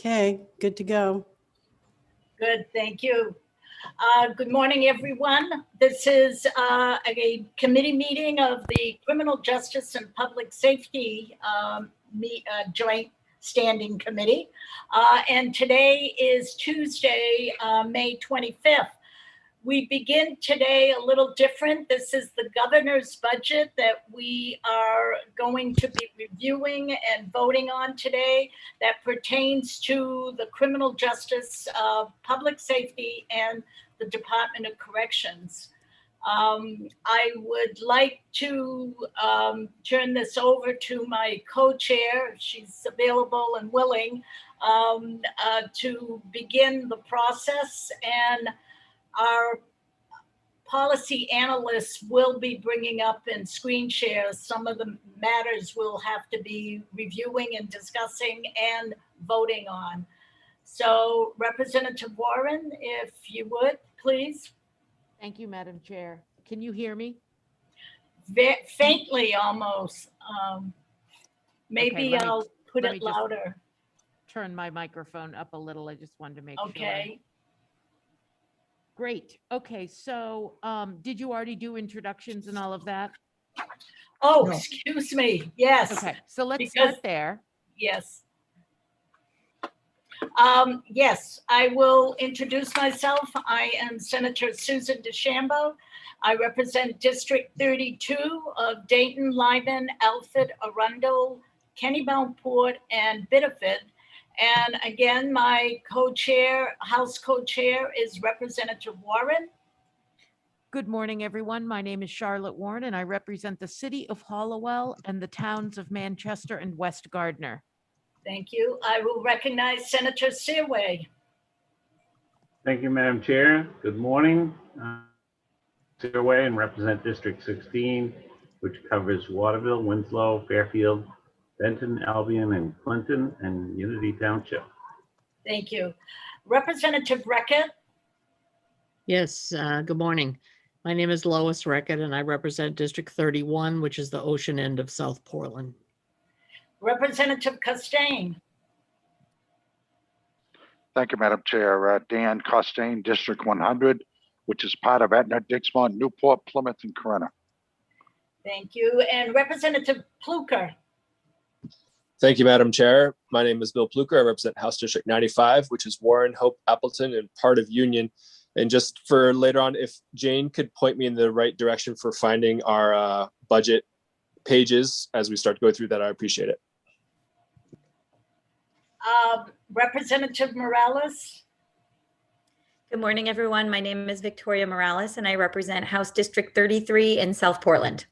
Okay, good to go. Good, thank you. Good morning, everyone. This is a committee meeting of the Criminal Justice and Public Safety Joint Standing Committee. And today is Tuesday, May 25th. We begin today a little different. This is the governor's budget that we are going to be reviewing and voting on today that pertains to the criminal justice, public safety, and the Department of Corrections. I would like to turn this over to my co-chair, if she's available and willing, to begin the process. And our policy analysts will be bringing up in screen shares some of the matters we'll have to be reviewing and discussing and voting on. So Representative Warren, if you would, please. Thank you, Madam Chair. Can you hear me? Faintly almost. Maybe Okay, I'll put let it me just louder. Turn my microphone up a little. I just wanted to make sure. Okay. Great. Okay, so did you already do introductions and all of that? Oh, No. excuse me. Yes. Okay, so let's Because- start there. Yes. Yes, I will introduce myself. I am Senator Susan DeChambeau. I represent District 32 of Dayton, Lyman, Alfred, Arundel, Kennebunk-Port, and Biddeford. And again, my co-chair, House co-chair is Representative Warren. Good morning, everyone. My name is Charlotte Warren, and I represent the city of Hollowell and the towns of Manchester and West Gardner. Thank you. I will recognize Senator Seaway. Thank you, Madam Chair. Good morning. Seaway and represent District 16, which covers Waterville, Winslow, Fairfield, Benton, Albion, and Clinton, and Unity Township. Thank you. Representative Reckett. Yes, good morning. My name is Lois Reckett and I represent District 31, which is the ocean end of South Portland. Representative Costain. Thank you, Madam Chair. Dan Costain, District 100, which is part of Etna, Dixmont, Newport, Plymouth, and Corunna. Thank you. And Representative Pluker. Thank you, Madam Chair. My name is Bill Pluker. I represent House District 95, which is Warren, Hope, Appleton, and part of Union. And just for later on, if Jane could point me in the right direction for finding our budget pages as we start to go through that, I appreciate it. Representative Morales. Good morning, everyone. My name is Victoria Morales, and I represent House District 33 in South Portland.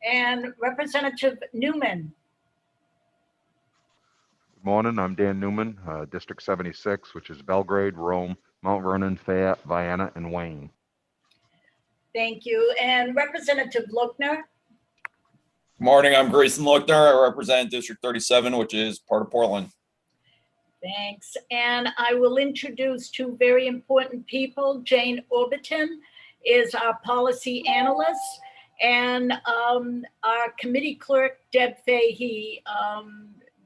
And Representative Newman. Good morning, I'm Dan Newman, District 76, which is Belgrade, Rome, Mount Vernon, Fayette, Vienna, and Wayne. Thank you. And Representative Lochner. Good morning, I'm Grayson Lochner. I represent District 37, which is part of Portland. Thanks. And I will introduce two very important people. Jane Orbiton is our policy analyst, and our committee clerk, Deb Fahey,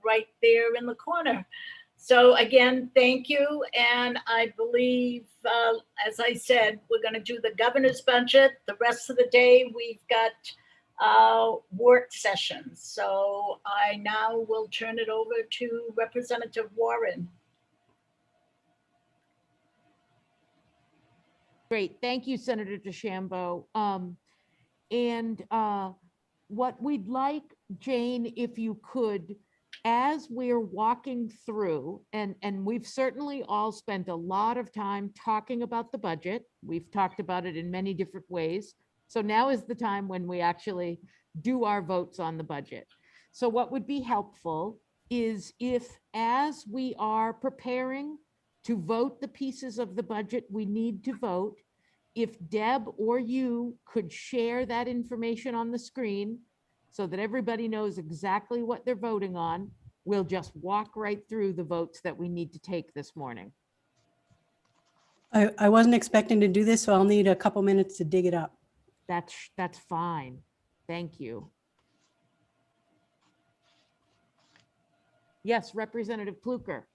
right there in the corner. So again, thank you. And I believe, as I said, we're going to do the governor's budget. The rest of the day, we've got work sessions. So I now will turn it over to Representative Warren. Great. Thank you, Senator DeChambeau. What we'd like, Jane, if you could, as we're walking through, and we've certainly all spent a lot of time talking about the budget. We've talked about it in many different ways. So now is the time when we actually do our votes on the budget. So what would be helpful is if, as we are preparing to vote the pieces of the budget we need to vote, if Deb or you could share that information on the screen so that everybody knows exactly what they're voting on, we'll just walk right through the votes that we need to take this morning. I wasn't expecting to do this, so I'll need a couple minutes to dig it up. That's fine. Thank you. Yes, Representative Pluker.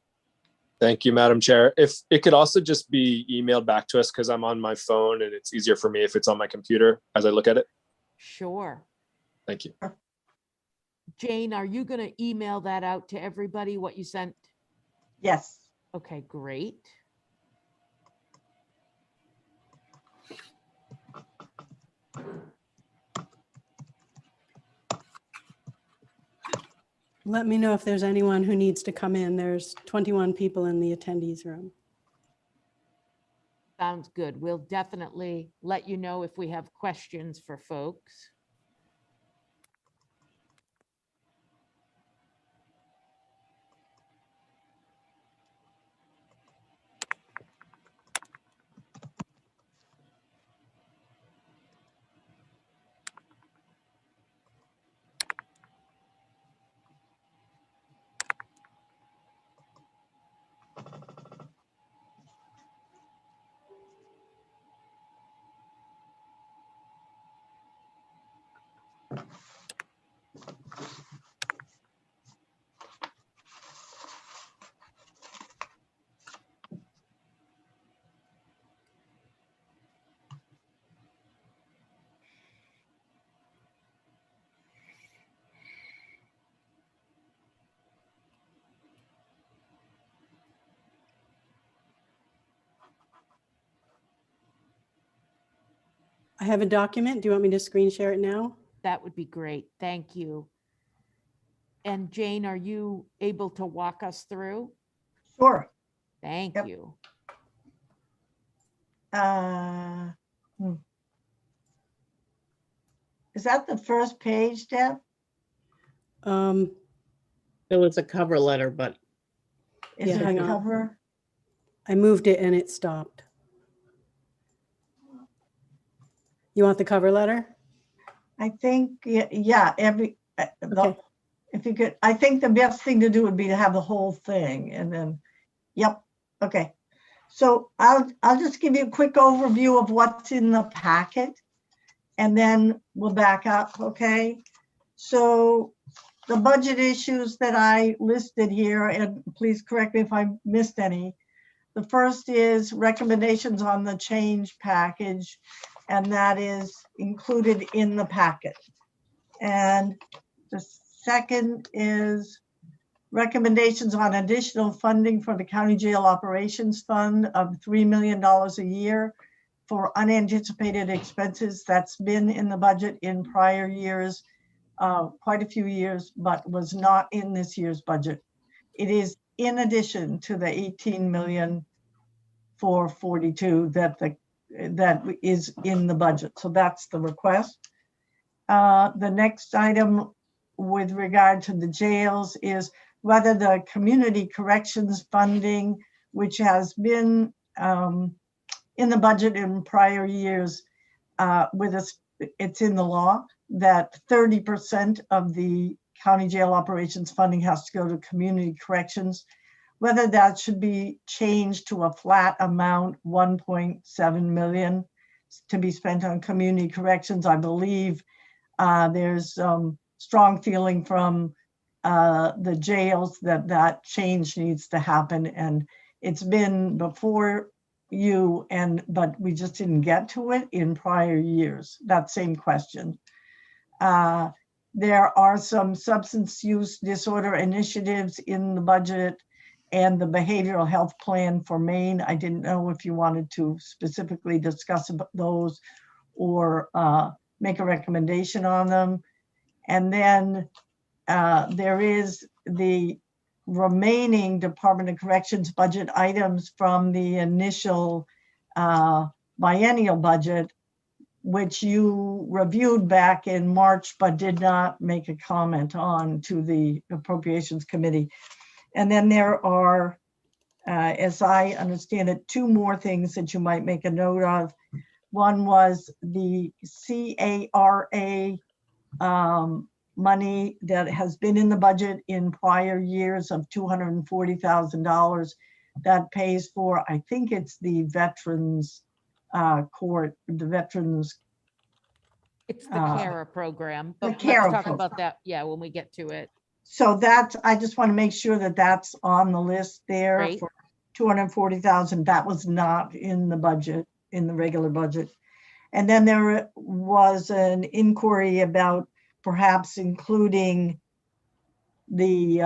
Thank you, Madam Chair. If it could also just be emailed back to us, because I'm on my phone and it's easier for me if it's on my computer as I look at it. Sure. Thank you. Jane, are you going to email that out to everybody, what you sent? Yes. Okay, great. Let me know if there's anyone who needs to come in. There's 21 people in the attendees room. Sounds good. We'll definitely let you know if we have questions for folks. I have a document. Do you want me to screen share it now? That would be great. Thank you. And Jane, are you able to walk us through? Sure. Thank Yep. you. Is that the first page, Deb? There was a cover letter, but Is Yeah, it hang a on. cover? I moved it and it stopped. You want the cover letter? I think, yeah, Okay. if you could, I think the best thing to do would be to have the whole thing and then, yep, okay. So I'll just give you a quick overview of what's in the packet and then we'll back up, okay? So the budget issues that I listed here, and please correct me if I missed any. The first is recommendations on the change package, and that is included in the packet. And the second is recommendations on additional funding for the County Jail Operations Fund of $3 million a year for unanticipated expenses. That's been in the budget in prior years, quite a few years, but was not in this year's budget. It is in addition to the 18,442 that is in the budget. So that's the request. The next item with regard to the jails is whether the community corrections funding, which has been in the budget in prior years, it's in the law that 30% of the county jail operations funding has to go to community corrections, whether that should be changed to a flat amount, 1.7 million to be spent on community corrections. I believe there's strong feeling from the jails that change needs to happen, and it's been before you but we just didn't get to it in prior years. That same question. There are some substance use disorder initiatives in the budget and the behavioral health plan for Maine. I didn't know if you wanted to specifically discuss those or make a recommendation on them. And then there is the remaining Department of Corrections budget items from the initial biennial budget, which you reviewed back in March, but did not make a comment on to the Appropriations Committee. And then there are, as I understand it, two more things that you might make a note of. One was the CARA money that has been in the budget in prior years of $240,000 that pays for, I think it's the Veterans Court, the Veterans. It's the CARA program, but let's CARA talk program. about that, yeah, when we get to it. So that's, I just want to make sure that that's on the list there Great. for 240,000. That was not in the budget, in the regular budget. And then there was an inquiry about perhaps including the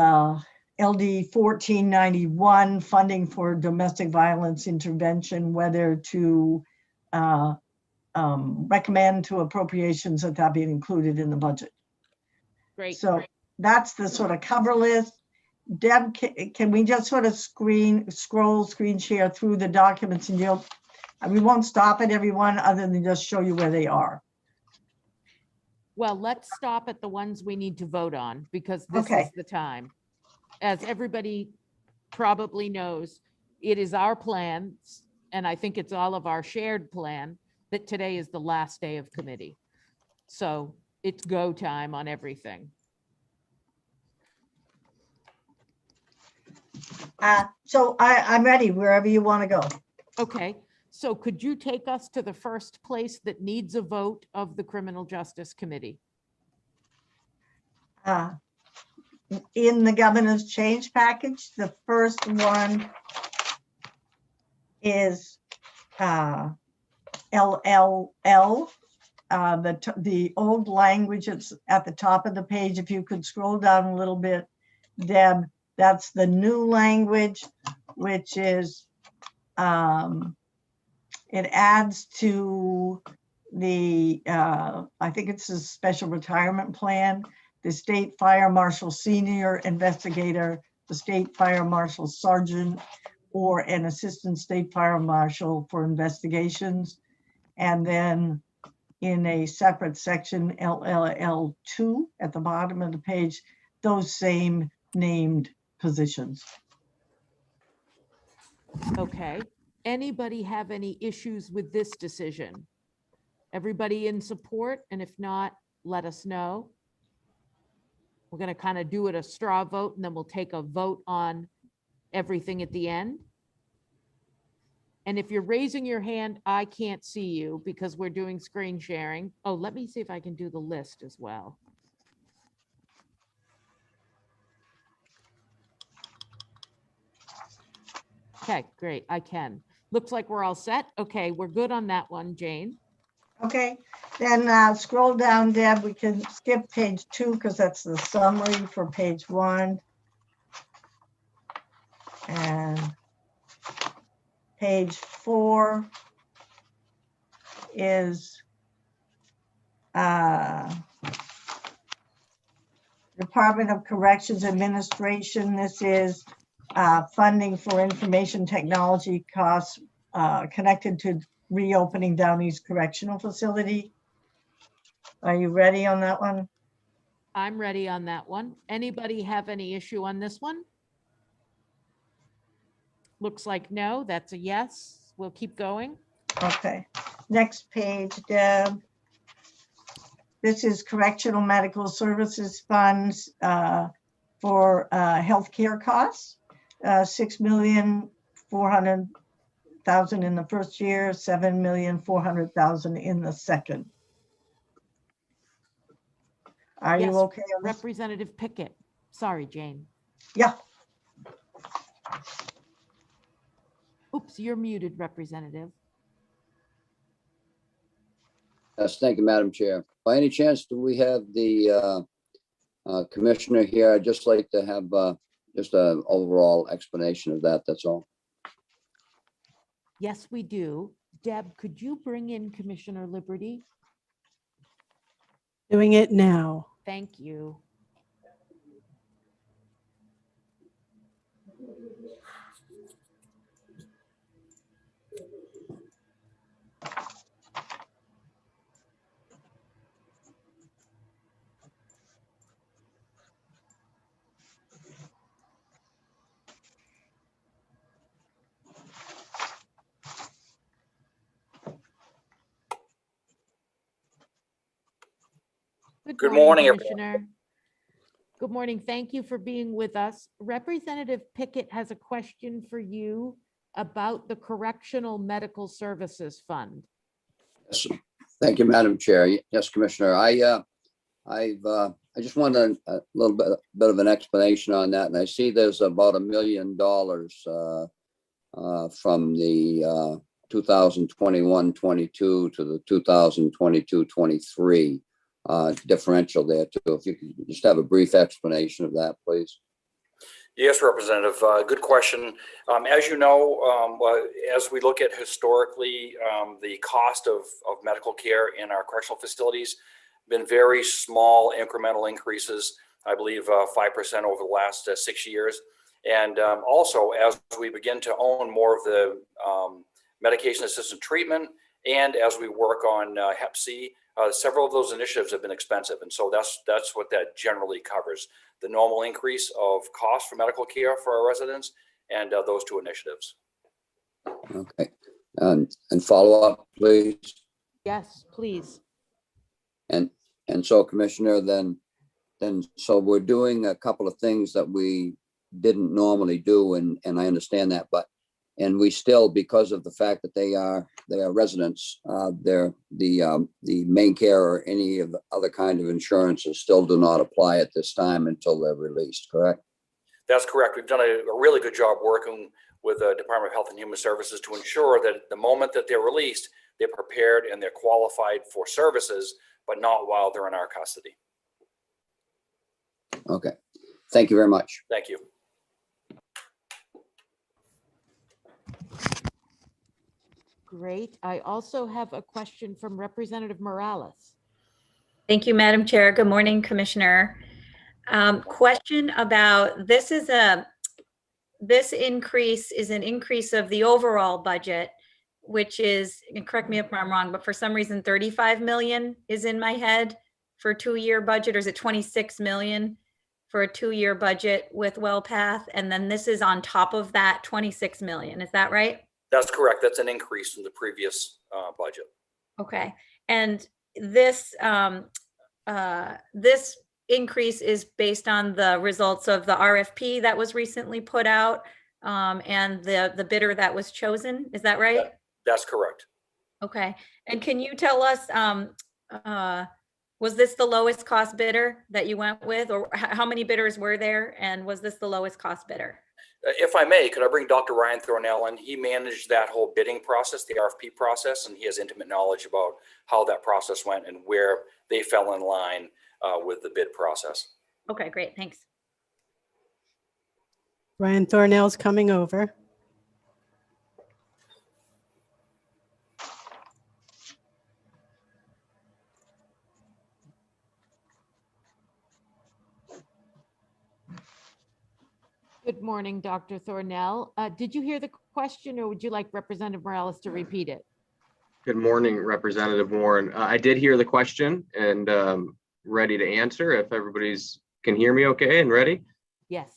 LD 1491 funding for domestic violence intervention, whether to recommend to appropriations that be included in the budget. Great. So that's the sort of cover list. Deb, can we just sort of screen share through the documents, and we won't stop at everyone other than just show you where they are. Well, let's stop at the ones we need to vote on, because this Okay. is the time. As everybody probably knows, it is our plan, and I think it's all of our shared plan, that today is the last day of committee. So it's go time on everything. So I'm ready wherever you want to go. Okay, so could you take us to the first place that needs a vote of the Criminal Justice Committee? In the governor's change package, the first one is LLL. The old language, it's at the top of the page. If you could scroll down a little bit, Deb, that's the new language, which is it adds to the I think it's a special retirement plan, the state fire marshal senior investigator, the state fire marshal sergeant, or an assistant state fire marshal for investigations. And then in a separate section, LLL2 at the bottom of the page, those same named positions. Okay, anybody have any issues with this decision? Everybody in support? And if not, let us know. We're going to kind of do it a straw vote, and then we'll take a vote on everything at the end. And if you're raising your hand, I can't see you because we're doing screen sharing. Oh, let me see if I can do the list as well. Okay, great, I can. Looks like we're all set. Okay, we're good on that one, Jane. Okay, then scroll down, Deb. We can skip page 2 because that's the summary for page 1. And page 4 is Department of Corrections Administration. This is funding for information technology costs connected to reopening Down East Correctional Facility. Are you ready on that one? I'm ready on that one. Anybody have any issue on this one? Looks like no, that's a yes. We'll keep going. Okay, next page, Deb. This is Correctional Medical Services Funds for healthcare costs. 6,400,000 in the first year, 7,400,000 in the second. Are Yes, you okay on this? Representative Pickett. Sorry, Jane. Yeah. Oops, you're muted, Representative. Yes, thank you, Madam Chair. By any chance, do we have the commissioner here? I'd just like to have just an overall explanation of that, that's all. Yes, we do. Deb, could you bring in Commissioner Liberty? Doing it now. Thank you. Good morning, everyone. Commissioner. Good morning. Thank you for being with us. Representative Pickett has a question for you about the Correctional Medical Services Fund. Yes, thank you, Madam Chair. Yes, Commissioner. I just wanted a little bit of an explanation on that, and I see there's about $1 million from the 2021-22 to the 2022-23 differential there too. If you could just have a brief explanation of that, please. Yes, Representative. Good question. As you know, as we look at historically, the cost of medical care in our correctional facilities been very small incremental increases, I believe 5% over the last 6 years. And also, as we begin to own more of the medication-assisted treatment, and as we work on Hep C, several of those initiatives have been expensive. And so that's what that generally covers. The normal increase of cost for medical care for our residents and those two initiatives. Okay. And follow up, please. Yes, please. And so, Commissioner, then so we're doing a couple of things that we didn't normally do, and I understand that, and we still, because of the fact that they are residents, they're the main care or any of the other kind of insurances still do not apply at this time until they're released, correct? That's correct. We've done a really good job working with the Department of Health and Human Services to ensure that the moment that they're released, they're prepared and they're qualified for services, but not while they're in our custody. Okay. Thank you very much. Thank you. Great. I also have a question from Representative Morales. Thank you, Madam Chair. Good morning, Commissioner. Question about this increase is an increase of the overall budget, which is, and correct me if I'm wrong, but for some reason 35 million is in my head for a 2-year budget, or is it 26 million for a 2-year budget with WellPath? And then this is on top of that 26 million. Is that right? That's correct. That's an increase from the previous budget. Okay. And this this increase is based on the results of the RFP that was recently put out and the bidder that was chosen. Is that right? That's correct. Okay. And can you tell us, was this the lowest cost bidder that you went with, or how many bidders were there? And was this the lowest cost bidder? If I may, could I bring Dr. Ryan Thornell in? He managed that whole bidding process, the RFP process, and he has intimate knowledge about how that process went and where they fell in line with the bid process. Okay, great. Thanks. Ryan Thornell's coming over. Good morning, Dr. Thornell. Did you hear the question, or would you like Representative Morales to repeat it? Good morning, Representative Warren. I did hear the question and ready to answer if everybody's can hear me okay and ready. Yes.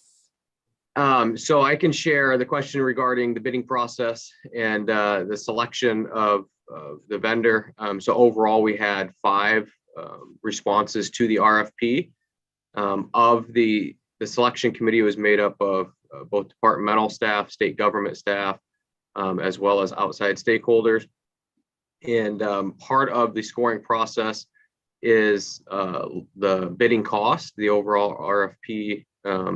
So I can share the question regarding the bidding process and the selection of the vendor. So overall, we had 5 responses to the RFP. Of the selection committee was made up of both departmental staff, state government staff, as well as outside stakeholders. And part of the scoring process is the bidding cost, the overall RFP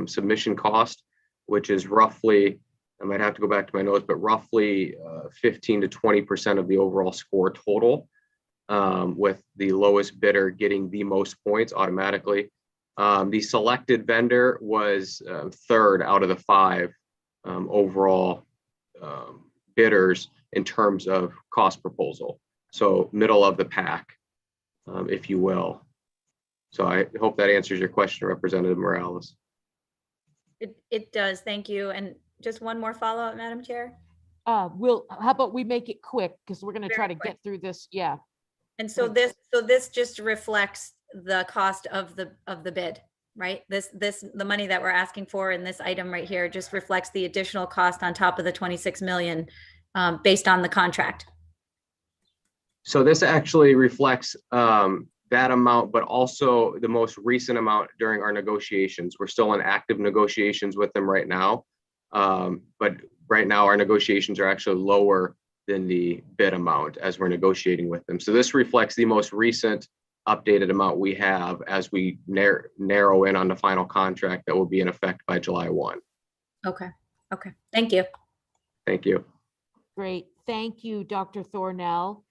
submission cost, which is roughly, I might have to go back to my notes, but roughly 15 to 20% of the overall score total, with the lowest bidder getting the most points automatically. The selected vendor was 3rd out of the 5 overall bidders in terms of cost proposal. So middle of the pack, if you will. So I hope that answers your question, Representative Morales. It does. Thank you. And just one more follow-up, Madam Chair. How about we make it quick, because we're going to try to get through this. Yeah. And so this just reflects the cost of the bid, right? The money that we're asking for in this item right here just reflects the additional cost on top of the 26 million based on the contract. So this actually reflects that amount, but also the most recent amount during our negotiations. We're still in active negotiations with them right now. But right now our negotiations are actually lower than the bid amount as we're negotiating with them. So this reflects the most recent updated amount we have as we narrow in on the final contract that will be in effect by July 1. Okay. Okay. Thank you. Thank you. Great. Thank you, Dr. Thornell.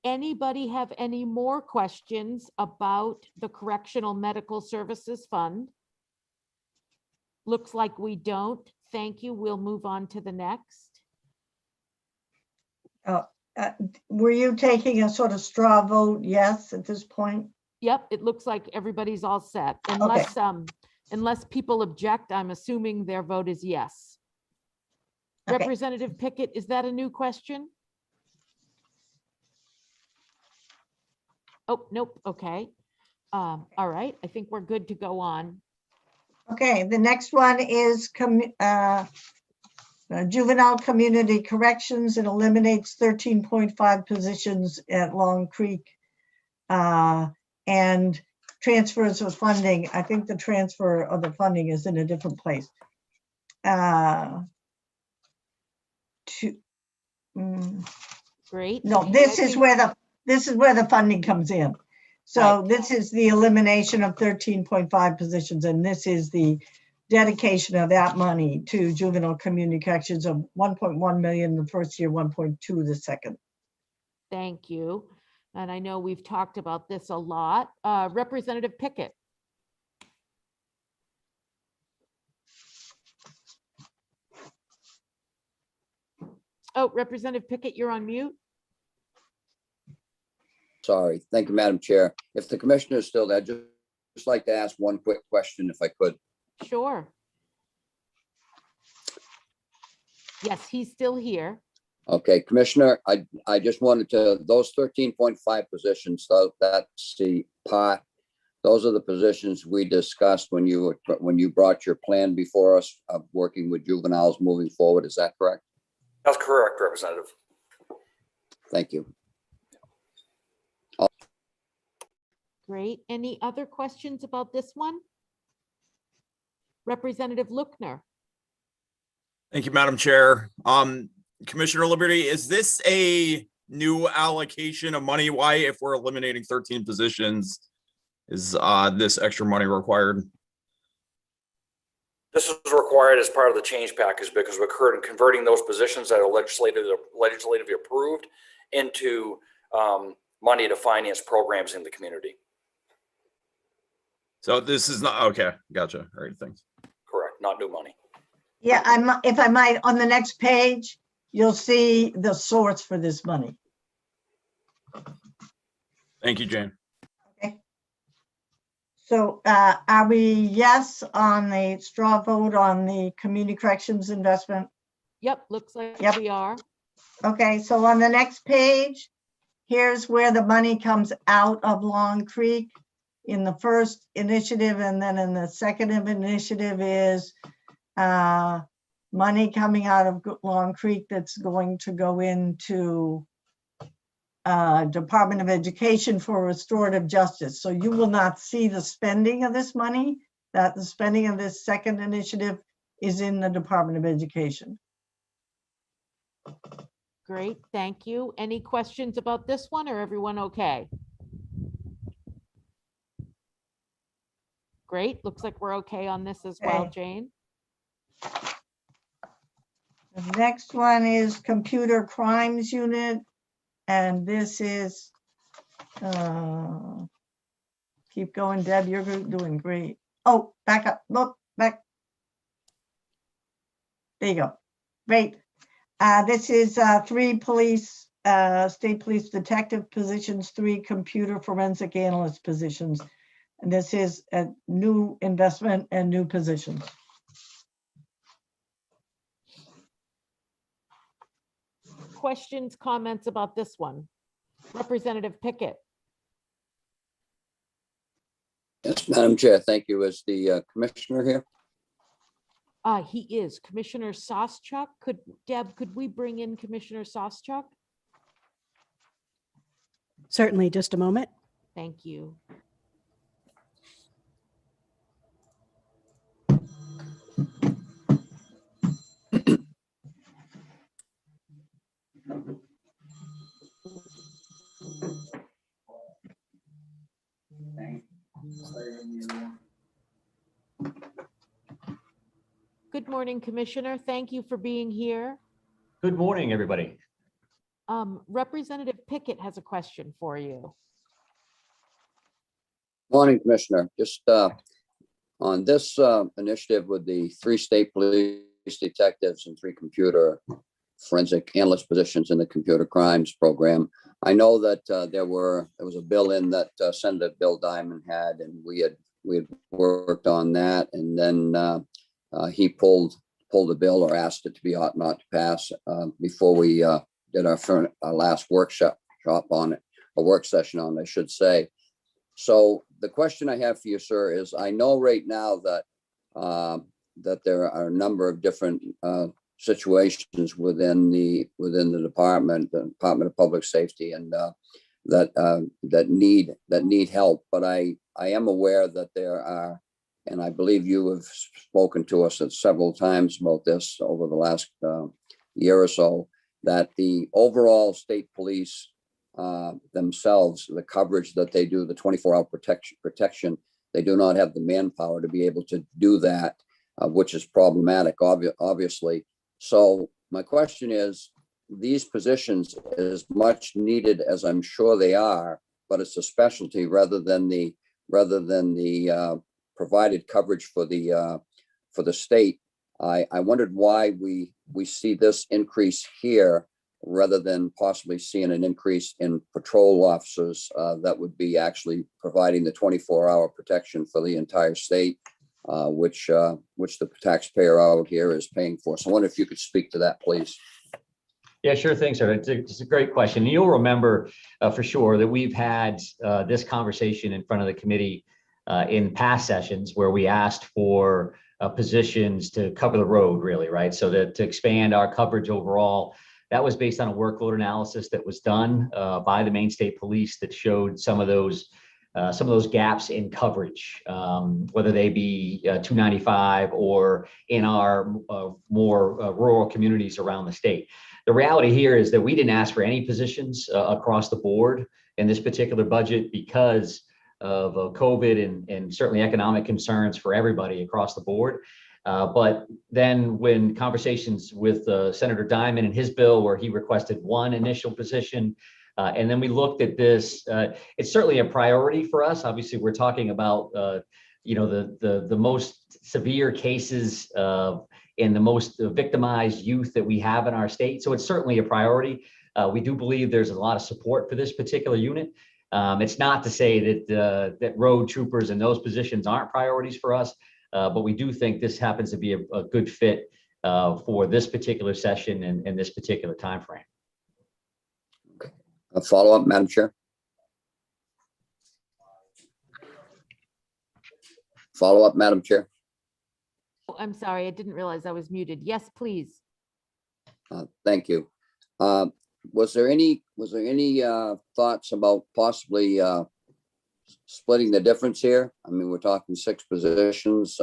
Anybody have any more questions about the Correctional Medical Services Fund? Looks like we don't. Thank you. We'll move on to the next. Were you taking a sort of straw vote yes at this point? Yep, it looks like everybody's all set. Unless people object, I'm assuming their vote is yes. Okay. Representative Pickett, is that a new question? Oh, nope. Okay. All right. I think we're good to go on. Okay, the next one is Juvenile Community Corrections. It eliminates 13.5 positions at Long Creek and transfers of funding. I think the transfer of the funding is in a different place. Great. No, this is where the funding comes in. So Right. this is the elimination of 13.5 positions, and this is the dedication of that money to juvenile community corrections of 1.1 million the first year, 1.2 the second. Thank you. And I know we've talked about this a lot. Representative Pickett. Oh, Representative Pickett, you're on mute. Sorry. Thank you, Madam Chair. If the commissioner is still there, just like to ask one quick question if I could. Sure. Yes, he's still here. Okay, Commissioner, I just wanted to, those 13.5 positions, so that's the part, those are the positions we discussed when you brought your plan before us of working with juveniles moving forward. Is that correct? That's correct, Representative. Thank you. Great. Any other questions about this one? Representative Lookner. Thank you, Madam Chair. Commissioner Liberty, is this a new allocation of money? Why, if we're eliminating 13 positions, is this extra money required? This is required as part of the change package because we're converting those positions that are legislatively approved into money to finance programs in the community. So this is not, okay, gotcha. All right, thanks. Correct, not new money. Yeah, if I might, on the next page, you'll see the source for this money. Thank you, Jane. Okay. So are we yes on the straw vote on the community corrections investment? Yep, looks like Yep. we are. Okay, so on the next page, here's where the money comes out of Long Creek in the first initiative, and then in the second initiative is money coming out of Long Creek that's going to go into Department of Education for restorative justice. So you will not see the spending of this money, that the spending of this second initiative is in the Department of Education. Great, thank you. Any questions about this one or everyone okay? Great, looks like we're okay on this as well, Okay. Jane. The next one is Computer Crimes Unit, and this is, keep going, Deb, you're doing great. Oh, back up, look, back. There you go. Great. This is 3 police, state police detective positions, 3 computer forensic analyst positions. And this is a new investment and new positions. Questions, comments about this one? Representative Pickett. Yes, Madam Chair, thank you. Is the commissioner here? He is Commissioner Soschuk. Deb, could we bring in Commissioner Soschuk? Certainly, just a moment. Thank you. Good morning, Commissioner. Thank you for being here. Good morning, everybody. Representative Pickett has a question for you. Morning, Commissioner. Just on this initiative with the 3 state police detectives and 3 computer forensic analyst positions in the computer crimes program. I know that there was a bill in that Senator Bill Diamond had, and we had worked on that, and then he pulled the bill or asked it to be ought not to pass before we did our last workshop on it, a work session on it, I should say. So the question I have for you, sir, is I know right now that that there are a number of different situations within the Department of Public Safety, and that need help. But I am aware that there are, and I believe you have spoken to us several times about this over the last year or so, that the overall state police themselves, the coverage that they do, the 24-hour protection, they do not have the manpower to be able to do that, which is problematic, obviously. So my question is, these positions, as much needed as I'm sure they are, but it's a specialty rather than the provided coverage for the state. I wondered why we see this increase here rather than possibly seeing an increase in patrol officers that would be actually providing the 24-hour protection for the entire state, which the taxpayer out here is paying for. So I wonder if you could speak to that, please. Yeah, sure thing, sir. It's a great question. You'll remember for sure that we've had this conversation in front of the committee in past sessions where we asked for positions to cover the road, really, right? So that to expand our coverage overall. That was based on a workload analysis that was done by the Maine State Police that showed some of those gaps in coverage, whether they be 295 or in our more rural communities around the state. The reality here is that we didn't ask for any positions across the board in this particular budget because of COVID and certainly economic concerns for everybody across the board. But then when conversations with Senator Diamond and his bill, where he requested 1 initial position, and then we looked at this, it's certainly a priority for us. Obviously, we're talking about, the most severe cases and the most victimized youth that we have in our state. So it's certainly a priority. We do believe there's a lot of support for this particular unit. It's not to say that road troopers and those positions aren't priorities for us. But we do think this happens to be a good fit for this particular session and this particular timeframe. A follow-up, Madam Chair. Follow-up, Madam Chair. Oh, I'm sorry, I didn't realize I was muted. Yes, please. Thank you. Was there any thoughts about possibly splitting the difference here? I mean, we're talking 6 positions,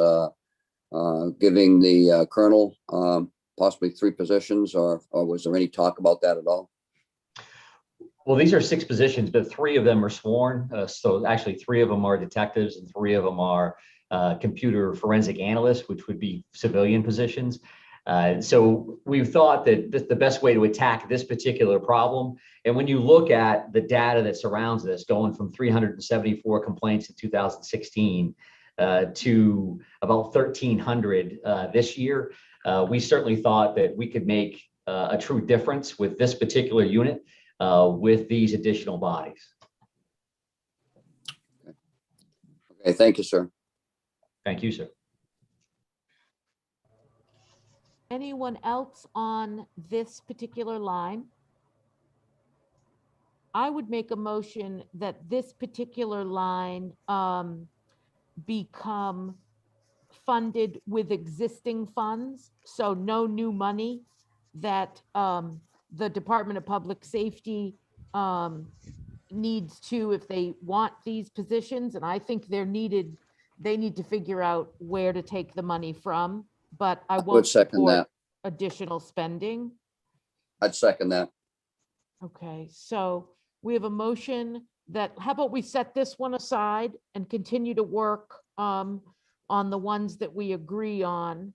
giving the colonel possibly 3 positions, or was there any talk about that at all? Well, these are 6 positions, but 3 of them are sworn. So actually 3 of them are detectives and 3 of them are computer forensic analysts, which would be civilian positions. So we thought that the best way to attack this particular problem, and when you look at the data that surrounds this, going from 374 complaints in 2016 to about 1,300 this year, we certainly thought that we could make a true difference with this particular unit with these additional bodies. Okay, thank you, sir. Thank you, sir. Anyone else on this particular line? I would make a motion that this particular line become funded with existing funds, so no new money, that the Department of Public Safety needs to, if they want these positions, and I think they're needed, they need to figure out where to take the money from, but I won't second support that. additional spending. I'd second that. Okay, so we have a motion that, how about we set this one aside and continue to work on the ones that we agree on?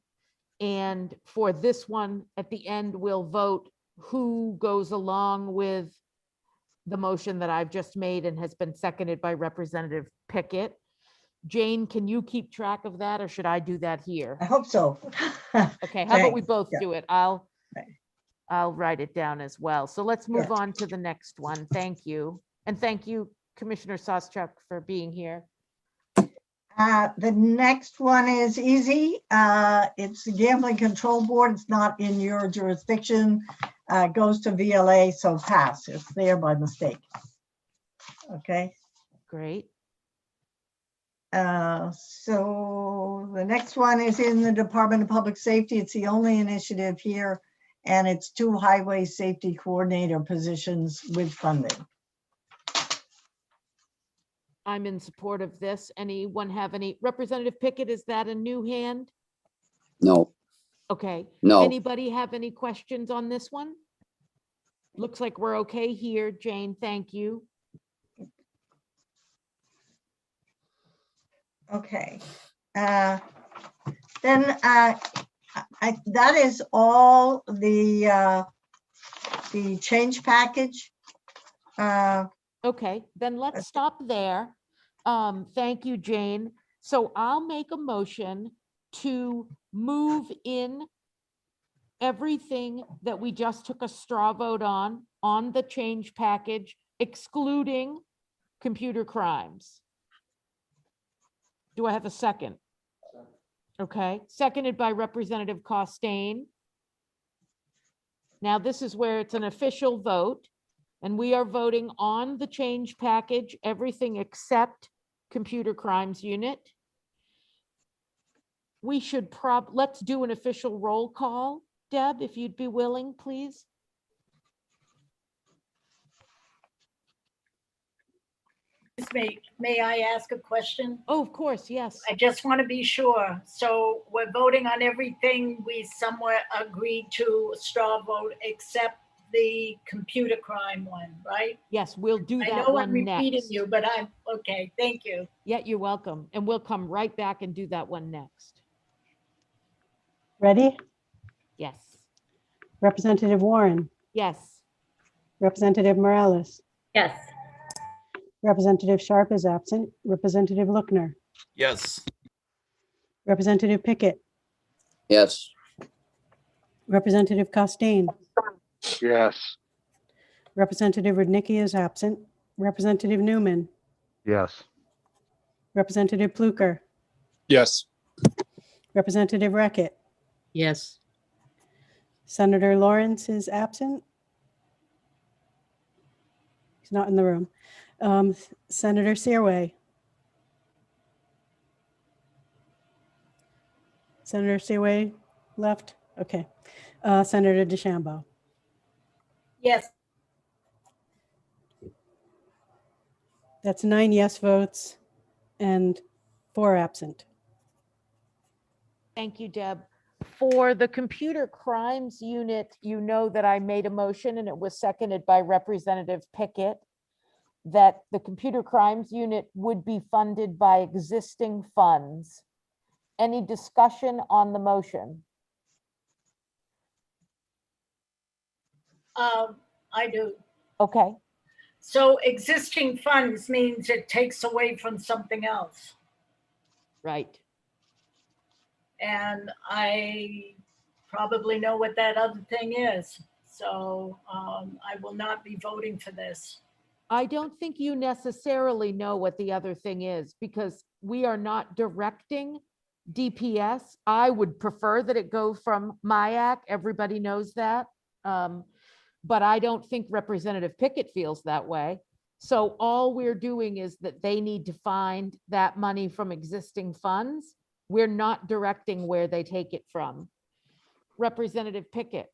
And for this one, at the end, we'll vote who goes along with the motion that I've just made and has been seconded by Representative Pickett. Jane, can you keep track of that, or should I do that here? I hope so. Okay, how about we Thanks. both Yeah. do it? Right. I'll write it down as well. So let's move Good. on to the next one. Thank you. And thank you, Commissioner Sawchuk, for being here. The next one is easy. It's the Gambling Control Board. It's not in your jurisdiction. Goes to VLA, so pass. It's there by mistake. Okay. Great. So the next one is in the Department of Public Safety. It's the only initiative here, and it's 2 highway safety coordinator positions with funding. I'm in support of this. Anyone have any? Representative Pickett, is that a new hand? No, Okay. no. Anybody have any questions on this one? Looks like we're okay here. Jane, thank you. Okay. Then that is all the change package. Okay, then let's stop there. Thank you, Jane. So I'll make a motion to move in everything that we just took a straw vote on the change package, excluding computer crimes. Do I have a second? Okay, seconded by Representative Costain. Now, this is where it's an official vote, and we are voting on the change package, everything except computer crimes unit. We should let's do an official roll call. Deb, if you'd be willing, please. May I ask a question? Oh, of course, yes. I just want to be sure. So we're voting on everything we somewhat agreed to straw vote except the computer crime one, right? Yes, we'll do I that know I'm one repeating next. you, but I'm okay. Thank you. Yeah, you're welcome. And we'll come right back and do that one next. Ready? Yes. Representative Warren, Yes. Representative Morales, Yes. Representative Sharp is absent, Representative Lookner, Yes. Representative Pickett, Yes, Representative Costain, Yes. Representative Rudnicki is absent, Representative Newman, Yes. Representative Pluker, Yes. Representative Reckett, Yes. Senator Lawrence is absent. He's not in the room. Senator Searway. Senator Searway left? Okay. Senator DeChambeau. Yes. That's 9 yes votes and 4 absent. Thank you, Deb. For the computer crimes unit, you know that I made a motion and it was seconded by Representative Pickett that the computer crimes unit would be funded by existing funds. Any discussion on the motion? I do. Okay, So existing funds means it takes away from something else. right. And I probably know what that other thing is. So I will not be voting for this. I don't think you necessarily know what the other thing is because we are not directing DPS. I would prefer that it go from MIAC. Everybody knows that. But I don't think Representative Pickett feels that way. So all we're doing is that they need to find that money from existing funds. We're not directing where they take it from. Representative Pickett.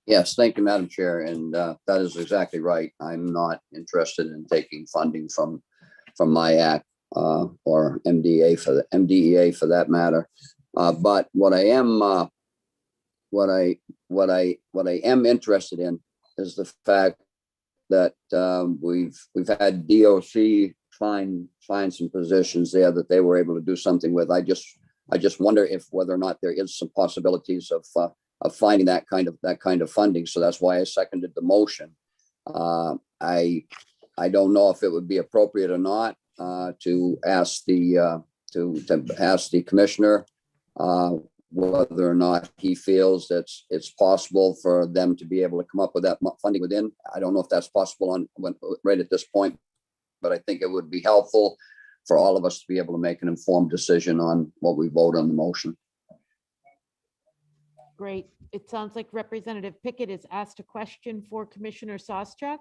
yes, thank you, Madam Chair, and that is exactly right. I'm not interested in taking funding from MIAC or MDEA for that matter. But what I am interested in is the fact that we've had DOC find some positions there that they were able to do something with. I just I just wonder if whether or not there is some possibilities of finding that kind of funding. So that's why I seconded the motion. I don't know if it would be appropriate or not to ask the commissioner whether or not he feels that it's possible for them to be able to come up with that funding within. I don't know if that's possible right at this point, but I think it would be helpful for all of us to be able to make an informed decision on what we vote on the motion. Great. It sounds like Representative Pickett has asked a question for Commissioner Sawchuk.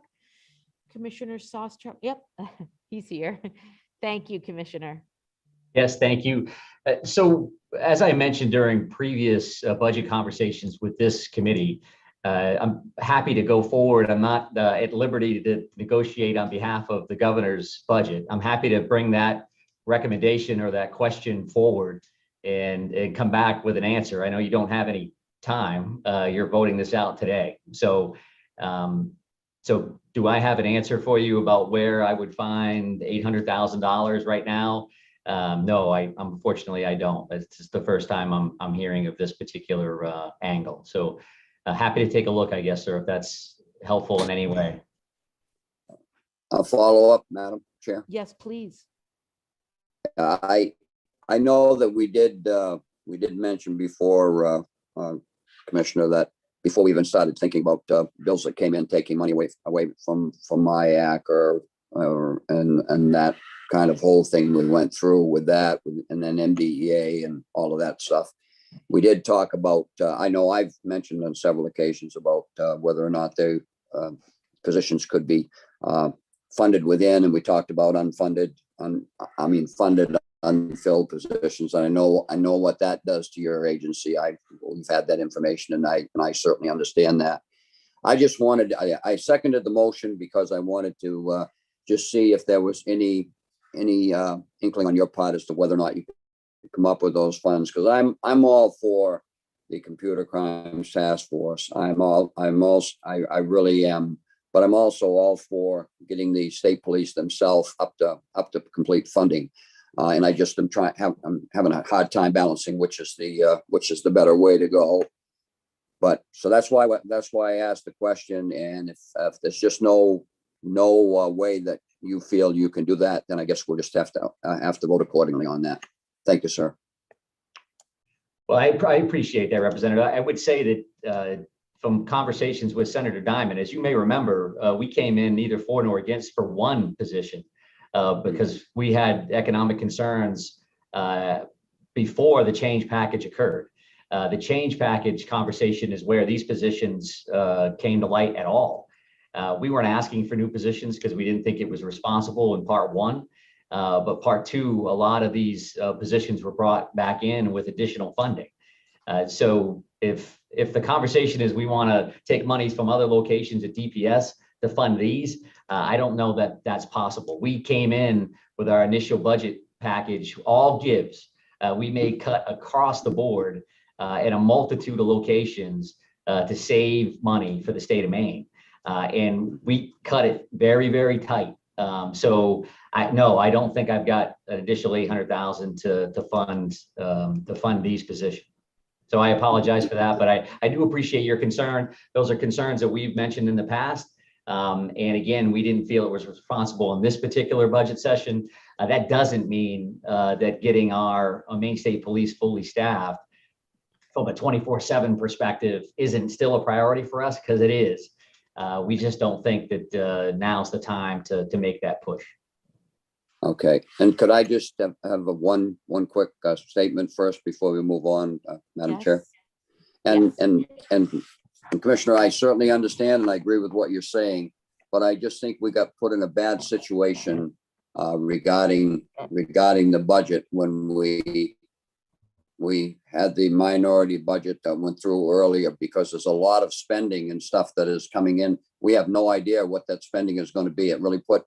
Commissioner Sawchuk, yep, he's here. Thank you, Commissioner. Yes, thank you. So as I mentioned during previous budget conversations with this committee, I'm happy to go forward. I'm not at liberty to negotiate on behalf of the governor's budget. I'm happy to bring that recommendation or that question forward and come back with an answer. I know you don't have any time. You're voting this out today. So do I have an answer for you about where I would find $800,000 right now? No, unfortunately I don't. It's just the first time I'm hearing of this particular angle. So happy to take a look, I guess, sir, if that's helpful in any way. I'll follow up, Madam Chair. Yes, please. I know that we did mention before, Commissioner, that before we even started thinking about bills that came in taking money away from MIAC and that kind of whole thing we went through with that, and then MDEA and all of that stuff. We did talk about, I know I've mentioned on several occasions about whether or not the positions could be funded within, and we talked about funded unfilled positions. And I know what that does to your agency. We've had that information, and I certainly understand that. I just wanted, I seconded the motion because I wanted to just see if there was any inkling on your part as to whether or not you could come up with those funds, because I'm all for the computer crimes task force. I really am, but I'm also all for getting the state police themselves up to complete funding. And I just I'm having a hard time balancing which is the better way to go. But so that's why I asked the question. And if there's just no way that you feel you can do that, then I guess we'll just have to vote accordingly on that. Thank you, sir. Well, I appreciate that, Representative. I would say that from conversations with Senator Diamond, as you may remember, we came in neither for nor against for one position because we had economic concerns before the change package occurred. The change package conversation is where these positions came to light at all. We weren't asking for new positions because we didn't think it was responsible in part one. But part two, a lot of these positions were brought back in with additional funding. So if the conversation is we want to take monies from other locations at DPS to fund these, I don't know that that's possible. We came in with our initial budget package, all gives. We made cut across the board in a multitude of locations to save money for the state of Maine. And we cut it very, very tight. So I don't think I've got an additional $800,000 to fund these positions. So I apologize for that, but I do appreciate your concern. Those are concerns that we've mentioned in the past. And again, we didn't feel it was responsible in this particular budget session. That doesn't mean that getting our Maine State Police fully staffed from a 24/7 perspective isn't still a priority for us, because it is. We just don't think that now's the time to make that push. Okay, and could I just have one quick statement first before we move on, Madam Chair? And Commissioner, I certainly understand and I agree with what you're saying, but I just think we got put in a bad situation regarding the budget when we had the minority budget that went through earlier, because there's a lot of spending and stuff that is coming in. We have no idea what that spending is going to be. It really put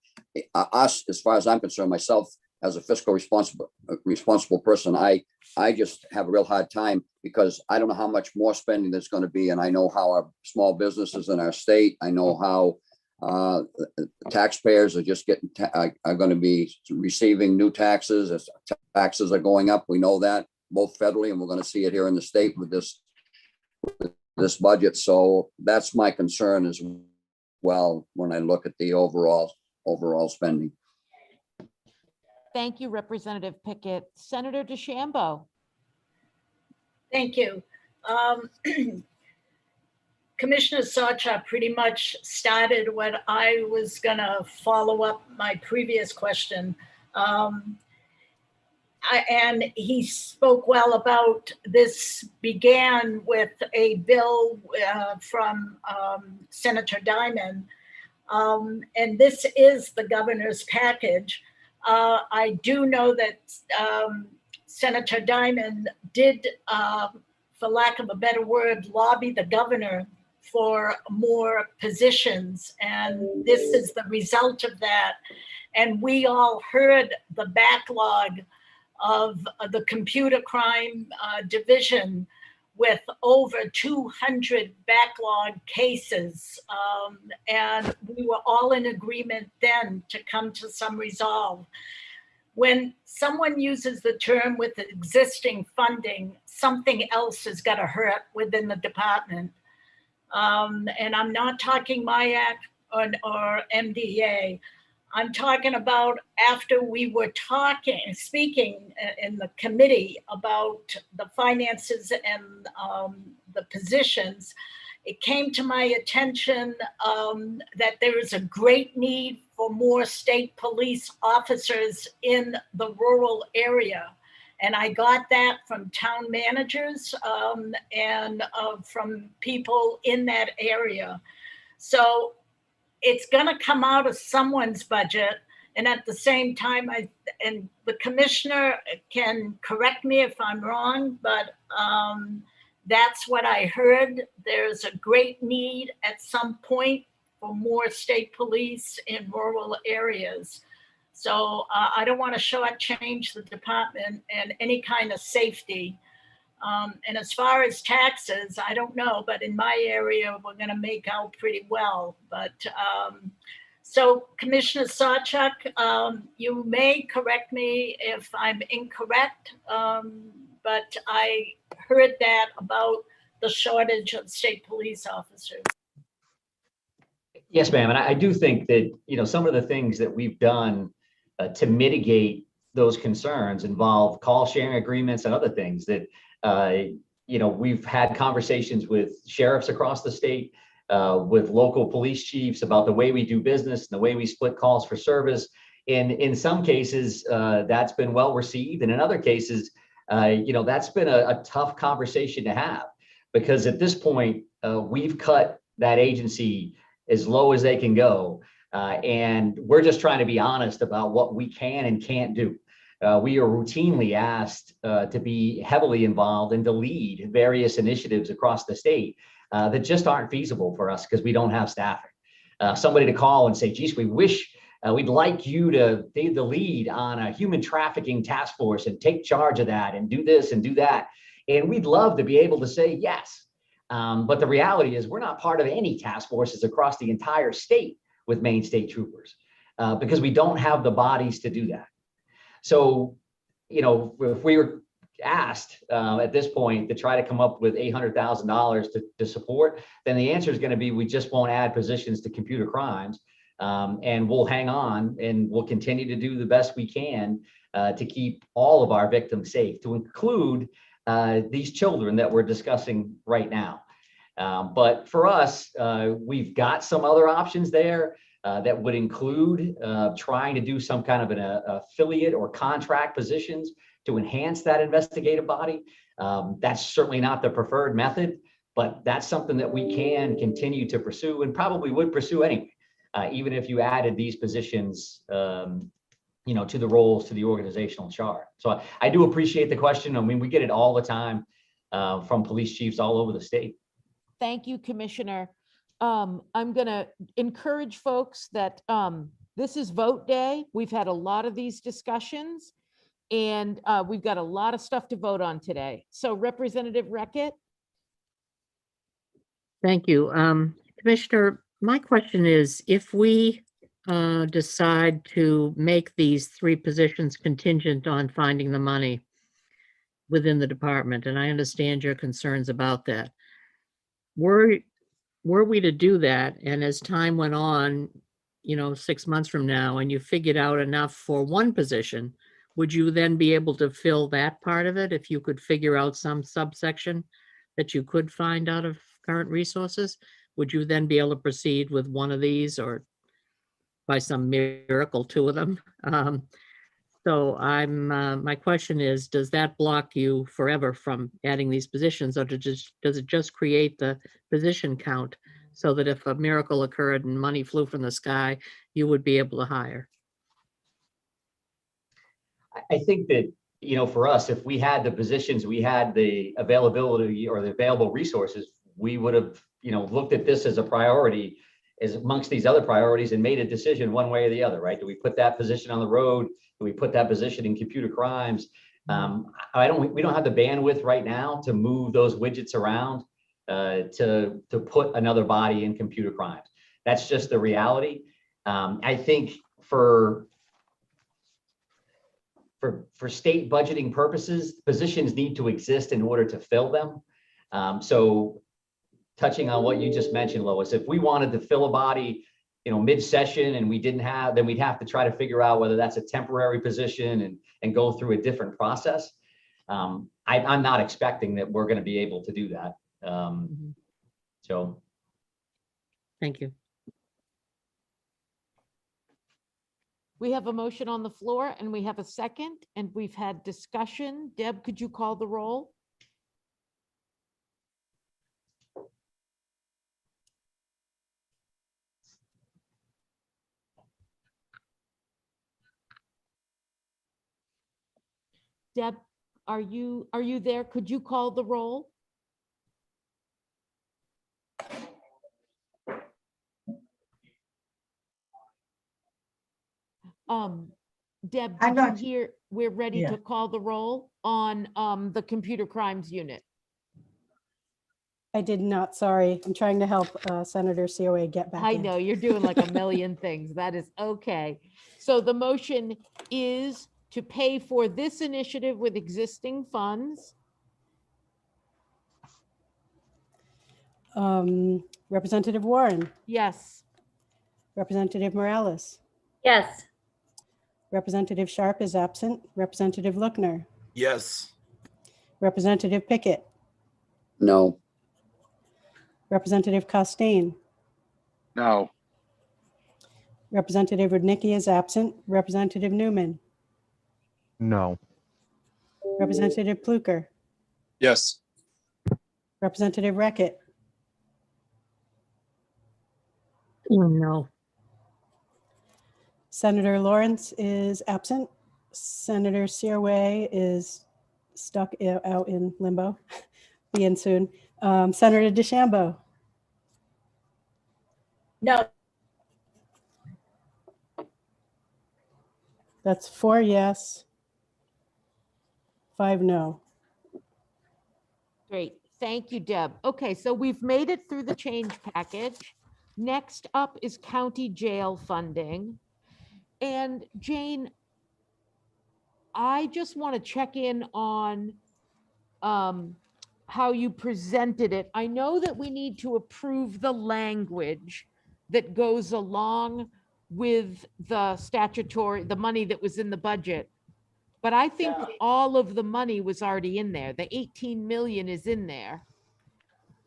us, as far as I'm concerned, myself as a fiscal responsible person, I just have a real hard time, because I don't know how much more spending there's going to be. And I know how our small businesses in our state, I know how taxpayers are just are going to be receiving new taxes as taxes are going up. We know that. both federally, and we're going to see it here in the state with this budget. So that's my concern as well when I look at the overall spending. Thank you, Representative Pickett. Senator DeChambeau. Thank you. Commissioner Sarchuk pretty much started what I was gonna follow up my previous question. And he spoke well about this began with a bill from Senator Diamond. And this is the governor's package. I do know that Senator Diamond did, for lack of a better word, lobby the governor for more positions. And this is the result of that. And we all heard the backlog of the computer crime division with over 200 backlog cases. And we were all in agreement then to come to some resolve. When someone uses the term with existing funding, something else has got to hurt within the department. And I'm not talking MIAC or MDA. I'm talking about after we were speaking in the committee about the finances and the positions, it came to my attention that there is a great need for more state police officers in the rural area. And I got that from town managers and from people in that area. So it's gonna come out of someone's budget. And at the same time, and the commissioner can correct me if I'm wrong, but that's what I heard. There's a great need at some point for more state police in rural areas. So I don't want to shortchange the department and any kind of safety. And as far as taxes, I don't know, but in my area, we're going to make out pretty well. But so Commissioner Sarchuk, you may correct me if I'm incorrect, but I heard that about the shortage of state police officers. Yes, ma'am. And I do think that, some of the things that we've done to mitigate those concerns involve call sharing agreements and other things that, we've had conversations with sheriffs across the state, with local police chiefs about the way we do business and the way we split calls for service. And in some cases, that's been well received. And in other cases, that's been a tough conversation to have, because at this point, we've cut that agency as low as they can go. And we're just trying to be honest about what we can and can't do. We are routinely asked to be heavily involved and to lead various initiatives across the state that just aren't feasible for us because we don't have staffing. Somebody to call and say, geez, we wish we'd like you to be the lead on a human trafficking task force and take charge of that and do this and do that. And we'd love to be able to say yes. But the reality is we're not part of any task forces across the entire state with Maine State Troopers because we don't have the bodies to do that. So, if we were asked at this point to try to come up with $800,000 to support, then the answer is going to be we just won't add positions to computer crimes, and we'll hang on and we'll continue to do the best we can to keep all of our victims safe, to include these children that we're discussing right now. But for us, we've got some other options there that would include trying to do some kind of an affiliate or contract positions to enhance that investigative body. That's certainly not the preferred method, but that's something that we can continue to pursue and probably would pursue anyway, even if you added these positions to the roles, to the organizational chart. So I do appreciate the question. I mean, we get it all the time from police chiefs all over the state. Thank you, Commissioner. I'm going to encourage folks that this is vote day. We've had a lot of these discussions and we've got a lot of stuff to vote on today. So Representative Reckitt. Thank you. Commissioner, my question is, if we decide to make these 3 positions contingent on finding the money, within the department, and I understand your concerns about that. Were we to do that, and as time went on, 6 months from now, and you figured out enough for one position, would you then be able to fill that part of it if you could figure out some subsection that you could find out of current resources? Would you then be able to proceed with one of these, or by some miracle, two of them? So my question is, does that block you forever from adding these positions, or does it just create the position count so that if a miracle occurred and money flew from the sky, you would be able to hire? I think that, for us, if we had the positions, we had the availability or the available resources, we would have, looked at this as a priority as amongst these other priorities and made a decision one way or the other, right? Do we put that position on the road? Do we put that position in computer crimes? We don't have the bandwidth right now to move those widgets around to put another body in computer crimes. That's just the reality. I think for state budgeting purposes, positions need to exist in order to fill them. So touching on what you just mentioned, Lois, if we wanted to fill a body, mid-session and we didn't have, then we'd have to try to figure out whether that's a temporary position and go through a different process. I'm not expecting that we're going to be able to do that. So. Thank you. We have a motion on the floor and we have a second, and we've had discussion. Deb, could you call the roll? Deb, are you there? Could you call the roll? Deb, I'm did you not- hear? We're ready Yeah. to call the roll on the computer crimes unit. I did not, sorry. I'm trying to help Senator COA get back I in. know, you're doing like a million things. That is okay. So the motion is to pay for this initiative with existing funds. Representative Warren, Yes. Representative Morales, Yes. Representative Sharp is absent, Representative Lookner, Yes. Representative Pickett, No. Representative Costain, No. Representative Rudnicki is absent, Representative Newman, No. Representative Pluker, Yes. Representative Reckett, No. Senator Lawrence is absent, Senator COA is stuck out in limbo, be in soon. Senator DeChambeau, No. that's 4 yes, 5 no. Great. Thank you, Deb. Okay, so we've made it through the change package. Next up is county jail funding. And Jane, I just want to check in on how you presented it. I know that we need to approve the language that goes along with the statutory, the money that was in the budget. But I think all of the money was already in there. The 18 million is in there.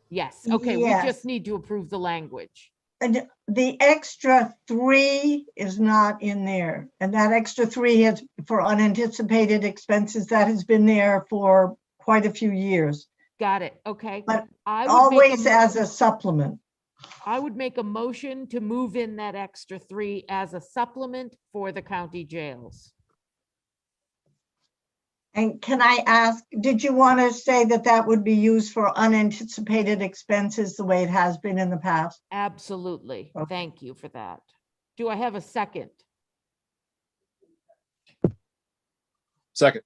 Yes, okay, we Yes. just need to approve the language. And the extra 3 is not in there. And that extra 3 is for unanticipated expenses. That has been there for quite a few years, Got it, okay. but I would make always as a supplement. I would make a motion to move in that extra 3 as a supplement for the county jails. And can I ask, did you want to say that that would be used for unanticipated expenses the way it has been in the past? Absolutely. Okay. Thank you for that. Do I have a second? Second.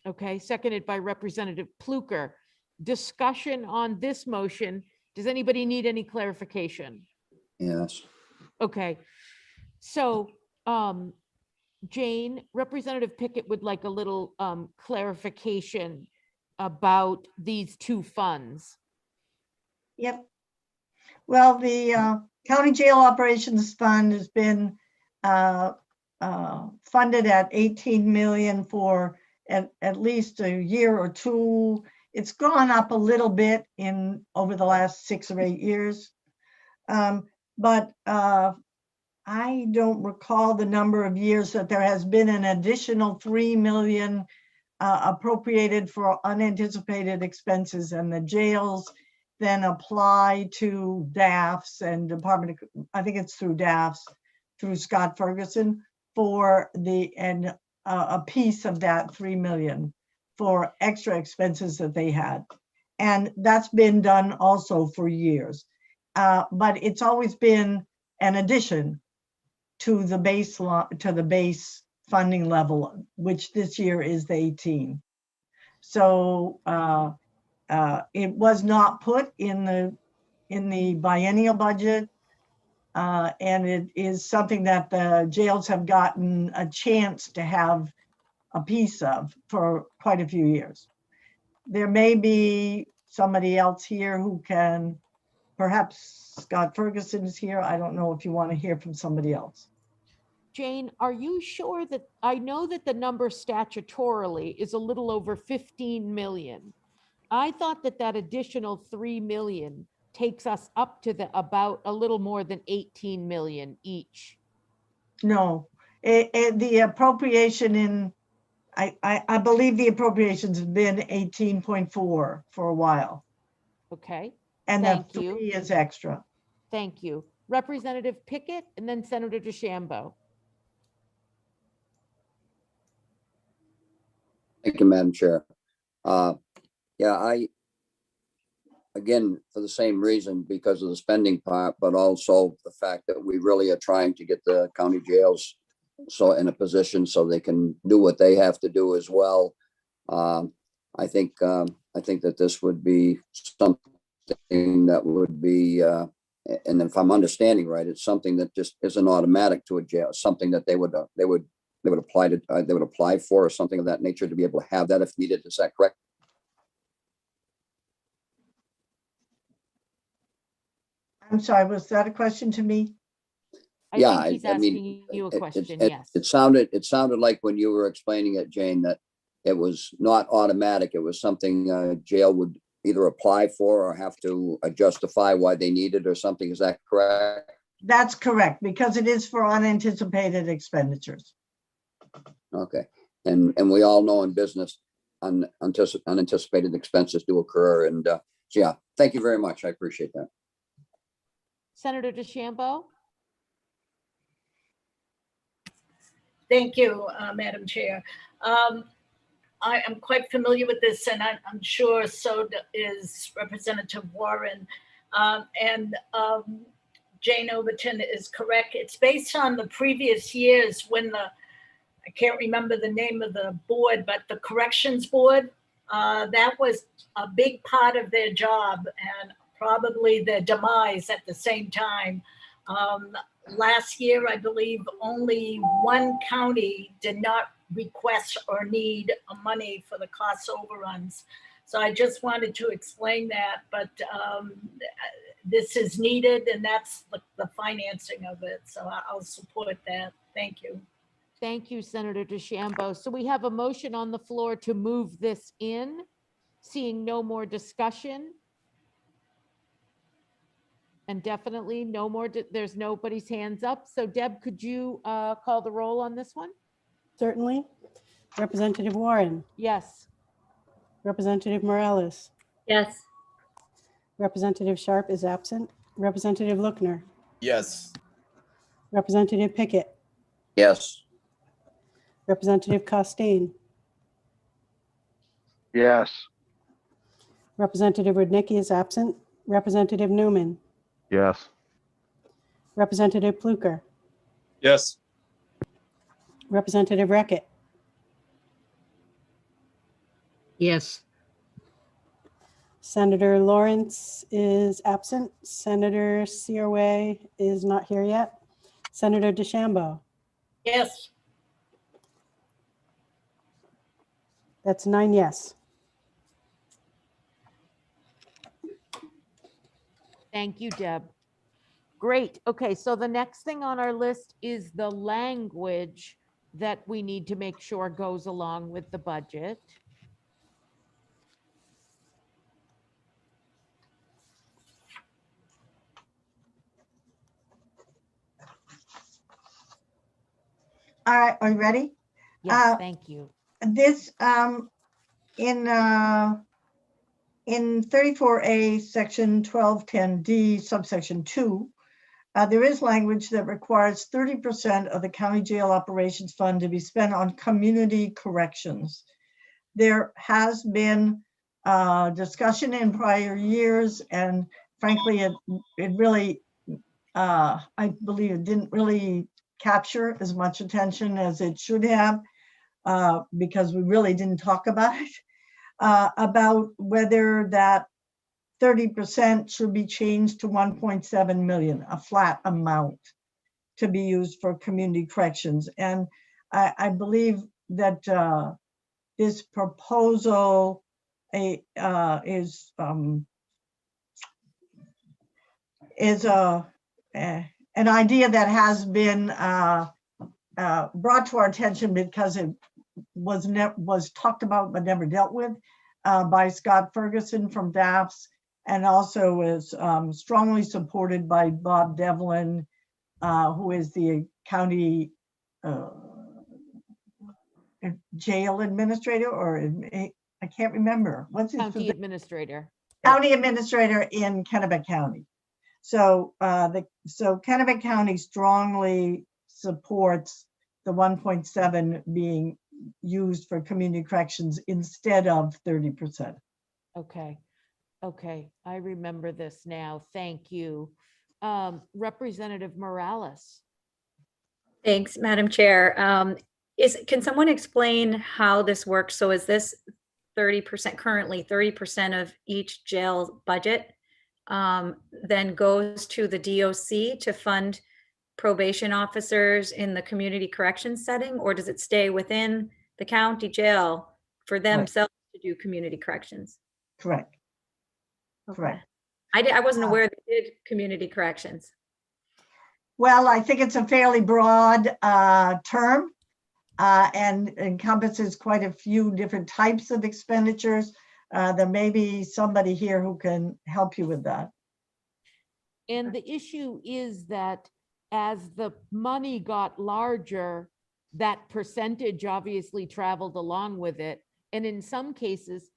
Okay, seconded by Representative Pluker. Discussion on this motion. Does anybody need any clarification? Yes. Okay, so Jane, Representative Pickett would like a little clarification about these two funds. Yep. Well, the County Jail Operations Fund has been funded at 18 million for at least a year or two. It's gone up a little bit in over the last 6 or 8 years. But I don't recall the number of years that there has been an additional 3 million appropriated for unanticipated expenses, and the jails then apply to DAFs and Department of, I think it's through DAFs, through Scott Ferguson for a piece of that 3 million for extra expenses that they had. And that's been done also for years. But it's always been an addition to the base funding level, which this year is the 18. So it was not put in the biennial budget, and it is something that the jails have gotten a chance to have a piece of for quite a few years. There may be somebody else here who can, perhaps Scott Ferguson is here. I don't know if you want to hear from somebody else. Jane, are you sure that, I know that the number statutorily is a little over 15 million. I thought that that additional 3 million takes us up to about a little more than 18 million each. No, the appropriation I believe the appropriations have been 18.4 for a while. Okay. And Thank that 3 you. is extra. Thank you. Representative Pickett and then Senator DeChambeau. Thank you, Madam Chair. Yeah, again, for the same reason, because of the spending part, but also the fact that we really are trying to get the county jails so in a position so they can do what they have to do as well. I think that this would be something that would be, and if I'm understanding right, it's something that just isn't automatic to a jail, something that they would apply for, or something of that nature, to be able to have that if needed. Is that correct? I'm sorry, was that a question to me? I think he's asking you a question, yes. It sounded like when you were explaining it, Jane, that it was not automatic. It was something jail would either apply for or have to justify why they need it or something. Is that correct? That's correct, because it is for unanticipated expenditures. Okay. And we all know in business, unanticipated expenses do occur. And so, yeah, thank you very much. I appreciate that. Senator DeChambeau. Thank you, Madam Chair. I am quite familiar with this, and I'm sure so is Representative Warren. Jane Overton is correct. It's based on the previous years when I can't remember the name of the board, but the corrections board, that was a big part of their job and probably their demise at the same time. Last year, I believe only one county did not request or need money for the cost overruns. So I just wanted to explain that, but this is needed, and that's the financing of it. So I'll support that. Thank you. Thank you, Senator DeChambeau. So we have a motion on the floor to move this in. Seeing no more discussion. And definitely no more, there's nobody's hands up. So Deb, could you call the roll on this one? Certainly. Representative Warren. Yes. Representative Morales. Yes. Representative Sharp is absent. Representative Lookner. Yes. Representative Pickett. Yes. Representative Costain. Yes. Representative Rudnicki is absent. Representative Newman. Yes. Representative Pluker. Yes. Representative Reckett. Yes. Senator Lawrence is absent. Senator Searway is not here yet. Senator DeChambeau. Yes. That's 9 yes. Thank you, Deb. Great. Okay, so the next thing on our list is the language that we need to make sure goes along with the budget. All right, are you ready? Yes, thank you. This, in 34A, section 1210D, subsection 2, there is language that requires 30% of the county jail operations fund to be spent on community corrections. There has been discussion in prior years, and frankly, it really, I believe it didn't really capture as much attention as it should have, because we really didn't talk about it, about whether that 30% should be changed to 1.7 million, a flat amount to be used for community corrections. And I believe that this proposal is an idea that has been brought to our attention because it was talked about but never dealt with by Scott Ferguson from DAFS, and also is strongly supported by Bob Devlin, who is the county jail administrator, or I can't remember. What's his County administrator. County administrator in Kennebec County. So so Kennebec County strongly supports the 1.7 being used for community corrections instead of 30%. Okay. Okay, I remember this now. Thank you. Representative Morales. Thanks, Madam Chair. Can someone explain how this works? So is this 30%, currently 30% of each jail budget then goes to the DOC to fund probation officers in the community corrections setting, or does it stay within the county jail for themselves to do community corrections? Correct. Okay. Correct. I wasn't aware they did community corrections. Well, I think it's a fairly broad term and encompasses quite a few different types of expenditures. There may be somebody here who can help you with that. And the issue is that as the money got larger, that percentage obviously traveled along with it. And in some cases,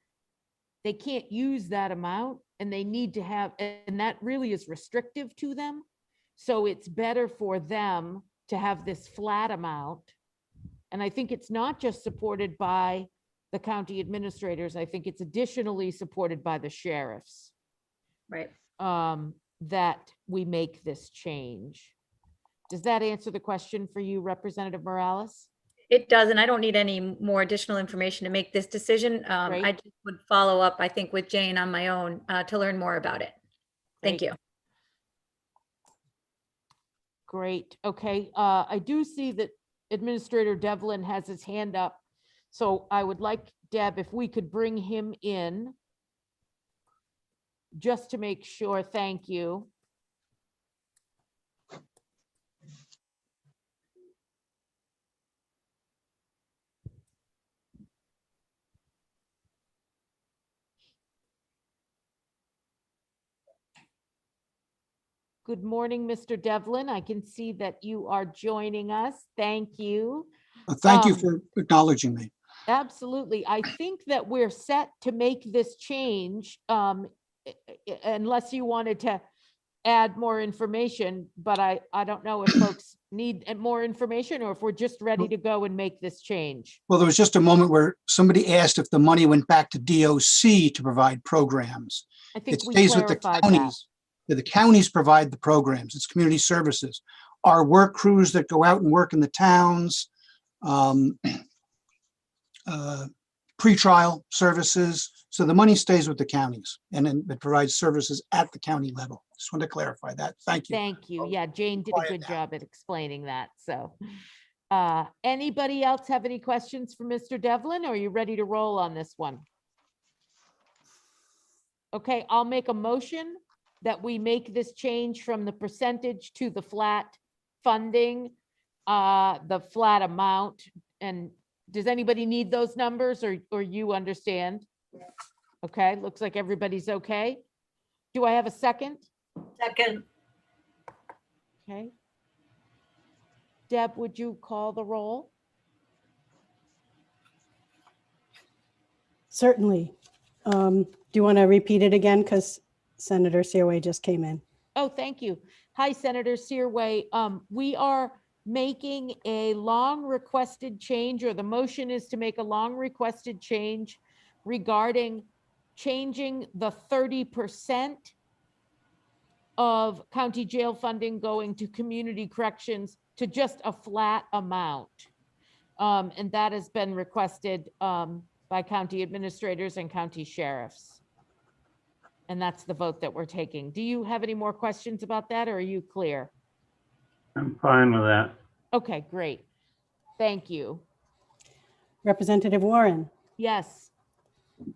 they can't use that amount and they need to have, and that really is restrictive to them. So it's better for them to have this flat amount. And I think it's not just supported by the county administrators. I think it's additionally supported by the sheriffs. Right. That we make this change. Does that answer the question for you, Representative Morales? It does, and I don't need any more additional information to make this decision. I just would follow up, I think, with Jane on my own to learn more about it. Thank you. Great. Okay. I do see that Administrator Devlin has his hand up. So I would like, Deb, if we could bring him in just to make sure. Thank you. Good morning, Mr. Devlin. I can see that you are joining us. Thank you. Thank you for acknowledging me. Absolutely. I think that we're set to make this change, unless you wanted to add more information, but I don't know if folks need more information or if we're just ready to go and make this change. Well, there was just a moment where somebody asked if the money went back to DOC to provide programs. I think it we stays with the clarified counties. The counties provide the programs. It's community services. Our work crews that go out and work in the towns, pretrial services. So the money stays with the counties and then it provides services at the county level. Just want to clarify that. Thank you. Thank you. Yeah, Jane did a good job at explaining that. So Anybody else have any questions for Mr. Devlin? Or are you ready to roll on this one? Okay, I'll make a motion that we make this change from the percentage to the flat funding, the flat amount. And does anybody need those numbers, or you understand? Okay, looks like everybody's okay. Do I have a second? Second. Okay. Deb, would you call the roll? Certainly. Do you want to repeat it again? Because Senator Searway just came in. Oh, thank you. Hi, Senator Searway. We are making a long requested change, or the motion is to make a long requested change regarding changing the 30% of county jail funding going to community corrections to just a flat amount. And that has been requested by county administrators and county sheriffs. And that's the vote that we're taking. Do you have any more questions about that, or are you clear? I'm fine with that. Okay, great. Thank you. Representative Warren, Yes.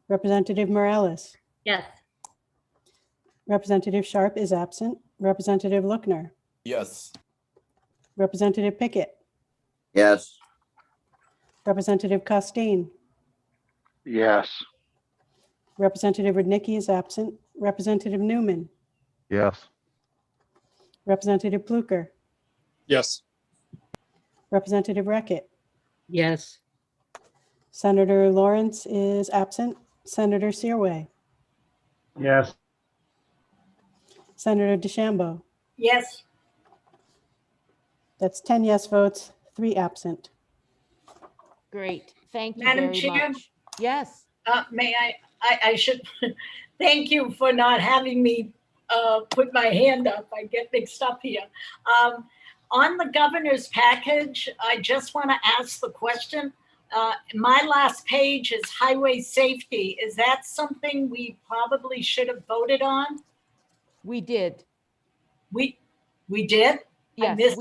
Representative Morales, Yes. Representative Sharp is absent. Representative Lookner, Yes. Representative Pickett, Yes. Representative Costain, Yes. Representative Rudnicki is absent. Representative Newman, Yes. Representative Pluker, Yes. Representative Reckett, Yes. Senator Lawrence is absent. Senator Searway, Yes. Senator DeChambeau. Yes. That's 10 yes votes, 3 absent. Great. Thank you Madam very Chair? much. Yes. May I should, thank you for not having me put my hand up. I get mixed up here. On the governor's package, I just want to ask the question. My last page is highway safety. Is that something we probably should have voted on? We did. We did? I Yes, missed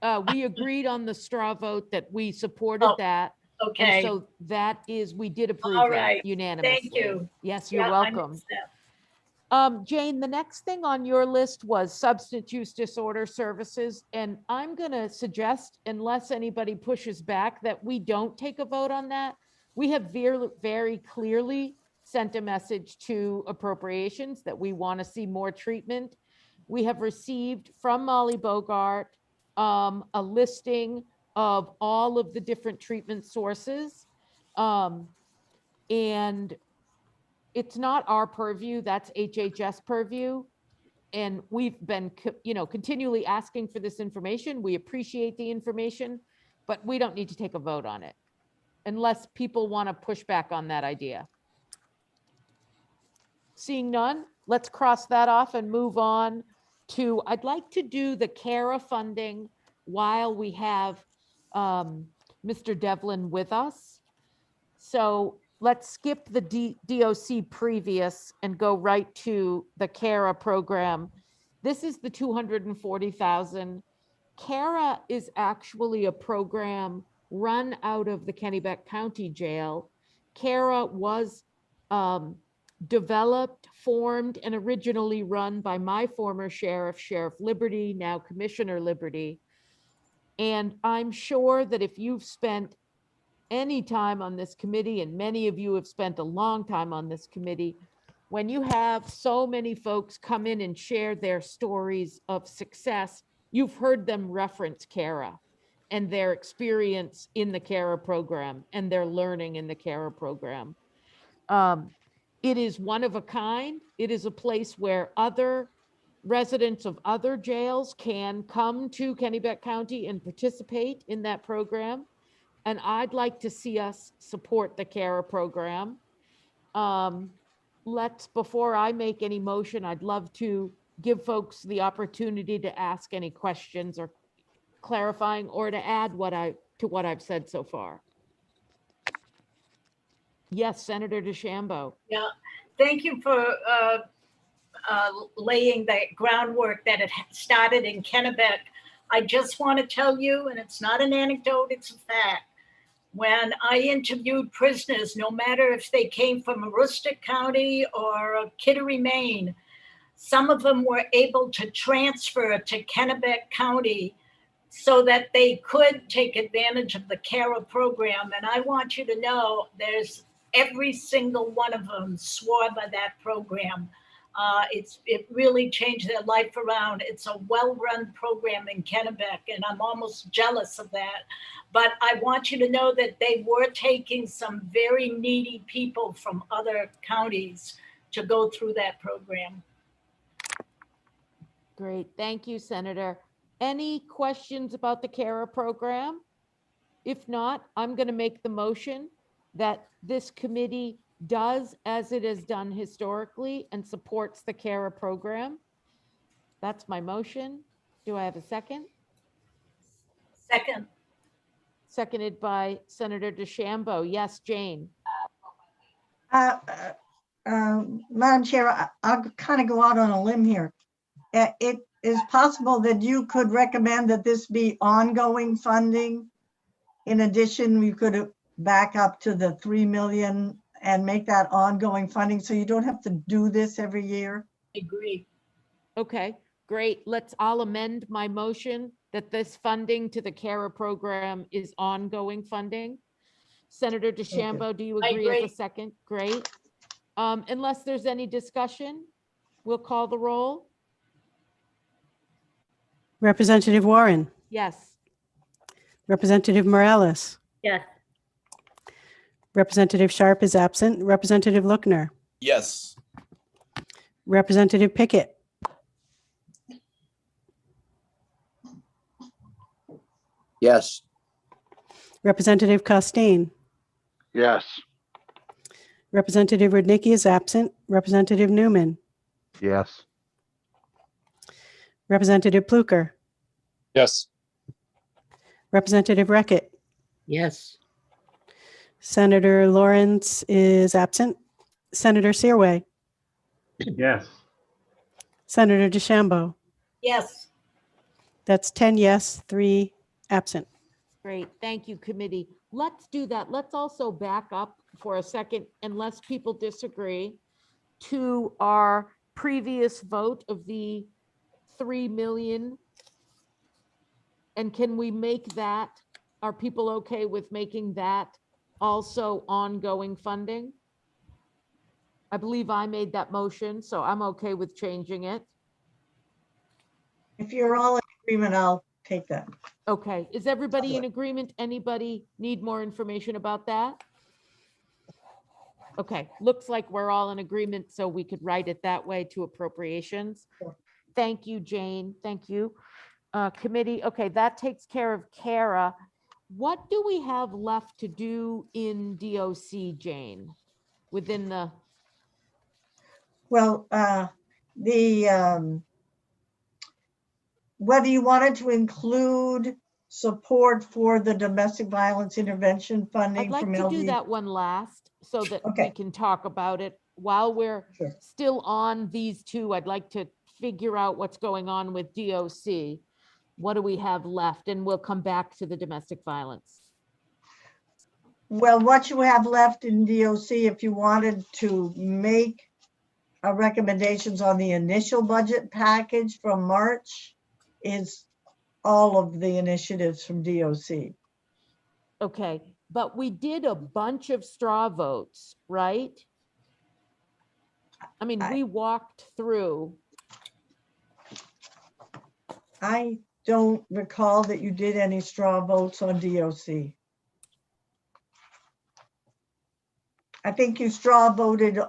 that. we agreed on the straw vote that we supported Oh, that. And Okay. so that is, we did approve All that right. unanimously. Thank you. Yes, you're Yeah, I welcome. missed that. Jane, the next thing on your list was substance use disorder services. And I'm going to suggest, unless anybody pushes back, that we don't take a vote on that. We have very clearly sent a message to appropriations that we want to see more treatment. We have received from Molly Bogart a listing of all of the different treatment sources. And it's not our purview, that's HHS purview. And we've been, continually asking for this information. We appreciate the information, but we don't need to take a vote on it unless people want to push back on that idea. Seeing none, let's cross that off and move on to, I'd like to do the CARA funding while we have Mr. Devlin with us. So let's skip the DOC previous and go right to the CARA program. This is the 240,000. CARA is actually a program run out of the Kennebec County Jail. CARA was developed, formed, and originally run by my former sheriff, Sheriff Liberty, now Commissioner Liberty. And I'm sure that if you've spent any time on this committee, and many of you have spent a long time on this committee, when you have so many folks come in and share their stories of success, you've heard them reference CARA and their experience in the CARA program and their learning in the CARA program. It is one of a kind. It is a place where other residents of other jails can come to Kennebec County and participate in that program. And I'd like to see us support the CARA program. Before I make any motion, I'd love to give folks the opportunity to ask any questions or clarifying or to add to what I've said so far. Yes, Senator DeChambeau. Yeah, thank you for laying the groundwork that it started in Kennebec. I just want to tell you, and it's not an anecdote, it's a fact. When I interviewed prisoners, no matter if they came from Aroostook County or Kittery, Maine, some of them were able to transfer to Kennebec County so that they could take advantage of the CARA program. And I want you to know there's every single one of them swore by that program. It really changed their life around. It's a well-run program in Kennebec, and I'm almost jealous of that. But I want you to know that they were taking some very needy people from other counties to go through that program. Great. Thank you, Senator. Any questions about the CARA program? If not, I'm going to make the motion that this committee does as it has done historically and supports the CARA program. That's my motion. Do I have a second? Second. Seconded by Senator DeChambeau. Yes, Jane. Madam Chair, I'll kind of go out on a limb here. It is possible that you could recommend that this be ongoing funding. In addition, we could back up to the 3 million and make that ongoing funding, so you don't have to do this every year. I agree. Okay, great. I'll amend my motion that this funding to the CARA program is ongoing funding. Senator DeChambeau, do you agree as a second? Great. Unless there's any discussion, we'll call the roll. Representative Warren, Yes. Representative Morales, Yes. Representative Sharp is absent. Representative Lookner, Yes. Representative Pickett, Yes. Representative Costain, Yes. Representative Rudnicki is absent. Representative Newman, Yes. Representative Pluker, Yes. Representative Reckitt, Yes. Senator Lawrence is absent. Senator Searway, Yes. Senator DeChambeau. Yes. That's 10 yes, 3 absent. Great, thank you, committee. Let's do that. Let's also back up for a second, unless people disagree, to our previous vote of the 3 million. And can we make that, are people okay with making that also ongoing funding? I believe I made that motion, so I'm okay with changing it. If you're all in agreement, I'll take that. Okay, is everybody in agreement? Anybody need more information about that? Okay, looks like we're all in agreement, so we could write it that way to appropriations. Thank you, Jane. Thank you. Committee, okay, that takes care of CARA. What do we have left to do in DOC, Jane? Within the, Well, whether you wanted to include support for the domestic violence intervention funding I'd like from to do LD. that one last so that we Okay. can talk about it. While we're Sure. still on these two, I'd like to figure out what's going on with DOC. What do we have left? And we'll come back to the domestic violence. Well, what you have left in DOC, if you wanted to make recommendations on the initial budget package from March, is all of the initiatives from DOC. Okay, but we did a bunch of straw votes, right? I mean, we walked through. I don't recall that you did any straw votes on DOC. I think you straw voted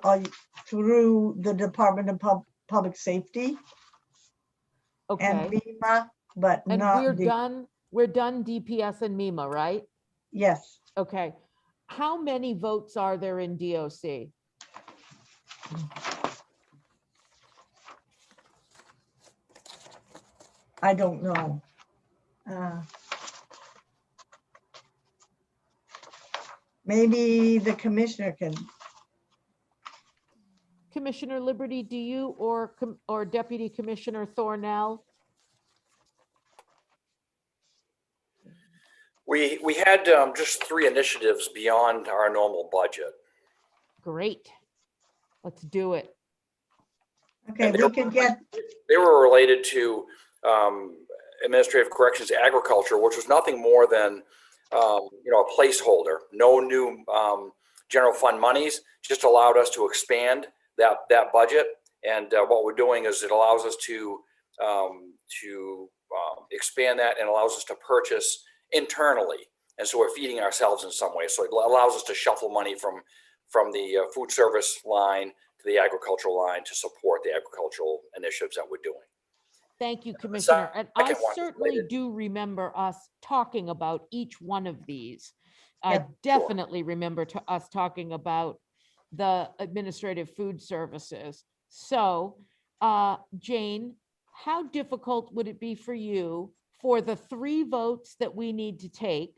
through the Department of Public Safety and Okay, MEMA, but and not. we're done DPS and MEMA, right? Yes, Okay, how many votes are there in DOC? I don't know. Maybe the commissioner can. Commissioner Liberty, do you or Deputy Commissioner Thornell? We had just 3 initiatives beyond our normal budget. Great. Let's do it. Okay, we can get, They were related to administrative corrections, agriculture, which was nothing more than a placeholder. No new general fund monies, just allowed us to expand that budget. And what we're doing is it allows us to expand that and allows us to purchase internally. And so we're feeding ourselves in some way. So it allows us to shuffle money from the food service line to the agricultural line to support the agricultural initiatives that we're doing. Thank you, Commissioner. And I second one is certainly related. do remember us talking about each one of these. I Yep, definitely remember us talking about the administrative food services. So, Jane, how difficult would it be for you for the 3 votes that we need to take?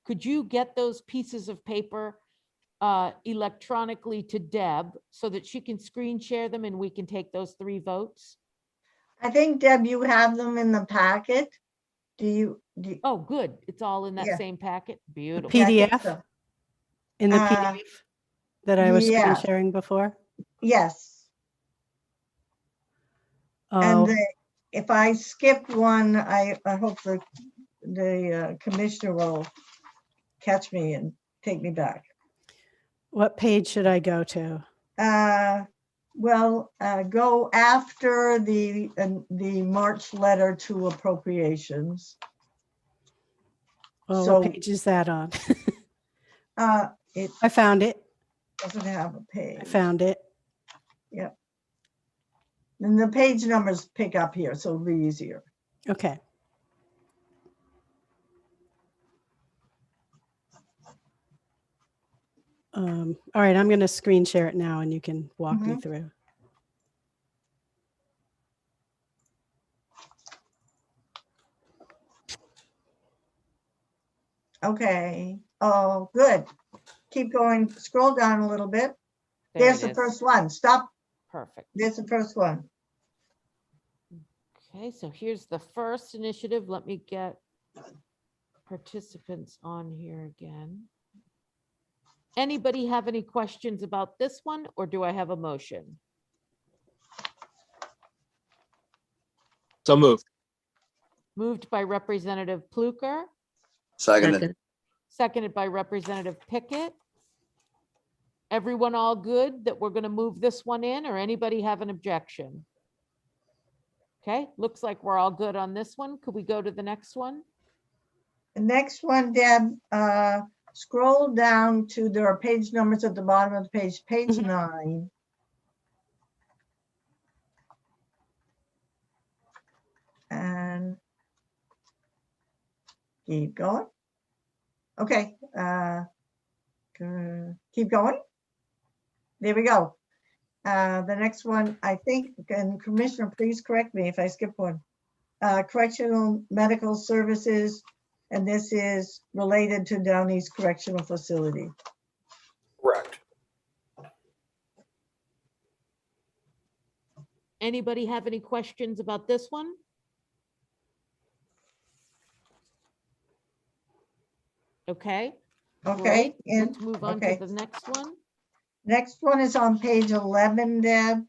Could you get those pieces of paper electronically to Deb so that she can screen share them and we can take those 3 votes? I think, Deb, you have them in the packet. Do you? Oh, good. It's all in that Yeah. same packet. Beautiful. Yeah, I think PDF so. in the PDF that I was screen yeah. sharing before. Yes. Oh, And if I skip one, I hope the commissioner will catch me and take me back. what page should I go to? Well, go after the March letter to appropriations. Oh, So- what page is that on? It I found it. doesn't have a page. I found it. Yep. And the page numbers pick up here, so it'll be easier. Okay. All right, I'm going to screen share it now and you can walk me through. Okay. Oh, good. Keep going. Scroll down a little bit. There There's it the is. first one. Stop. Perfect. There's the first one. Okay, so here's the first initiative. Let me get participants on here again. Anybody have any questions about this one, or do I have a motion? So moved. Moved by Representative Pluker, Seconded. seconded by Representative Pickett. Everyone all good that we're going to move this one in, or anybody have an objection? Okay, looks like we're all good on this one. Could we go to the next one? The next one, Deb, scroll down to, there are page numbers at the bottom of the page, page 9. And keep going. Okay, keep going. There we go. The next one, I think, and Commissioner, please correct me if I skip one. Correctional medical services, and this is related to Down East Correctional Facility. Correct. Anybody have any questions about this one? Okay. Okay, great. and Let's move on okay. to the next one. Next one is on page 11, Deb.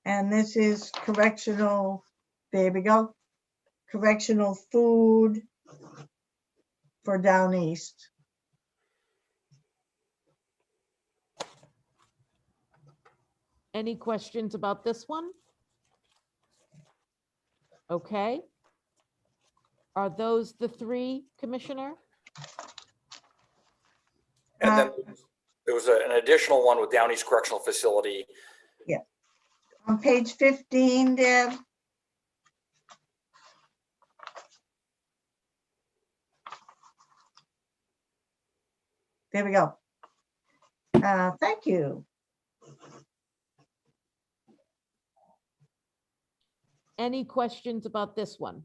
And this is correctional, there we go. Correctional food for Down East. Any questions about this one? Okay. Are those the 3, Commissioner? And then there was an additional one with Down East Correctional Facility. Yeah. On page 15, Deb. There we go. Thank you. Any questions about this one?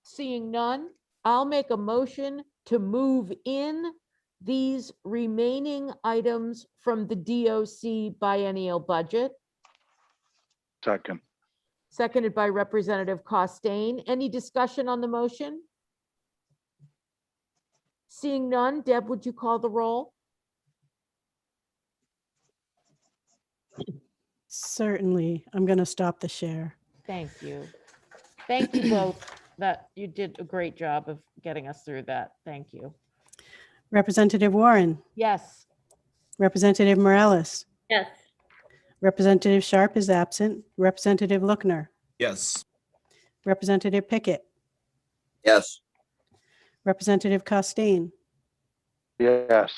Seeing none, I'll make a motion to move in these remaining items from the DOC biennial budget. Second. seconded by Representative Costain. Any discussion on the motion? Seeing none, Deb, would you call the roll? Certainly. I'm going to stop the share. Thank you. Thank you both. That you did a great job of getting us through that. Thank you. Representative Warren, Yes. Representative Morales, Yes. Representative Sharp is absent, Representative Lookner, Yes. Representative Pickett, Yes. Representative Costain, Yes.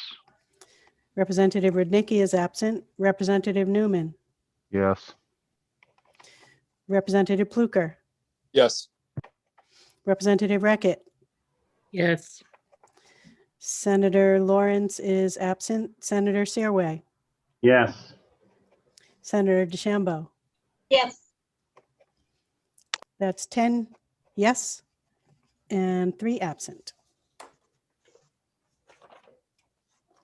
Representative Rudnicki is absent, Representative Newman, Yes. Representative Pluker, Yes. Representative Reckett, Yes. Senator Lawrence is absent, Senator Searway, Yes. Senator DeChambeau. Yes. That's 10 yes and 3 absent.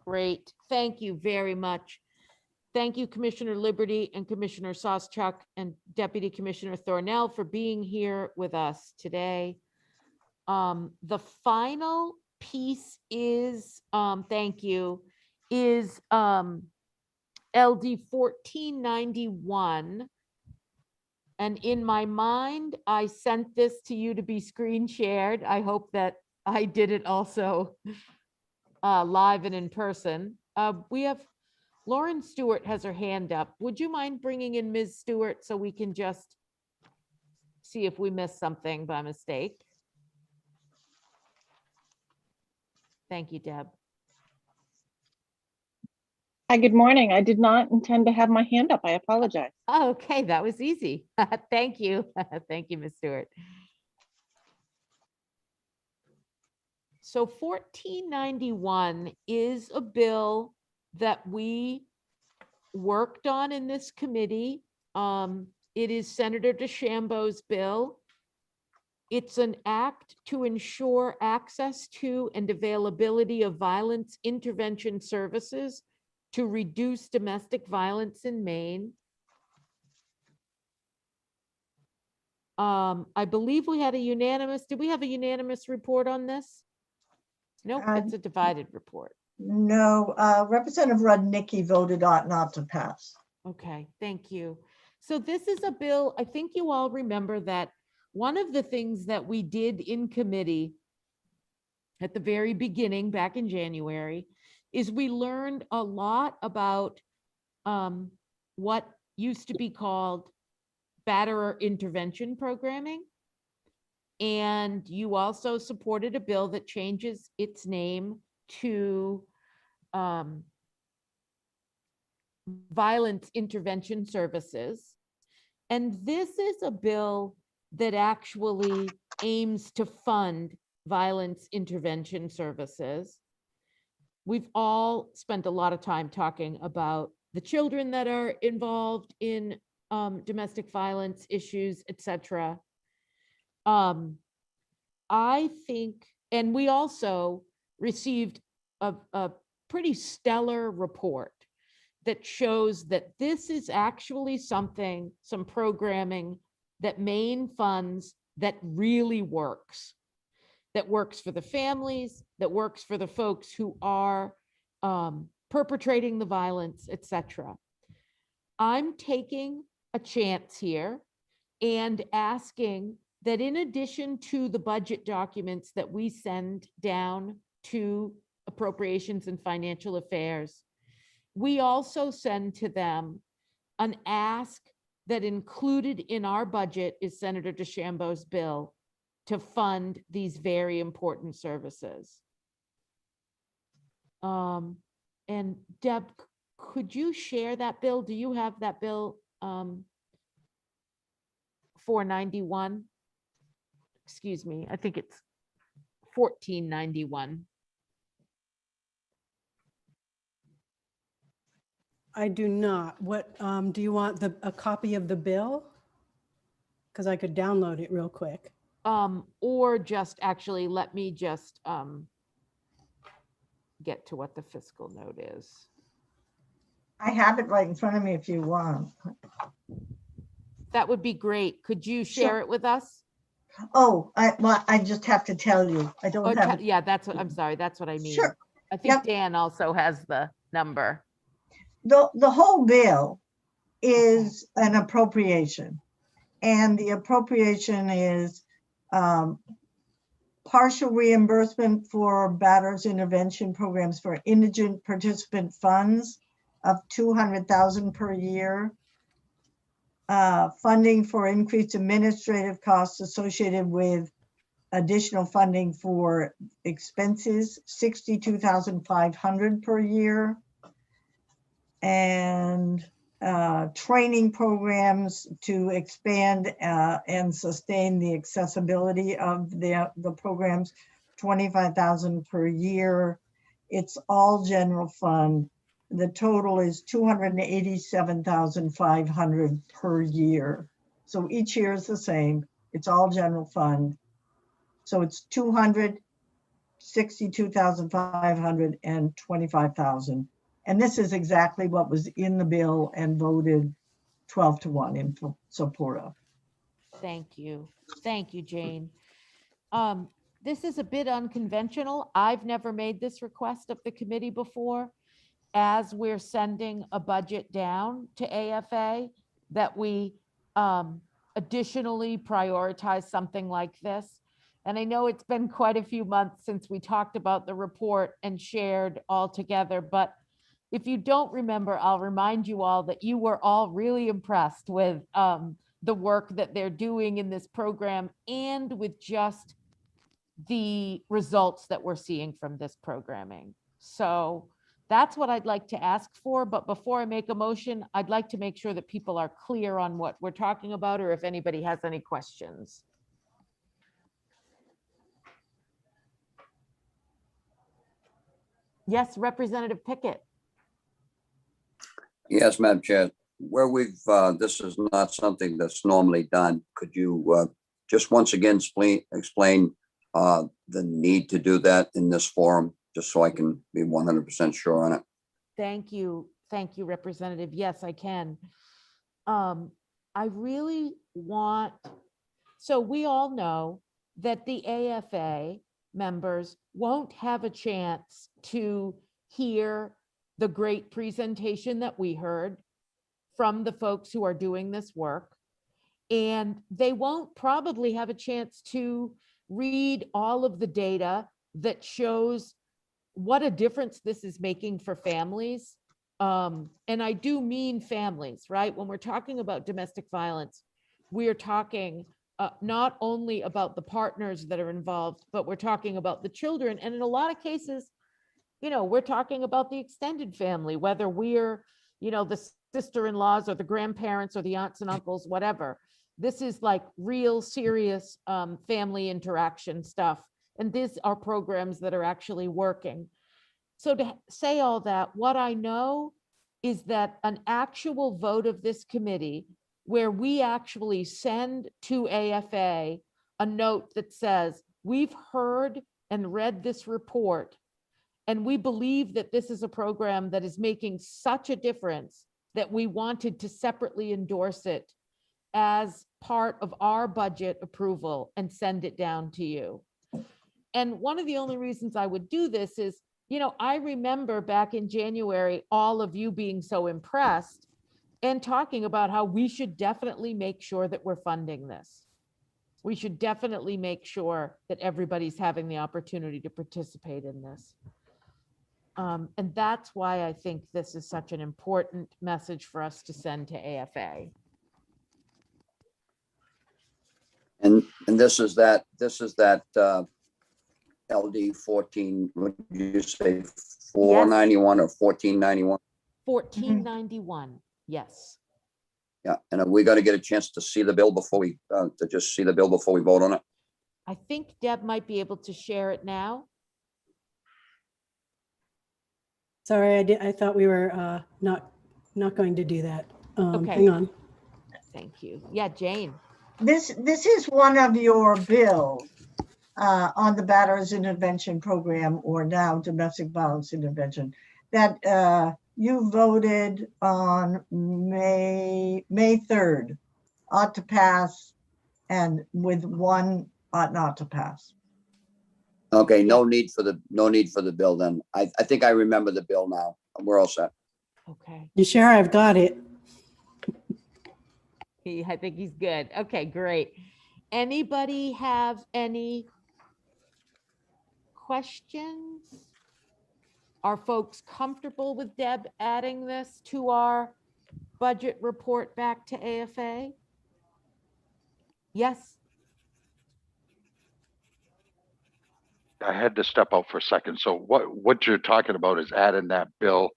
Great. Thank you very much. Thank you, Commissioner Liberty and Commissioner Sawchuk and Deputy Commissioner Thornell for being here with us today. The final piece is, thank you, is LD 1491. And in my mind, I sent this to you to be screen shared. I hope that I did it also live and in person. We have Lauren Stewart has her hand up. Would you mind bringing in Ms. Stewart so we can just see if we missed something by mistake? Thank you, Deb. Hi, good morning. I did not intend to have my hand up. I apologize. Oh, okay, that was easy. Thank you. Thank you, Ms. Stewart. So 1491 is a bill that we worked on in this committee. It is Senator DeChambeau's bill. It's an act to ensure access to and availability of violence intervention services to reduce domestic violence in Maine. I believe we had a unanimous, did we have a unanimous report on this? Nope, it's a divided report. No, Representative Rudnicki voted ought not to pass. Okay, thank you. So this is a bill, I think you all remember that one of the things that we did in committee at the very beginning, back in January, is we learned a lot about what used to be called batterer intervention programming. And you also supported a bill that changes its name to violence intervention services. And this is a bill that actually aims to fund violence intervention services. We've all spent a lot of time talking about the children that are involved in domestic violence issues, etc. I think, and we also received a pretty stellar report that shows that this is actually something, some programming that Maine funds that really works, that works for the families, that works for the folks who are perpetrating the violence, etc. I'm taking a chance here and asking that in addition to the budget documents that we send down to Appropriations and Financial Affairs, we also send to them an ask that included in our budget is Senator DeChambeau's bill to fund these very important services. And Deb, could you share that bill? Do you have that bill 491? Excuse me, I think it's 1491. I do not. What, do you want a copy of the bill? Because I could download it real quick. Or just actually, let me just get to what the fiscal note is. I have it right in front of me if you want. That would be great. Could you share Sure. it with us? Oh, I just have to tell you, I don't have it. Yeah, that's what, I'm sorry, that's what I mean. Sure. I think Yep. Dan also has the number. The whole bill is an appropriation. And the appropriation is partial reimbursement for batters intervention programs for indigent participant funds of 200,000 per year. Funding for increased administrative costs associated with additional funding for expenses, 62,500 per year. And training programs to expand and sustain the accessibility of the programs, 25,000 per year. It's all general fund. The total is 287,500 per year. So each year is the same. It's all general fund. So it's 262,500 and 25,000. And this is exactly what was in the bill and voted 12-1 in support of. Thank you. Thank you, Jane. This is a bit unconventional. I've never made this request of the committee before. As we're sending a budget down to AFA, that we additionally prioritize something like this. And I know it's been quite a few months since we talked about the report and shared all together, but if you don't remember, I'll remind you all that you were all really impressed with the work that they're doing in this program and with just the results that we're seeing from this programming. So that's what I'd like to ask for. But before I make a motion, I'd like to make sure that people are clear on what we're talking about, or if anybody has any questions. Yes, Representative Pickett. Yes, Madam Chair, where we've, this is not something that's normally done. Could you just once again explain the need to do that in this forum, just so I can be 100% sure on it? Thank you. Thank you, Representative. Yes, I can. I really want, so we all know that the AFA members won't have a chance to hear the great presentation that we heard from the folks who are doing this work. And they won't probably have a chance to read all of the data that shows what a difference this is making for families. And I do mean families, right? When we're talking about domestic violence, we are talking not only about the partners that are involved, but we're talking about the children. And in a lot of cases, you know, we're talking about the extended family, whether we're, you know, the sister-in-laws or the grandparents or the aunts and uncles, whatever. This is like real serious family interaction stuff. And these are programs that are actually working. So to say all that, what I know is that an actual vote of this committee where we actually send to AFA a note that says, we've heard and read this report, and we believe that this is a program that is making such a difference that we wanted to separately endorse it as part of our budget approval and send it down to you. And one of the only reasons I would do this is, you know, I remember back in January, all of you being so impressed and talking about how we should definitely make sure that we're funding this. We should definitely make sure that everybody's having the opportunity to participate in this. And that's why I think this is such an important message for us to send to AFA. And this is that LD 14, would you say 491 or 1491? 1491, yes. Yeah, and are we going to get a chance to see the bill before we, to just see the bill before we vote on it? I think Deb might be able to share it now. Sorry, I thought we were not going to do that. Okay. Hang on. Thank you. Yeah, Jane. This is one of your bills on the Batterers Intervention Program, or now Domestic Violence Intervention, that you voted on May 3rd. ought to pass and with one ought not to pass. Okay, no need for the bill then. I think I remember the bill now. We're all set. Okay. You sure? I've got it. I think he's good. Okay, great. Anybody have any questions? Are folks comfortable with Deb adding this to our budget report back to AFA? Yes, I had to step out for a second. So what you're talking about is adding that bill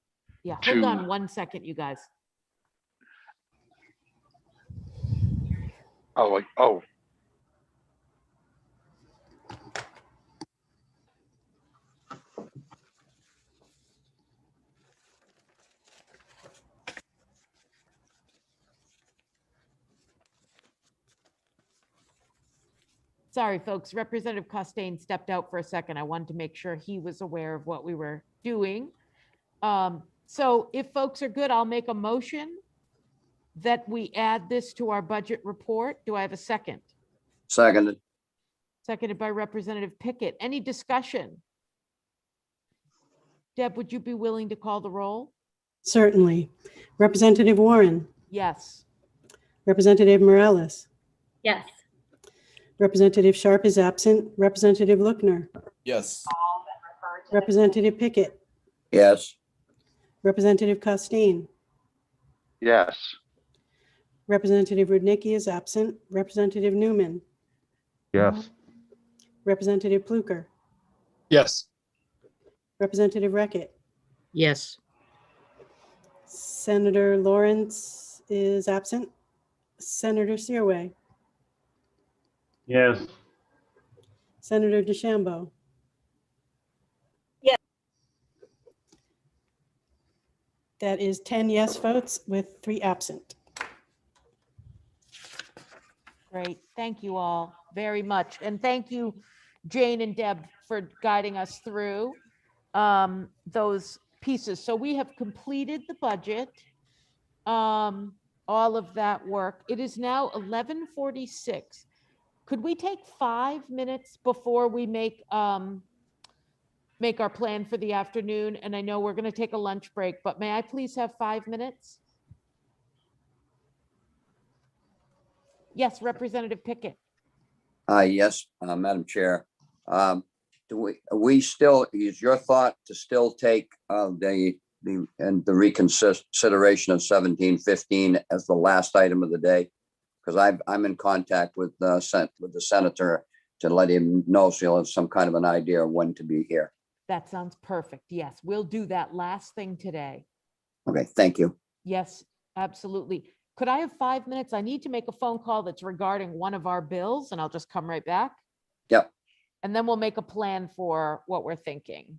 yeah, hold to, on 1 second, you guys. oh, Sorry, folks, Representative Costain stepped out for a second. I wanted to make sure he was aware of what we were doing. So if folks are good, I'll make a motion that we add this to our budget report. Do I have a second? Seconded. Seconded by Representative Pickett. Any discussion? Deb, would you be willing to call the roll? Certainly. Representative Warren, Yes. Representative Morales, Yes. Representative Sharp is absent. Representative Lookner, Yes. Representative Pickett, Yes. Representative Costain, yes, Representative Rudnicki is absent. Representative Newman, Yes. Representative Pluker, Yes. Representative Reckett, Yes. Senator Lawrence is absent. Senator Searway, Yes. Senator DeChambeau. Yes. That is 10 yes votes with 3 absent. Great. Thank you all very much. And thank you, Jane and Deb, for guiding us through those pieces. So we have completed the budget, all of that work. It is now 11:46. Could we take 5 minutes before we make our plan for the afternoon? And I know we're going to take a lunch break, but may I please have 5 minutes? Yes, Representative Pickett. Yes, Madam Chair. We still, is your thought to still take the reconsideration of 1715 as the last item of the day? Because I'm in contact with the senator to let him know so he'll have some kind of an idea of when to be here. That sounds perfect. Yes, we'll do that last thing today. Okay, thank you. Yes, absolutely. Could I have 5 minutes? I need to make a phone call that's regarding one of our bills, and I'll just come right back. Yep. And then we'll make a plan for what we're thinking.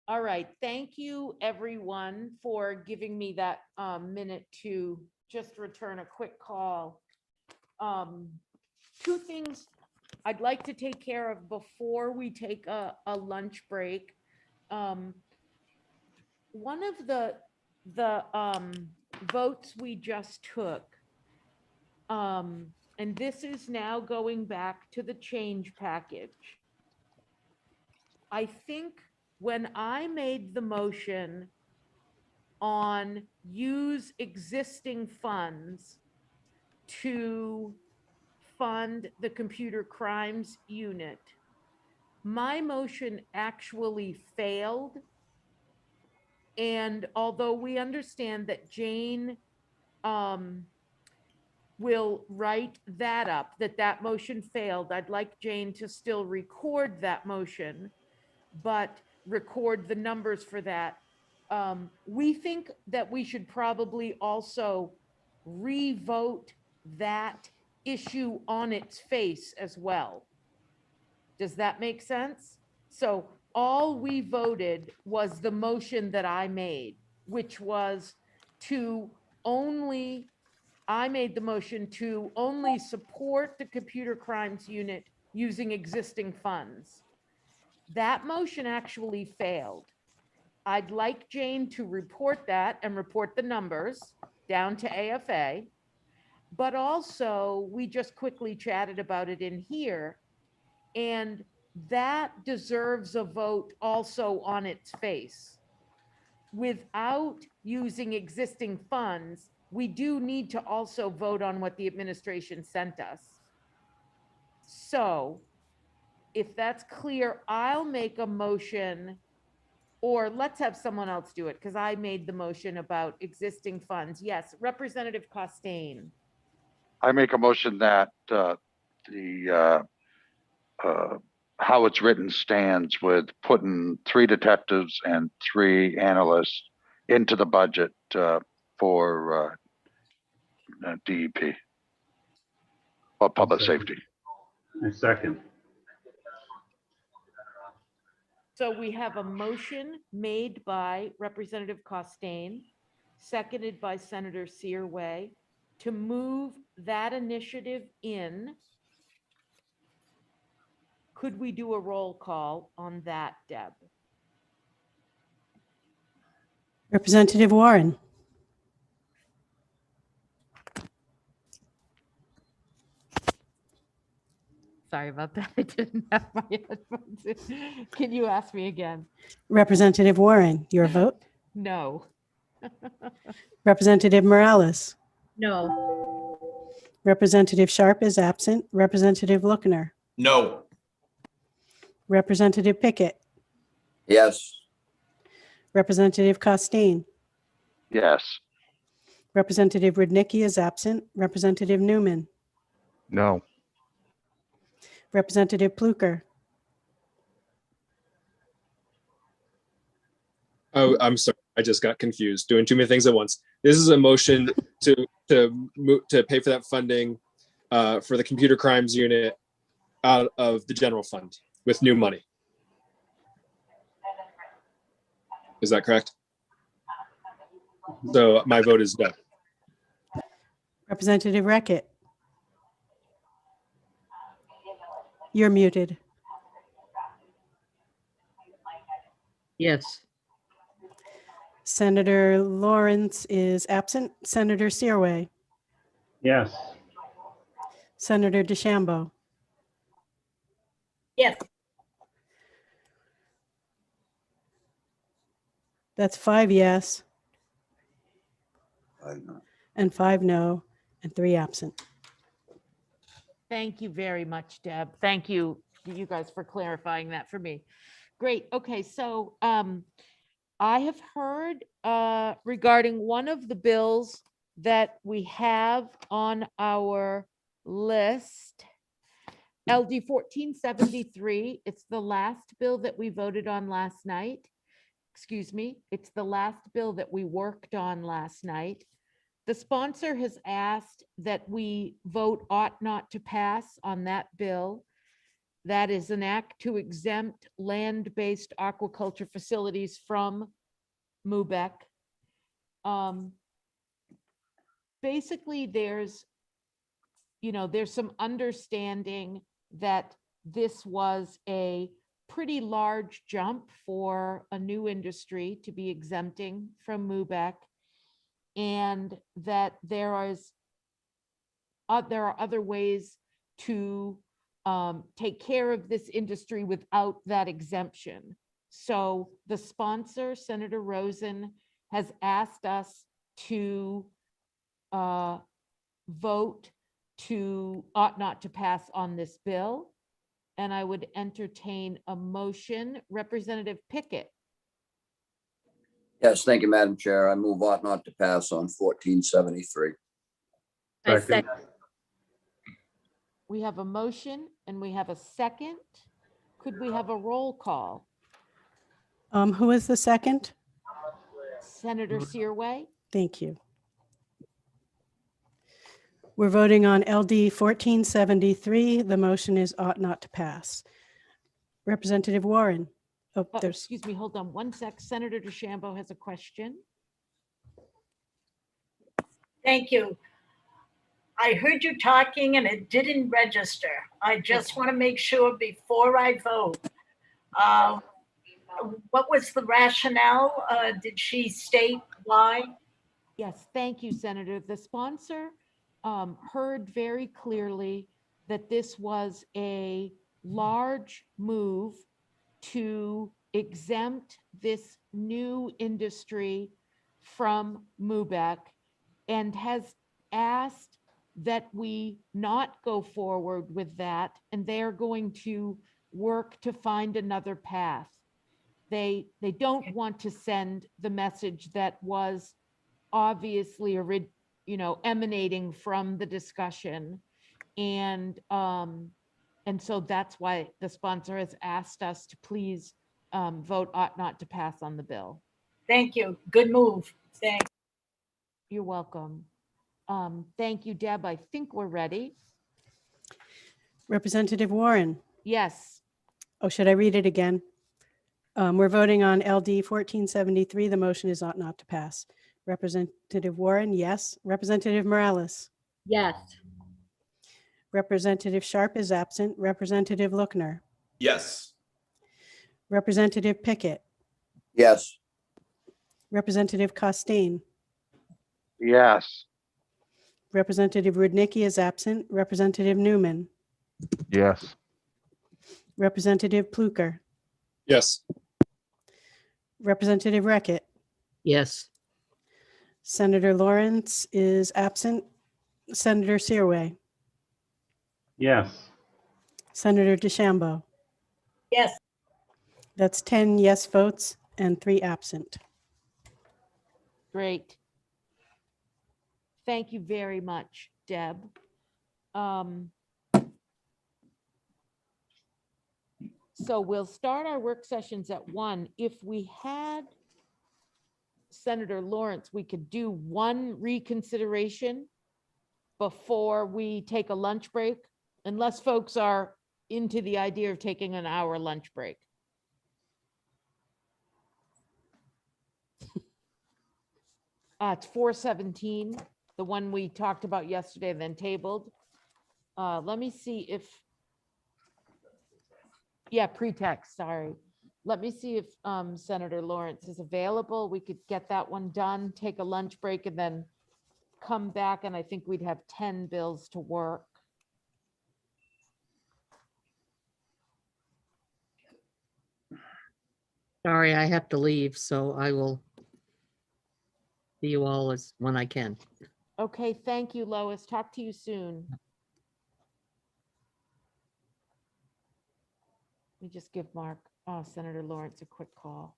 All right, thank you, everyone, for giving me that minute to just return a quick call. Two things I'd like to take care of before we take a lunch break. One of the votes we just took, and this is now going back to the change package. I think when I made the motion on use existing funds to fund the computer crimes unit, my motion actually failed. And although we understand that Jane will write that up, that motion failed, I'd like Jane to still record that motion, but record the numbers for that. We think that we should probably also re-vote that issue on its face as well. Does that make sense? So all we voted was the motion that I made, which was to only, I made the motion to only support the computer crimes unit using existing funds. That motion actually failed. I'd like Jane to report that and report the numbers down to AFA. But also, we just quickly chatted about it in here. And that deserves a vote also on its face. Without using existing funds, we do need to also vote on what the administration sent us. So if that's clear, I'll make a motion, or let's have someone else do it because I made the motion about existing funds. Yes, Representative Costain. I make a motion that how it's written stands with putting 3 detectives and 3 analysts into the budget for DEP or public safety. A second. So we have a motion made by Representative Costain, seconded by Senator Searway, to move that initiative in. Could we do a roll call on that, Deb? Representative Warren. Sorry about that. I didn't have my headphones in. Can you ask me again? Representative Warren, your vote? No. Representative Morales. No. Representative Sharp is absent. Representative Lookner. No. Representative Pickett. Yes. Representative Costain. Yes. Representative Rudnicki is absent. Representative Newman. No. Representative Pluker. Oh, I'm sorry. I just got confused. Doing too many things at once. This is a motion to pay for that funding for the computer crimes unit out of the general fund with new money. Is that correct? So my vote is no. Representative Reckitt. You're muted. Yes. Senator Lawrence is absent. Senator Searway. Yes. Senator DeChambeau. Yes. That's 5 yes I know. and 5 no and 3 absent. Thank you very much, Deb. Thank you guys for clarifying that for me. Great. Okay, so I have heard regarding one of the bills that we have on our list, LD 1473. It's the last bill that we voted on last night. Excuse me. It's the last bill that we worked on last night. The sponsor has asked that we vote ought not to pass on that bill. That is an act to exempt land-based aquaculture facilities from MUBEC. Basically, there's some understanding that this was a pretty large jump for a new industry to be exempting from MUBEC, and that there are other ways to take care of this industry without that exemption. So the sponsor, Senator Rosen, has asked us to vote to ought not to pass on this bill. And I would entertain a motion. Representative Pickett. Yes, thank you, Madam Chair. I move ought not to pass on 1473. I second. We have a motion and we have a second. Could we have a roll call? Who is the second? Senator Searway? Thank you. We're voting on LD 1473. The motion is ought not to pass. Representative Warren. Oh, there's, Excuse me, hold on one sec. Senator DeChambeau has a question. Thank you. I heard you talking and it didn't register. I just want to make sure before I vote. What was the rationale? Did she state why? Yes, thank you, Senator. The sponsor heard very clearly that this was a large move to exempt this new industry from MUBEC and has asked that we not go forward with that, and they are going to work to find another path. They don't want to send the message that was obviously emanating from the discussion, and so that's why the sponsor has asked us to please vote ought not to pass on the bill. Thank you. Good move. Thanks. You're welcome. Thank you, Deb. I think we're ready. Representative Warren. Yes. Oh, should I read it again? We're voting on LD 1473. The motion is ought not to pass. Representative Warren, yes. Representative Morales. Yes. Representative Sharp is absent. Representative Lookner. Yes. Representative Pickett. Yes. Representative Costain. Yes. Representative Rudnicki is absent. Representative Newman. Yes. Representative Pluker. Yes. Representative Reckitt. Yes. Senator Lawrence is absent. Senator Searway. Yes. Senator DeChambeau. Yes. That's 10 yes votes and 3 absent. Great. Thank you very much, Deb. So we'll start our work sessions at 1. If we had Senator Lawrence, we could do one reconsideration before we take a lunch break, unless folks are into the idea of taking an hour lunch break. It's 417, the one we talked about yesterday, then tabled. Let me see if, yeah, pretext, sorry. Let me see if Senator Lawrence is available. We could get that one done, take a lunch break, and then come back, and I think we'd have 10 bills to work. Sorry, I have to leave, so I will see you all when I can. Okay, thank you, Lois. Talk to you soon. Let me just give Senator Lawrence a quick call.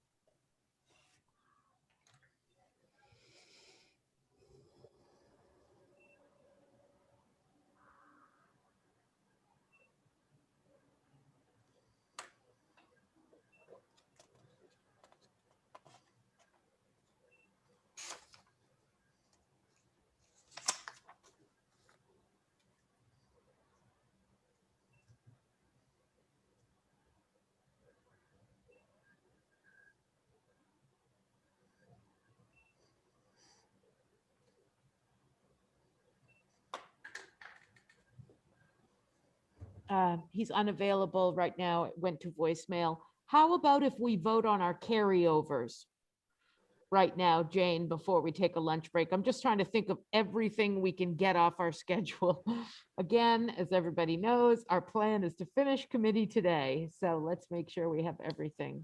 he's unavailable right now. It went to voicemail. How about if we vote on our carryovers right now, Jane, before we take a lunch break? I'm just trying to think of everything we can get off our schedule. Again, as everybody knows, our plan is to finish committee today. So let's make sure we have everything.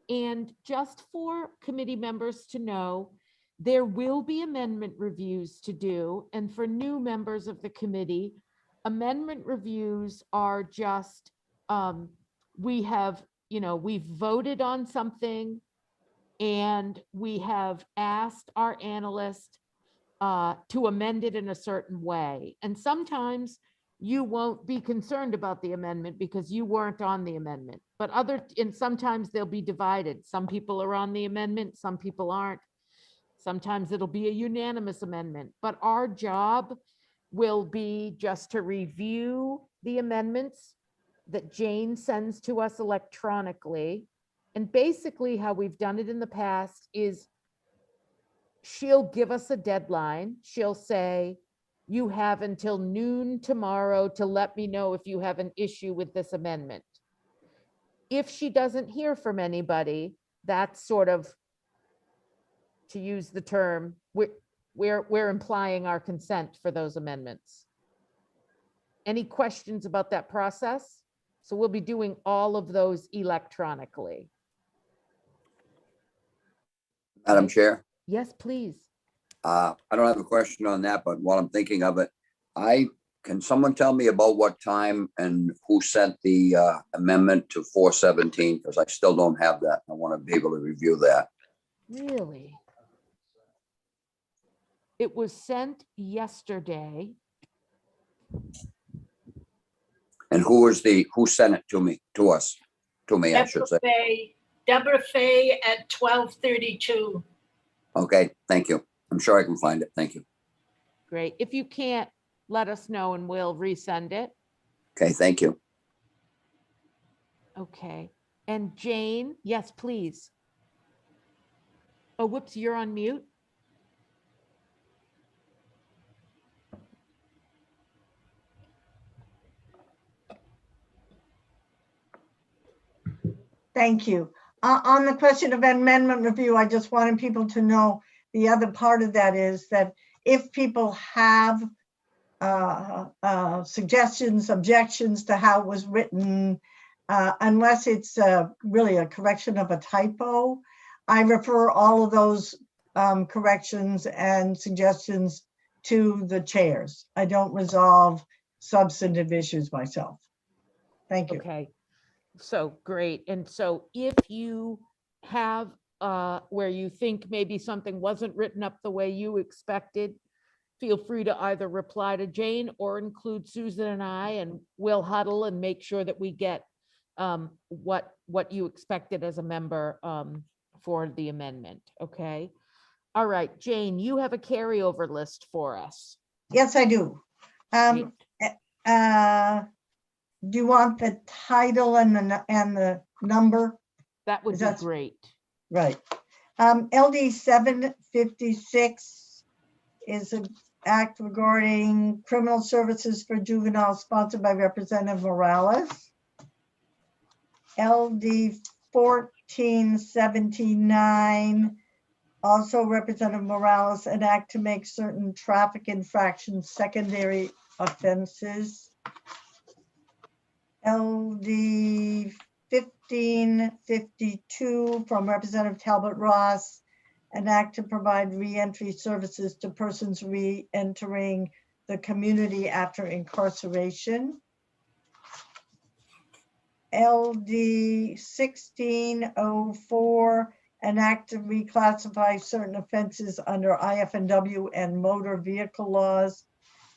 And just for committee members to know, there will be amendment reviews to do. And for new members of the committee, amendment reviews are just, we have, we've voted on something and we have asked our analyst to amend it in a certain way. And sometimes you won't be concerned about the amendment because you weren't on the amendment, but sometimes they'll be divided. Some people are on the amendment, some people aren't. Sometimes it'll be a unanimous amendment, but our job will be just to review the amendments that Jane sends to us electronically. And basically how we've done it in the past is she'll give us a deadline. She'll say, you have until noon tomorrow to let me know if you have an issue with this amendment. If she doesn't hear from anybody, that's sort of, to use the term, we're implying our consent for those amendments. Any questions about that process? So we'll be doing all of those electronically. Madam Chair, Yes, please. I don't have a question on that, but while I'm thinking of it, can someone tell me about what time and who sent the amendment to 417? Because I still don't have that. I want to be able to review that. Really? It was sent yesterday. And who sent it to me, I should say. Deborah Fay at 12:32. Okay, thank you. I'm sure I can find it. Thank you. Great. If you can't, let us know and we'll resend it. Okay, thank you. Okay. And Jane, yes, please. Oh, whoops, you're on mute. Thank you. On the question of amendment review, I just wanted people to know the other part of that is that if people have suggestions, objections to how it was written, unless it's really a correction of a typo, I refer all of those corrections and suggestions to the chairs. I don't resolve substantive issues myself. Thank you. Okay. So great. And so if you have where you think maybe something wasn't written up the way you expected, feel free to either reply to Jane or include Susan and I, and we'll huddle and make sure that we get what you expected as a member for the amendment. Okay. All right, Jane, you have a carryover list for us. Yes, I do. Do you want the title and the number? That would be great. Right. LD 756 is an act regarding criminal services for juveniles sponsored by Representative Morales. LD 1479, also Representative Morales, an act to make certain traffic infractions secondary offenses. LD 1552 from Representative Talbot Ross, an act to provide reentry services to persons re-entering the community after incarceration. LD 1604, an act to reclassify certain offenses under IFNW and motor vehicle laws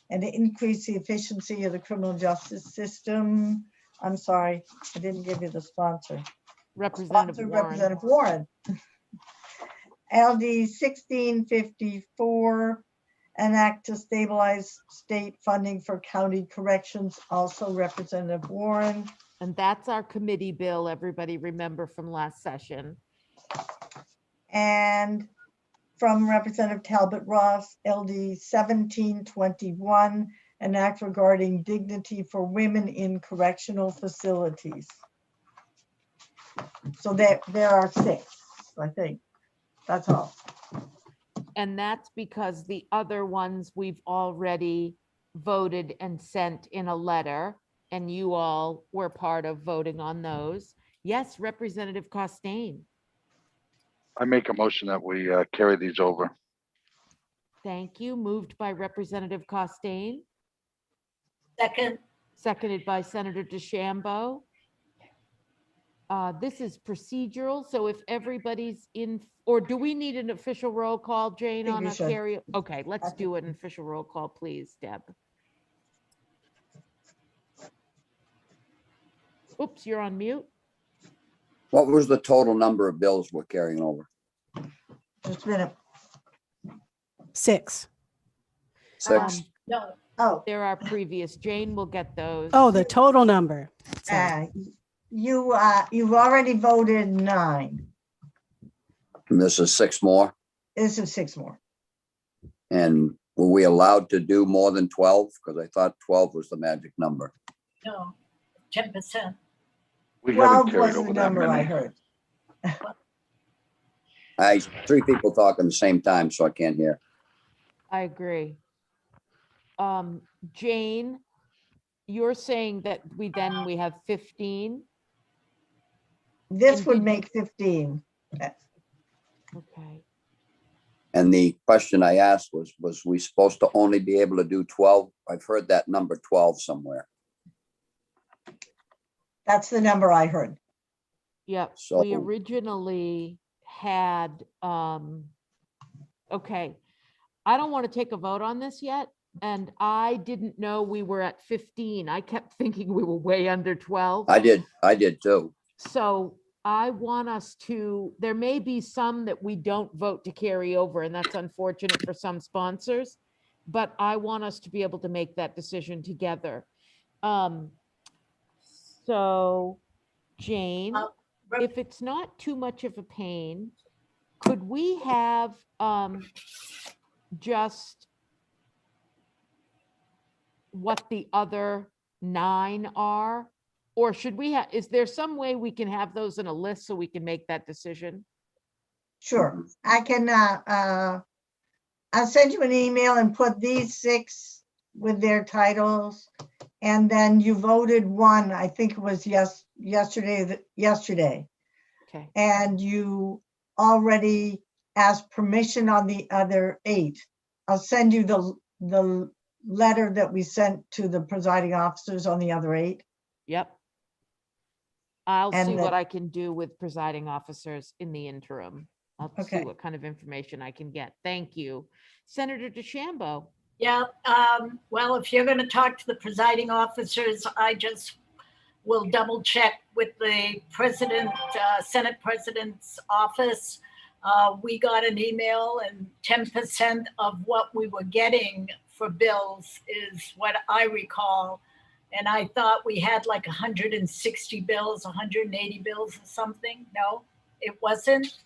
and to increase the efficiency of the criminal justice system. I'm sorry, I didn't give you the sponsor. Representative Warren. Representative Warren. LD 1654, an act to stabilize state funding for county corrections, also Representative Warren. And that's our committee bill, everybody remember from last session. And from Representative Talbot Ross, LD 1721, an act regarding dignity for women in correctional facilities. So there are 6, I think. That's all. And that's because the other ones we've already voted and sent in a letter, and you all were part of voting on those. Yes, Representative Costain. I make a motion that we carry these over. Thank you. Moved by Representative Costain, Second, seconded by Senator DeChambeau. This is procedural, so if everybody's in, or do we need an official roll call, Jane, think on we a should. carry? Okay, let's do an official roll call, please, Deb. Oops, you're on mute. What was the total number of bills we're carrying over? Just a minute. 6. 6? no, Oh, There are previous. Jane will get those. Oh, the total number. Sorry. you've already voted 9. And this is 6 more? This is 6 more. And were we allowed to do more than 12? Because I thought 12 was the magic number. no, 10%. We haven't 12 carried was over the that number I many. heard. 3 people talking at the same time, so I can't hear. I agree. Jane, you're saying that we have 15? This And would did- make 15. Okay. And the question I asked was we supposed to only be able to do 12? I've heard that number 12 somewhere. That's the number I heard. Yep, So- we originally had, okay. I don't want to take a vote on this yet, and I didn't know we were at 15. I kept thinking we were way under 12. I did too. So I want us to, there may be some that we don't vote to carry over, and that's unfortunate for some sponsors, but I want us to be able to make that decision together. So Jane, if it's not too much of a pain, could we have just what the other 9 are? Or should we have, is there some way we can have those in a list so we can make that decision? Sure. I can, I'll send you an email and put these 6 with their titles. And then you voted 1, I think it was yesterday. Okay. And you already asked permission on the other 8. I'll send you the letter that we sent to the presiding officers on the other 8. Yep. I'll And see then- what I can do with presiding officers in the interim. I'll see Okay. what kind of information I can get. Thank you. Senator DeChambeau. Yeah, well, if you're going to talk to the presiding officers, I just will double check with the president, Senate President's office. We got an email and 10% of what we were getting for bills is what I recall. And I thought we had like 160 bills, 180 bills or something. No, it wasn't.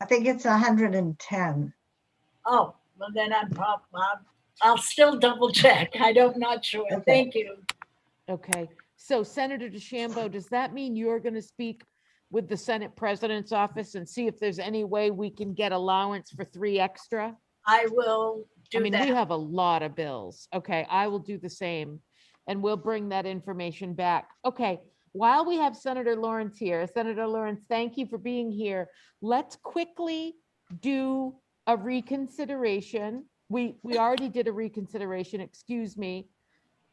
I think it's 110. Oh, well then I'll still double check. I'm not sure. Okay. Thank you. Okay, so Senator DeChambeau, does that mean you're going to speak with the Senate President's office and see if there's any way we can get allowance for 3 extra? I will do I mean, that. we have a lot of bills. Okay, I will do the same, and we'll bring that information back. Okay, while we have Senator Lawrence here, Senator Lawrence, thank you for being here. Let's quickly do a reconsideration. We already did a reconsideration, excuse me.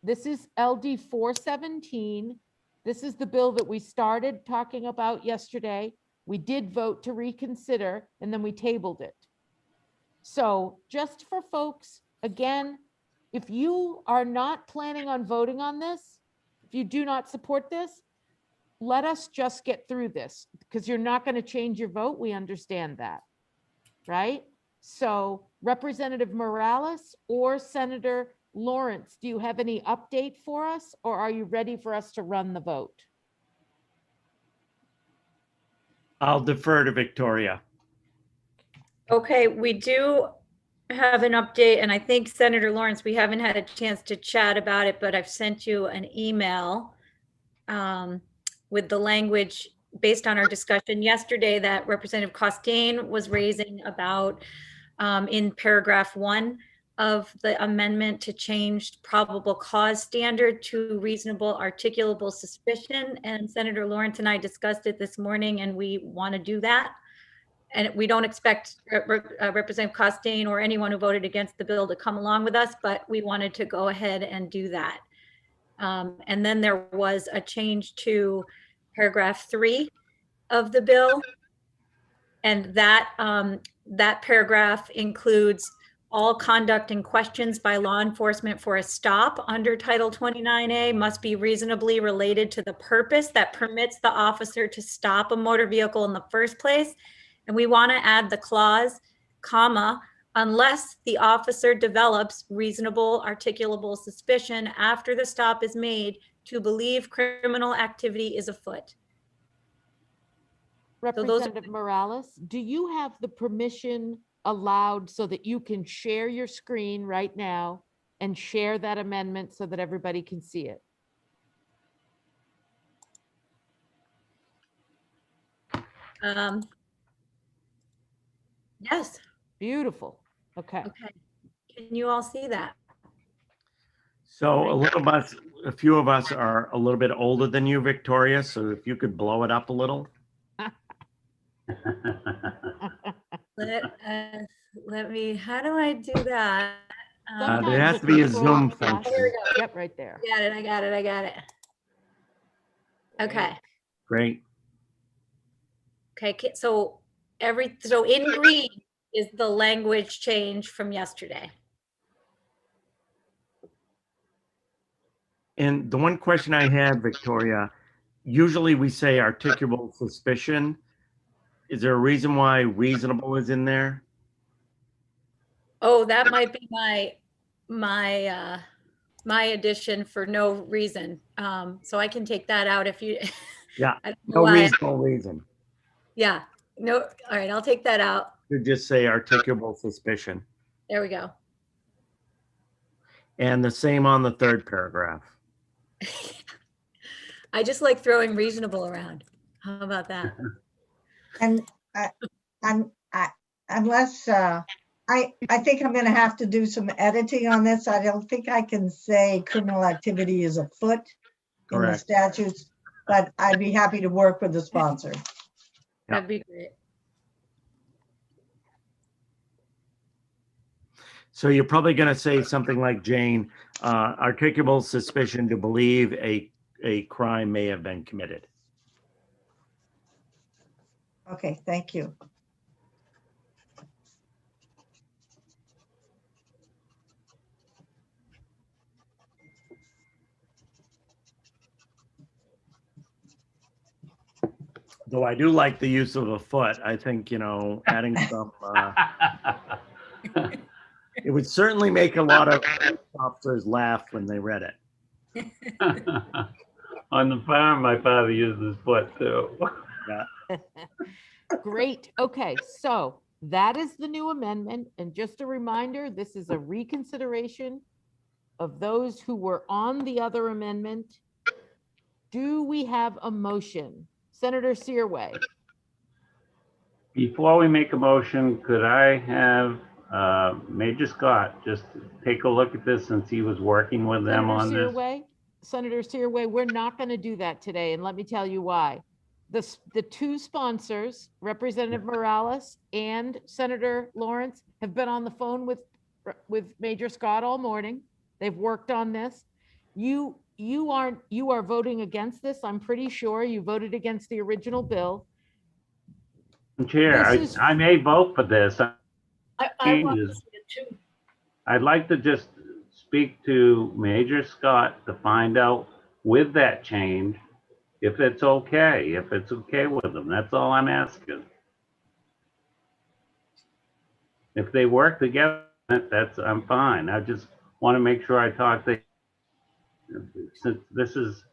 This is LD 417. This is the bill that we started talking about yesterday. We did vote to reconsider, and then we tabled it. So just for folks, again, if you are not planning on voting on this, if you do not support this, let us just get through this because you're not going to change your vote. We understand that, right? So Representative Morales or Senator Lawrence, do you have any update for us, or are you ready for us to run the vote? I'll defer to Victoria. Okay, we do have an update, and I think Senator Lawrence, we haven't had a chance to chat about it, but I've sent you an email with the language based on our discussion yesterday that Representative Costain was raising about in paragraph 1 of the amendment to change probable cause standard to reasonable articulable suspicion. And Senator Lawrence and I discussed it this morning, and we want to do that. And we don't expect Representative Costain or anyone who voted against the bill to come along with us, but we wanted to go ahead and do that. And then there was a change to paragraph 3 of the bill. And that, that paragraph includes all conduct and questions by law enforcement for a stop under Title 29A must be reasonably related to the purpose that permits the officer to stop a motor vehicle in the first place. And we want to add the clause, comma, unless the officer develops reasonable articulable suspicion after the stop is made to believe criminal activity is afoot. Representative Morales, do you have the permission allowed so that you can share your screen right now and share that amendment so that everybody can see it? Yes. Beautiful. Okay. Okay. Can you all see that? So a few of us are a little bit older than you, Victoria. So if you could blow it up a little. Let me, how do I do that? There has to be a zoom function. There we go. Yep, right there. I got it. Okay. Great. Okay, so in green is the language change from yesterday. And the one question I had, Victoria, usually we say articulable suspicion. Is there a reason why reasonable is in there? Oh, that might be my addition for no reason. So I can take that out if you. Yeah, I don't know no why. reasonable reason. Yeah, no, all right, I'll take that out. You just say articulable suspicion. There we go. And the same on the third paragraph. I just like throwing reasonable around. How about that? And unless, I think I'm gonna have to do some editing on this. I don't think I can say criminal activity is afoot in the Correct. statutes, but I'd be happy to work with the sponsor. That'd be great. So you're probably going to say something like, Jane, articulable suspicion to believe a crime may have been committed. Okay, thank you. Though I do like the use of a foot. I think, adding some, it would certainly make a lot of officers laugh when they read it. On the farm, my father used his foot too. Yeah. Great. Okay, so that is the new amendment. And just a reminder, this is a reconsideration of those who were on the other amendment. Do we have a motion? Senator Searway. Before we make a motion, could I have Major Scott just take a look at this since he was working with them on this? Senator Searway, we're not going to do that today, and let me tell you why. The two sponsors, Representative Morales and Senator Lawrence, have been on the phone with Major Scott all morning. They've worked on this. You are voting against this. I'm pretty sure you voted against the original bill. Chair, I may vote for this. I want to see it too. I'd like to just speak to Major Scott to find out with that change if it's okay with them. That's all I'm asking. If they work together, I'm fine. I just want to make sure I talk to, since this is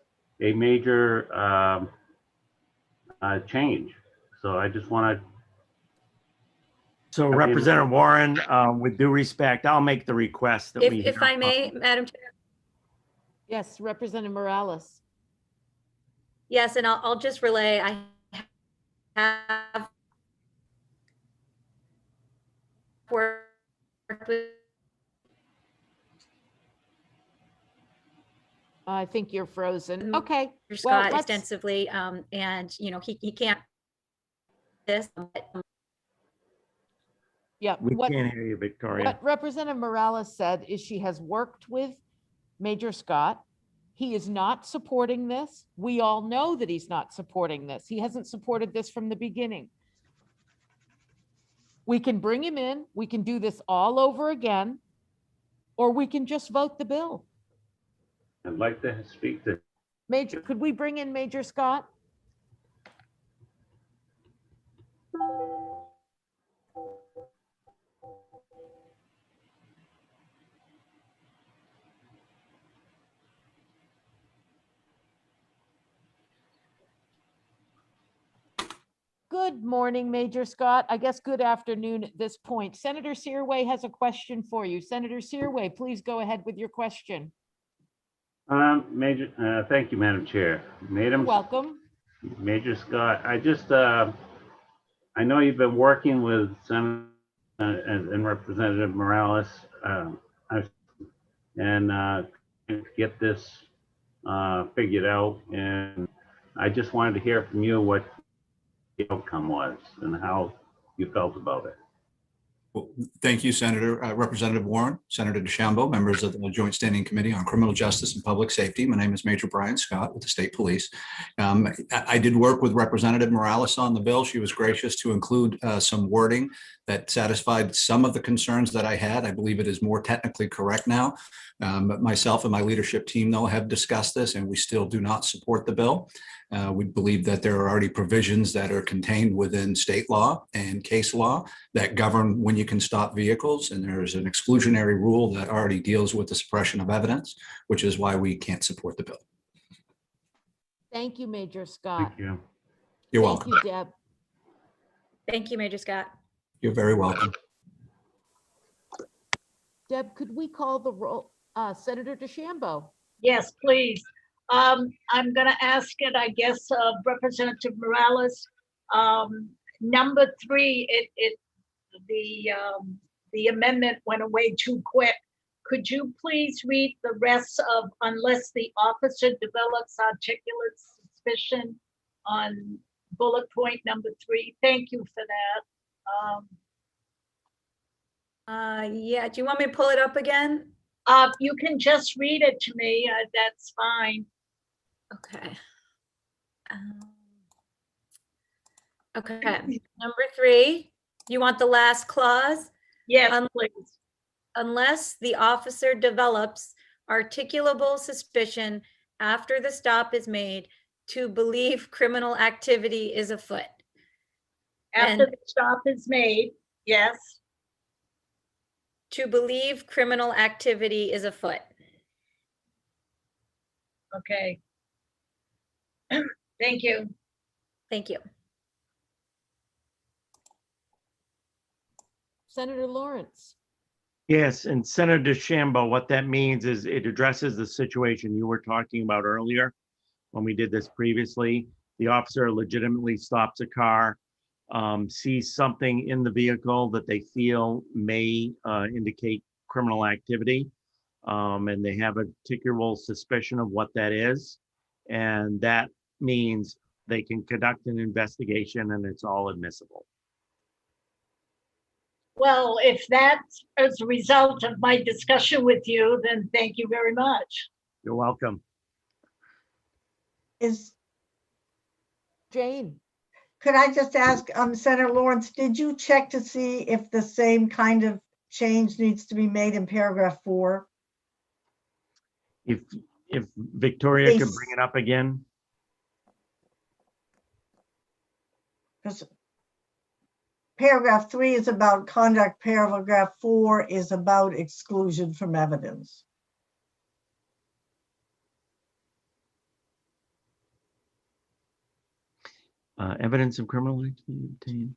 a major change. So I just want to So Representative Warren, with due respect, I'll make the request that we. If I may, Madam Chair. Yes, Representative Morales. Yes, and I'll just relay, I have worked with I think you're frozen. Okay. Mr. Well, Scott let's, extensively, and, you know, he can't this, yeah. We What, can't hear you, Victoria. what Representative Morales said is she has worked with Major Scott. He is not supporting this. We all know that he's not supporting this. He hasn't supported this from the beginning. We can bring him in. We can do this all over again, or we can just vote the bill. I'd like to speak to. Major, could we bring in Major Scott? Good morning, Major Scott. I guess good afternoon at this point. Senator Searway has a question for you. Senator Searway, please go ahead with your question. Thank you, Madam Chair. You're welcome. Major Scott, I know you've been working with Senator and Representative Morales and get this figured out. And I just wanted to hear from you what the outcome was and how you felt about it. Well, thank you, Senator Representative Warren, Senator DeChambeau, members of the Joint Standing Committee on Criminal Justice and Public Safety. My name is Major Brian Scott with the State Police. I did work with Representative Morales on the bill. She was gracious to include some wording that satisfied some of the concerns that I had. I believe it is more technically correct now. But myself and my leadership team, though, have discussed this, and we still do not support the bill. We believe that there are already provisions that are contained within state law and case law that govern when you can stop vehicles. And there's an exclusionary rule that already deals with the suppression of evidence, which is why we can't support the bill. Thank you, Major Scott. Thank you. You're welcome. Thank you, Deb. thank you, Major Scott. You're very welcome. Deb, could we call the roll? Senator DeChambeau. Yes, please. I'm going to ask it, I guess, Representative Morales. Number 3, the amendment went away too quick. Could you please read the rest of unless the officer develops articulate suspicion on bullet point number 3? Thank you for that. Yeah, do you want me to pull it up again? You can just read it to me. That's fine. Okay. Okay. Number 3, you want the last clause? Yes, please. Unless the officer develops articulable suspicion after the stop is made to believe criminal activity is afoot. After the stop is made, yes. To believe criminal activity is afoot. Okay. Thank you. Thank you. Senator Lawrence. Yes, and Senator DeChambeau, what that means is it addresses the situation you were talking about earlier when we did this previously. The officer legitimately stops a car, sees something in the vehicle that they feel may indicate criminal activity, and they have a particular suspicion of what that is. And that means they can conduct an investigation and it's all admissible. Well, if that's as a result of my discussion with you, then thank you very much. You're welcome. Jane. Could I just ask, Senator Lawrence, did you check to see if the same kind of change needs to be made in paragraph 4? If Victoria could bring it up again. Because paragraph 3 is about conduct, paragraph 4 is about exclusion from evidence. Evidence of criminal activity obtained.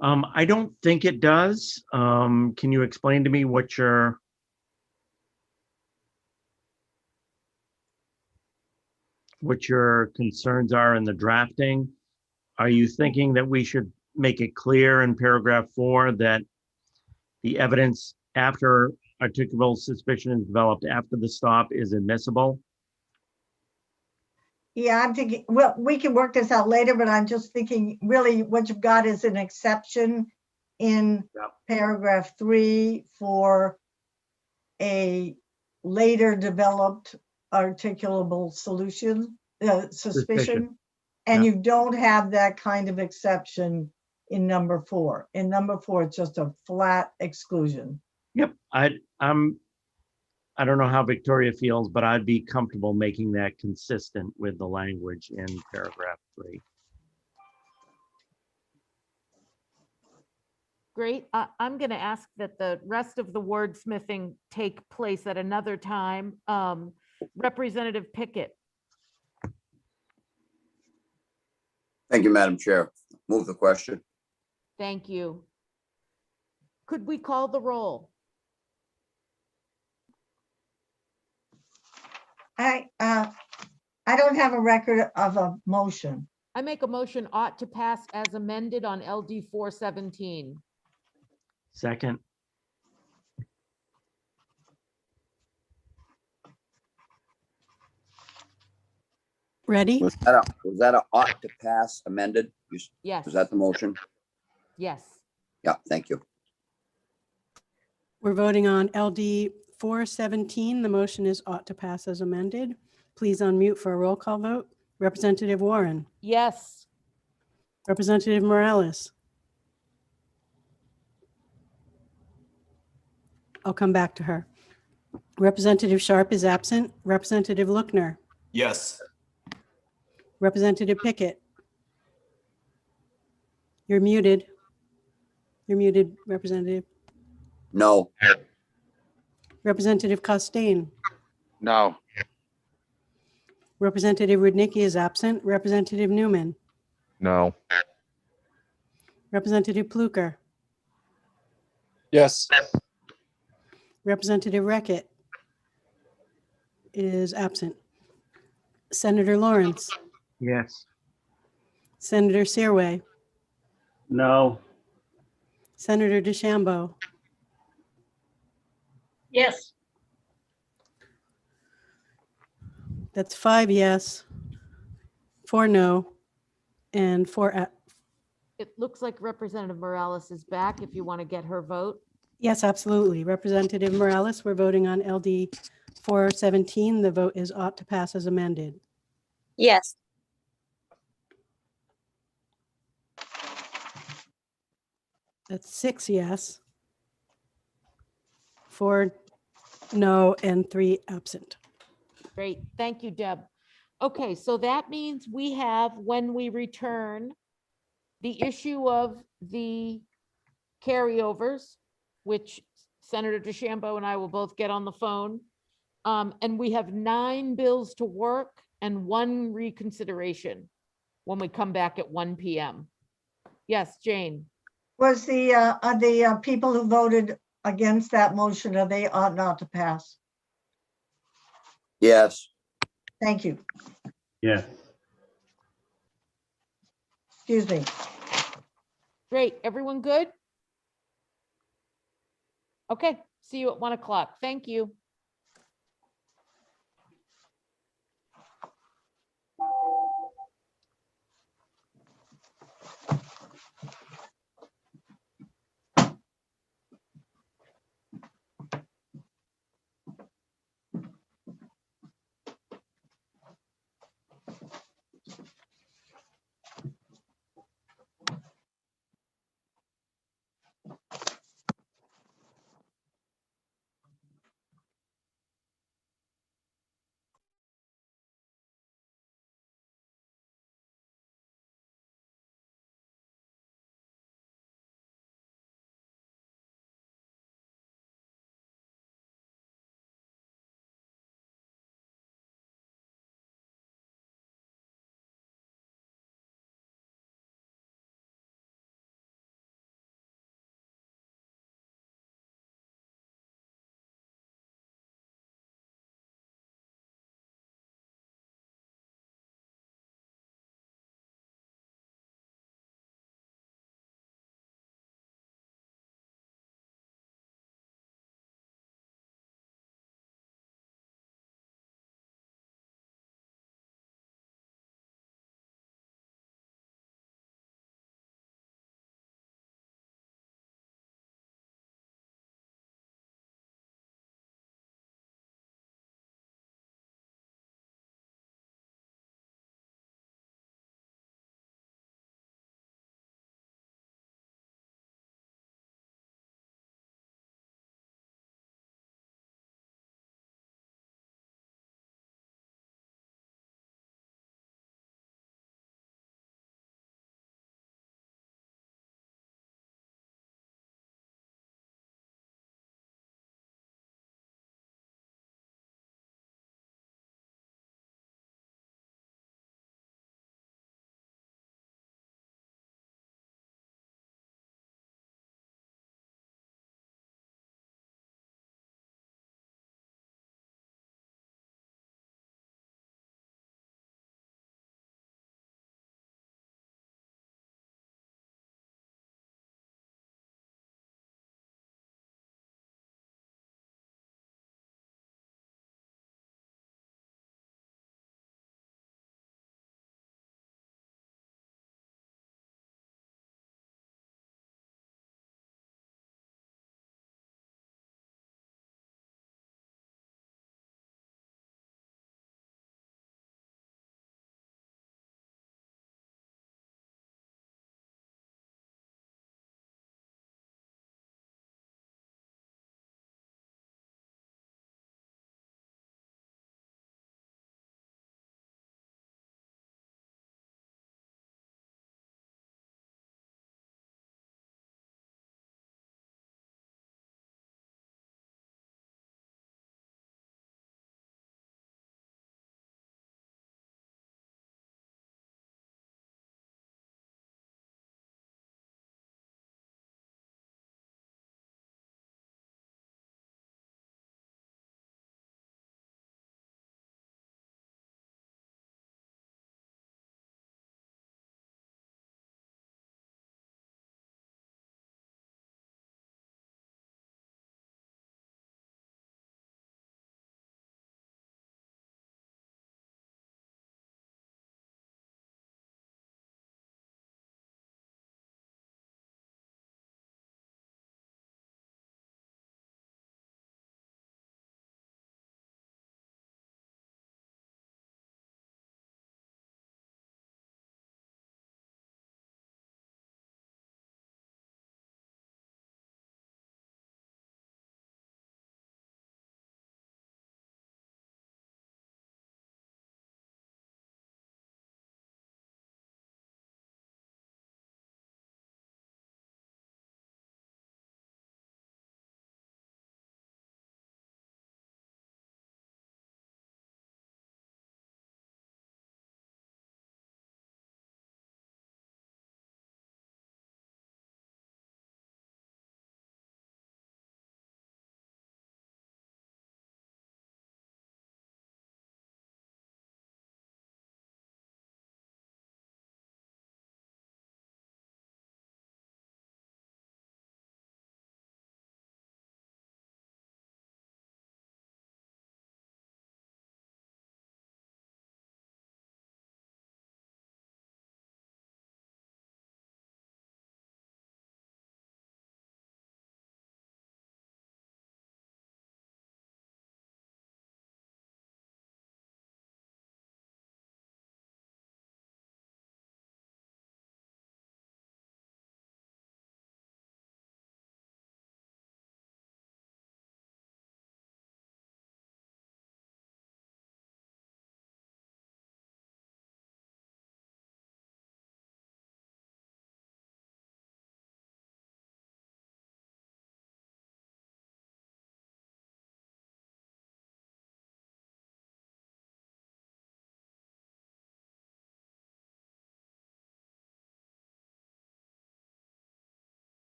I don't think it does. Can you explain to me what your concerns are in the drafting? Are you thinking that we should make it clear in paragraph 4 that the evidence after articulable suspicion is developed after the stop is admissible? Yeah, I'm thinking, well, we can work this out later, but I'm just thinking really what you've got is an exception in paragraph 3 for a later developed articulable solution, suspicion. And you don't have that kind of exception in number 4. In number 4, it's just a flat exclusion. Yep, I don't know how Victoria feels, but I'd be comfortable making that consistent with the language in paragraph 3. Great. I'm going to ask that the rest of the wordsmithing take place at another time. Representative Pickett. Thank you, Madam Chair. Move the question. Thank you. Could we call the roll? I don't have a record of a motion. I make a motion ought to pass as amended on LD 417. Second. Ready? Was that a ought to pass amended? Yes. Was that the motion? Yes. Yeah, thank you. We're voting on LD 417. The motion is ought to pass as amended. Please unmute for a roll call vote. Representative Warren. Yes. Representative Morales. I'll come back to her. Representative Sharp is absent. Representative Lookner. Yes. Representative Pickett. You're muted. You're muted, Representative. No. Representative Costain. No. Representative Rudnicki is absent. Representative Newman. No. Representative Pluker. Yes. Representative Reckitt is absent. Senator Lawrence. Yes. Senator Searway. No. Senator DeChambeau. Yes. That's 5 yes, 4 no, and 4 It looks like Representative Morales is back if you want to get her vote. yes, absolutely. Representative Morales, we're voting on LD 417. The vote is ought to pass as amended. Yes. That's 6 yes, 4 no, and 3 absent. Great. Thank you, Deb. Okay, so that means we have, when we return, the issue of the carryovers, which Senator DeChambeau and I will both get on the phone. And we have 9 bills to work and 1 reconsideration when we come back at 1 p.m. Yes, Jane. Was the people who voted against that motion, are they ought not to pass? Yes. Thank you. Yes. Excuse me. Great. Everyone good? Okay. See you at 1 o'clock. Thank you.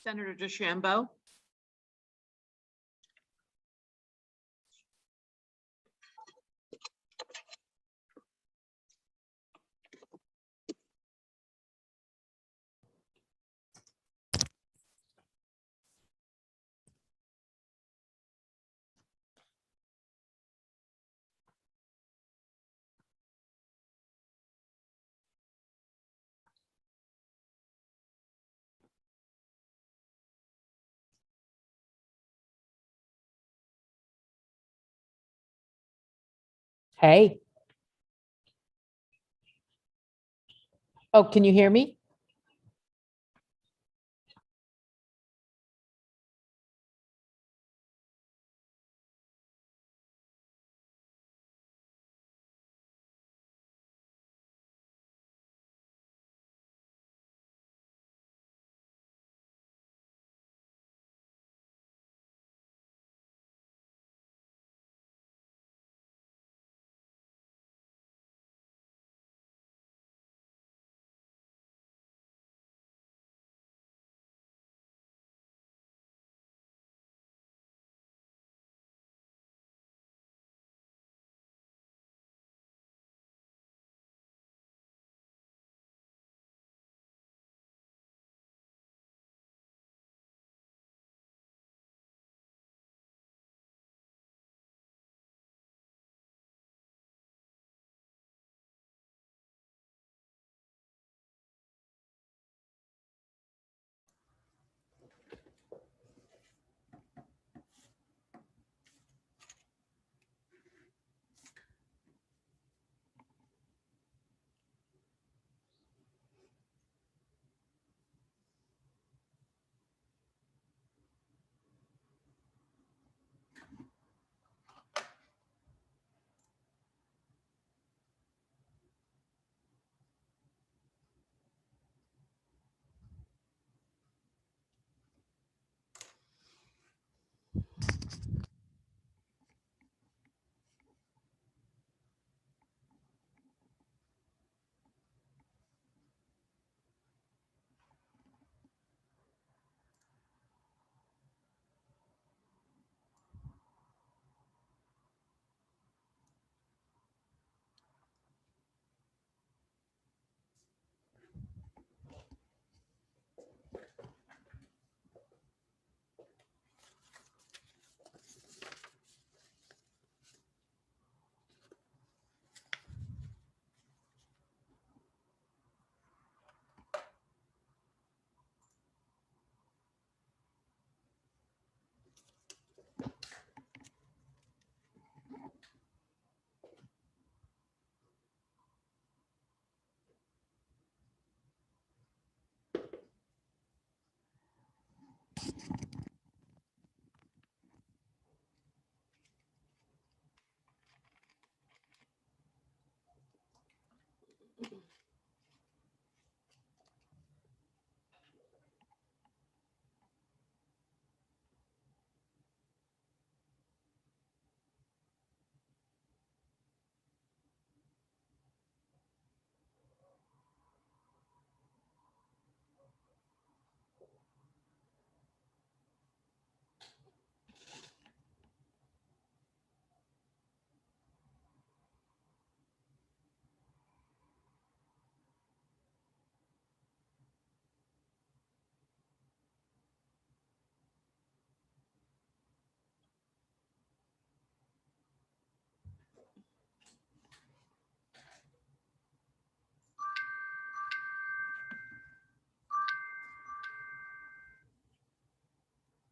Senator DeChambeau. Hey. Oh, can you hear me?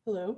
Hello.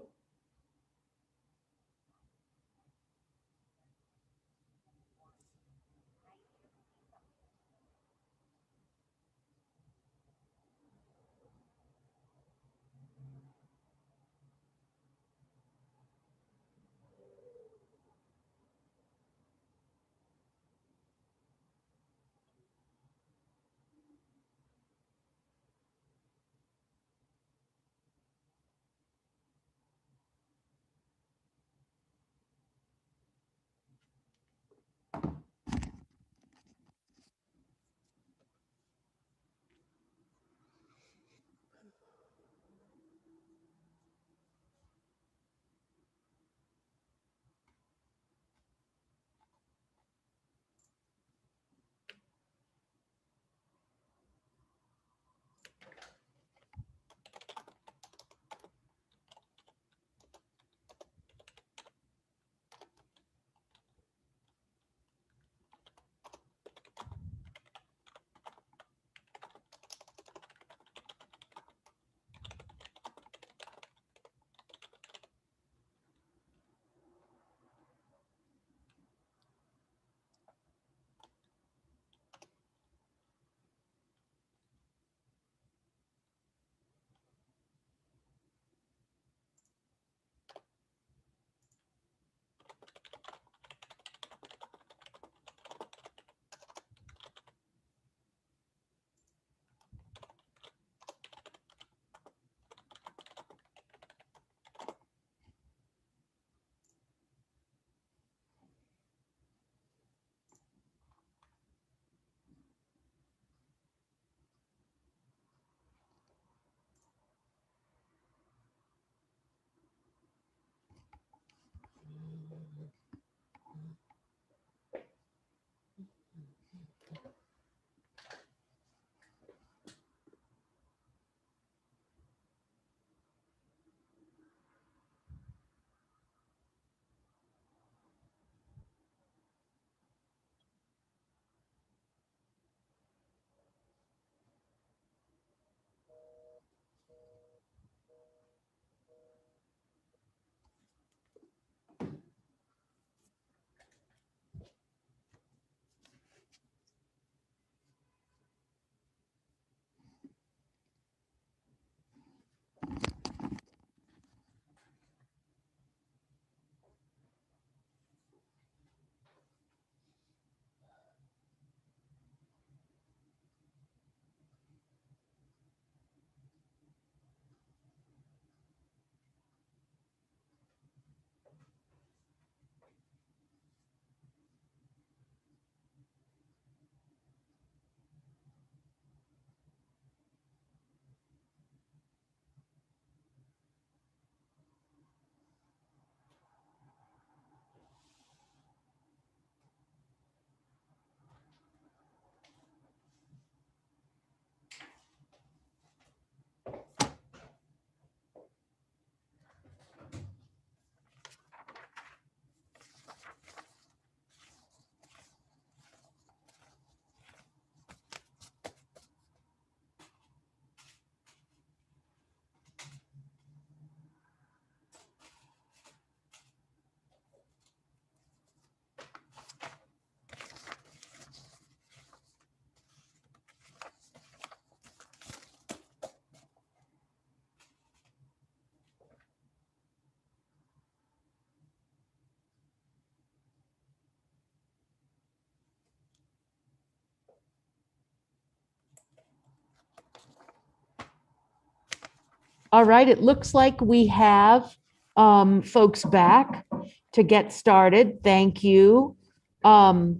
All right, it looks like we have folks back to get started. Thank you. I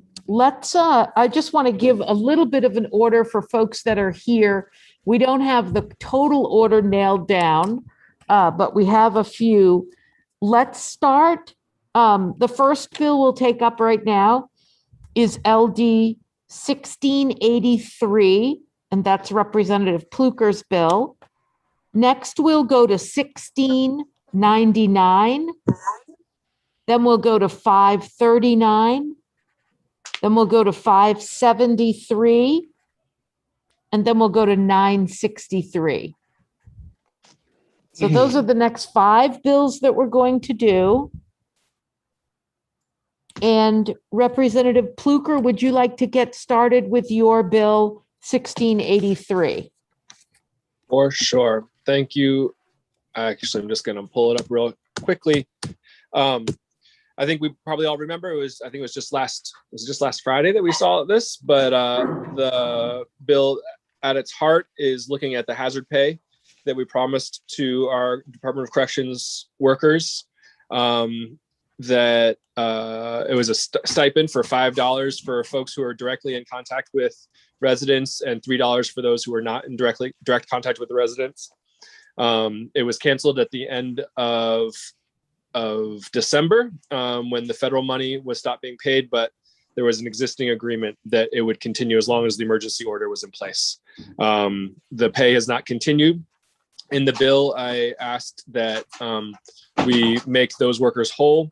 just want to give a little bit of an order for folks that are here. We don't have the total order nailed down, but we have a few. Let's start. The first bill we'll take up right now is LD 1683, and that's Representative Pluker's bill. Next, we'll go to 1699. Then we'll go to 539. Then we'll go to 573. And then we'll go to 963. So those are the next 5 bills that we're going to do. And Representative Pluker, would you like to get started with your bill 1683? For sure. Thank you. Actually, I'm just going to pull it up real quickly. I think we probably all remember it was just last Friday that we saw this, but the bill at its heart is looking at the hazard pay that we promised to our Department of Corrections workers. That it was a stipend for $5 for folks who are directly in contact with residents and $3 for those who are not in direct contact with the residents. It was canceled at the end of December when the federal money was stopped being paid, but there was an existing agreement that it would continue as long as the emergency order was in place. The pay has not continued. In the bill, I asked that we make those workers whole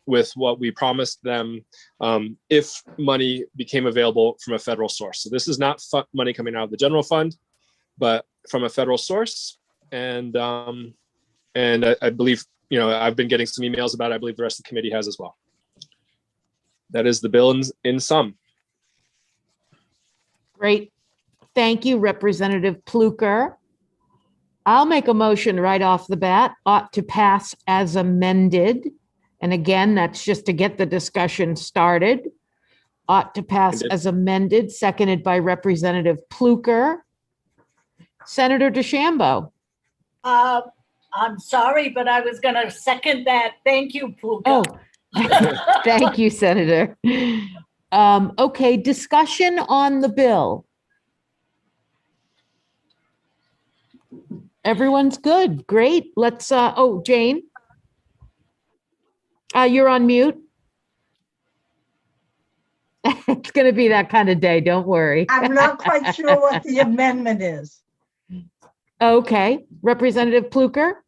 with what we promised them if money became available from a federal source. So this is not money coming out of the general fund, but from a federal source. And I believe, I've been getting some emails about it. I believe the rest of the committee has as well. That is the bill in sum. Great. Thank you, Representative Pluker. I'll make a motion right off the bat, ought to pass as amended. And again, that's just to get the discussion started. Ought to pass as amended, seconded by Representative Pluker. Senator DeChambeau. I'm sorry, but I was going to second that. Thank you, Pluker. Oh, thank you, Senator. Okay, discussion on the bill. Everyone's good. Great. Let's, Jane. You're on mute. It's going to be that kind of day. Don't worry. I'm not quite sure what the amendment is. Okay. Representative Pluker?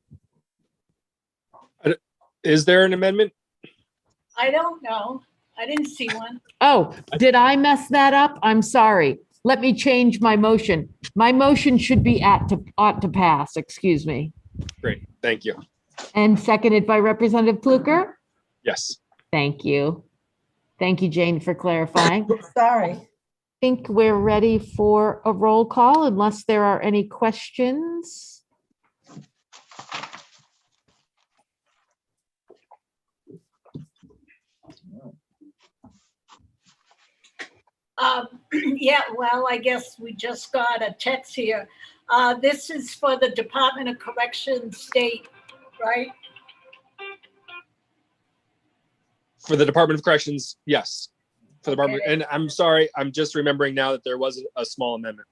Is there an amendment? I don't know. I didn't see one. Oh, did I mess that up? I'm sorry. Let me change my motion. My motion should be ought to pass, excuse me. Great, thank you. And seconded by Representative Pluker? Yes. Thank you. Thank you, Jane, for clarifying. Sorry. I think we're ready for a roll call unless there are any questions. Yeah, well, I guess we just got a text here. This is for the Department of Corrections State, right? For the Department of Corrections, yes. For the Department, and I'm sorry, I'm just remembering now that there was a small amendment.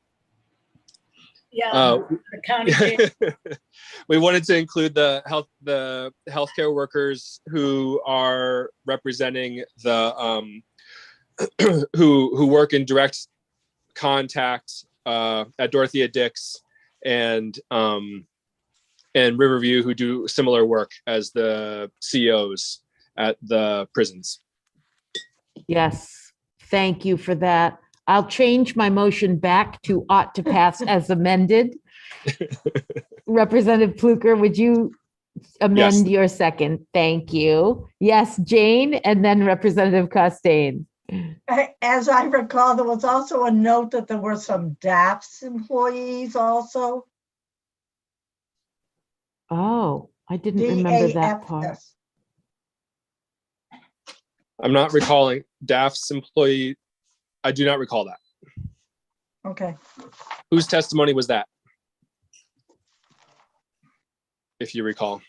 Yeah, the county jail. We wanted to include the healthcare workers who are representing the who work in direct contact at Dorothea Dix and Riverview, who do similar work as the CEOs at the prisons. Yes, thank you for that. I'll change my motion back to ought to pass as amended. Representative Pluker, would you amend your second? Thank you. Yes, Jane, and then Representative Costain. As I recall, there was also a note that there were some DAFS employees also. Oh, I didn't remember that part. DAFS. I'm not recalling DAF's employee. I do not recall that. Okay. Whose testimony was that? if you recall.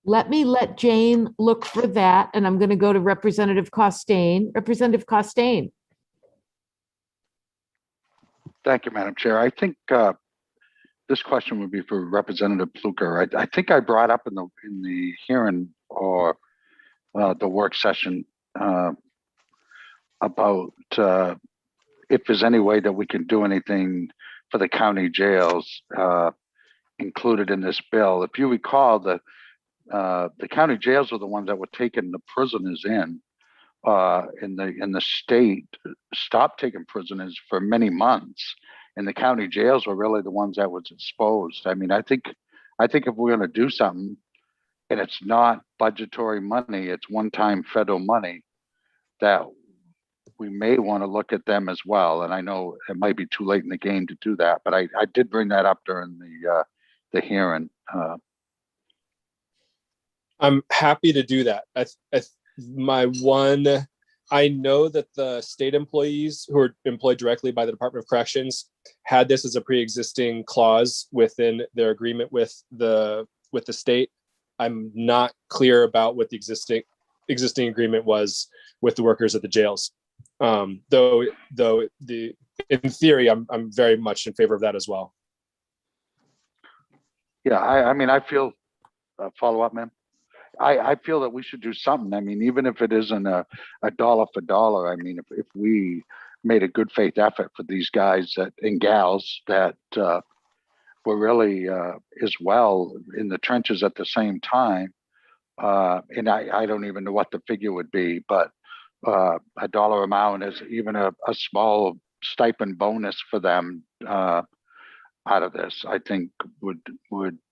Let Jane look for that, and I'm going to go to Representative Costain. Representative Costain. Thank you, Madam Chair. I think this question would be for Representative Pluker. I think I brought up in the hearing or the work session about if there's any way that we can do anything for the county jails included in this bill. If you recall, the county jails were the ones that were taking the prisoners in the state stopped taking prisoners for many months, and the county jails were really the ones that was exposed. I mean, I think if we're going to do something, and it's not budgetary money, it's one-time federal money, that we may want to look at them as well. And I know it might be too late in the game to do that, but I did bring that up during the hearing. I'm happy to do that. I know that the state employees who are employed directly by the Department of Corrections had this as a pre-existing clause within their agreement with the state. I'm not clear about what the existing agreement was with the workers at the jails. Though in theory, I'm very much in favor of that as well. Yeah, I mean, I feel follow up, ma'am. I feel that we should do something. I mean, even if it isn't a dollar for dollar, I mean, if we made a good faith effort for these guys and gals that were really as well in the trenches at the same time, and I don't even know what the figure would be, but a dollar amount is even a small stipend bonus for them out of this, I think would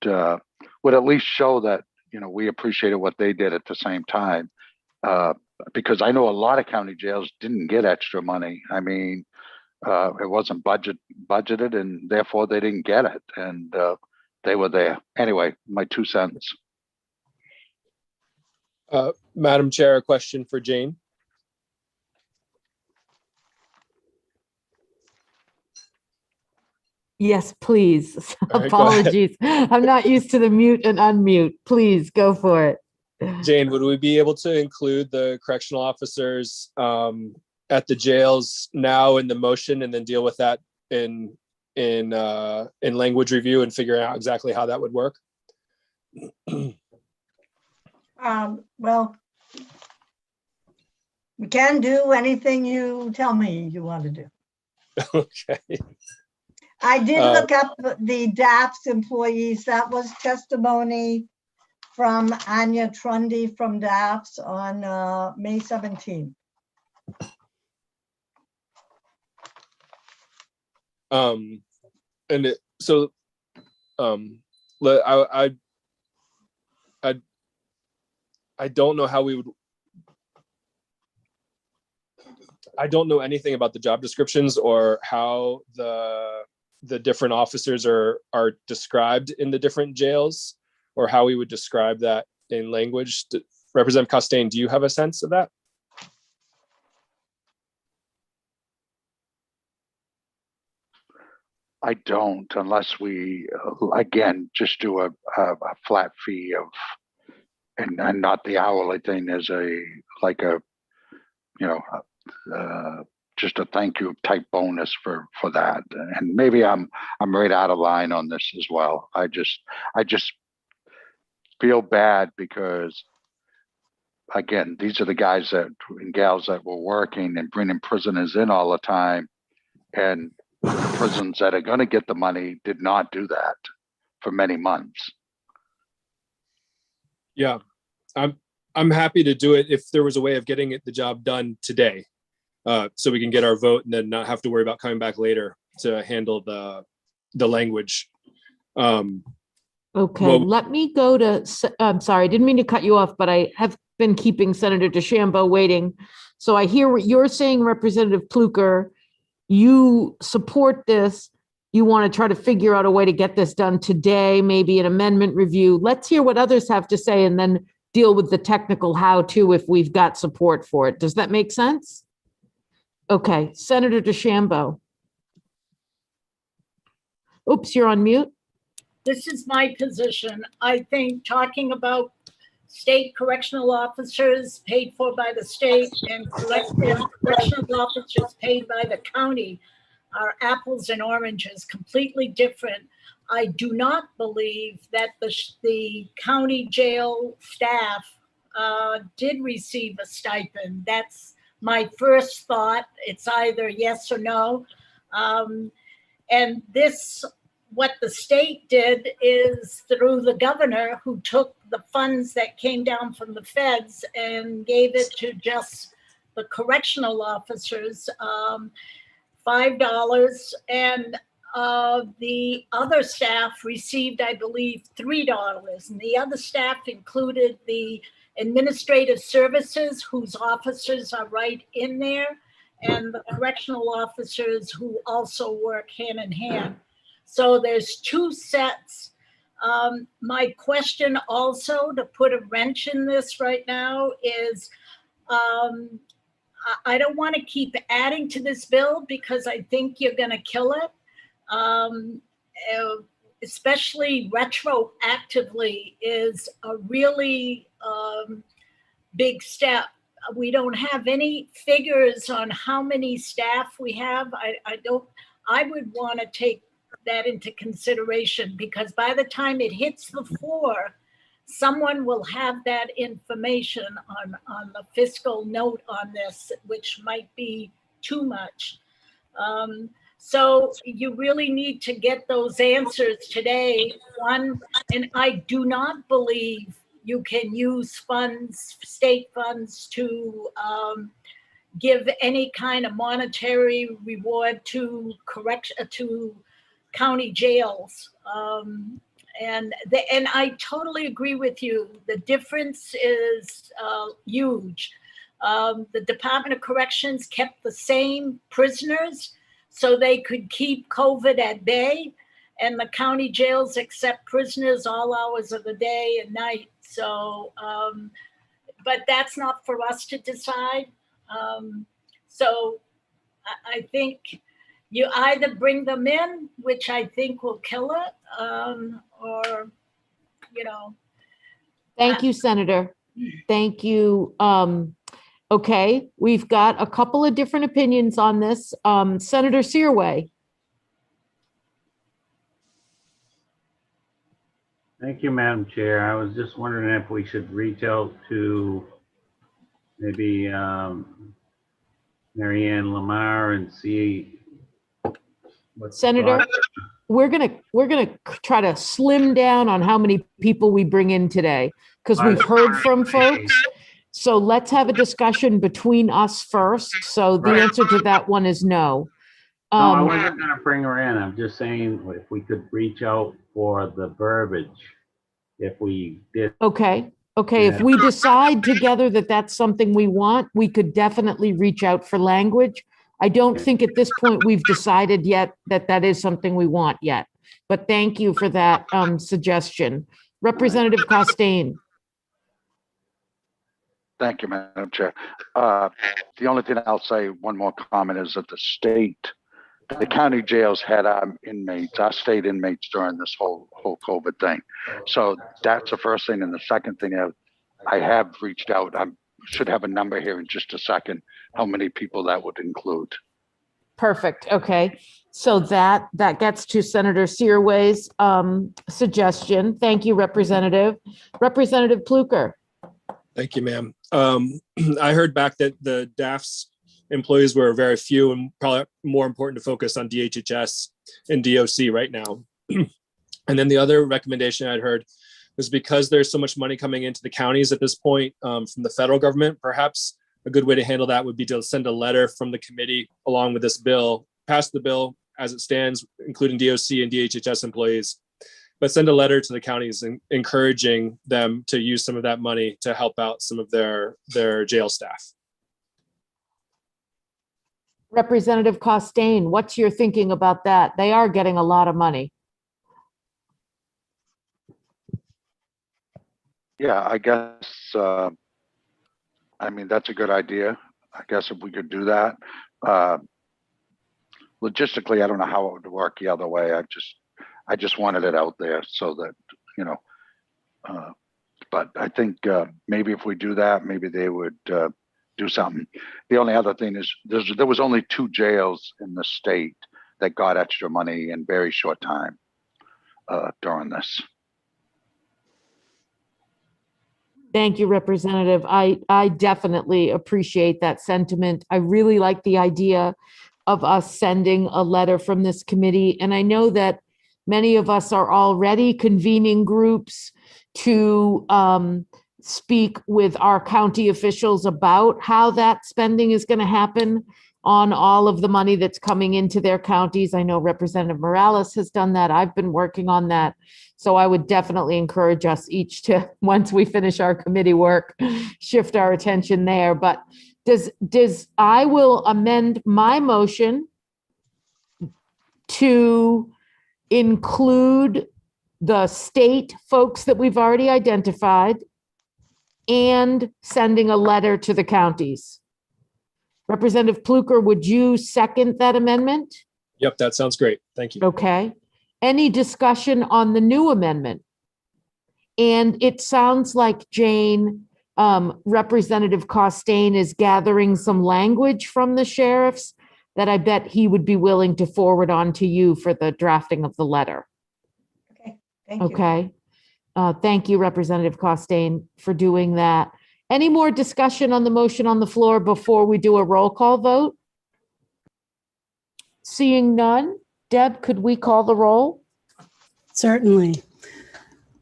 at least show that, you know, we appreciated what they did at the same time, because I know a lot of county jails didn't get extra money. I mean, it wasn't budgeted, and therefore they didn't get it, and they were there. Anyway, my 2 cents. Madam Chair, a question for Jane. Yes, please. All right, Apologies. I'm not used to the mute and unmute. Please go for it. Jane, would we be able to include the correctional officers at the jails now in the motion, and then deal with that in language review and figure out exactly how that would work? Well, we can do anything you tell me you want to do. Okay. I did look up the DAPS employees. That was testimony from Anya Trundy from DAPS on May 17th. I don't know how we would. I don't know anything about the job descriptions or how the different officers are described in the different jails, or how we would describe that in language. Representative Costain, do you have a sense of that? I don't, unless we again just do a flat fee of, and not the hourly thing as just a thank you type bonus for that. And maybe I'm right out of line on this as well. I just feel bad because, again, these are the guys and gals that were working and bringing prisoners in all the time, and the prisons that are going to get the money did not do that for many months. Yeah, I'm happy to do it if there was a way of getting the job done today, so we can get our vote and then not have to worry about coming back later to handle the language. Okay, well, let me go to, I'm sorry, I didn't mean to cut you off, but I have been keeping Senator DeChambeau waiting. So I hear what you're saying, Representative Pluker. You support this. You want to try to figure out a way to get this done today, maybe an amendment review. Let's hear what others have to say and then deal with the technical how-to if we've got support for it. Does that make sense? Okay, Senator DeChambeau. Oops, you're on mute. this is my position. I think talking about state correctional officers paid for by the state and correctional officers paid by the county are apples and oranges, completely different. I do not believe that the county jail staff did receive a stipend. That's my first thought. It's either yes or no. And this, what the state did is through the governor, who took the funds that came down from the feds and gave it to just the correctional officers, $5, and the other staff received, I believe, $3. And the other staff included the administrative services, whose officers are right in there, and the correctional officers who also work hand in hand. So there's two sets. My question also, to put a wrench in this right now, is I don't want to keep adding to this bill because I think you're going to kill it. Especially retroactively is a really big step. We don't have any figures on how many staff we have. I would want to take that into consideration, because by the time it hits the floor, someone will have that information on the fiscal note on this, which might be too much. So you really need to get those answers today. One, and I do not believe you can use funds, state funds, to give any kind of monetary reward to county jails. And I totally agree with you. The difference is huge. The Department of Corrections kept the same prisoners so they could keep COVID at bay, and the county jails accept prisoners all hours of the day and night. So, but that's not for us to decide. So I think you either bring them in, which I think will kill it, or, you know. Thank you, Senator. Thank you. Okay, we've got a couple of different opinions on this. Senator Searway. Thank you, Madam Chair. I was just wondering if we should reach out to maybe Mary Ann Lamar and see what Senator, we're gonna try to slim down on how many people we bring in today, because we've heard from folks. So let's have a discussion between us first. So the answer to that one is no. No, I wasn't gonna bring her in. I'm just saying if we could reach out for the verbiage, if we did. Okay, if we decide together that that's something we want, we could definitely reach out for language. I don't think at this point we've decided yet that that is something we want yet, but thank you for that suggestion. Representative Costain. Thank you, Madam Chair. The only thing I'll say, one more comment, is that the county jails had our state inmates during this whole COVID thing. So that's the first thing. And the second thing is, I have reached out. I should have a number here in just a second, how many people that would include. Perfect. Okay. So that gets to Senator Searway's suggestion. Thank you, Representative. Representative Pluker. Thank you, ma'am. I heard back that the DAF's employees were very few and probably more important to focus on DHHS and DOC right now. And then the other recommendation I'd heard was, because there's so much money coming into the counties at this point from the federal government, perhaps a good way to handle that would be to send a letter from the committee along with this bill, pass the bill as it stands, including DOC and DHHS employees, but send a letter to the counties encouraging them to use some of that money to help out some of their jail staff. Representative Costain, what's your thinking about that? They are getting a lot of money. Yeah, I guess, I mean, that's a good idea. I guess if we could do that. Logistically, I don't know how it would work the other way. I just wanted it out there so that, you know, but I think maybe if we do that, maybe they would do something. The only other thing is there was only 2 jails in the state that got extra money in very short time during this. Thank you, Representative. I definitely appreciate that sentiment. I really like the idea of us sending a letter from this committee. And I know that many of us are already convening groups to speak with our county officials about how that spending is going to happen on all of the money that's coming into their counties. I know Representative Morales has done that. I've been working on that. So I would definitely encourage us each to, once we finish our committee work, shift our attention there. But I will amend my motion to include the state folks that we've already identified and sending a letter to the counties. Representative Pluker, would you second that amendment? Yep, that sounds great. Thank you. Okay. Any discussion on the new amendment? And it sounds like, Jane, Representative Costain is gathering some language from the sheriffs that I bet he would be willing to forward on to you for the drafting of the letter. Okay, thank you. Okay. Thank you, Representative Costain, for doing that. Any more discussion on the motion on the floor before we do a roll call vote? Seeing none, Deb, could we call the roll? Certainly.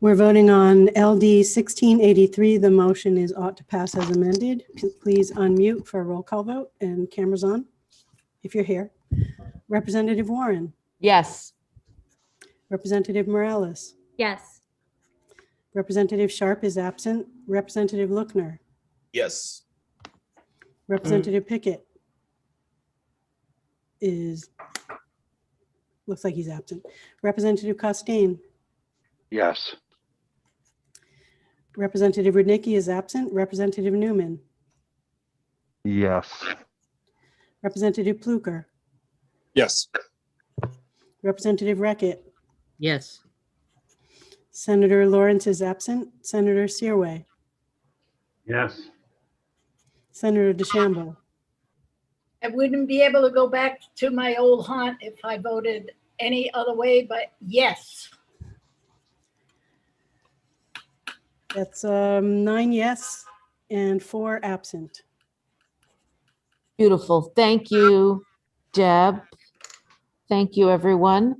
We're voting on LD 1683. The motion is ought to pass as amended. Please unmute for a roll call vote and cameras on if you're here. Representative Warren. Yes. Representative Morales. Yes. Representative Sharp is absent. Representative Lookner. Yes. Representative Pickett looks like he's absent. Representative Costain. Yes. Representative Rudnicki is absent. Representative Newman. Yes. Representative Pluker. Yes. Representative Reckett. Yes. Senator Lawrence is absent. Senator Searway. Yes. Senator DeChambeau. I wouldn't be able to go back to my old haunt if I voted any other way, but yes. That's 9 yes and 4 absent. Beautiful. Thank you, Deb. Thank you, everyone.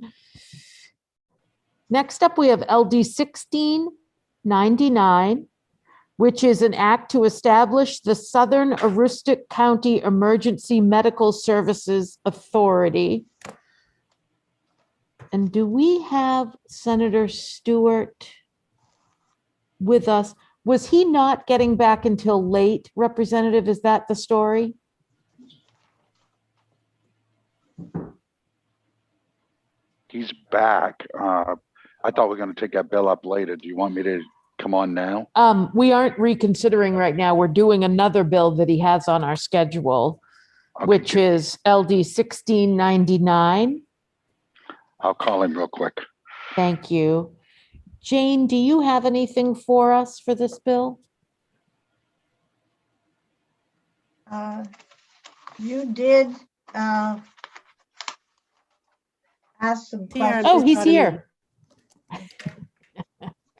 Next up, we have LD 1699, which is an act to establish the Southern Aroostook County Emergency Medical Services Authority. And do we have Senator Stewart with us? Was he not getting back until late, Representative? Is that the story? He's back. I thought we were going to take that bill up later. Do you want me to come on now? We aren't reconsidering right now. We're doing another bill that he has on our schedule, which is LD 1699. I'll call him real quick. Thank you. Jane, do you have anything for us for this bill? You did ask some questions. Oh, he's here.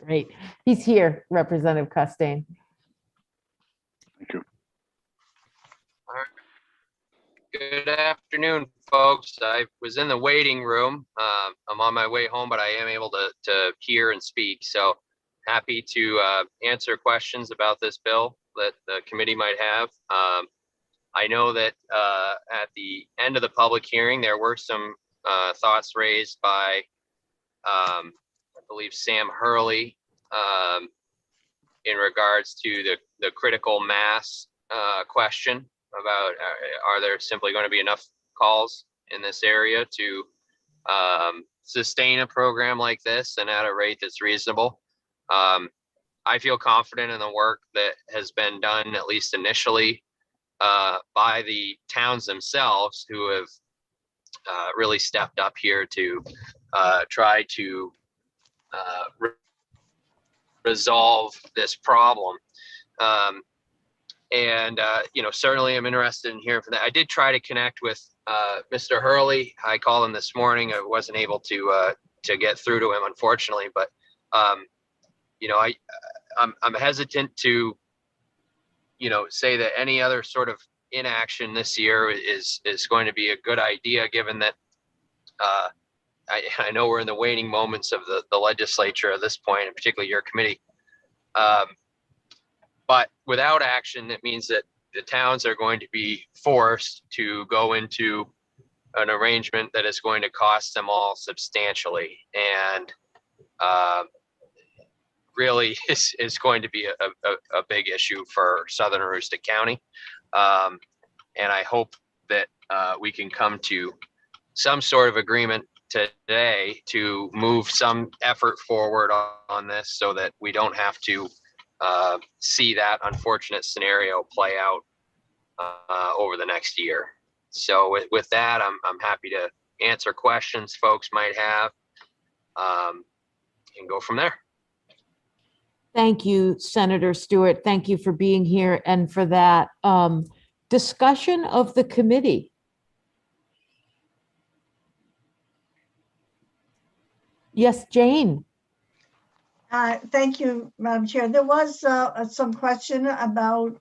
Great. He's here, Representative Costain. Thank you. Good afternoon, folks. I was in the waiting room. I'm on my way home, but I am able to hear and speak. So happy to answer questions about this bill that the committee might have. I know that at the end of the public hearing, there were some thoughts raised by, I believe, Sam Hurley in regards to the critical mass question about are there simply going to be enough calls in this area to sustain a program like this and at a rate that's reasonable. I feel confident in the work that has been done, at least initially, by the towns themselves who have really stepped up here to try to resolve this problem. Certainly I'm interested in hearing from that. I did try to connect with Mr. Hurley. I called him this morning. I wasn't able to get through to him, unfortunately, but I'm hesitant to say that any other sort of inaction this year is going to be a good idea, given that I know we're in the waning moments of the legislature at this point, and particularly your committee. But without action, it means that the towns are going to be forced to go into an arrangement that is going to cost them all substantially, and really is going to be a big issue for Southern Aroostook County. And I hope that we can come to some sort of agreement today to move some effort forward on this, so that we don't have to see that unfortunate scenario play out over the next year. So with that, I'm happy to answer questions folks might have, and go from there. Thank you, Senator Stewart. Thank you for being here and for that discussion of the committee. Yes, Jane. Thank you, Madam Chair. There was some question about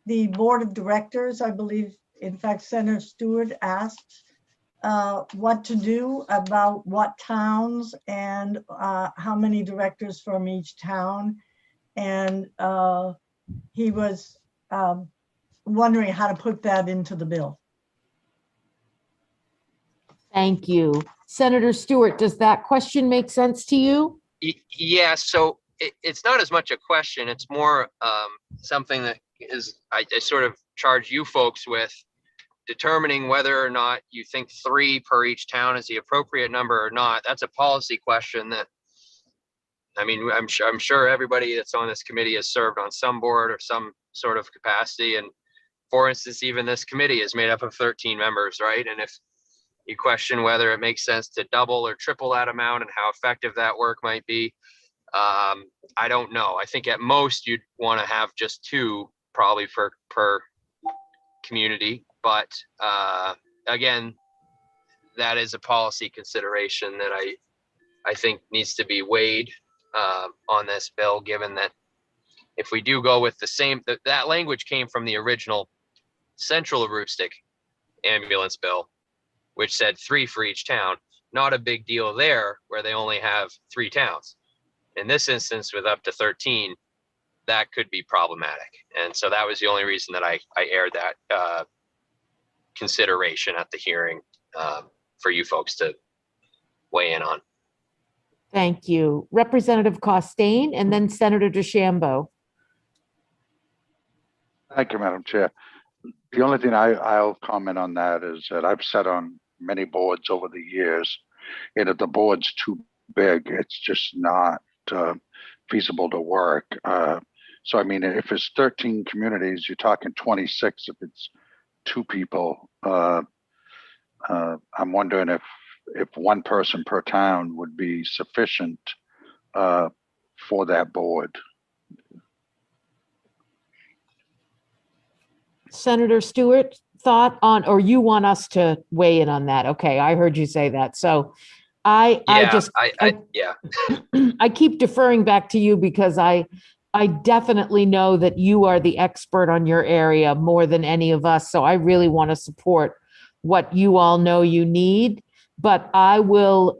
the board of directors. I believe, in fact, Senator Stewart asked what to do about what towns and how many directors from each town. And he was wondering how to put that into the bill. Thank you. Senator Stewart, does that question make sense to you? Yeah, so it's not as much a question. It's more something that I sort of charge you folks with determining whether or not you think 3 per each town is the appropriate number or not. That's a policy question that, I mean, I'm sure everybody that's on this committee has served on some board or some sort of capacity. And for instance, even this committee is made up of 13 members, right? And if you question whether it makes sense to double or triple that amount and how effective that work might be, I don't know. I think at most you'd want to have just 2 probably per community. But again, that is a policy consideration that I think needs to be weighed on this bill, given that if we do go with the same, that language came from the original Central Aroostook ambulance bill, which said 3 for each town. Not a big deal there, where they only have 3 towns. In this instance, with up to 13, that could be problematic. And so that was the only reason that I aired that consideration at the hearing for you folks to weigh in on. Thank you. Representative Costain and then Senator DeChambeau. Thank you, Madam Chair. The only thing I'll comment on that is that I've sat on many boards over the years, and if the board's too big, it's just not feasible to work. So, I mean, if it's 13 communities, you're talking 26 if it's 2 people. I'm wondering if 1 person per town would be sufficient for that board. Senator Stewart, thought on, or you want us to weigh in on that? Okay, I heard you say that. So I keep deferring back to you because I definitely know that you are the expert on your area more than any of us. So I really want to support what you all know you need, but I will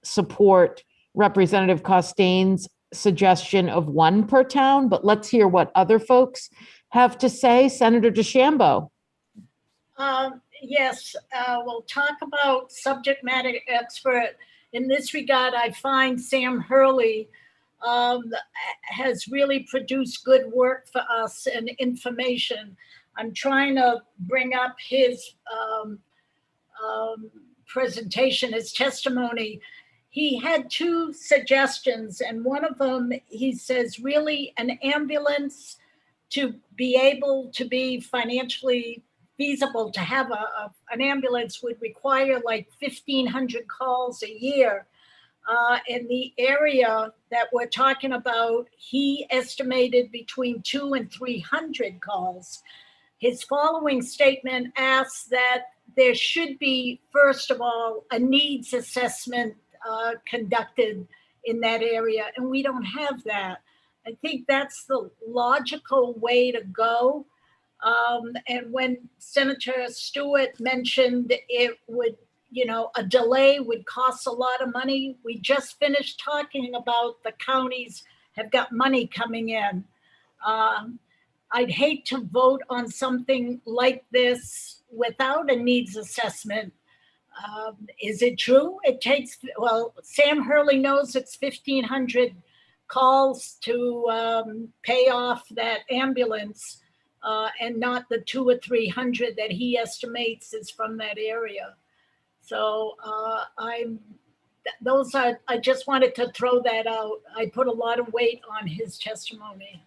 support Representative Costain's suggestion of 1 per town, but let's hear what other folks have to say. Senator DeChambeau. Yes, we'll talk about subject matter expert. In this regard, I find Sam Hurley has really produced good work for us and information. I'm trying to bring up his presentation, his testimony. He had 2 suggestions, and one of them, he says, really an ambulance to be able to be financially feasible to have an ambulance would require like 1,500 calls a year. In the area that we're talking about, he estimated between 200 and 300 calls. His following statement asks that there should be, first of all, a needs assessment conducted in that area, and we don't have that. I think that's the logical way to go. And when Senator Stewart mentioned it would, a delay would cost a lot of money, we just finished talking about the counties have got money coming in. I'd hate to vote on something like this without a needs assessment. Is it true? It takes, well, Sam Hurley knows it's 1,500 calls to pay off that ambulance and not the 200 or 300 that he estimates is from that area. So I just wanted to throw that out. I put a lot of weight on his testimony.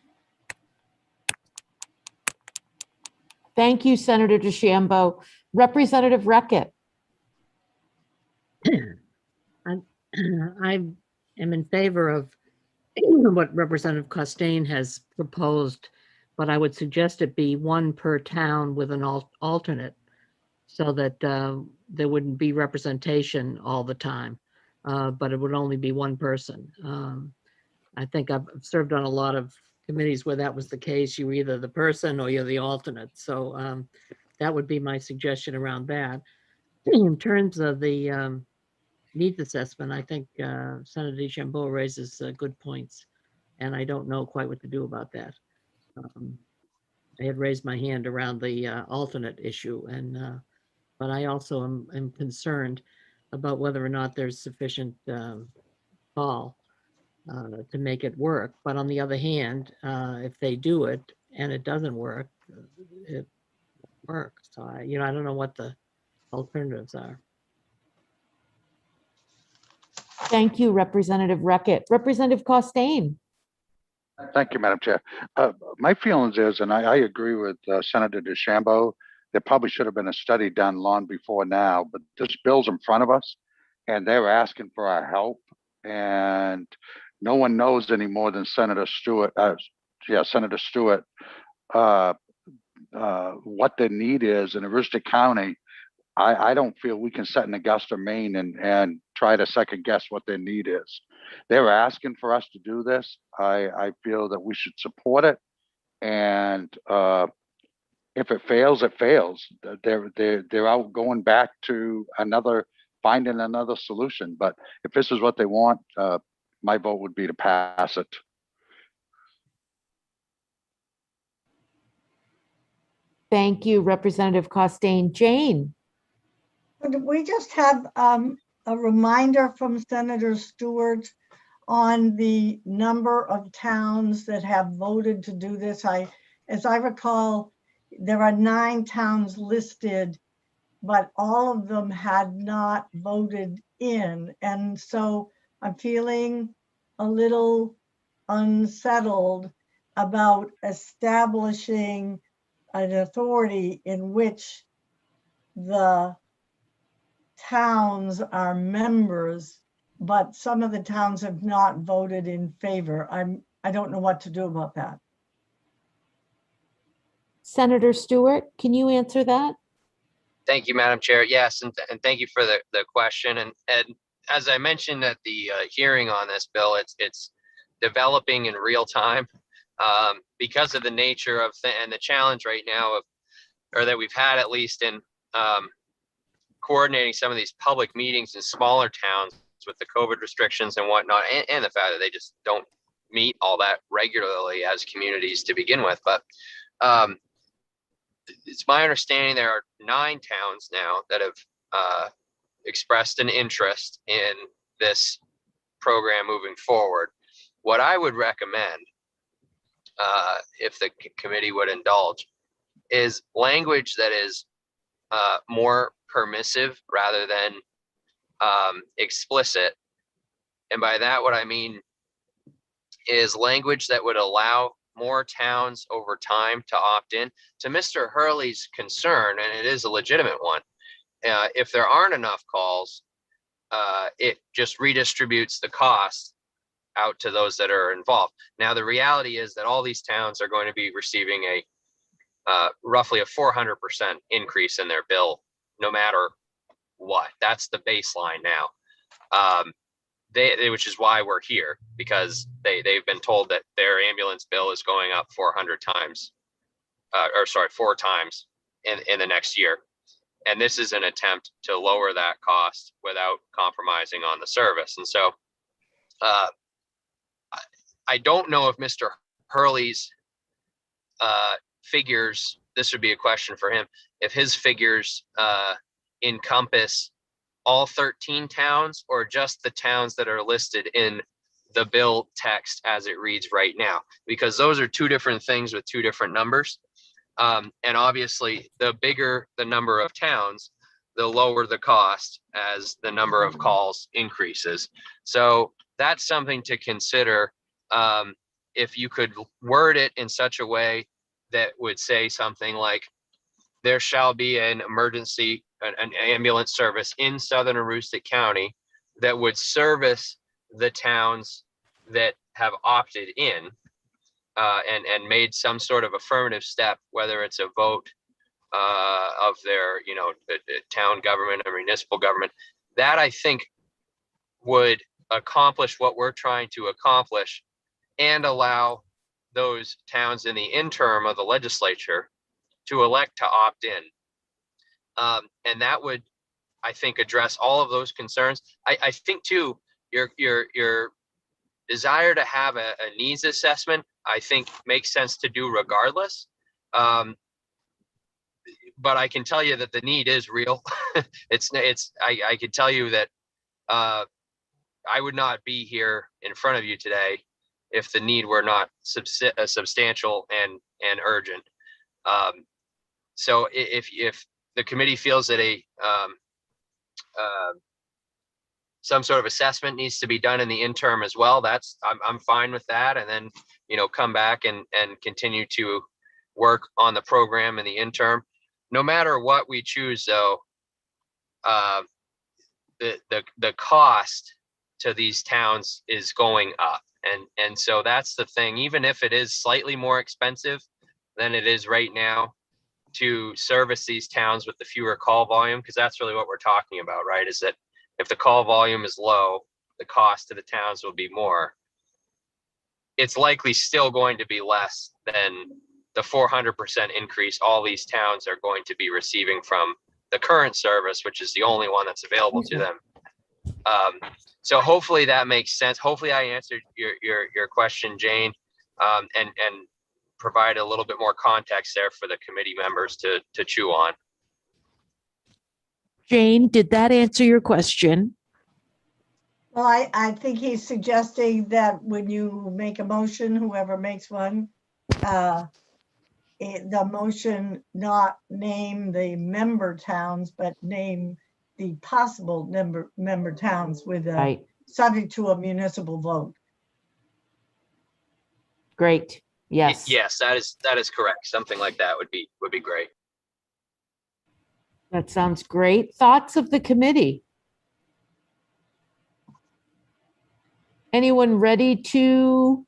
Thank you, Senator DeChambeau. Representative Reckett. I am in favor of what Representative Costain has proposed, but I would suggest it be one per town with an alternate so that there wouldn't be representation all the time, but it would only be one person. I think I've served on a lot of committees where that was the case. You were either the person or you're the alternate. So that would be my suggestion around that. In terms of the needs assessment, I think Senator DeChambeau raises good points, and I don't know quite what to do about that. I had raised my hand around the alternate issue, and but I also am concerned about whether or not there's sufficient call to make it work. But on the other hand, if they do it and it doesn't work, it works. So I don't know what the alternatives are. Thank you, Representative Reckett. Representative Costain. Thank you, Madam Chair. My feelings is, and I agree with Senator DeChambeau, there probably should have been a study done long before now, but this bill's in front of us and they're asking for our help. And no one knows any more than Senator Stewart, Senator Stewart, what the need is in Aroostook County. I don't feel we can sit in Augusta, Maine and try to second guess what their need is. They're asking for us to do this. I feel that we should support it. And if it fails, it fails. They're out going back to finding another solution. But if this is what they want, my vote would be to pass it. Thank you, Representative Costain. Jane. We just have a reminder from Senator Stewart on the number of towns that have voted to do this. As I recall, there are 9 towns listed, but all of them had not voted in. And so I'm feeling a little unsettled about establishing an authority in which the towns are members, but some of the towns have not voted in favor. I don't know what to do about that. Senator Stewart, can you answer that? Thank you, Madam Chair. Yes, and thank you for the question. And as I mentioned at the hearing on this bill, it's developing in real time because of the nature of and the challenge right now or that we've had at least in coordinating some of these public meetings in smaller towns with the COVID restrictions and whatnot, and the fact that they just don't meet all that regularly as communities to begin with. But it's my understanding there are 9 towns now that have expressed an interest in this program moving forward. What I would recommend, if the committee would indulge, is language that is more permissive rather than explicit. And by that, what I mean is language that would allow more towns over time to opt in. To Mr. Hurley's concern, and it is a legitimate one, if there aren't enough calls, it just redistributes the cost out to those that are involved. Now, the reality is that all these towns are going to be receiving roughly a 400% increase in their bill, no matter what. That's the baseline now. Which is why we're here, because they've been told that their ambulance bill is going up 4 times in the next year. And this is an attempt to lower that cost without compromising on the service. And so I don't know if Mr. Hurley's figures, this would be a question for him, if his figures encompass all 13 towns or just the towns that are listed in the bill text as it reads right now, because those are two different things with two different numbers. And obviously, the bigger the number of towns, the lower the cost as the number of calls increases. So that's something to consider. If you could word it in such a way that would say something like, there shall be an ambulance service in Southern Aroostook County that would service the towns that have opted in, and made some sort of affirmative step, whether it's a vote of their, the town government or municipal government, that I think would accomplish what we're trying to accomplish and allow those towns in the interim of the legislature to elect to opt in. And that would, I think, address all of those concerns. I think too, your desire to have a needs assessment, I think makes sense to do regardless. But I can tell you that the need is real. I could tell you that I would not be here in front of you today if the need were not substantial and urgent. So if the committee feels that some sort of assessment needs to be done in the interim as well, I'm fine with that. And then, come back and continue to work on the program in the interim. No matter what we choose, though, the cost to these towns is going up. And so that's the thing, even if it is slightly more expensive than it is right now to service these towns with the fewer call volume, because that's really what we're talking about, right? Is that if the call volume is low, the cost to the towns will be more. It's likely still going to be less than the 400% increase all these towns are going to be receiving from the current service, which is the only one that's available to them. So hopefully that makes sense. Hopefully I answered your question, Jane, and provide a little bit more context there for the committee members to chew on. Jane, did that answer your question? Well, I think he's suggesting that when you make a motion, whoever makes one, the motion not name the member towns, but name the possible member towns with subject to a municipal vote. Great. Yes. Yes, that is correct. Something like that would be great. That sounds great. Thoughts of the committee? Anyone ready to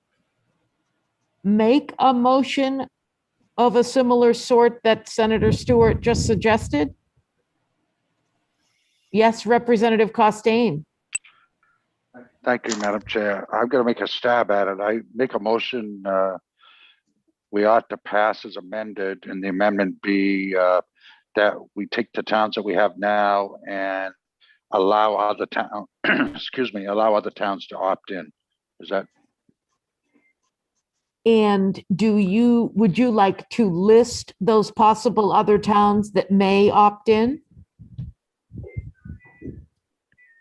make a motion of a similar sort that Senator Stewart just suggested? Yes, Representative Costain. Thank you, Madam Chair. I'm going to make a stab at it. I make a motion we ought to pass as amended, and the amendment be that we take the towns that we have now and allow other towns, allow other towns to opt in. Is that? And would you like to list those possible other towns that may opt in?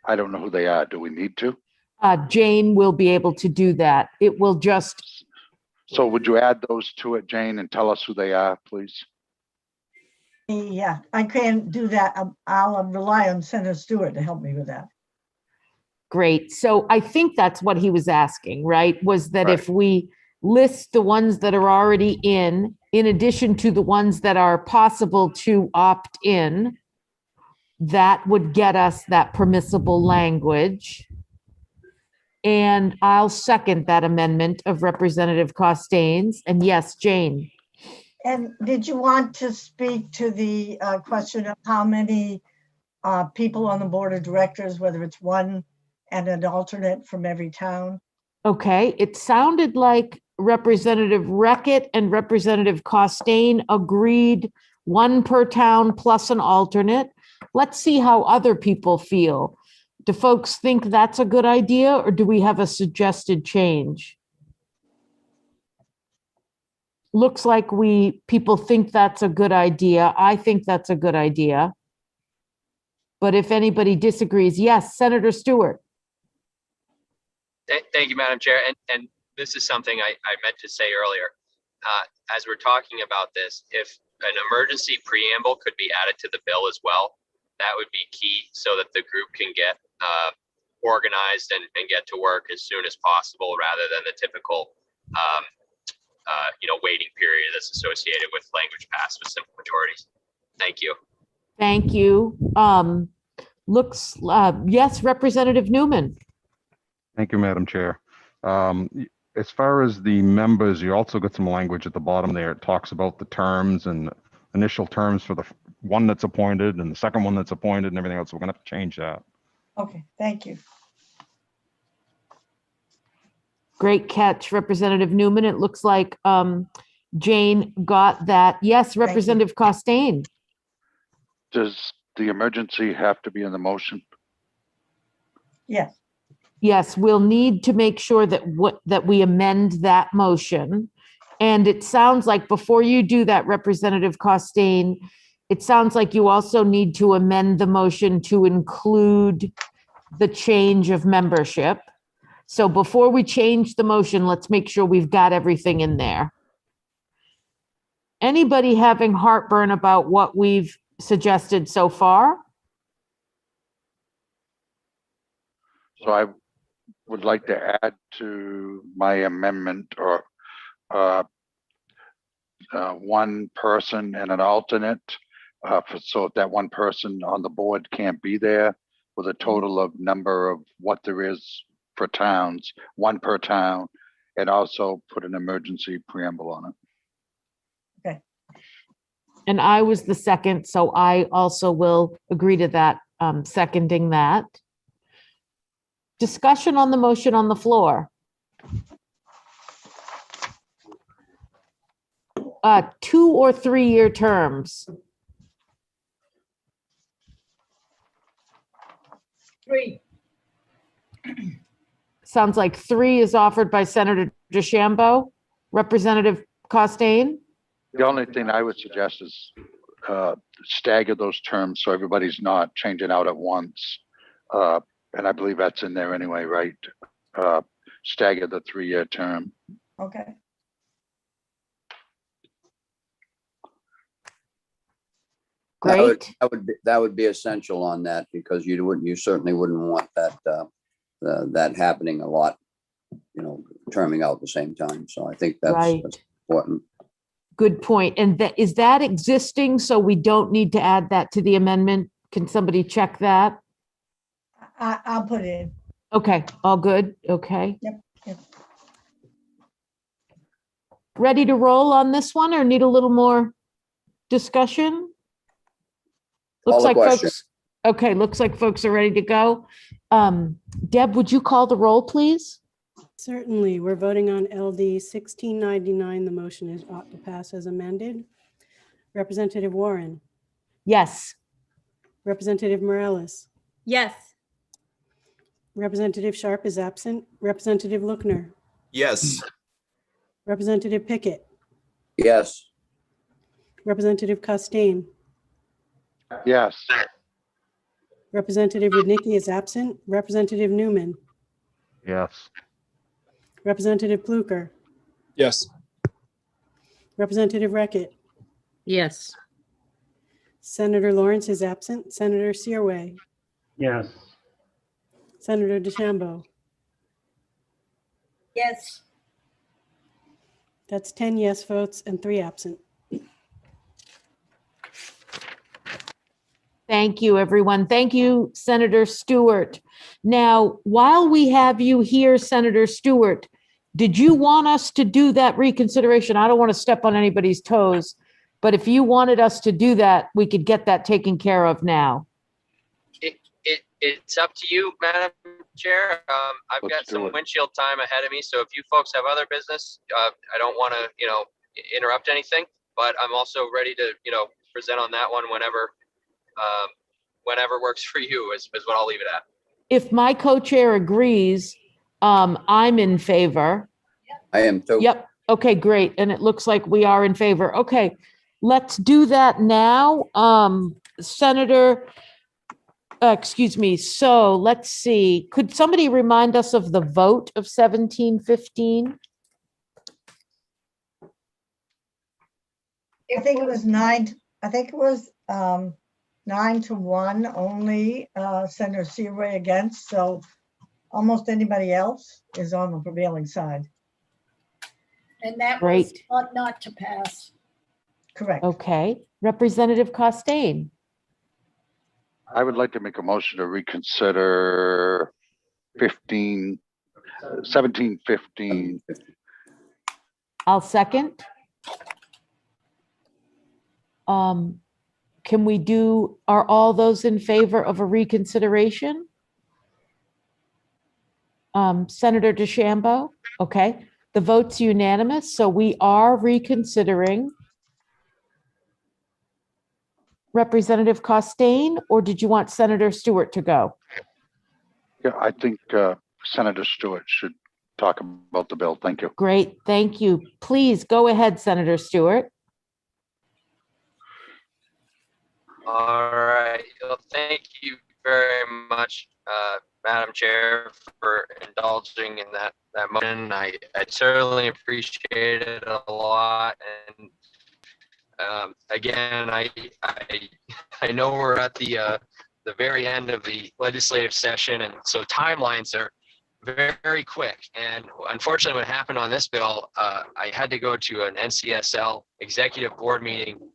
I don't know who they are. Do we need to? Jane will be able to do that. It will just. So would you add those to it, Jane, and tell us who they are, please? Yeah, I can't do that. I'll rely on Senator Stewart to help me with that. Great. So I think that's what he was asking, right? Was that if we list the ones that are already in addition to the ones that are possible to opt in. That would get us that permissible language. And I'll second that amendment of Representative Costains. And yes, Jane. And did you want to speak to the question of how many people on the board of directors, whether it's one and an alternate from every town? Okay, it sounded like Representative Reckitt and Representative Costain agreed 1 per town plus an alternate. Let's see how other people feel. Do folks think that's a good idea, or do we have a suggested change? Looks like people think that's a good idea. I think that's a good idea. But if anybody disagrees, yes, Senator Stewart. Thank you, Madam Chair. And this is something I meant to say earlier. As we're talking about this, if an emergency preamble could be added to the bill as well, that would be key so that the group can get organized and get to work as soon as possible, rather than the typical waiting period that's associated with language passed with simple majorities. Thank you. Thank you. Yes, Representative Newman. Thank you, Madam Chair. As far as the members, you also got some language at the bottom there. It talks about the terms and initial terms for the one that's appointed and the second one that's appointed and everything else. We're going to have to change that. Okay, thank you. Great catch, Representative Newman. It looks like Jane got that. Yes, Representative Costain. Does the emergency have to be in the motion? Yes. Yes, we'll need to make sure that we amend that motion. And it sounds like before you do that, Representative Costain, it sounds like you also need to amend the motion to include the change of membership. So before we change the motion, let's make sure we've got everything in there. Anybody having heartburn about what we've suggested so far? So I would like to add to my amendment or one person and an alternate so that one person on the board can't be there, with a total of number of what there is for towns, 1 per town, and also put an emergency preamble on it. Okay. And I was the second, so I also will agree to that, seconding that. Discussion on the motion on the floor. 2 or 3 year terms. 3. Sounds like 3 is offered by Senator DeChambeau. Representative Costain? The only thing I would suggest is stagger those terms so everybody's not changing out at once. And I believe that's in there anyway, right? Stagger the 3-year term. Okay. Great. That would be essential on that, because you certainly wouldn't want that that happening a lot, terming out at the same time. So I think that's important. Good point. And is that existing? So we don't need to add that to the amendment? Can somebody check that? I'll put it in. Okay, all good. Okay. Yep. Ready to roll on this one, or need a little more discussion? Looks like folks. Okay, looks like folks are ready to go. Deb, would you call the roll, please? Certainly. We're voting on LD 1699. The motion is ought to pass as amended. Representative Warren. Yes. Representative Morales. Yes. Representative Sharp is absent. Representative Lookner. Yes. Representative Pickett. Yes. Representative Costain. Yes. Representative Rudnicki is absent. Representative Newman. Yes. Representative Pluker. Yes. Representative Reckitt. Yes. Senator Lawrence is absent. Senator Searway. Yes. Senator DeChambeau. Yes. That's 10 yes votes and 3 absent. Thank you, everyone. Thank you, Senator Stewart. Now, while we have you here, Senator Stewart, did you want us to do that reconsideration? I don't want to step on anybody's toes, but if you wanted us to do that, we could get that taken care of now. It's up to you, Madam Chair. I've Let's got do some it. windshield time ahead of me, so if you folks have other business, I don't want to, interrupt anything, but I'm also ready to, present on that one whenever works for you is what I'll leave it at. If my co-chair agrees, I'm in favor. I am too. Yep. Okay, great. And it looks like we are in favor. Okay, let's do that now. Senator, excuse me. So let's see. Could somebody remind us of the vote of 1715? I think it was 9, I think it was 9-1 only, Senator Seaway against, so almost anybody else is on the prevailing side. And that was Great. not to pass. Correct. Okay. Representative Costain. I would like to make a motion to reconsider 1715. I'll second. Can we do, are all those in favor of a reconsideration? Senator DeChambeau? Okay, the vote's unanimous, so we are reconsidering. Representative Costain, or did you want Senator Stewart to go? Yeah, I think Senator Stewart should talk about the bill. Thank you. Great, thank you. Please go ahead, Senator Stewart. All right. Well, thank you very much, Madam Chair, for indulging in that motion. I certainly appreciate it a lot. And again, I know we're at the very end of the legislative session, and so timelines are very, very quick. And unfortunately, what happened on this bill, I had to go to an NCSL executive board meeting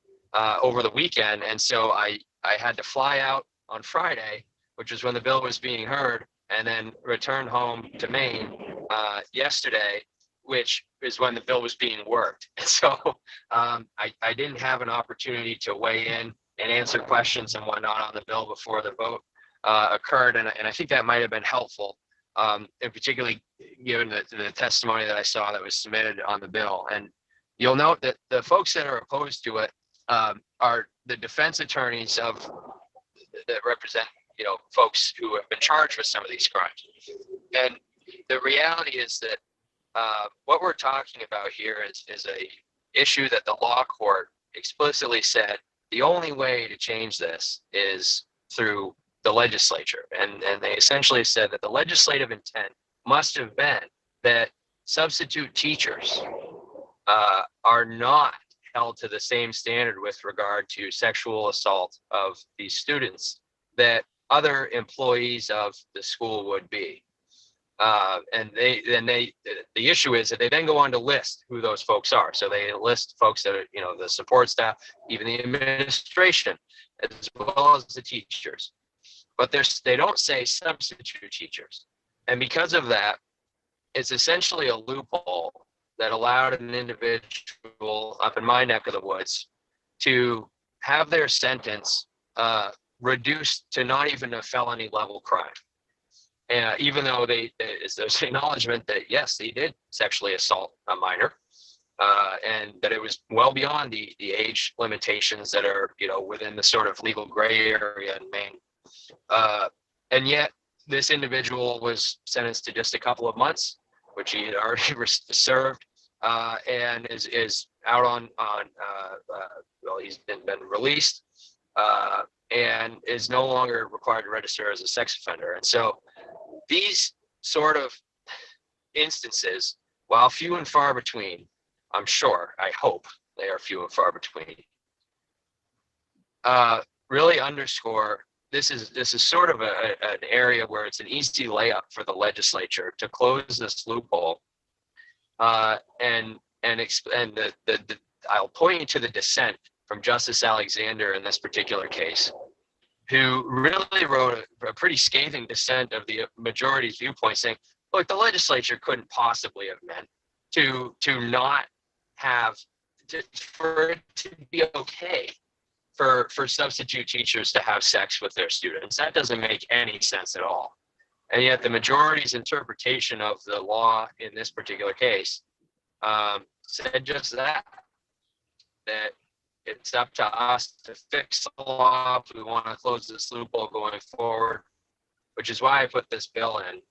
over the weekend, and so I had to fly out on Friday, which was when the bill was being heard, and then return home to Maine yesterday, which is when the bill was being worked. And so I didn't have an opportunity to weigh in and answer questions and whatnot on the bill before the vote occurred, and I think that might have been helpful, and particularly given the testimony that I saw that was submitted on the bill. And you'll note that the folks that are opposed to it are the defense attorneys that represent, folks who have been charged with some of these crimes. And the reality is that what we're talking about here is a issue that the law court explicitly said the only way to change this is through the legislature. And they essentially said that the legislative intent must have been that substitute teachers are not held to the same standard with regard to sexual assault of these students that other employees of the school would be. And the issue is that they then go on to list who those folks are. So they list folks that are, the support staff, even the administration, as well as the teachers. But they don't say substitute teachers. And because of that, it's essentially a loophole that allowed an individual up in my neck of the woods to have their sentence reduced to not even a felony level crime. Even though there's an acknowledgement that, yes, they did sexually assault a minor, and that it was well beyond the age limitations that are, within the sort of legal gray area in Maine. And yet this individual was sentenced to just a couple of months, which he had already served, and is out on well, he's been released, and is no longer required to register as a sex offender. And so these sort of instances, while few and far between, I'm sure, I hope they are few and far between, really underscore this is sort of an area where it's an easy layup for the legislature to close this loophole and and I'll point you to the dissent from Justice Alexander in this particular case, who really wrote a pretty scathing dissent of the majority's viewpoint, saying, look, the legislature couldn't possibly have meant to not have, for it to be okay for substitute teachers to have sex with their students. That doesn't make any sense at all. And yet the majority's interpretation of the law in this particular case said just that it's up to us to fix the law if we want to close this loophole going forward, which is why I put this bill in,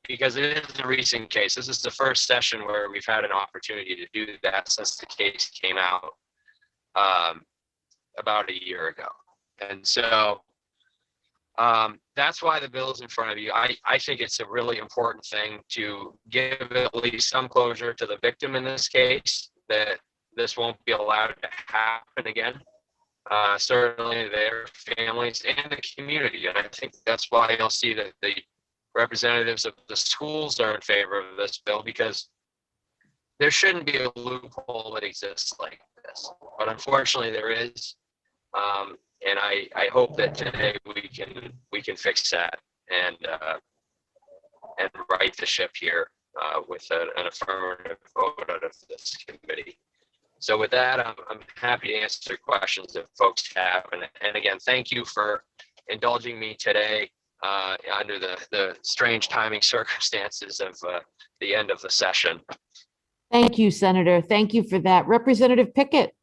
because it is a recent case. This is the first session where we've had an opportunity to do that since the case came out about a year ago. And so that's why the bill is in front of you. I think it's a really important thing to give at least some closure to the victim in this case, that this won't be allowed to happen again. Certainly their families and the community. And I think that's why you'll see that the representatives of the schools are in favor of this bill, because there shouldn't be a loophole that exists like this. But unfortunately there is. And I hope that today we can fix that and right the ship here with an affirmative vote out of this committee. So with that, I'm happy to answer questions that folks have. And again, thank you for indulging me today under the strange timing circumstances of the end of the session. Thank you, Senator. Thank you for that. Representative Pickett.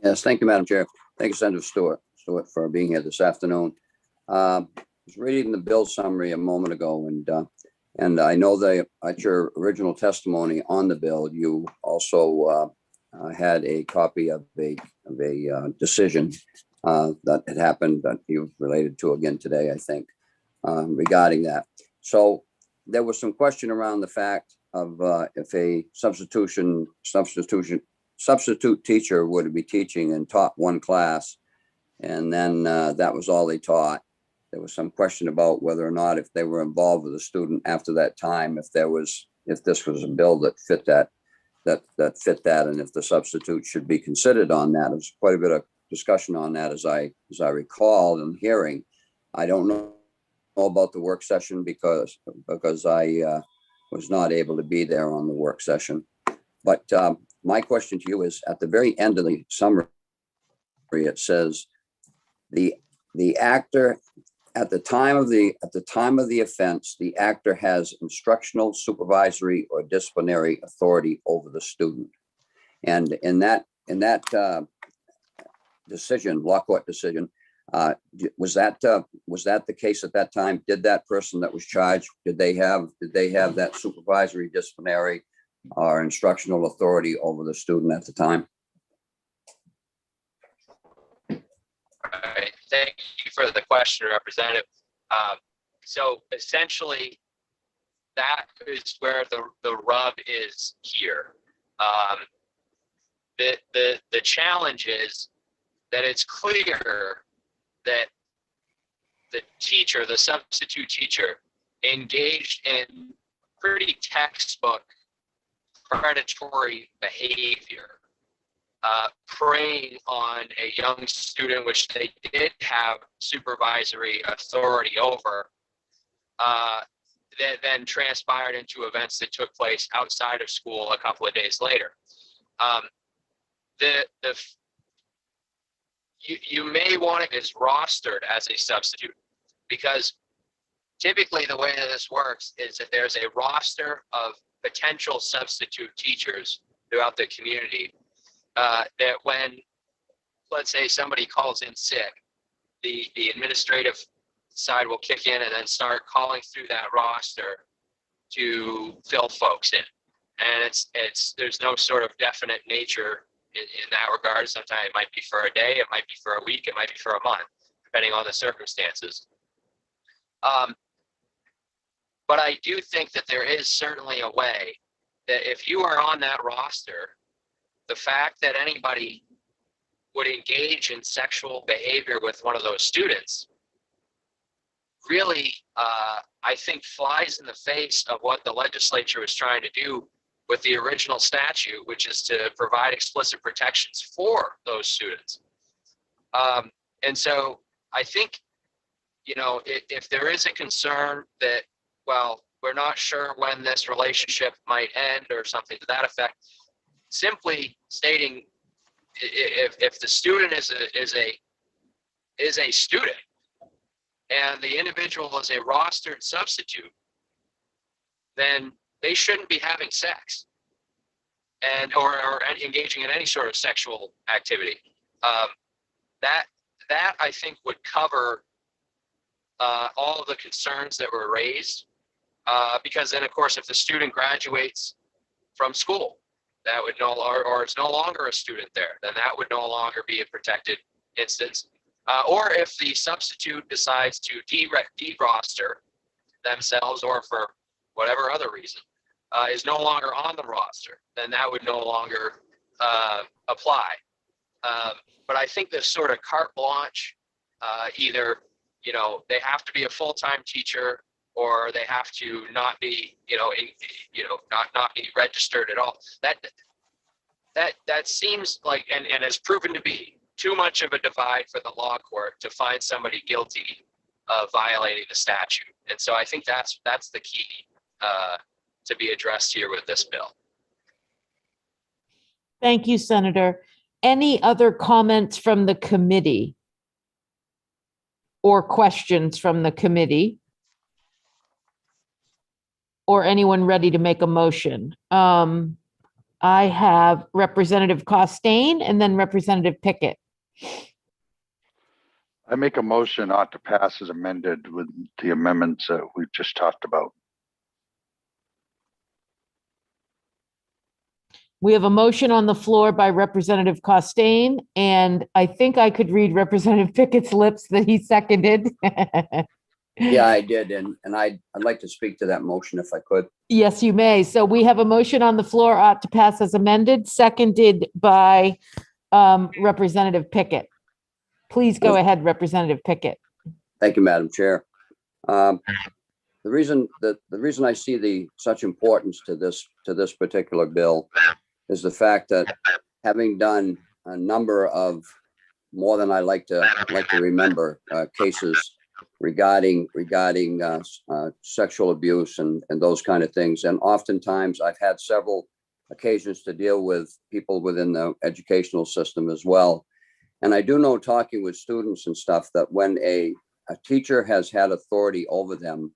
Yes, thank you, Madam Chair. Thank you, Senator Stewart for being here this afternoon. I was reading the bill summary a moment ago, and I know that at your original testimony on the bill, you also had a copy of a decision that had happened that you related to again today, I think, regarding that. So there was some question around the fact of if a substitute teacher would be teaching and taught one class, and then that was all they taught. There was some question about whether or not if they were involved with a student after that time, if this was a bill that fit that, and if the substitute should be considered on that. There's quite a bit of discussion on that as I recall in hearing. I don't know about the work session because I was not able to be there on the work session. But my question to you is, at the very end of the summary, it says the actor at the time of the offense, the actor has instructional, supervisory, or disciplinary authority over the student. And in that decision, law court decision, was that the case at that time? Did that person that was charged, did they have that supervisory, disciplinary, or instructional authority over the student at the time? Right. Thank you for the question, Representative. So essentially, that is where the rub is here. The challenge is that it's clear that the teacher, the substitute teacher, engaged in pretty textbook predatory behavior, preying on a young student, which they did have supervisory authority over, that then transpired into events that took place outside of school a couple of days later. You may want it as rostered as a substitute, because typically the way that this works is that there's a roster of potential substitute teachers throughout the community, that when, let's say, somebody calls in sick, the administrative side will kick in and then start calling through that roster to fill folks in. And there's no sort of definite nature in that regard. Sometimes it might be for a day, it might be for a week, it might be for a month, depending on the circumstances. But I do think that there is certainly a way that if you are on that roster, the fact that anybody would engage in sexual behavior with one of those students really, I think, flies in the face of what the legislature was trying to do with the original statute, which is to provide explicit protections for those students. And so I think, you know, if there is a concern that, well, we're not sure when this relationship might end or something to that effect, simply stating if the student is a student and the individual is a rostered substitute, then they shouldn't be having sex and or engaging in any sort of sexual activity. That I think would cover all of the concerns that were raised, because then, of course, if the student graduates from school, that would or is no longer a student there, then that would no longer be a protected instance. Or if the substitute decides to de-roster themselves, or for whatever other reason, is no longer on the roster, then that would no longer apply. But I think this sort of carte blanche, either, you know, they have to be a full-time teacher, or they have to not be, not be registered at all. That seems like, and has proven to be too much of a divide for the law court to find somebody guilty of violating the statute. And so I think that's the key to be addressed here with this bill. Thank you, Senator. Any other comments from the committee or questions from the committee? Or anyone ready to make a motion? I have Representative Costain and then Representative Pickett. I make a motion ought to pass as amended with the amendments that we just talked about. We have a motion on the floor by Representative Costain, and I think I could read Representative Pickett's lips that he seconded. Yeah, I did. And I'd like to speak to that motion if I could. Yes, you may. So we have a motion on the floor ought to pass as amended, seconded by Representative Pickett. Please go ahead, Representative Pickett. Thank you, Madam Chair. The reason I see such importance to this particular bill is the fact that, having done a number of, more than I like to remember, cases regarding sexual abuse and those kind of things, and oftentimes I've had several occasions to deal with people within the educational system as well. And I do know, talking with students and stuff, that when a teacher has had authority over them,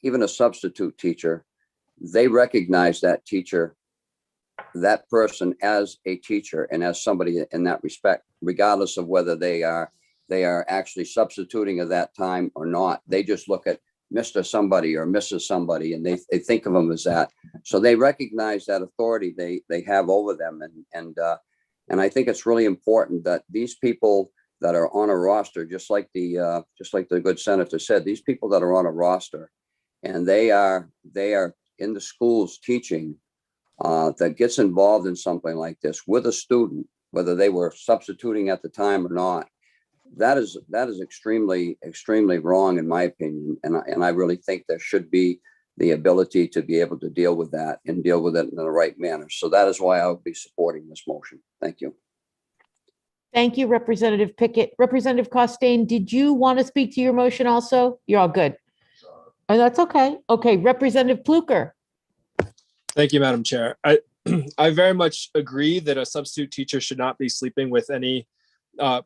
even a substitute teacher, they recognize that teacher, that person, as a teacher and as somebody in that respect, regardless of whether they are actually substituting at that time or not. They just look at Mr. Somebody or Mrs. Somebody, and they think of them as that. So they recognize that authority they have over them. And I think it's really important that these people that are on a roster, just like the good senator said, these people that are on a roster and they are in the schools teaching, that gets involved in something like this with a student, whether they were substituting at the time or not, that is extremely, extremely wrong, in my opinion. And I really think there should be the ability to be able to deal with that and deal with it in the right manner. So that is why I would be supporting this motion. Thank you. Thank you, Representative Pickett. Representative Costain, did you want to speak to your motion also? You're all good. Oh, that's okay. Okay, Representative Pluker. Thank you, Madam Chair. I very much agree that a substitute teacher should not be sleeping with any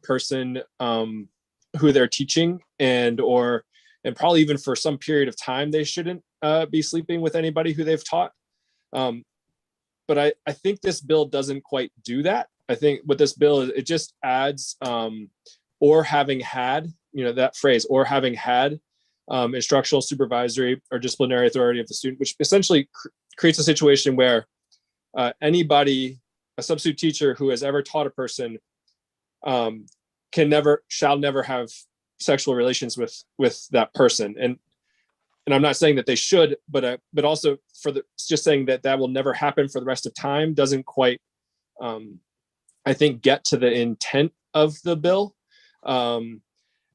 person who they're teaching, and probably even for some period of time they shouldn't be sleeping with anybody who they've taught. But I think this bill doesn't quite do that. I think what this bill is, it just adds or having had, that phrase, or having had instructional, supervisory, or disciplinary authority of the student, which essentially creates a situation where anybody, a substitute teacher who has ever taught a person, shall never have sexual relations with that person. And I'm not saying that they should, but also just saying that will never happen for the rest of time doesn't quite, I think, get to the intent of the bill.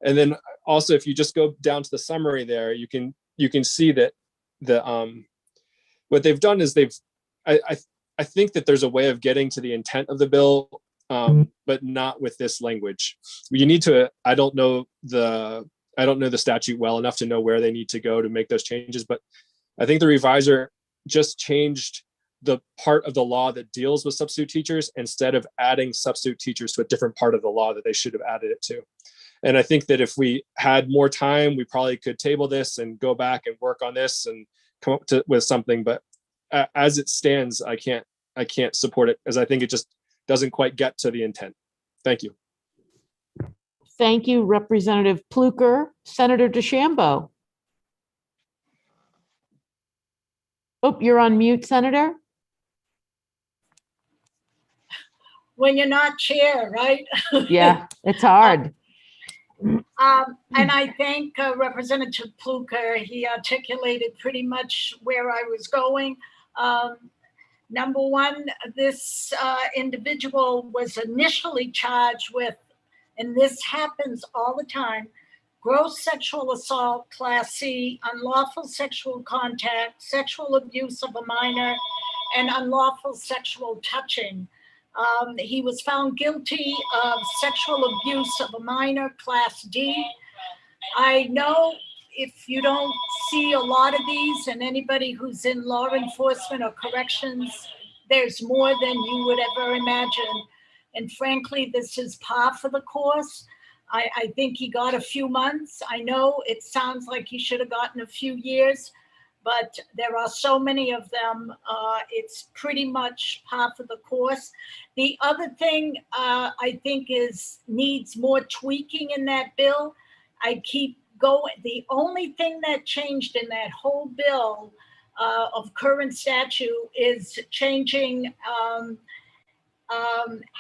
And then also, if you just go down to the summary there, you can see that what they've done is I think that there's a way of getting to the intent of the bill, but not with this language. You need to, I don't know the statute well enough to know where they need to go to make those changes, but I think the reviser just changed the part of the law that deals with substitute teachers instead of adding substitute teachers to a different part of the law that they should have added it to. And I think that if we had more time, we probably could table this and go back and work on this and come up with something. But as it stands, I can't support it, as I think it just doesn't quite get to the intent. Thank you. Thank you, Representative Pluker. Senator DeChambeau. Oh, you're on mute, Senator. When you're not chair, right? Yeah, it's hard. And I thank Representative Pluker. He articulated pretty much where I was going. Number one, this individual was initially charged with, and this happens all the time, gross sexual assault, Class C, unlawful sexual contact, sexual abuse of a minor, and unlawful sexual touching. He was found guilty of sexual abuse of a minor, Class D. I know if you don't see a lot of these, and anybody who's in law enforcement or corrections, there's more than you would ever imagine. And frankly, this is par for the course. I think he got a few months. I know it sounds like he should have gotten a few years, but there are so many of them. It's pretty much par for the course. The other thing I think needs more tweaking in that bill. I keep going. The only thing that changed in that whole bill of current statute is changing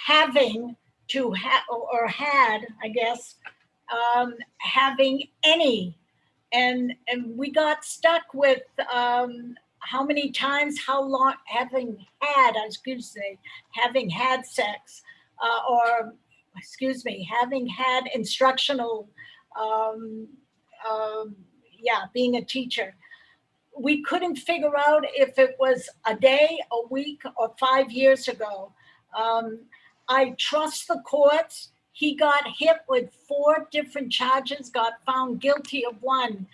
having to have, or had, I guess, having any. And we got stuck with how many times, how long, having had sex, or excuse me, having had instructional, being a teacher. We couldn't figure out if it was a day, a week, or 5 years ago. I trust the courts. He got hit with 4 different charges, got found guilty of 1.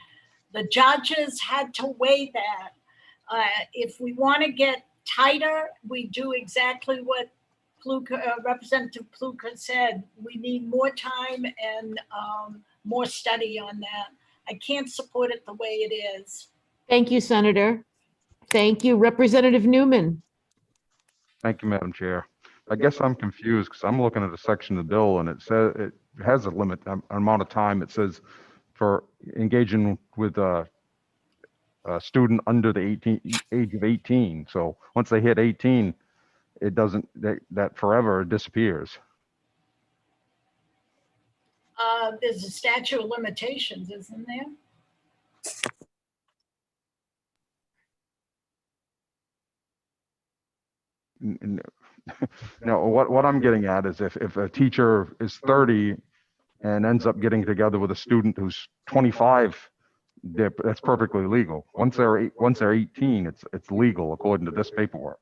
The judges had to weigh that. If we want to get tighter, we do exactly what Representative Pluker said. We need more time and more study on that. I can't support it the way it is. Thank you, Senator. Thank you, Representative Newman. Thank you, Madam Chair. I guess I'm confused because I'm looking at a section of the bill and it says it has a limit amount of time. It says for engaging with a student under the age of 18. So once they hit 18, it doesn't, that forever disappears. There's a statute of limitations, isn't there? No, what I'm getting at is if a teacher is 30 and ends up getting together with a student who's 25, that's perfectly legal. Once they're 18, it's legal according to this paperwork.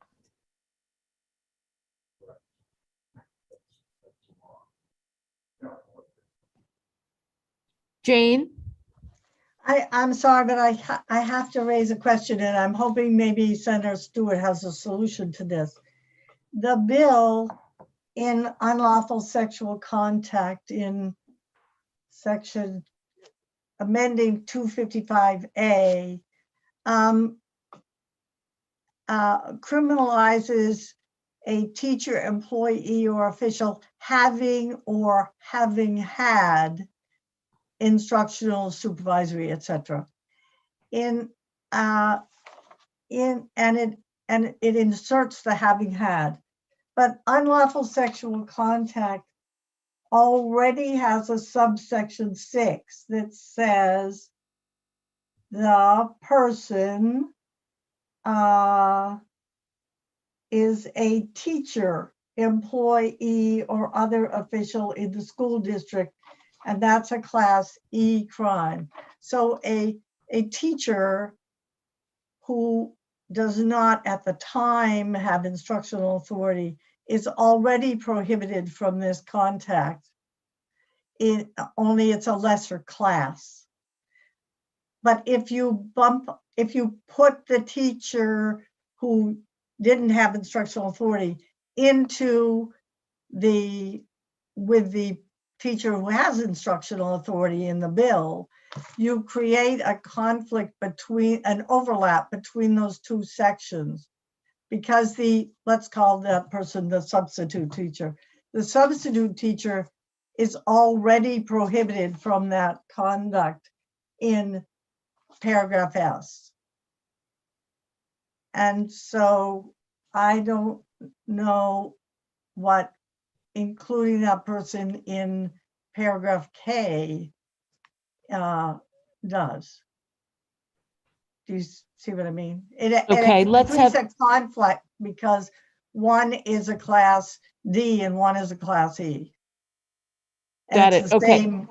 Jane? I'm sorry, but I have to raise a question, and I'm hoping maybe Senator Stewart has a solution to this. The bill in unlawful sexual contact in section amending 255A criminalizes a teacher, employee, or official having or having had instructional, supervisory, etc. And it inserts the having had, but unlawful sexual contact already has a subsection 6 that says the person is a teacher, employee, or other official in the school district And that's a class E crime. So a teacher who does not at the time have instructional authority is already prohibited from this contact. Only it's a lesser class. But if you put the teacher who didn't have instructional authority into with the teacher who has instructional authority in the bill, you create a conflict an overlap between those two sections, because let's call that person the substitute teacher. The substitute teacher is already prohibited from that conduct in paragraph S. And so I don't know what including that person in paragraph K does. Do you see what I mean? Okay, let's have a conflict because one is a class D and one is a class E. And Got it's it. Okay.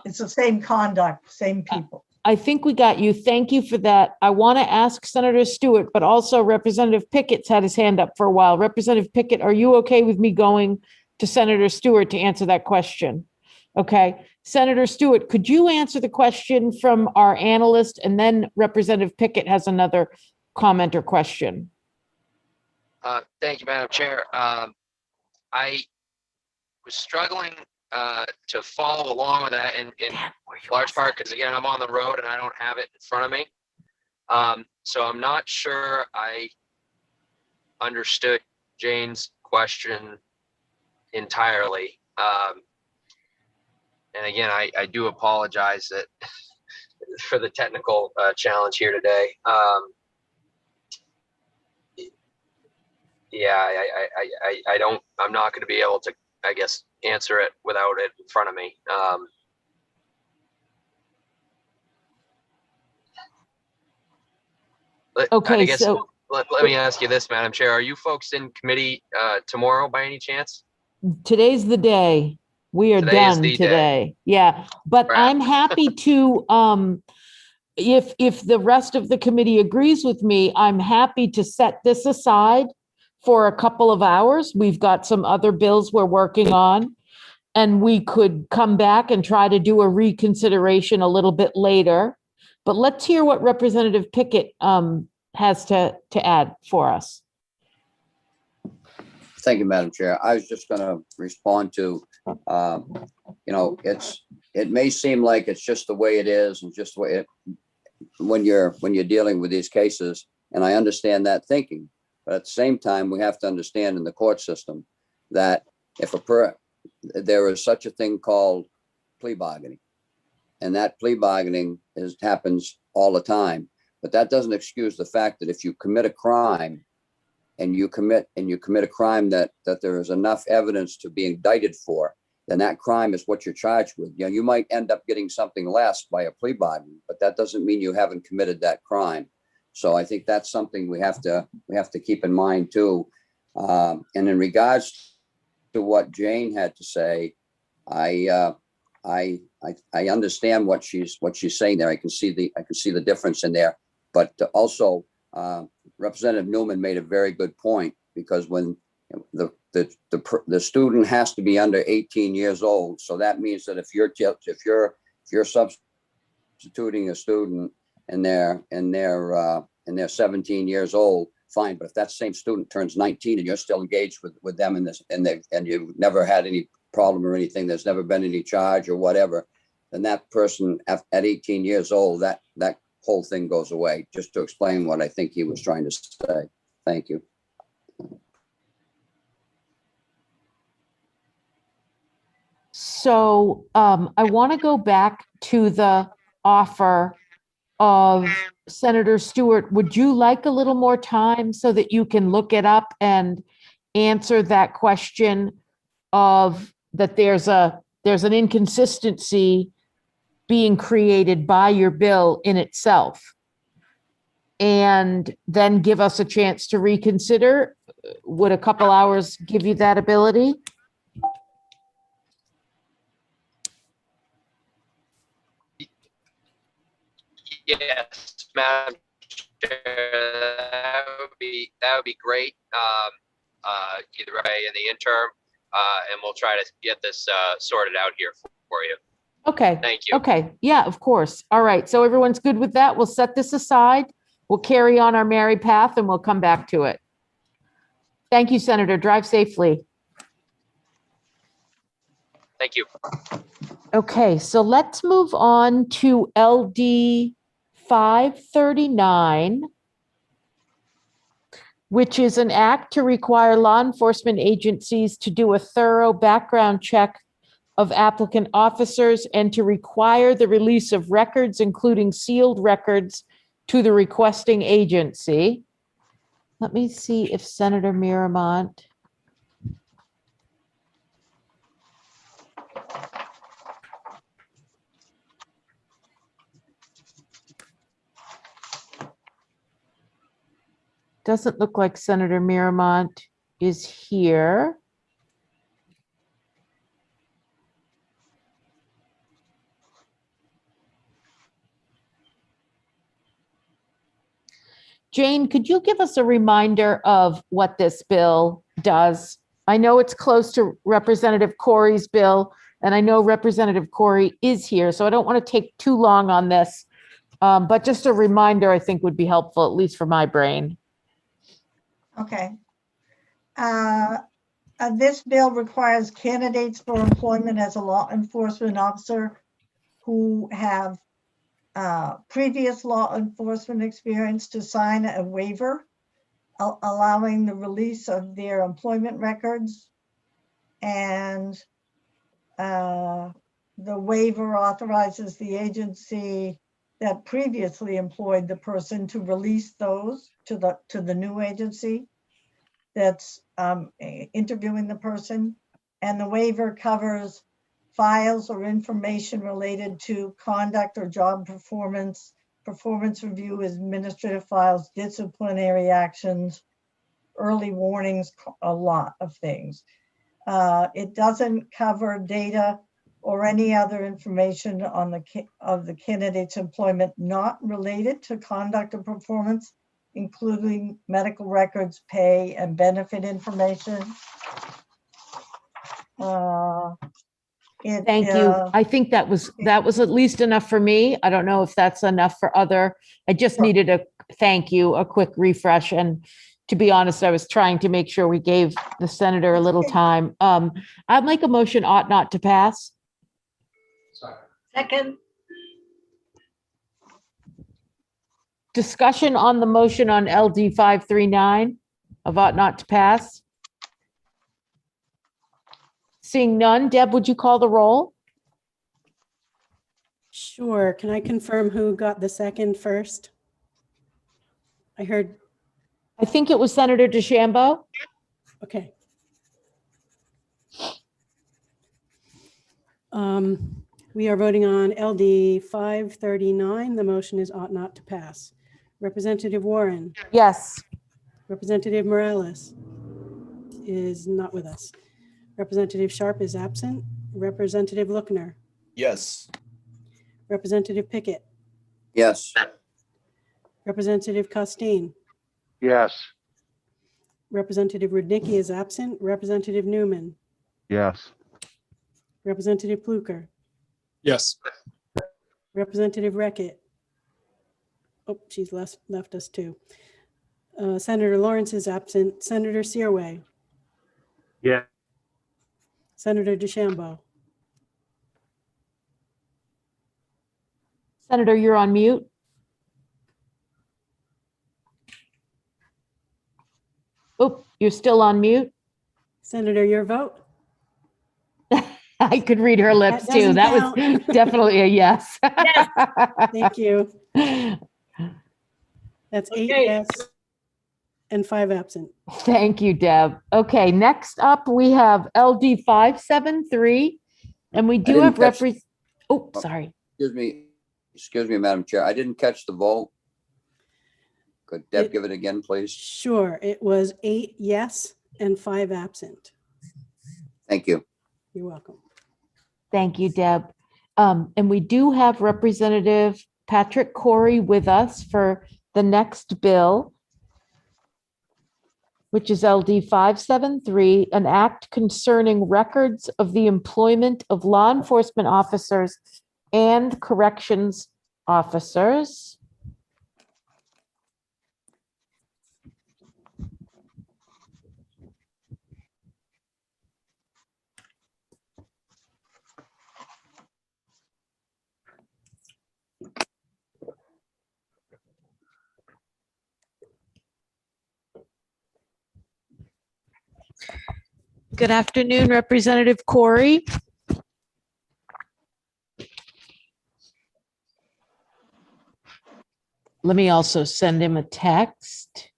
It's the same conduct, same people. I think we got you. Thank you for that. I want to ask Senator Stewart, but also Representative Pickett's had his hand up for a while. Representative Pickett, are you okay with me going to Senator Stewart to answer that question? Okay. Senator Stewart, could you answer the question from our analyst, and then Representative Pickett has another comment or question? Thank you, Madam Chair. I was struggling to follow along with that in large part because, again, I'm on the road and I don't have it in front of me. So I'm not sure I understood Jane's question entirely. And again, I do apologize that for the technical challenge here today. Yeah, I'm not going to be able to, I guess, answer it without it in front of me. Okay, I guess so let me ask you this, Madam Chair. Are you folks in committee tomorrow by any chance? today's the day. We are Today is done the today. day. Yeah, but Crap. I'm happy to, if the rest of the committee agrees with me, I'm happy to set this aside for a couple of hours. We've got some other bills we're working on, and we could come back and try to do a reconsideration a little bit later. But let's hear what Representative Pickett has to add for us. Thank you, Madam Chair. I was just going to respond to, it may seem like it's just the way it is and just the way when you're dealing with these cases, and I understand that thinking, but at the same time, we have to understand in the court system that if there is such a thing called plea bargaining, and that plea bargaining happens all the time, but that doesn't excuse the fact that if you commit a crime and you commit a crime that there is enough evidence to be indicted for, then that crime is what you're charged with. You might end up getting something less by a plea bargain, but that doesn't mean you haven't committed that crime. So I think that's something we have to keep in mind too. And in regards to what Jane had to say, I understand what she's saying there. I can see the difference in there, but also Representative Newman made a very good point, because when the student has to be under 18 years old, so that means that if you're substituting a student and they're 17 years old, fine. But if that same student turns 19 and you're still engaged with them in this, and you've never had any problem or anything, there's never been any charge or whatever, then that person at 18 years old, that whole thing goes away. Just to explain what I think he was trying to say. Thank you. So I want to go back to the offer of Senator Stewart. Would you like a little more time so that you can look it up and answer that question of that there's an inconsistency being created by your bill in itself, and then give us a chance to reconsider? Would a couple hours give you that ability? Yes, Madam Chair, that would be great. Either way in the interim, and we'll try to get this sorted out here for you. Okay. Thank you. Okay. Yeah, of course. All right. So everyone's good with that. We'll set this aside. We'll carry on our merry path and we'll come back to it. Thank you, Senator. Drive safely. Thank you. Okay, so let's move on to LD 539, which is an act to require law enforcement agencies to do a thorough background check of applicant officers and to require the release of records, including sealed records, to the requesting agency. Let me see if Senator Miramont. Doesn't look like Senator Miramont is here. Jane, could you give us a reminder of what this bill does? I know it's close to Representative Corey's bill, and I know Representative Corey is here, so I don't want to take too long on this. But just a reminder, I think, would be helpful, at least for my brain. Okay. This bill requires candidates for employment as a law enforcement officer who have previous law enforcement experience to sign a waiver allowing the release of their employment records. And the waiver authorizes the agency that previously employed the person to release those to the new agency that's interviewing the person. And the waiver covers files or information related to conduct or job performance, performance review, administrative files, disciplinary actions, early warnings, a lot of things. It doesn't cover data or any other information on the candidate's employment not related to conduct or performance, including medical records, pay, and benefit information. Thank you. I think that was at least enough for me. I don't know if that's enough for other. I just needed a thank you, a quick refresh. And to be honest, I was trying to make sure we gave the senator a little time. I'd make a motion ought not to pass. Second. Discussion on the motion on LD 539 of ought not to pass. Seeing none, Deb, would you call the roll? Sure. Can I confirm who got the second first? I think it was Senator DeChambeau. Okay. We are voting on LD 539. The motion is ought not to pass. Representative Warren. Yes. Representative Morales is not with us. Representative Sharp is absent. Representative Lookner. Yes. Representative Pickett. Yes. Representative Costin. Yes. Representative Rudnicki is absent. Representative Newman. Yes. Representative Pluker. Yes. Representative Reckett. Oh, she's left us too. Senator Lawrence is absent. Senator Searway. Yeah. Senator DeChambeau. Senator, you're on mute. Oh, you're still on mute. Senator, your vote? I could read her lips too. doesn't That was count. definitely a yes. Yes. Thank you. That's 8 yes and 5 absent. Thank you, Deb. Okay, next up we have LD 573, and we do have oh, sorry. Excuse me, Madam Chair. I didn't catch the vote. Could Deb give it again, please? Sure. It was 8 yes and 5 absent. Thank you. You're welcome. Thank you, Deb. And we do have Representative Patrick Corey with us for the next bill, which is LD 573, an act concerning records of the employment of law enforcement officers and corrections officers. Good afternoon, Representative Corey. Let me also send him a text.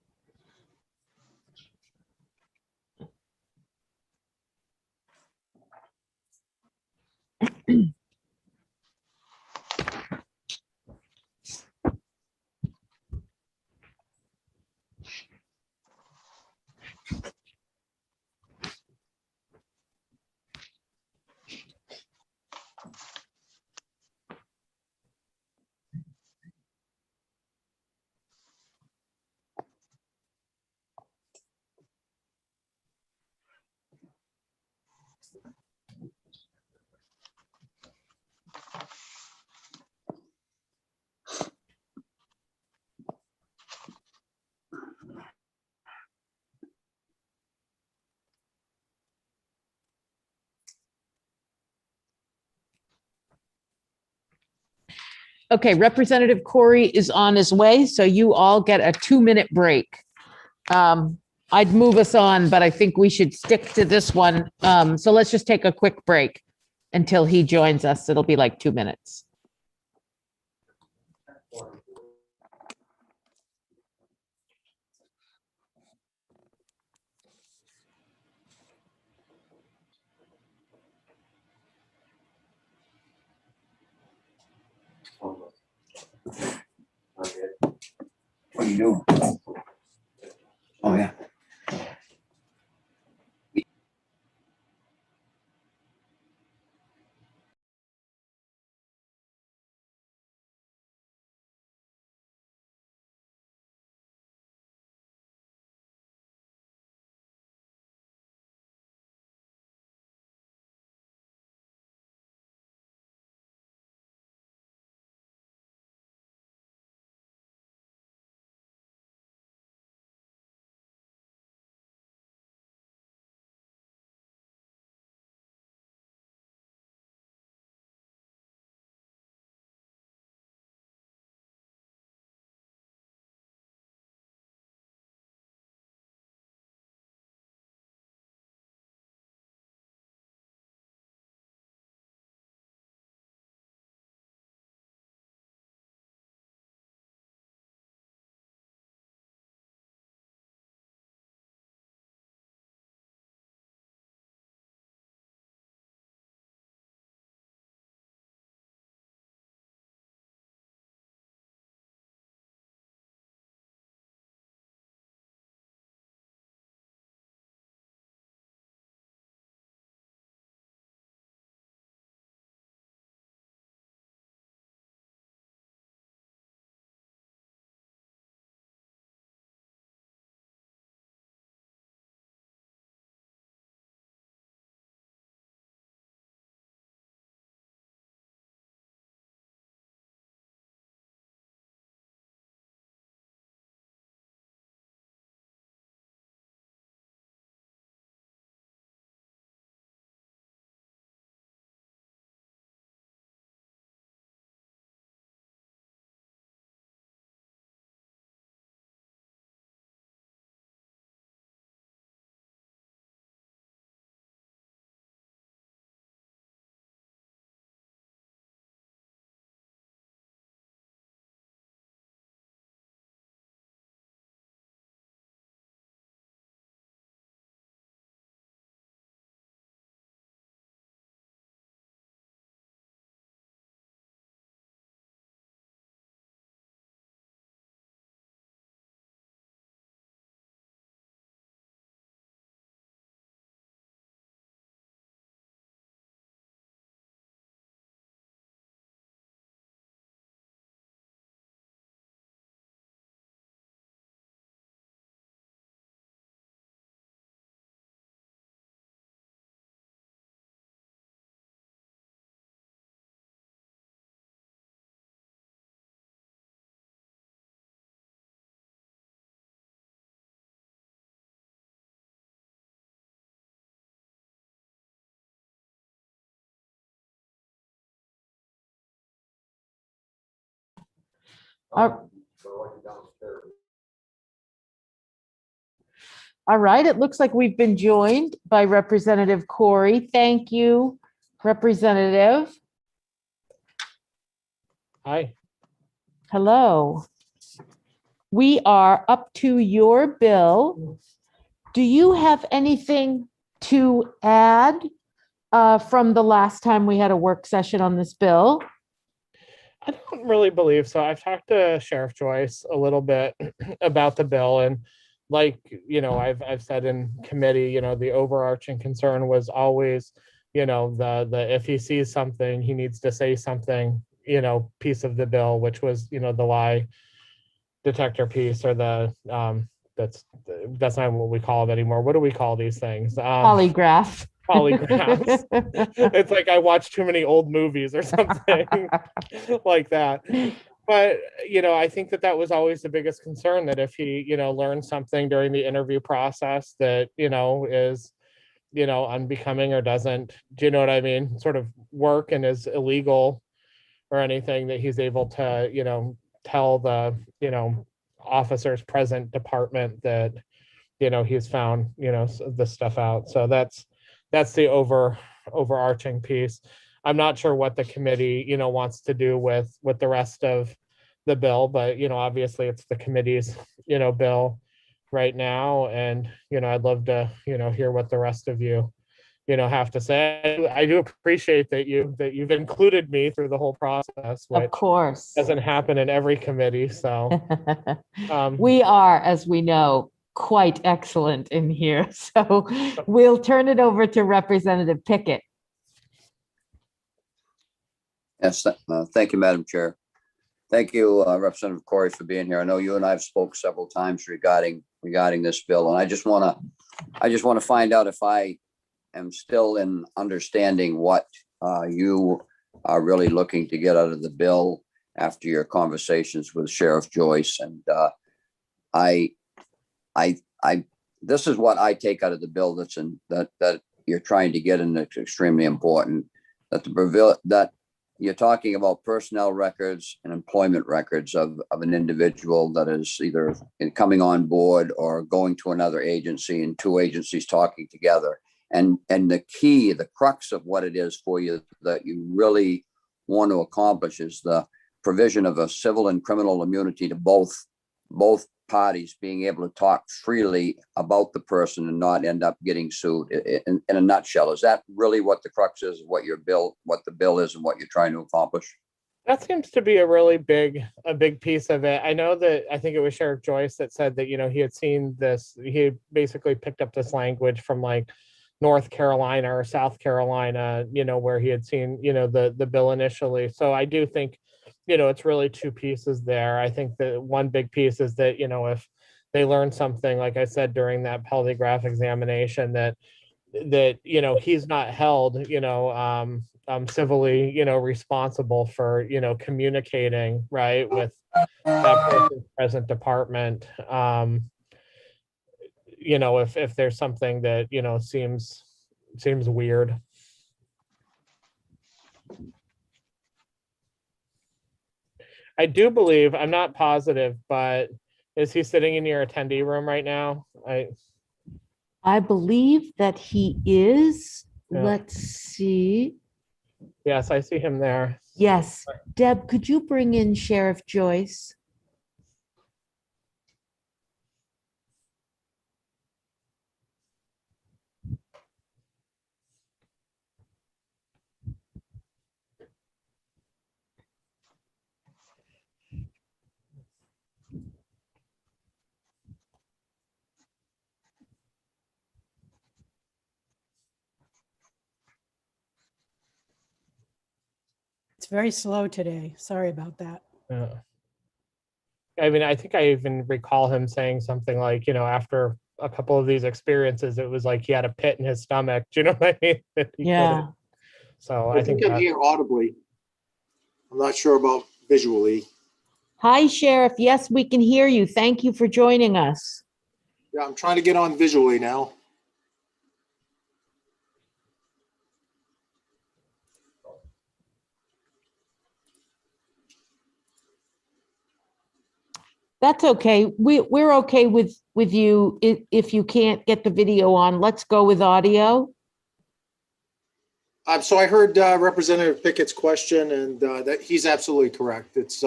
Okay, Representative Corey is on his way, so you all get a 2-minute break. I'd move us on, but I think we should stick to this one. So let's just take a quick break until he joins us. It'll be like 2 minutes. What are you doing? Oh, yeah. All right, it looks like we've been joined by Representative Corey. Thank you, Representative. Hi. Hello. We are up to your bill. Do you have anything to add from the last time we had a work session on this bill? I don't really believe so. I've talked to Sheriff Joyce a little bit about the bill, and like, I've said in committee, the overarching concern was always, the if he sees something, he needs to say something, piece of the bill, which was, the lie detector piece, or the that's not what we call them anymore. What do we call these things? Polygraph. Polygraphs. It's like I watched too many old movies or something like that. But, I think that was always the biggest concern, that if he, learns something during the interview process that, is, unbecoming or doesn't, do you know what I mean? Sort of work and is illegal or anything, that he's able to, tell the, officers present department that, he's found, this stuff out. So that's the overarching piece. I'm not sure what the committee, wants to do with the rest of the bill, but, obviously it's the committee's, bill right now. And, I'd love to, hear what the rest of you, have to say. I do appreciate that you've included me through the whole process, which Of course doesn't happen in every committee. So we are, as we know, quite excellent in here. So we'll turn it over to Representative Pickett. Yes, thank you, Madam Chair. Thank you, Representative Corey, for being here. I know you and I have spoke several times regarding this bill, and I just want to find out if I am still in understanding what you are really looking to get out of the bill after your conversations with Sheriff Joyce. And this is what I take out of the bill that you're trying to get, and it's extremely important that you're talking about personnel records and employment records of an individual that is either coming on board or going to another agency, and two agencies talking together. And the key, the crux of what it is for you that you really want to accomplish is the provision of a civil and criminal immunity to both parties being able to talk freely about the person and not end up getting sued. In a nutshell, is that really what the crux is, what the bill is, and what you're trying to accomplish? that seems to be a big piece of it. I know that, I think it was Sheriff Joyce that said that, he had seen this, he had basically picked up this language from like North Carolina or South Carolina, where he had seen, the bill initially. So I do think, it's really two pieces there. I think that one big piece is that, if they learn something, like I said, during that polygraph examination, that he's not held, civilly, responsible for, communicating, right, with that person's present department. If there's something that, seems weird. I do believe, I'm not positive, but is he sitting in your attendee room right now? I believe that he is. Yeah. Let's see. Yes, I see him there. Yes. Deb, could you bring in Sheriff Joyce? It's very slow today. Sorry about that. Yeah. I mean, I think I even recall him saying something like, after a couple of these experiences, it was like he had a pit in his stomach. Do you know what I mean? Yeah. So I think I'm here audibly. I'm not sure about visually. Hi, Sheriff. Yes, we can hear you. Thank you for joining us. Yeah, I'm trying to get on visually now. That's okay. We're okay with you. If you can't get the video on, let's go with audio. So I heard Representative Pickett's question, and that he's absolutely correct. It's,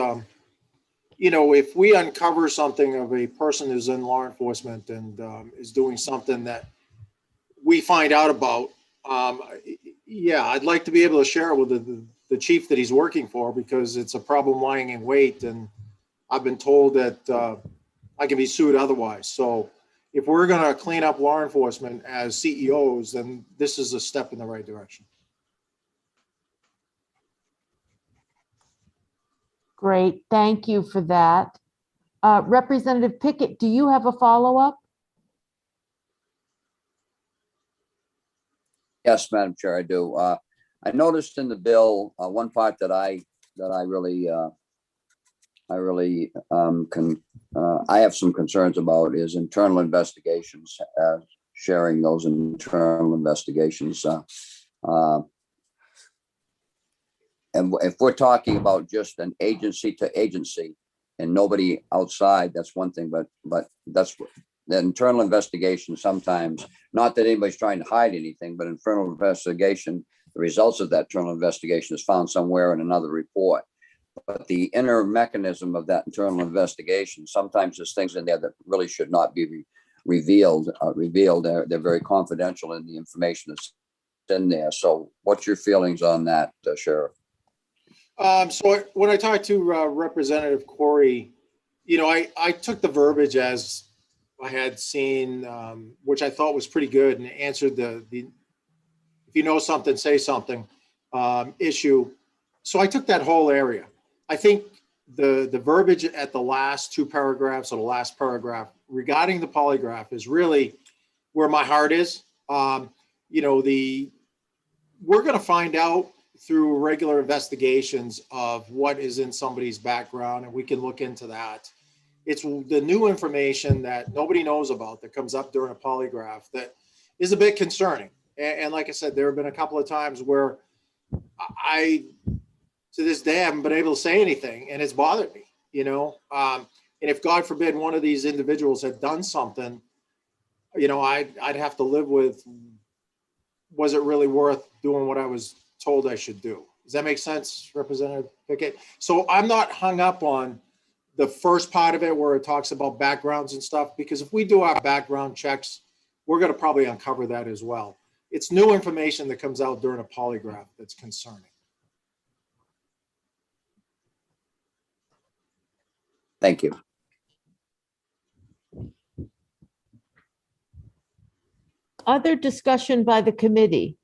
you know, if we uncover something of a person who's in law enforcement and is doing something that we find out about, yeah, I'd like to be able to share it with the chief that he's working for, because it's a problem lying in wait, and I've been told that I can be sued otherwise. So if we're going to clean up law enforcement as CEOs, then this is a step in the right direction. Great, thank you for that. Representative Pickett, do you have a follow-up? Yes, Madam Chair, I do. I noticed in the bill, one part that I really I have some concerns about is internal investigations, sharing those internal investigations. And if we're talking about just an agency to agency and nobody outside, that's one thing, but that's the internal investigation sometimes, not that anybody's trying to hide anything, but internal investigation, the results of that internal investigation is found somewhere in another report. But the inner mechanism of that internal investigation, sometimes there's things in there that really should not be revealed. They're very confidential in the information that's in there. So what's your feelings on that, Sheriff? So when I talked to Representative Corey, you know, I took the verbiage as I had seen, which I thought was pretty good, and answered the if you know something, say something issue. So I took that whole area. I think the verbiage at the last two paragraphs, or the last paragraph regarding the polygraph, is really where my heart is. You know, we're going to find out through regular investigations of what is in somebody's background, and we can look into that. It's the new information that nobody knows about that comes up during a polygraph that is a bit concerning. And like I said, there have been a couple of times where I, to this day, haven't been able to say anything, and it's bothered me, you know. And if God forbid one of these individuals had done something, you know, I'd have to live with, was it really worth doing what I was told I should do? Does that make sense, Representative Pickett? So I'm not hung up on the first part of it where it talks about backgrounds and stuff, because if we do our background checks, we're going to probably uncover that as well. It's new information that comes out during a polygraph that's concerning. Thank you. Other discussion by the committee?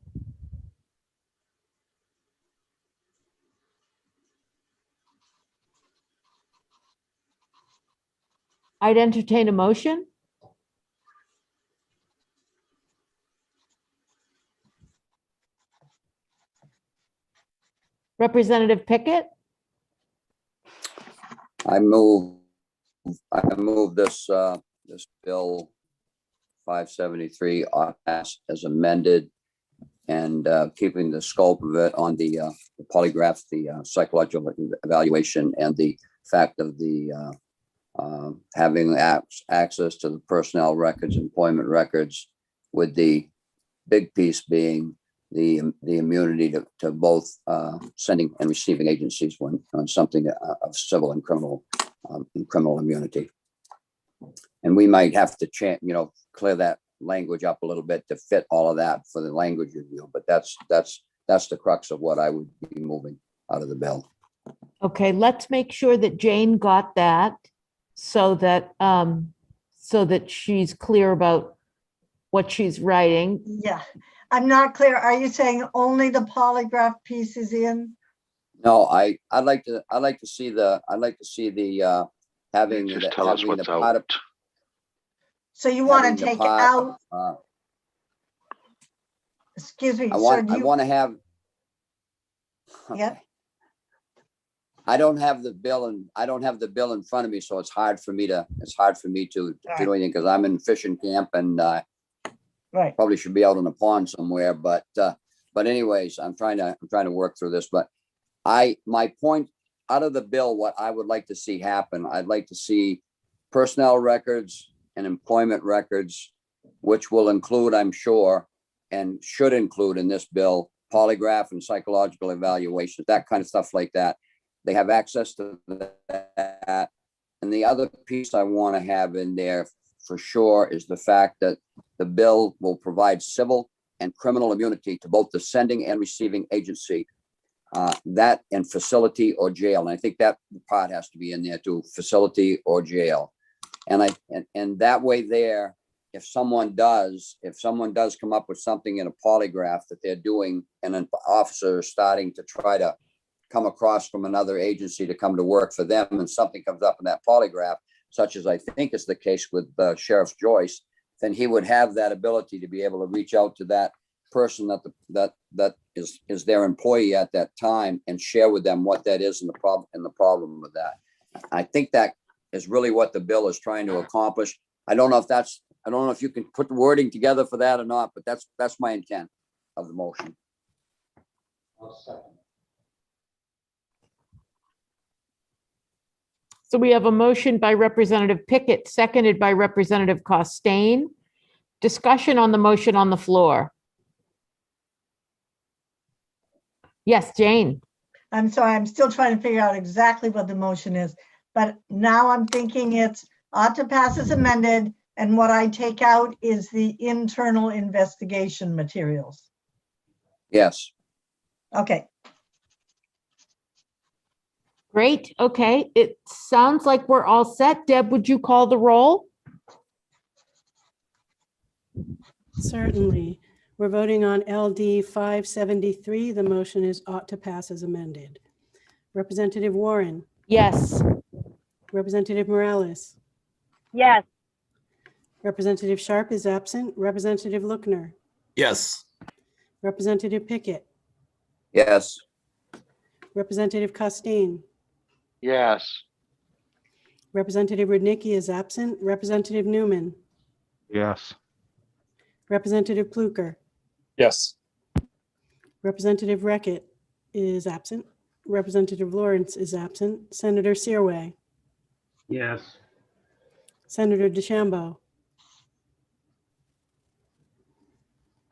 I'd entertain a motion. Representative Pickett? I move this bill 573 pass as amended, and keeping the scope of it on the polygraph, the psychological evaluation, and the fact of the having access to the personnel records, employment records, with the big piece being the immunity to both sending and receiving agencies when on something of civil and criminal immunity. And we might have to clear that language up a little bit to fit all of that for the language review, but that's the crux of what I would be moving out of the bill. Okay, let's make sure that Jane got that, so that she's clear about what she's writing. Yeah, I'm not clear. Are you saying only the polygraph piece is in? No, I'd like to see the having Just the, tell us having the what's part of, out. So you want having to the take part, out, excuse me. I want so you, to have. Yeah. I don't have the bill in front of me, so it's hard for me to do anything, because I'm in fishing camp and right. probably should be out on a pond somewhere. But anyways, I'm trying to work through this. But my point out of the bill, what I would like to see happen, I'd like to see personnel records and employment records, which will include, I'm sure, and should include in this bill, polygraph and psychological evaluations, that kind of stuff like that. They have access to that. And the other piece I want to have in there for sure is the fact that the bill will provide civil and criminal immunity to both the sending and receiving agency, that and facility or jail. And I think that part has to be in there too, facility or jail. And that way there, if someone does come up with something in a polygraph that they're doing, and an officer is starting to try to come across from another agency to come to work for them, and something comes up in that polygraph, such as I think is the case with Sheriff Joyce, then he would have that ability to be able to reach out to that person that is their employee at that time and share with them what that is and the problem with that. I think that is really what the bill is trying to accomplish. I don't know if you can put the wording together for that or not, but that's my intent of the motion. So we have a motion by Representative Pickett, seconded by Representative Costain. Discussion on the motion on the floor. Yes, Jane. I'm sorry, I'm still trying to figure out exactly what the motion is, but now I'm thinking it's ought to pass as amended, and what I take out is the internal investigation materials. Yes. Okay. Great. Okay. It sounds like we're all set. Deb, would you call the roll? Certainly. We're voting on LD 573. The motion is ought to pass as amended. Representative Warren. Yes. Representative Morales. Yes. Representative Sharp is absent. Representative Lookner. Yes. Representative Pickett. Yes. Representative Costain. Yes. Representative Rudnicki is absent. Representative Newman. Yes. Representative Pluker. Yes. Representative Reckett is absent. Representative Lawrence is absent. Senator Searway. Yes. Senator DeChambeau.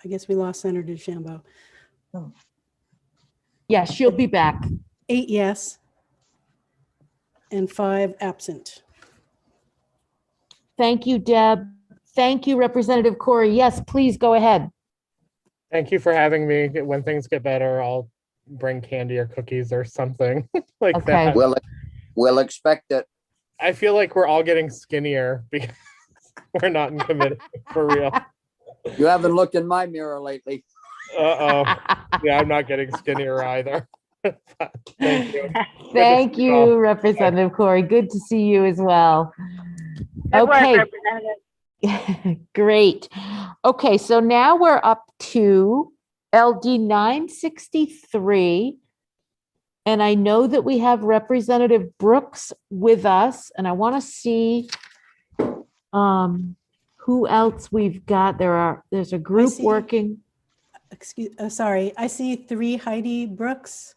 I guess we lost Senator DeChambeau. Yes, she'll be back. 8 yes. And 5 absent. Thank you, Deb. Thank you, Representative Corey. Yes, please go ahead. Thank you for having me. When things get better, I'll bring candy or cookies or something like Okay. that. We'll expect it. I feel like we're all getting skinnier because we're not in committee for real. You haven't looked in my mirror lately. Uh-oh. Yeah, I'm not getting skinnier either. Thank you. Thank you, Representative Corey. Good to see you as well. Good work, Okay. Representative. Great. Okay, so now we're up to LD 963. And I know that we have Representative Brooks with us, and I want to see who else we've got. There's a group working. Sorry, I see 3 Heidi Brooks.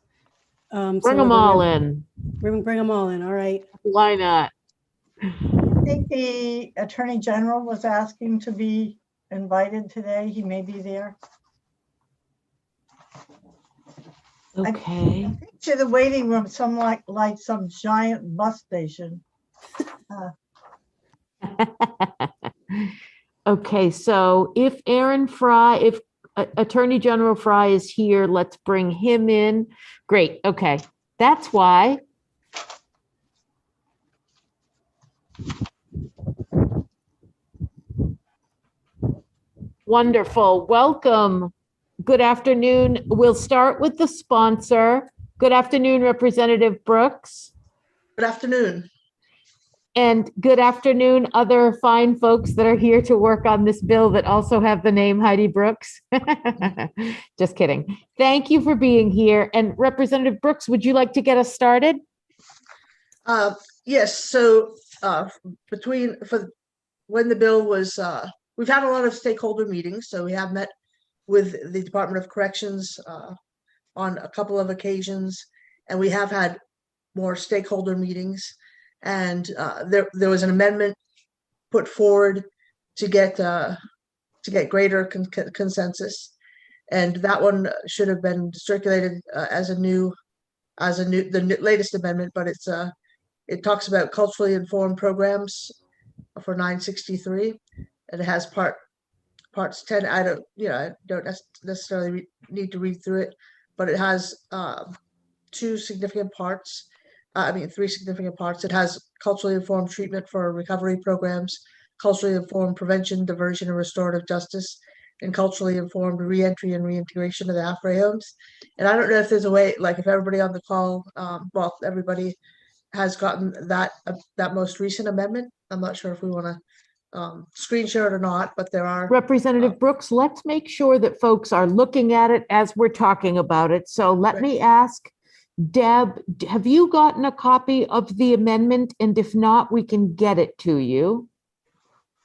Bring them all in. Bring them all in. All right. Why not? I think the Attorney General was asking to be invited today. He may be there. Okay. I picture the waiting room like some giant bus station. Okay, so if Attorney General Fry is here, let's bring him in. Great, okay. That's why. Wonderful, welcome. Good afternoon. We'll start with the sponsor. Good afternoon, Representative Brooks. Good afternoon. And good afternoon, other fine folks that are here to work on this bill that also have the name Heidi Brooks. Just kidding. Thank you for being here. And Representative Brooks, would you like to get us started? Yes, so when the bill was, we've had a lot of stakeholder meetings, so we have met with the Department of Corrections on a couple of occasions, and we have had more stakeholder meetings. And there was an amendment put forward to get greater consensus. And that one should have been circulated as the latest amendment, but it talks about culturally informed programs for 963, and it has parts 10. I don't necessarily need to read through it, but it has three significant parts. It has culturally informed treatment for recovery programs, culturally informed prevention, diversion, and restorative justice, and culturally informed reentry and reintegration of the halfway homes. And I don't know if there's a way, like if everybody on the call, everybody has gotten that most recent amendment. I'm not sure if we want to screen share it or not, but there are. Representative Brooks, let's make sure that folks are looking at it as we're talking about it. So let me ask Deb, have you gotten a copy of the amendment? And if not, we can get it to you.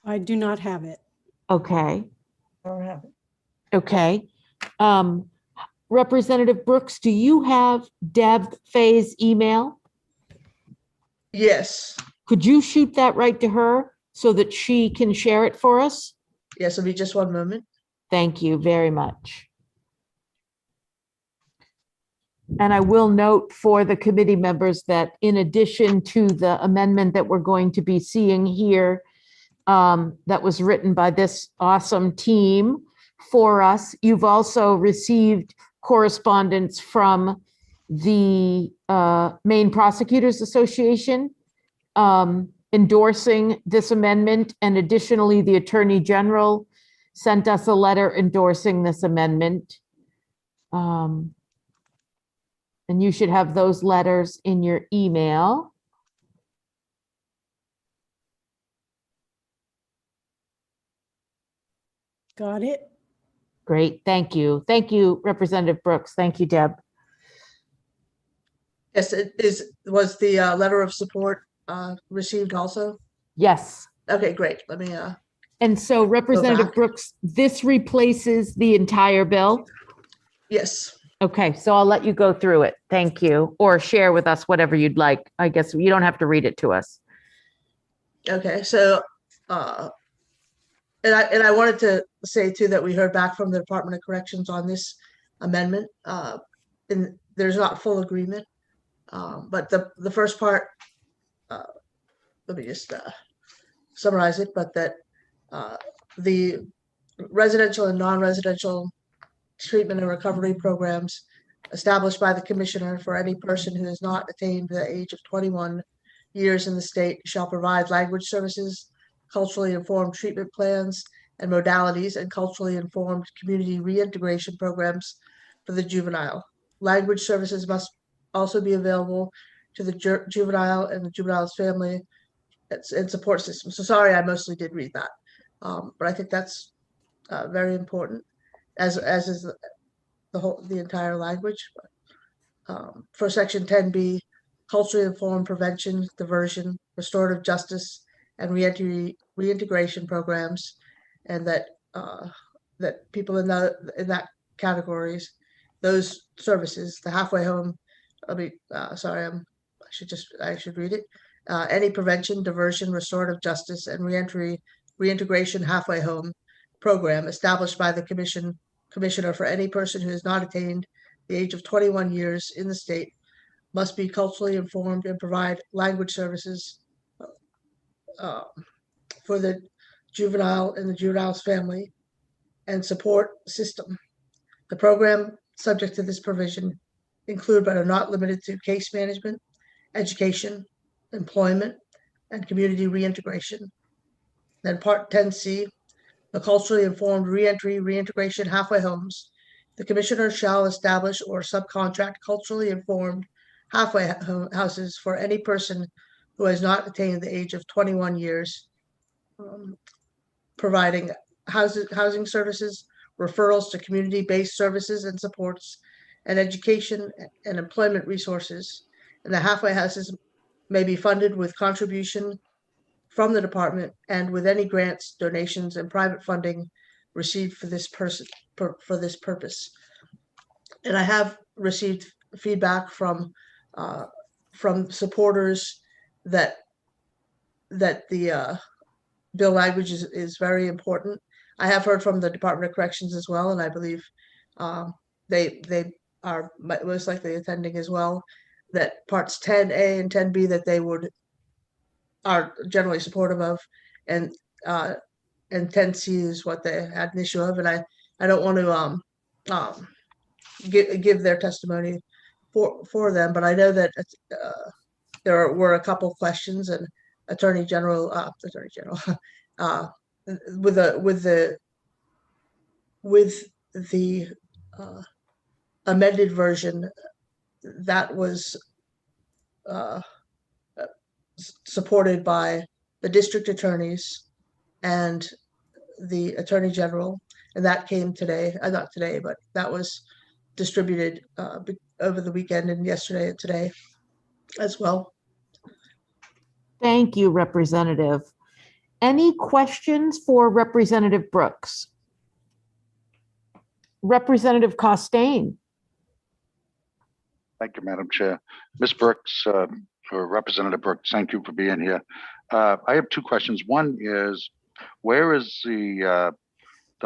I do not have it. Okay. I don't have it. Okay. Representative Brooks, do you have Deb Fay's email? Yes. Could you shoot that right to her so that she can share it for us? Yes, it'll be just one moment. Thank you very much. And I will note for the committee members that in addition to the amendment that we're going to be seeing here, that was written by this awesome team for us, you've also received correspondence from the Maine Prosecutors Association endorsing this amendment. And additionally, the Attorney General sent us a letter endorsing this amendment. And you should have those letters in your email. Got it. Great, thank you. Thank you, Representative Brooks. Thank you, Deb. Yes, was the letter of support received also? Yes. Okay, great. Let me. And so Representative Brooks, this replaces the entire bill? Yes. Okay, so I'll let you go through it. Thank you. Or share with us whatever you'd like. I guess you don't have to read it to us. Okay, so and I wanted to say too that we heard back from the Department of Corrections on this amendment. And there's not full agreement, but the first part, let me just summarize it. But that the residential and non-residential treatment and recovery programs established by the commissioner for any person who has not attained the age of 21 years in the state shall provide language services, culturally informed treatment plans and modalities, and culturally informed community reintegration programs for the juvenile. Language services must also be available to the juvenile and the juvenile's family and support system. So sorry, I mostly did read that, but I think that's very important, as is the entire language. For section 10B, culturally informed prevention, diversion, restorative justice, and reintegration programs, and that that people in that categories, those services, the halfway home. I should read it. Any prevention, diversion, restorative justice, and reintegration halfway home program established by the commissioner for any person who has not attained the age of 21 years in the state must be culturally informed and provide language services for the juvenile and the juvenile's family and support system. The program subject to this provision include but are not limited to case management, education, employment, and community reintegration. Then part 10C, the culturally informed reintegration halfway homes. The commissioner shall establish or subcontract culturally informed halfway houses for any person who has not attained the age of 21 years, providing housing services, referrals to community-based services and supports, and education and employment resources. And the halfway houses may be funded with contribution from the department and with any grants, donations, and private funding received for this purpose. And I have received feedback from supporters that the bill language is very important. I have heard from the Department of Corrections as well, and I believe they are most likely attending as well, that parts 10A and 10B that they are generally supportive of, and 10C is what they had an issue of, and I don't want to give their testimony for them, but I know that there were a couple of questions, and Attorney General with the amended version that was supported by the district attorneys and the Attorney General, and that came today, not today, but that was distributed over the weekend and yesterday and today as well. Thank you, Representative. Any questions for Representative Brooks? Representative Costain. Thank you, Madam Chair. Ms. Brooks, or Representative Brooks, thank you for being here. I have two questions. One is, where is the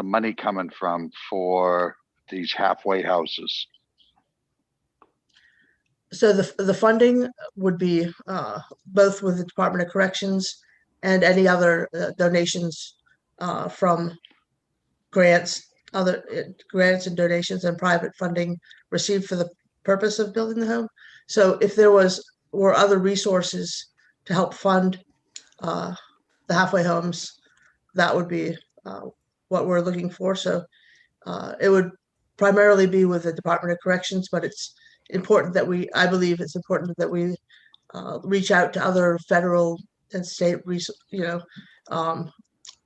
money coming from for these halfway houses? So the funding would be both with the Department of Corrections and any other donations from grants, other grants and donations and private funding received for the purpose of building the home. So if there were other resources to help fund the halfway homes, that would be what we're looking for. So it would primarily be with the Department of Corrections, but it's important that I believe it's important that we reach out to other federal and state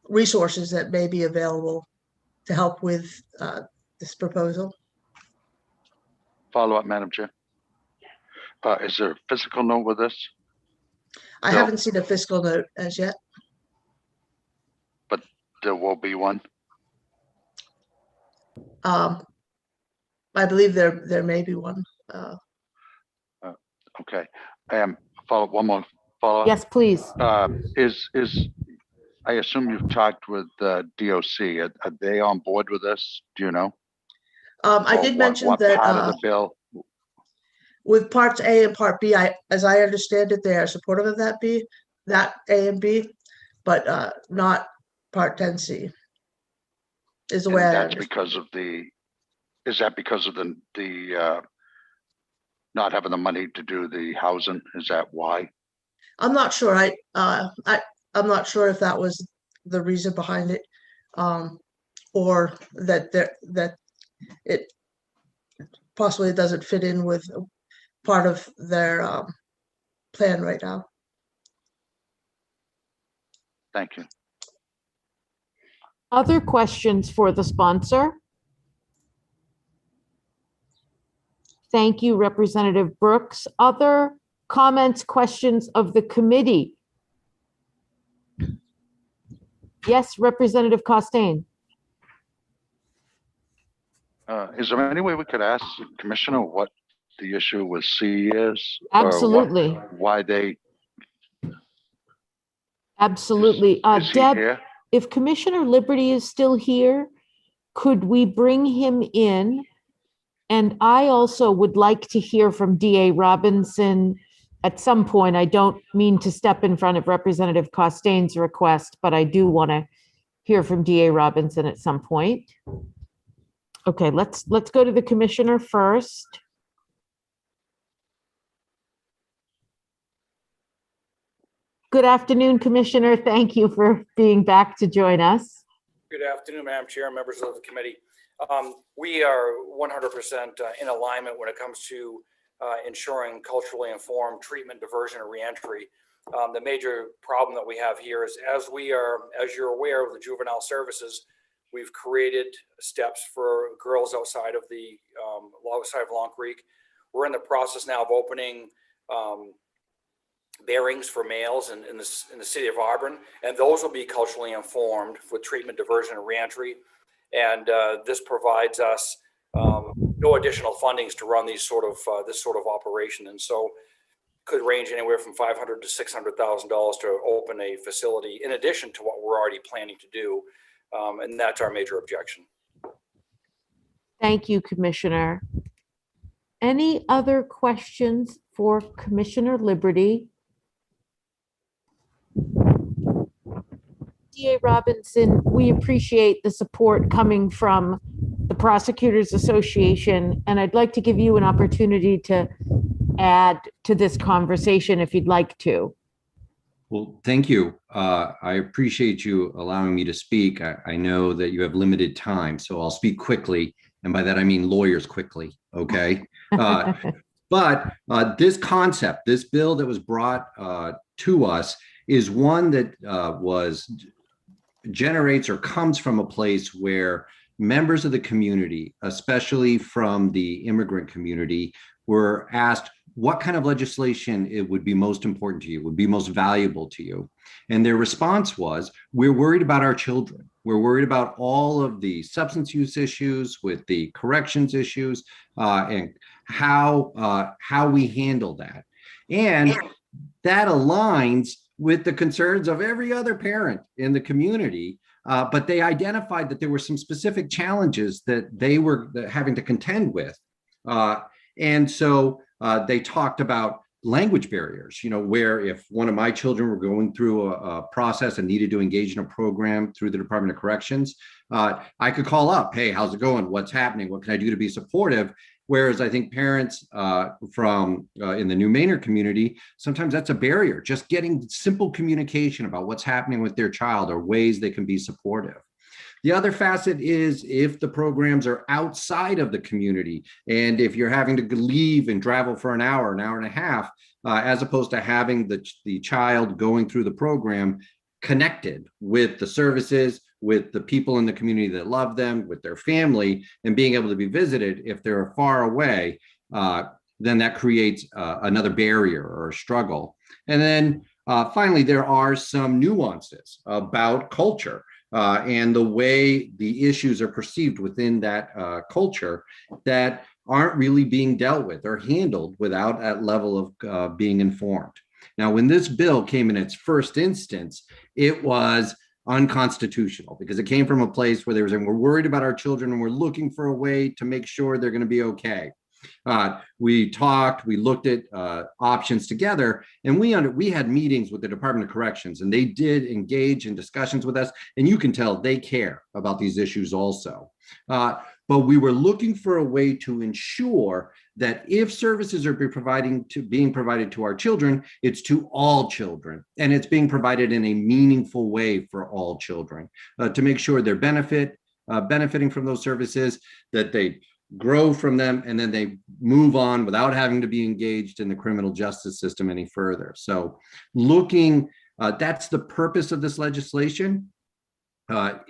resources that may be available to help with this proposal. Follow up, Madam Chair. Is there a fiscal note with this? I haven't seen a fiscal note as yet. But there will be one? I believe there may be one. Okay. One more follow-up. Yes, please. I assume you've talked with DOC. Are they on board with this? Do you know? I did mention that part of the bill? With parts A and part B, as I understand it, they are supportive of that A and B, but not part 10C. Is the way I understand. Is that because of the not having the money to do the housing? Is that why? I'm not sure. I'm not sure if that was the reason behind it, or that it possibly doesn't fit in with part of their plan right now. Thank you. Other questions for the sponsor? Thank you, Representative Brooks. Other comments, questions of the committee? Yes, Representative Costain. Is there any way we could ask the Commissioner what the issue with C is? Absolutely. Why they? Absolutely. Is he Deb, here? if Commissioner Liberty is still here, could we bring him in? And I also would like to hear from DA Robinson at some point. I don't mean to step in front of Representative Costain's request, but I do want to hear from DA Robinson at some point. Okay, let's go to the commissioner first. Good afternoon, Commissioner. Thank you for being back to join us. Good afternoon, Madam Chair, members of the committee. We are 100% in alignment when it comes to ensuring culturally informed treatment, diversion, and reentry. The major problem that we have here is, as you're aware of the juvenile services, we've created steps for girls outside of Long Creek. We're in the process now of opening bearings for males in the city of Auburn, and those will be culturally informed with treatment, diversion, and reentry. And this provides us no additional fundings to run this sort of operation. And so could range anywhere from $500,000 to $600,000 to open a facility in addition to what we're already planning to do. And that's our major objection. Thank you, Commissioner. Any other questions for Commissioner Liberty? DA Robinson, we appreciate the support coming from the Prosecutors Association, and I'd like to give you an opportunity to add to this conversation if you'd like to. Well, thank you. I appreciate you allowing me to speak. I know that you have limited time, so I'll speak quickly. And by that, I mean lawyers quickly, okay? But this concept, this bill that was brought to us is one that generates or comes from a place where members of the community, especially from the immigrant community, were asked what kind of legislation it would be most important to you, would be most valuable to you. And their response was, we're worried about our children. We're worried about all of the substance use issues with the corrections issues and how we handle that. And that aligns with the concerns of every other parent in the community. But they identified that there were some specific challenges that they were having to contend with. And so they talked about language barriers, where if one of my children were going through a process and needed to engage in a program through the Department of Corrections, I could call up, hey, how's it going? What's happening? What can I do to be supportive? Whereas I think parents from in the New Maynard community, sometimes that's a barrier, just getting simple communication about what's happening with their child or ways they can be supportive. The other facet is if the programs are outside of the community, and if you're having to leave and travel for an hour and a half, as opposed to having the child going through the program connected with the services, with the people in the community that love them, with their family, and being able to be visited if they're far away, then that creates another barrier or a struggle. And then finally, there are some nuances about culture. And the way the issues are perceived within that culture that aren't really being dealt with or handled without that level of being informed. Now, when this bill came in its first instance, it was unconstitutional because it came from a place where they were saying, we're worried about our children and we're looking for a way to make sure they're going to be okay. We talked, we looked at options together, and we had meetings with the Department of Corrections, and they did engage in discussions with us, and you can tell they care about these issues also. But we were looking for a way to ensure that if services are being provided to our children, it's to all children, and it's being provided in a meaningful way for all children to make sure they're benefiting from those services, that they grow from them, and then they move on without having to be engaged in the criminal justice system any further. So that's the purpose of this legislation.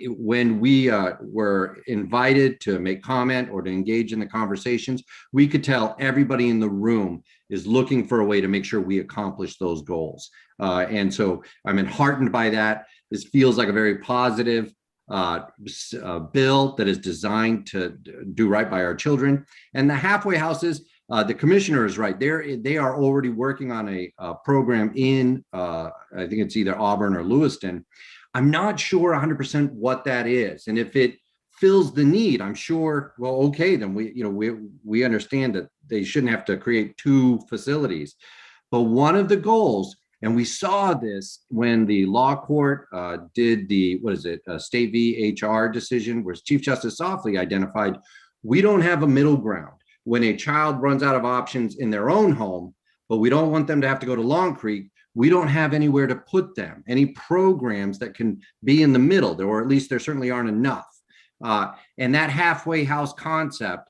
When we were invited to make comment or to engage in the conversations, we could tell everybody in the room is looking for a way to make sure we accomplish those goals. And so I'm heartened by that. This feels like a very positive bill that is designed to do right by our children. And the halfway houses, the commissioner is right. They are already working on a program in, I think it's either Auburn or Lewiston. I'm not sure 100% what that is. And if it fills the need, I'm sure, well, okay, then we understand that they shouldn't have to create two facilities. But one of the goals, and we saw this when the law court did the, State v. HR decision, where Chief Justice Softly identified, we don't have a middle ground. When a child runs out of options in their own home, but we don't want them to have to go to Long Creek, we don't have anywhere to put them, any programs that can be in the middle, or at least there certainly aren't enough. And that halfway house concept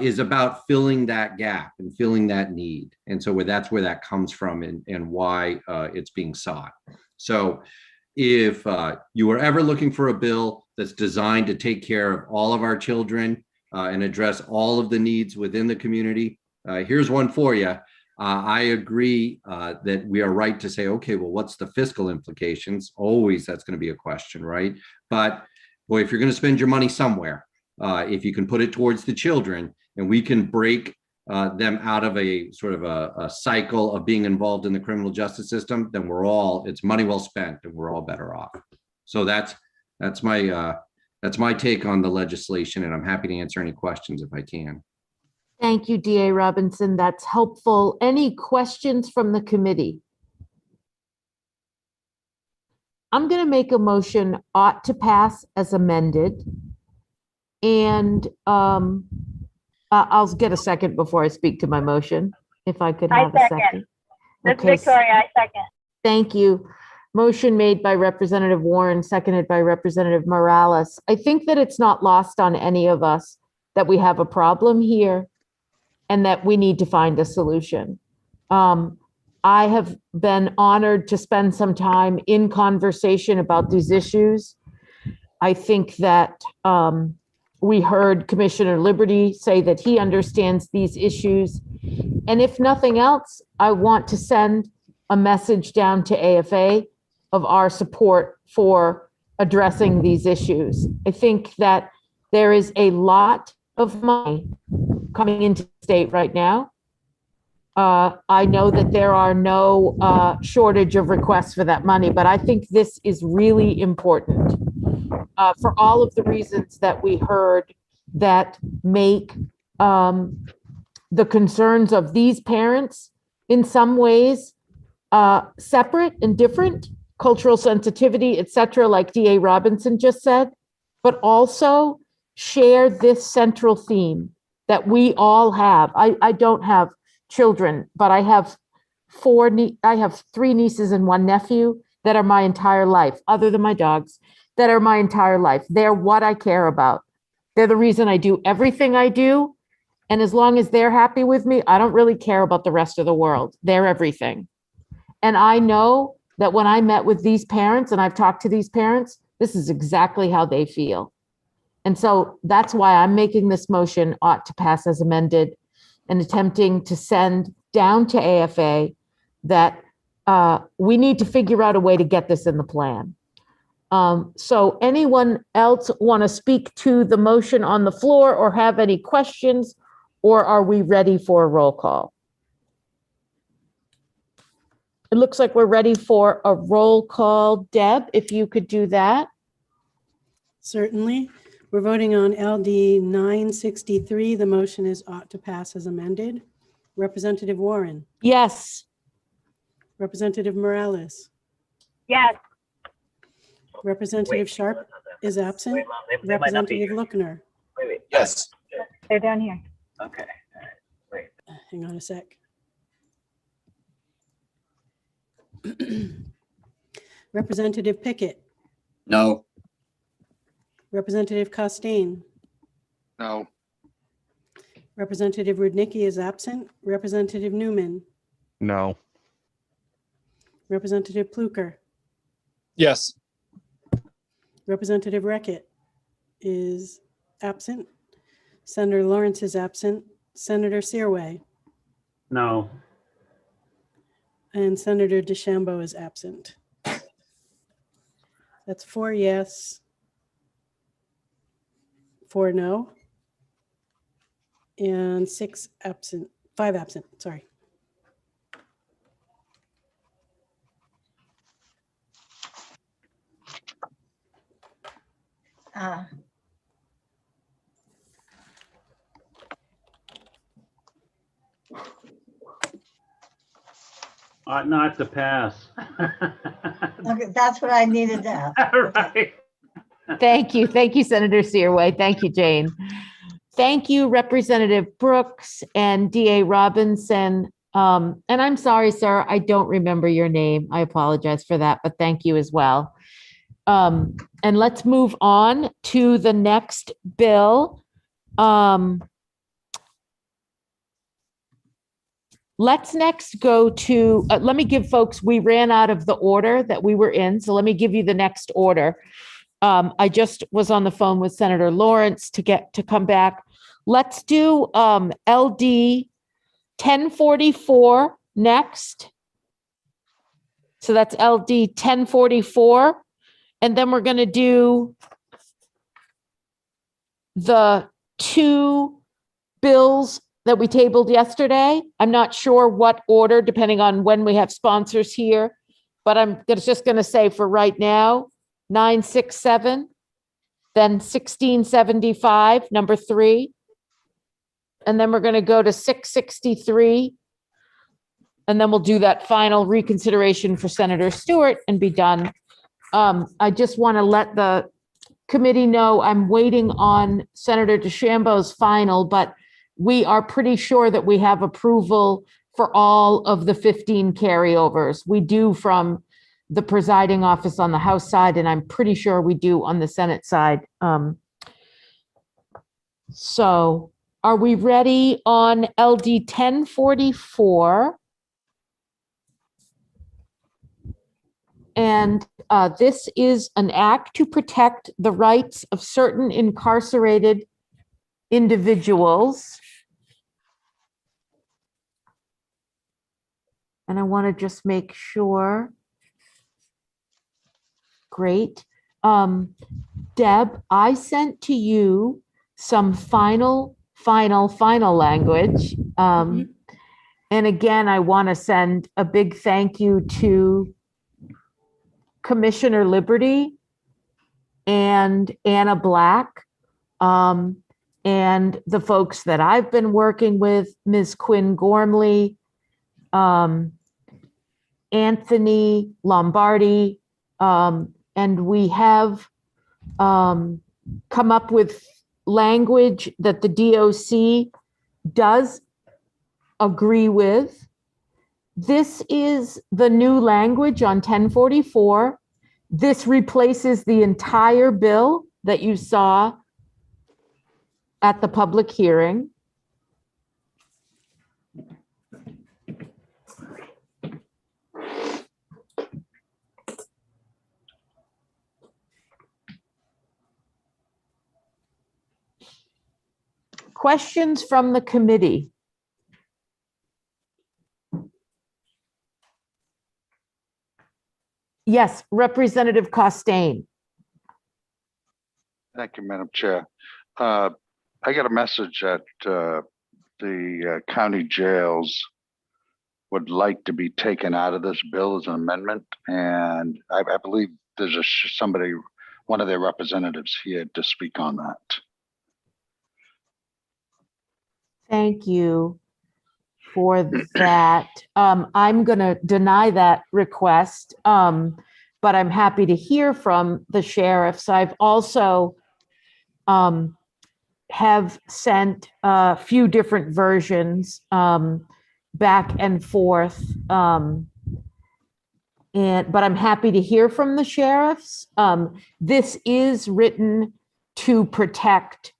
is about filling that gap and filling that need. And so that's where that comes from and why it's being sought. So if you are ever looking for a bill that's designed to take care of all of our children and address all of the needs within the community, here's one for you. I agree that we are right to say, okay, well, what's the fiscal implications? Always that's going to be a question, right? But boy, if you're going to spend your money somewhere, if you can put it towards the children, and we can break them out of a sort of a cycle of being involved in the criminal justice system, then it's money well spent and we're all better off. So that's my take on the legislation, and I'm happy to answer any questions if I can. Thank you, DA Robinson. That's helpful. Any questions from the committee? I'm going to make a motion ought to pass as amended. And I'll get a second before I speak to my motion, if I could have a second. That's Okay. Victoria, I second. Thank you. Motion made by Representative Warren, seconded by Representative Morales. I think that it's not lost on any of us that we have a problem here and that we need to find a solution. I have been honored to spend some time in conversation about these issues. I think that we heard Commissioner Liberty say that he understands these issues. And if nothing else, I want to send a message down to AFA of our support for addressing these issues. I think that there is a lot of money coming into the state right now. I know that there are no shortage of requests for that money, but I think this is really important for all of the reasons that we heard that make the concerns of these parents in some ways separate and different, cultural sensitivity, et cetera, like DA Robinson just said, but also share this central theme that we all have. I don't have children, but I have three nieces and one nephew that are my entire life, other than my dogs, that are my entire life. They're what I care about. They're the reason I do everything I do. And as long as they're happy with me, I don't really care about the rest of the world. They're everything. And I know that when I met with these parents and I've talked to these parents, this is exactly how they feel. And so that's why I'm making this motion ought to pass as amended and attempting to send down to AFA that we need to figure out a way to get this in the plan. So anyone else want to speak to the motion on the floor or have any questions, or are we ready for a roll call? It looks like we're ready for a roll call. Deb, if you could do that. Certainly. We're voting on LD 963. The motion is ought to pass as amended. Representative Warren. Yes. Representative Morales. Yes. Representative Sharp is absent. Representative Lookner. Yes. They're down here. Okay. Wait. Hang on a sec. Representative Pickett. No. Representative Costain. No. Representative Rudnicki is absent. Representative Newman. No. Representative Pluker. Yes. Representative Reckett is absent. Senator Lawrence is absent. Senator Searway No. and Senator DeChambeau is absent. That's 4 yes, 4 no, and 6 absent, 5 absent, sorry. Ought not to pass. Okay, that's what I needed to ask. Right. Thank you. Thank you, Senator Searway. Thank you, Jane. Thank you, Representative Brooks and DA Robinson. And I'm sorry, sir, I don't remember your name. I apologize for that, but thank you as well. And let's move on to the next bill. Let's next go to, let me give folks, we ran out of the order that we were in, so let me give you the next order. I just was on the phone with Senator Lawrence to come back. Let's do LD 1044 next. So that's LD 1044. And then we're going to do the two bills that we tabled yesterday. I'm not sure what order, depending on when we have sponsors here, but just going to say for right now, 967, then 1675, number 3. And then we're going to go to 663. And then we'll do that final reconsideration for Senator Stewart and be done. I just want to let the committee know I'm waiting on Senator DeChambeau's final, but we are pretty sure that we have approval for all of the 15 carryovers. We do from the presiding office on the House side, and I'm pretty sure we do on the Senate side. So are we ready on LD 1044? And this is an act to protect the rights of certain incarcerated individuals. And I want to just make sure. Great. Deb, I sent to you some final language. And again, I want to send a big thank you to Commissioner Liberty and Anna Black, and the folks that I've been working with, Ms. Quinn Gormley, Anthony Lombardi, and we have come up with language that the DOC does agree with. This is the new language on 1044. This replaces the entire bill that you saw at the public hearing. Questions from the committee? Yes, Representative Costain. Thank you, Madam Chair. I got a message that the county jails would like to be taken out of this bill as an amendment. And I believe there's somebody, one of their representatives here to speak on that. Thank you for that. I'm going to deny that request, but I'm happy to hear from the sheriffs. I've also have sent a few different versions back and forth, but I'm happy to hear from the sheriffs. This is written to protect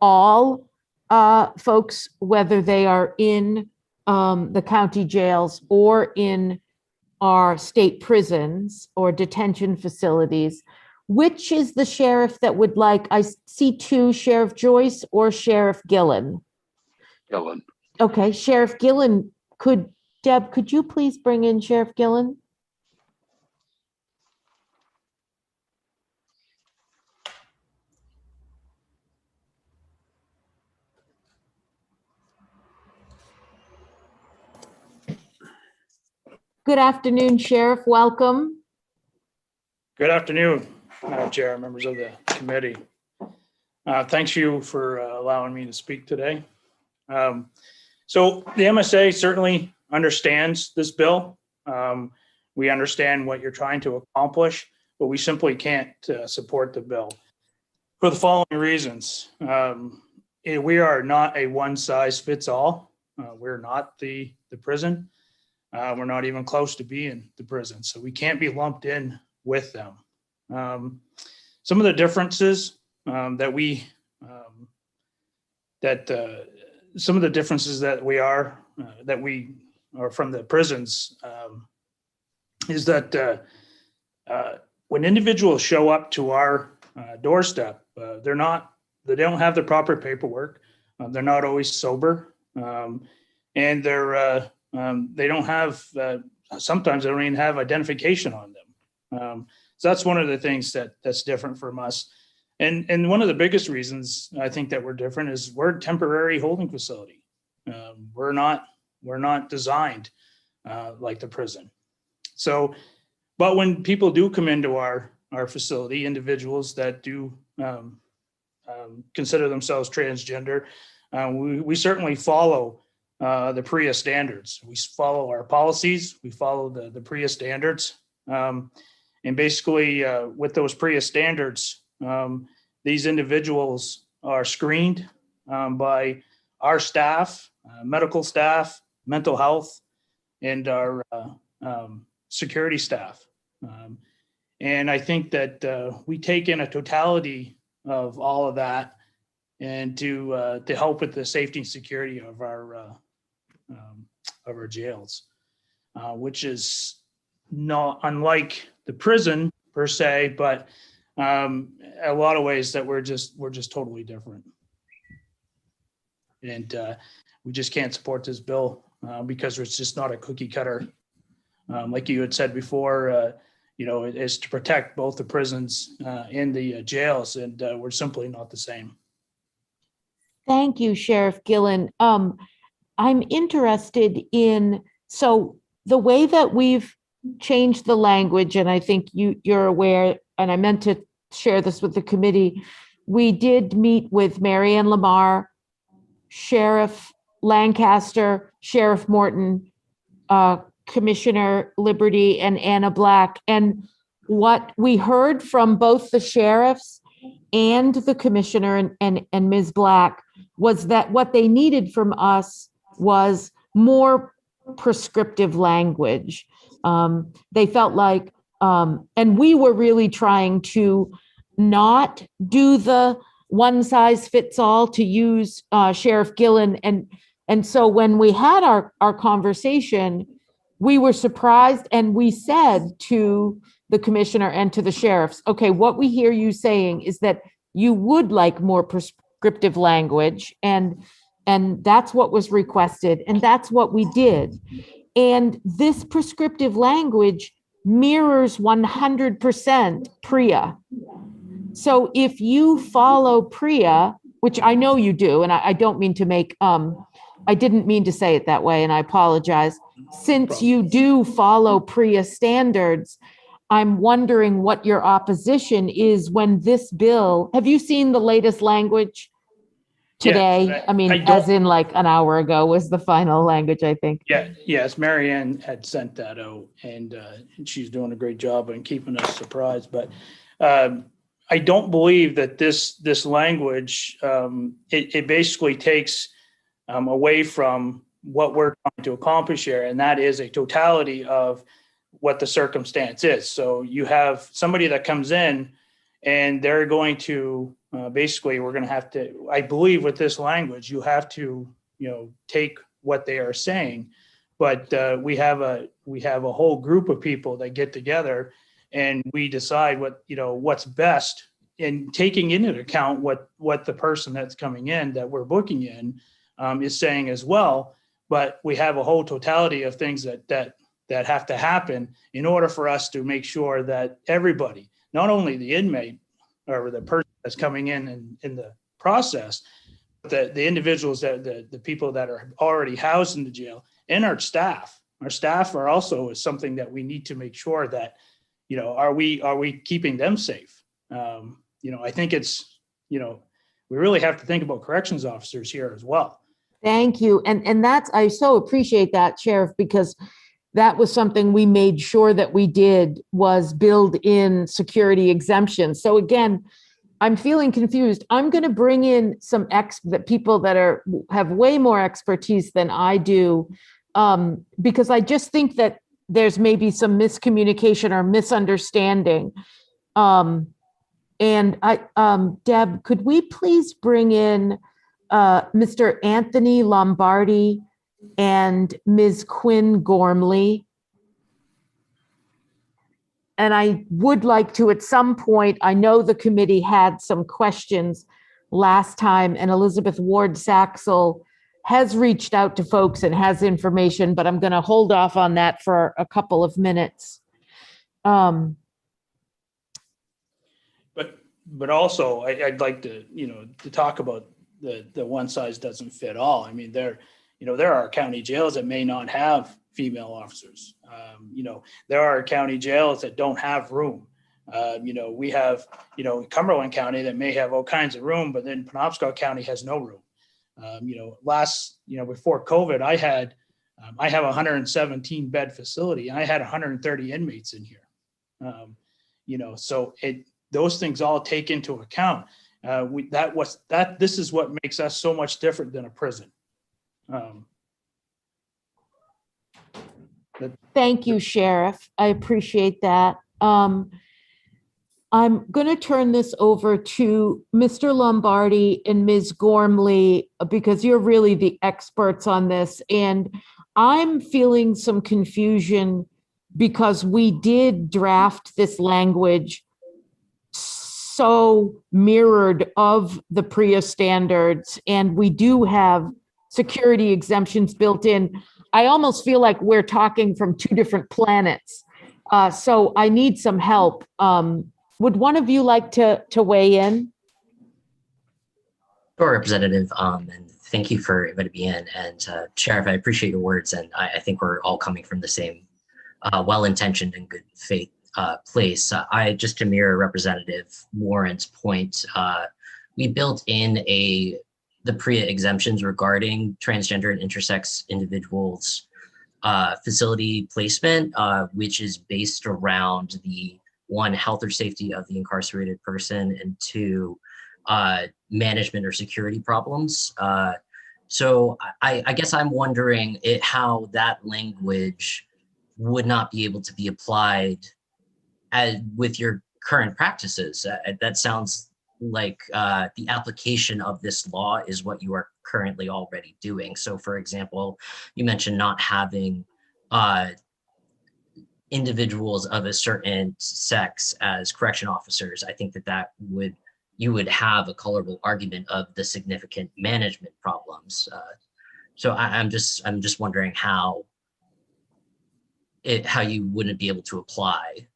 all folks, whether they are in the county jails or in our state prisons or detention facilities. Which is the sheriff that would like, I see two, Sheriff Joyce or Sheriff Gillen? Gillen. Okay, Sheriff Gillen, Deb, could you please bring in Sheriff Gillen? Good afternoon, Sheriff. Welcome. Good afternoon, Madam Chair, members of the committee. Thanks you for allowing me to speak today. So the MSA certainly understands this bill. We understand what you're trying to accomplish, but we simply can't support the bill for the following reasons. We are not a one size fits all. We're not the prison. We're not even close to being the prison, so we can't be lumped in with them. Some of the differences that we are from the prisons is that when individuals show up to our doorstep, they don't have the proper paperwork. They're not always sober, and they don't have, sometimes they don't even have identification on them. So that's one of the things that's different from us. And one of the biggest reasons I think that we're different is we're a temporary holding facility. We're not designed like the prison. So, but when people do come into our facility, individuals that do consider themselves transgender, we certainly follow the PREA standards. We follow our policies. We follow the PREA standards. And basically, with those PREA standards, these individuals are screened by our staff, medical staff, mental health, and our security staff. And I think that we take in a totality of all of that, and to help with the safety and security of our jails, which is not unlike the prison per se, but a lot of ways that we're just totally different. And we just can't support this bill because it's just not a cookie cutter. Like you had said before, is to protect both the prisons and the jails, and we're simply not the same. Thank you, Sheriff Gillen. I'm interested in, so the way that we've changed the language, and I think you're aware, and I meant to share this with the committee, we did meet with Marianne Lamar, Sheriff Lancaster, Sheriff Morton, Commissioner Liberty, and Anna Black. And what we heard from both the sheriffs and the commissioner and Ms. Black was that what they needed from us was more prescriptive language. They felt like, and we were really trying to not do the one size fits all, to use Sheriff Gillen. And so when we had our conversation, we were surprised, and we said to the commissioner and to the sheriffs, okay, what we hear you saying is that you would like more prescriptive language, and that's what was requested, and that's what we did. And this prescriptive language mirrors 100% PREA. So if you follow PREA, which I know you do, and I don't mean to make, I didn't mean to say it that way, and I apologize. Since you do follow PREA standards, I'm wondering what your opposition is when this bill, have you seen the latest language today? Yes, I mean, as in like an hour ago was the final language, I think. Yeah, yes, Marianne had sent that out, and she's doing a great job in keeping us surprised. But I don't believe that this language, it basically takes away from what we're trying to accomplish here, and that is a totality of what the circumstance is. So you have somebody that comes in, and they're going to basically, we're going to have to, I believe with this language, you have to, take what they are saying. But we have a whole group of people that get together, and we decide what's best, in taking into account what the person that's coming in, that we're booking in, is saying as well. But we have a whole totality of things that have to happen in order for us to make sure that everybody, not only the inmate or the person that's coming in the process, but the individuals, the people that are already housed in the jail, and our staff. Our staff are also something that we need to make sure that, are we keeping them safe? I think it's, we really have to think about corrections officers here as well. Thank you. And that's, I so appreciate that, Sheriff, because that was something we made sure that we did, was build in security exemptions. So again, I'm feeling confused. I'm going to bring in some people that have way more expertise than I do, because I just think that there's maybe some miscommunication or misunderstanding. And Deb, could we please bring in Mr. Anthony Lombardi and Ms. Quinn Gormley? And I would like to, at some point, I know the committee had some questions last time, and Elizabeth Ward Saxel has reached out to folks and has information, but I'm going to hold off on that for a couple of minutes. But also, I'd like to, to talk about the one size doesn't fit all. I mean, there are county jails that may not have female officers. There are county jails that don't have room. We have, Cumberland County that may have all kinds of room, but then Penobscot County has no room. Before COVID, I have a 117 bed facility. I had 130 inmates in here. Those things all take into account. This is what makes us so much different than a prison. Thank you, Sheriff. I appreciate that. I'm going to turn this over to Mr. Lombardi and Ms. Gormley, because you're really the experts on this. And I'm feeling some confusion because we did draft this language so mirrored of the PREA standards, and we do have security exemptions built in. I almost feel like we're talking from two different planets. So I need some help. Would one of you like to weigh in? Sure, Representative, and thank you for inviting me in. And Sheriff, I appreciate your words, and I think we're all coming from the same well-intentioned and good faith place. Just to mirror Representative Warren's point, we built in the PREA exemptions regarding transgender and intersex individuals facility placement, which is based around the one, health or safety of the incarcerated person, and two, management or security problems. So I guess I'm wondering how that language would not be able to be applied with your current practices. That sounds like the application of this law is what you are currently already doing. So for example, you mentioned not having individuals of a certain sex as correction officers. I think you would have a colorable argument of the significant management problems. So I'm just wondering how you wouldn't be able to apply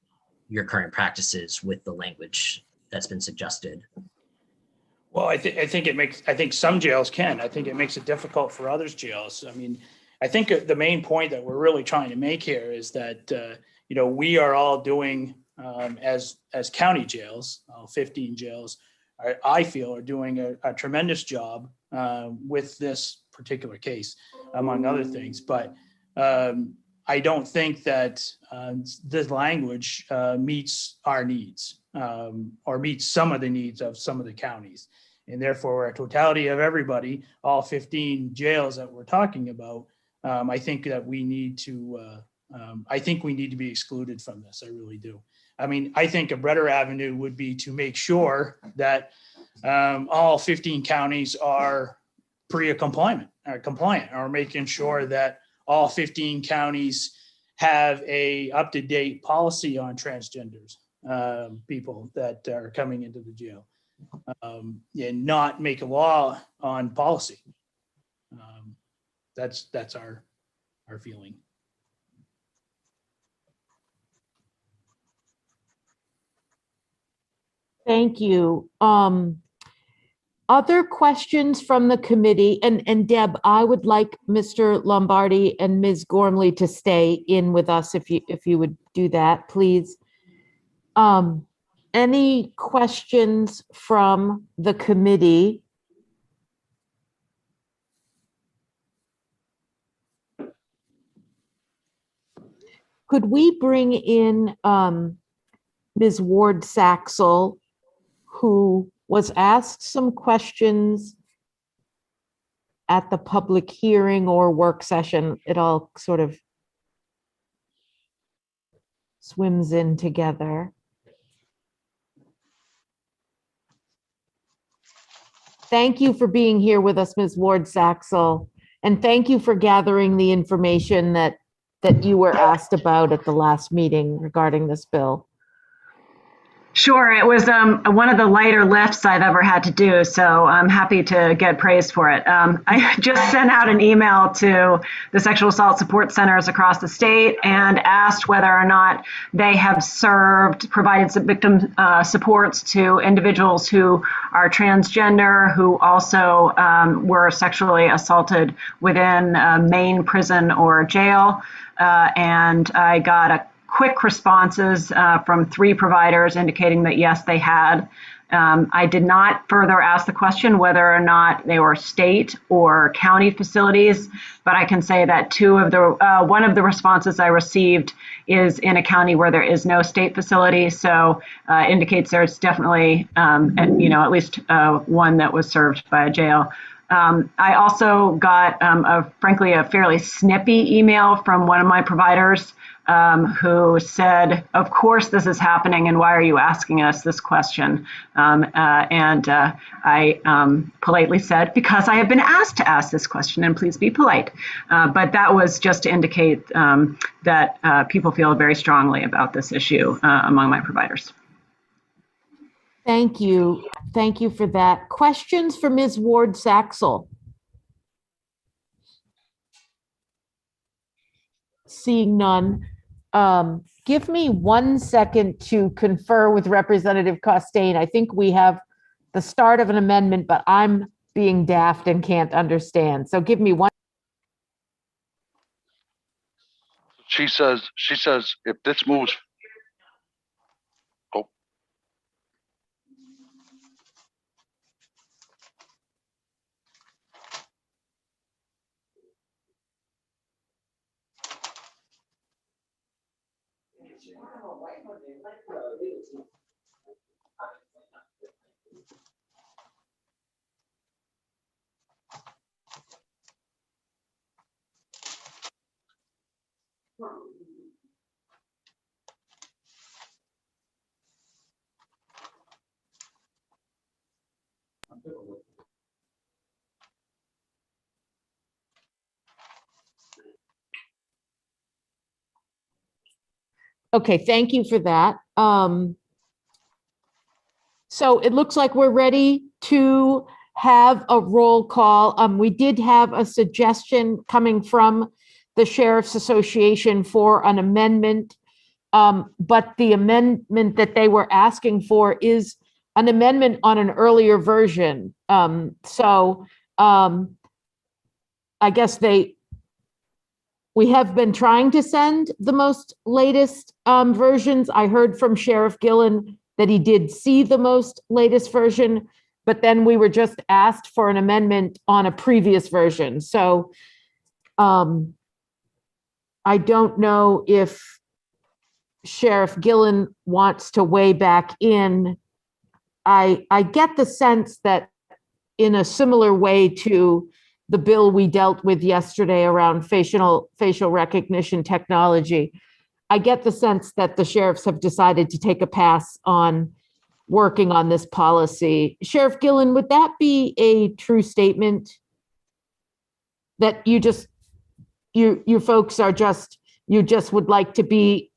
your current practices with the language that's been suggested. Well, I think some jails can. I think it makes it difficult for others jails. I mean, I think the main point that we're really trying to make here is that we are all doing as county jails, 15 jails, I feel are doing a tremendous job with this particular case, among other things. But I don't think that this language meets our needs or meets some of the needs of some of the counties. And therefore, a totality of everybody, all 15 jails that we're talking about, I think that we need to be excluded from this. I really do. I mean, I think a better avenue would be to make sure that all 15 counties are PREA compliant, or making sure that all 15 counties have a up-to-date policy on transgenders, people that are coming into the jail, and not make a law on policy. That's our feeling. Thank you. Other questions from the committee? And Deb, I would like Mr. Lombardi and Ms. Gormley to stay in with us if you would do that, please. Any questions from the committee? Could we bring in Ms. Ward Saxel, who was asked some questions at the public hearing or work session? It all sort of swims in together. Thank you for being here with us, Ms. Ward Saxel, and thank you for gathering the information that you were asked about at the last meeting regarding this bill. Sure, it was one of the lighter lifts I've ever had to do, so I'm happy to get praised for it. I just sent out an email to the sexual assault support centers across the state and asked whether or not they have provided some victim supports to individuals who are transgender, who also were sexually assaulted within a Maine prison or jail. And I got a quick responses from 3 providers indicating that yes, they had. I did not further ask the question whether or not they were state or county facilities, but I can say that one of the responses I received is in a county where there is no state facility, so indicates there's definitely, at least one that was served by a jail. I also got, frankly, a fairly snippy email from one of my providers who said, of course this is happening, and why are you asking us this question? I politely said, because I have been asked to ask this question, and please be polite. But that was just to indicate that people feel very strongly about this issue among my providers. Thank you. Thank you for that. Questions for Ms. Ward Saxel? Seeing none. Give me 1 second to confer with Representative Costain. I think we have the start of an amendment, but I'm being daft and can't understand. So give me 1. She says, if this moves. Oh. Okay, thank you for that. So it looks like we're ready to have a roll call. We did have a suggestion coming from the Sheriff's Association for an amendment, but the amendment that they were asking for is an amendment on an earlier version. I guess we have been trying to send the most latest versions. I heard from Sheriff Gillen that he did see the most latest version, but then we were just asked for an amendment on a previous version. So I don't know if Sheriff Gillen wants to weigh back in. I get the sense that in a similar way to the bill we dealt with yesterday around facial recognition technology, I get the sense that the sheriffs have decided to take a pass on working on this policy. Sheriff Gillen, would that be a true statement? That you folks are you just would like to be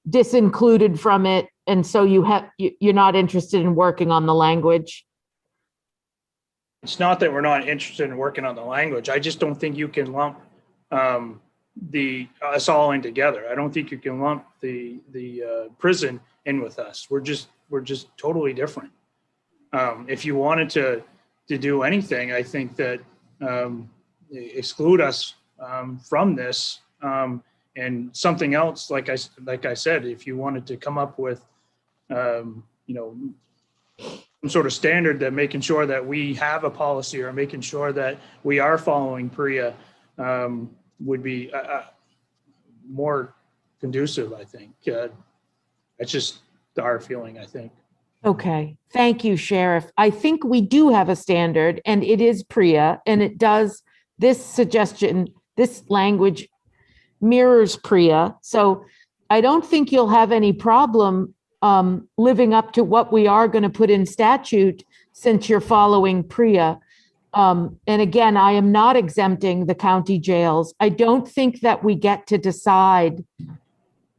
disincluded from it, and so you're not interested in working on the language? It's not that we're not interested in working on the language. I just don't think you can lump us all in together. I don't think you can lump the prison in with us. We're just totally different. If you wanted to do anything, I think that exclude us from this, and something else, like I said, if you wanted to come up with some sort of standard that making sure that we have a policy or making sure that we are following PREA would be more conducive, I think. That's just our feeling, I think. Okay, thank you, Sheriff. I think we do have a standard, and it is PREA, and it does, this suggestion, this language mirrors PREA. So I don't think you'll have any problem living up to what we are going to put in statute since you're following PREA. And again, I am not exempting the county jails. I don't think that we get to decide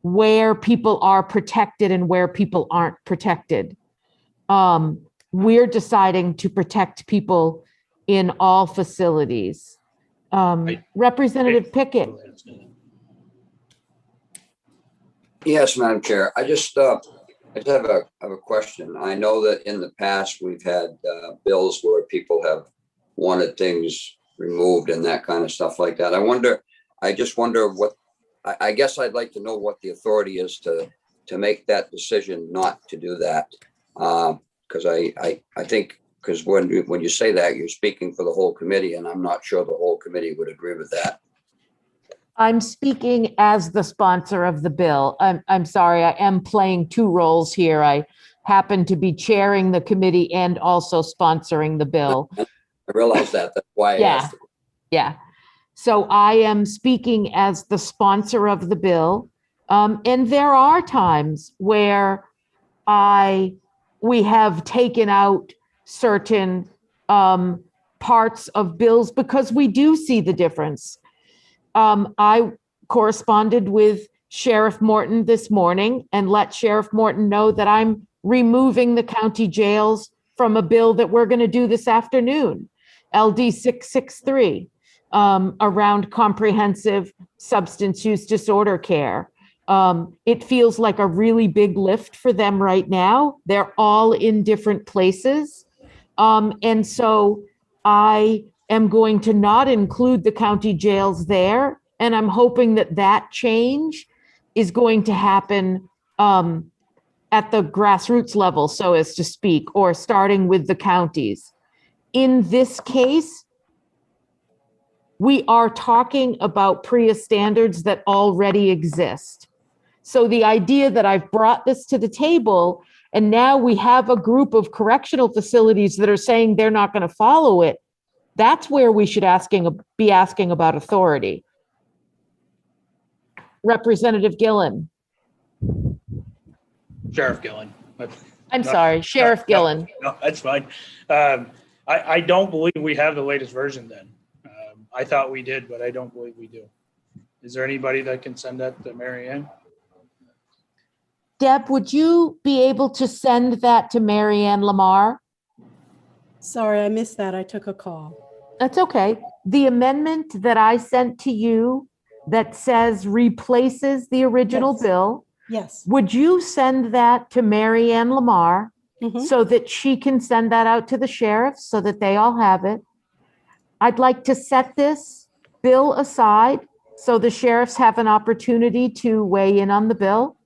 where people are protected and where people aren't protected. We're deciding to protect people in all facilities. Representative Pickett. Yes, Madam Chair. I just have a question. I know that in the past, we've had bills where people have wanted things removed and that kind of stuff like that. I just wonder what, I guess I'd like to know what the authority is to make that decision not to do that. Because I think, because when you say that, you're speaking for the whole committee, and I'm not sure the whole committee would agree with that. I'm speaking as the sponsor of the bill. I'm sorry, I am playing two roles here. I happen to be chairing the committee and also sponsoring the bill. I realize that. That's why I asked. Yeah. So I am speaking as the sponsor of the bill. And there are times where we have taken out certain parts of bills because we do see the difference. I corresponded with Sheriff Morton this morning and let Sheriff Morton know that I'm removing the county jails from a bill that we're going to do this afternoon, LD 663, around comprehensive substance use disorder care. It feels like a really big lift for them right now. They're all in different places. And so I am going to not include the county jails there. And I'm hoping that that change is going to happen at the grassroots level, so as to speak, or starting with the counties. In this case, we are talking about PREA standards that already exist. So the idea that I've brought this to the table and now we have a group of correctional facilities that are saying they're not going to follow it, that's where we should be asking about authority. Representative Gillen. Sheriff Gillen. I'm sorry, Sheriff Gillen. No, that's fine. I don't believe we have the latest version then. I thought we did, but I don't believe we do. Is there anybody that can send that to Mary Ann? Deb, would you be able to send that to Mary Ann Lamar? Sorry, I missed that. I took a call. That's okay. The amendment that I sent to you that says replaces the original bill. Yes. Would you send that to Mary Ann Lamar so that she can send that out to the sheriffs so that they all have it? I'd like to set this bill aside so the sheriffs have an opportunity to weigh in on the bill.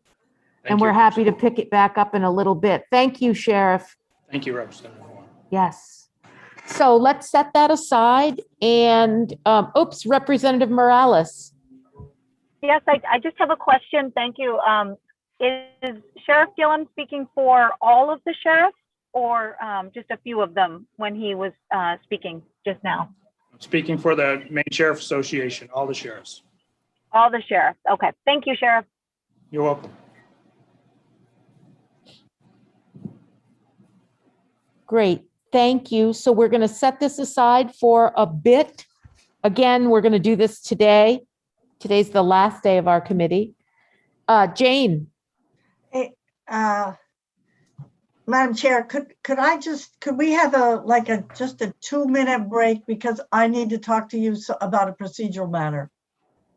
And we're happy to pick it back up in a little bit. Thank you, Sheriff. Thank you, Representative. Yes. So let's set that aside. And, Representative Morales. Yes, I just have a question. Thank you. Is Sheriff Gillen speaking for all of the sheriffs or just a few of them when he was speaking just now? I'm speaking for the Maine Sheriff Association, all the sheriffs. All the sheriffs. Okay. Thank you, Sheriff. You're welcome. Great. Thank you. So we're going to set this aside for a bit. Again, we're going to do this today. Today's the last day of our committee. Jane. Hey, Madam Chair, could we have just a 2-minute break because I need to talk to you about a procedural matter.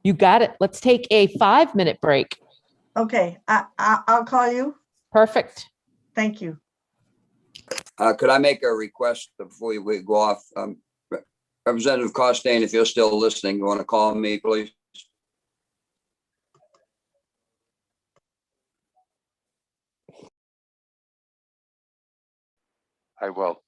You got it. Let's take a 5-minute break. Okay, I'll call you. Perfect. Thank you. Could I make a request before we go off? Representative Costain, if you're still listening, you want to call me, please? I will.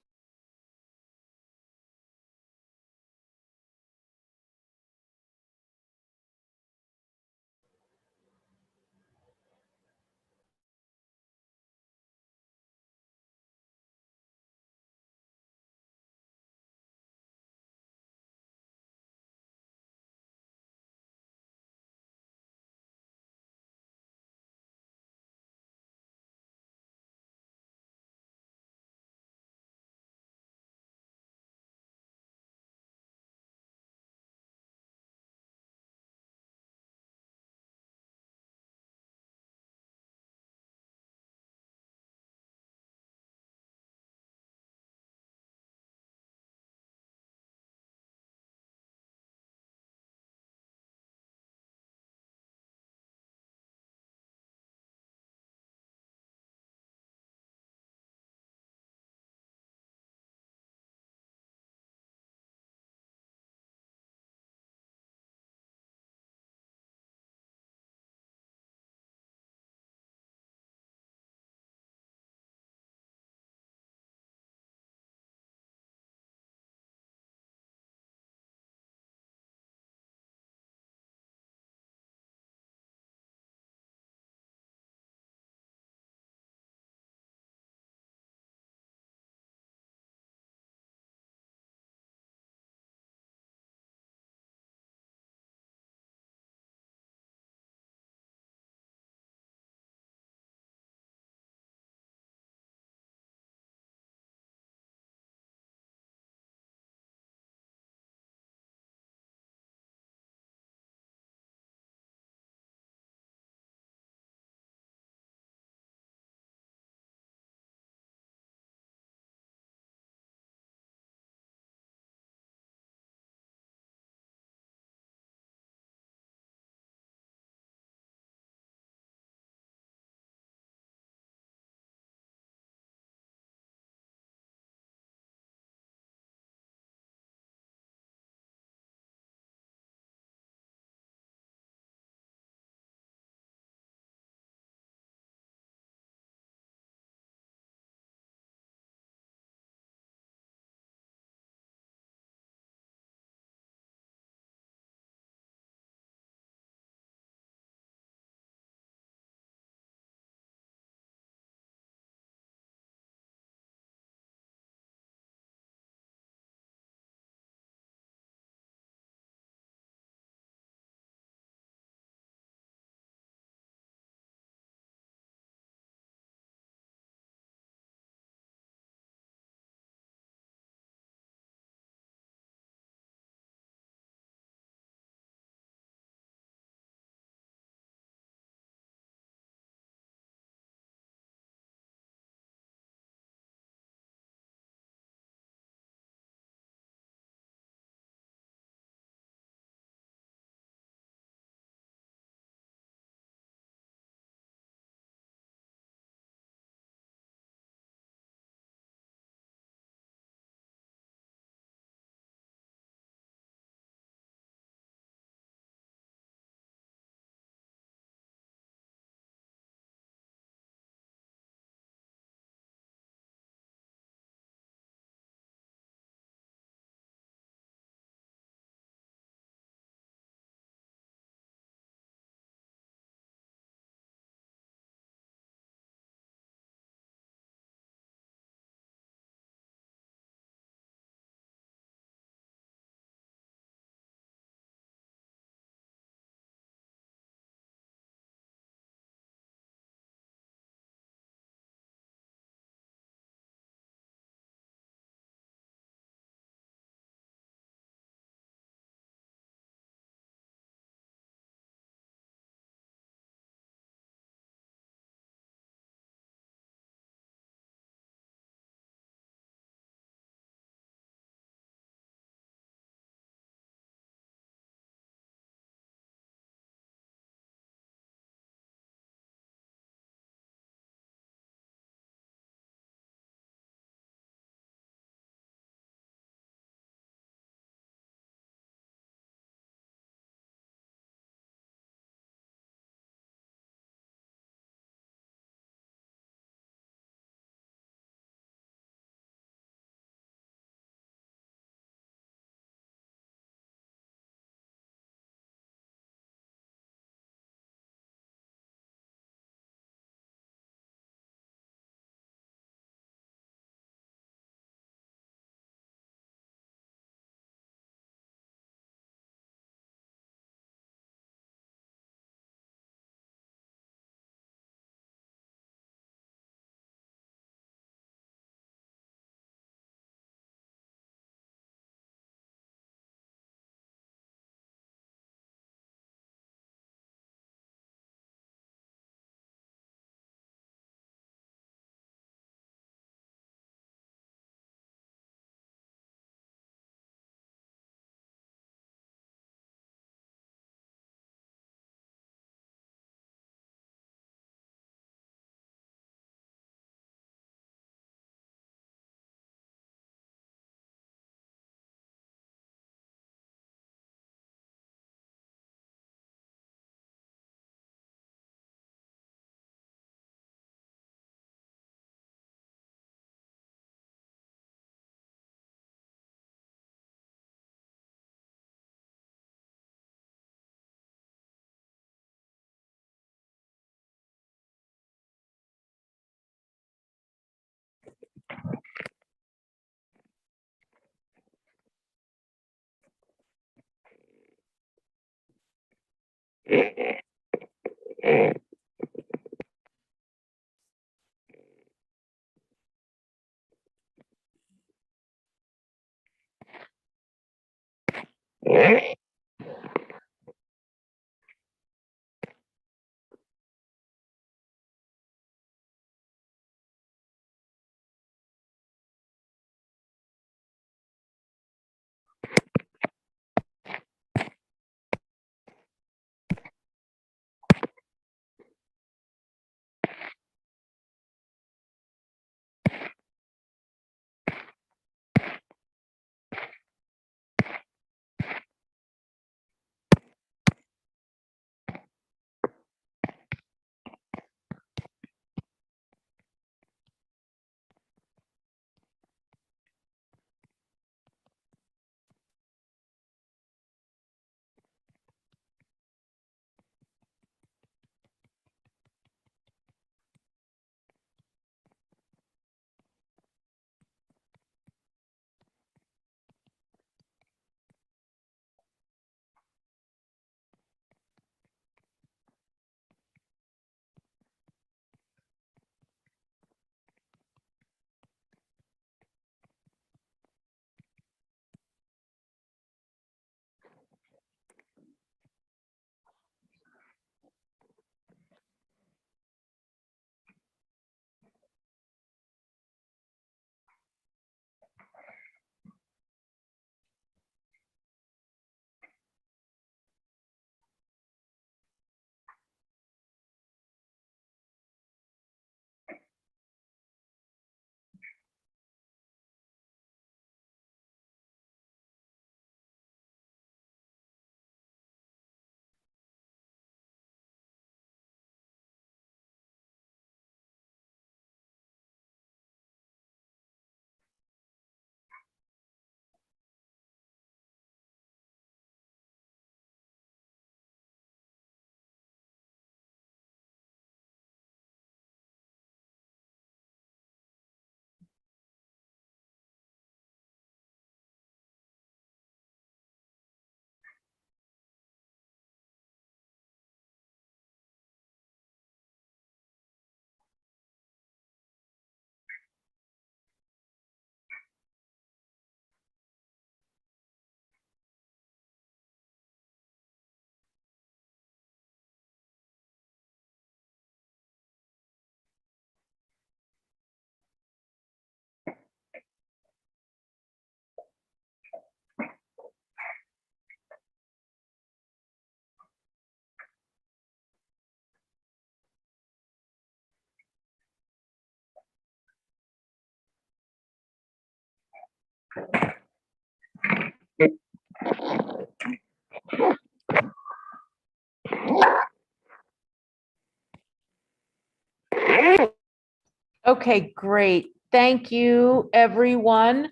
Okay, great. Thank you, everyone. I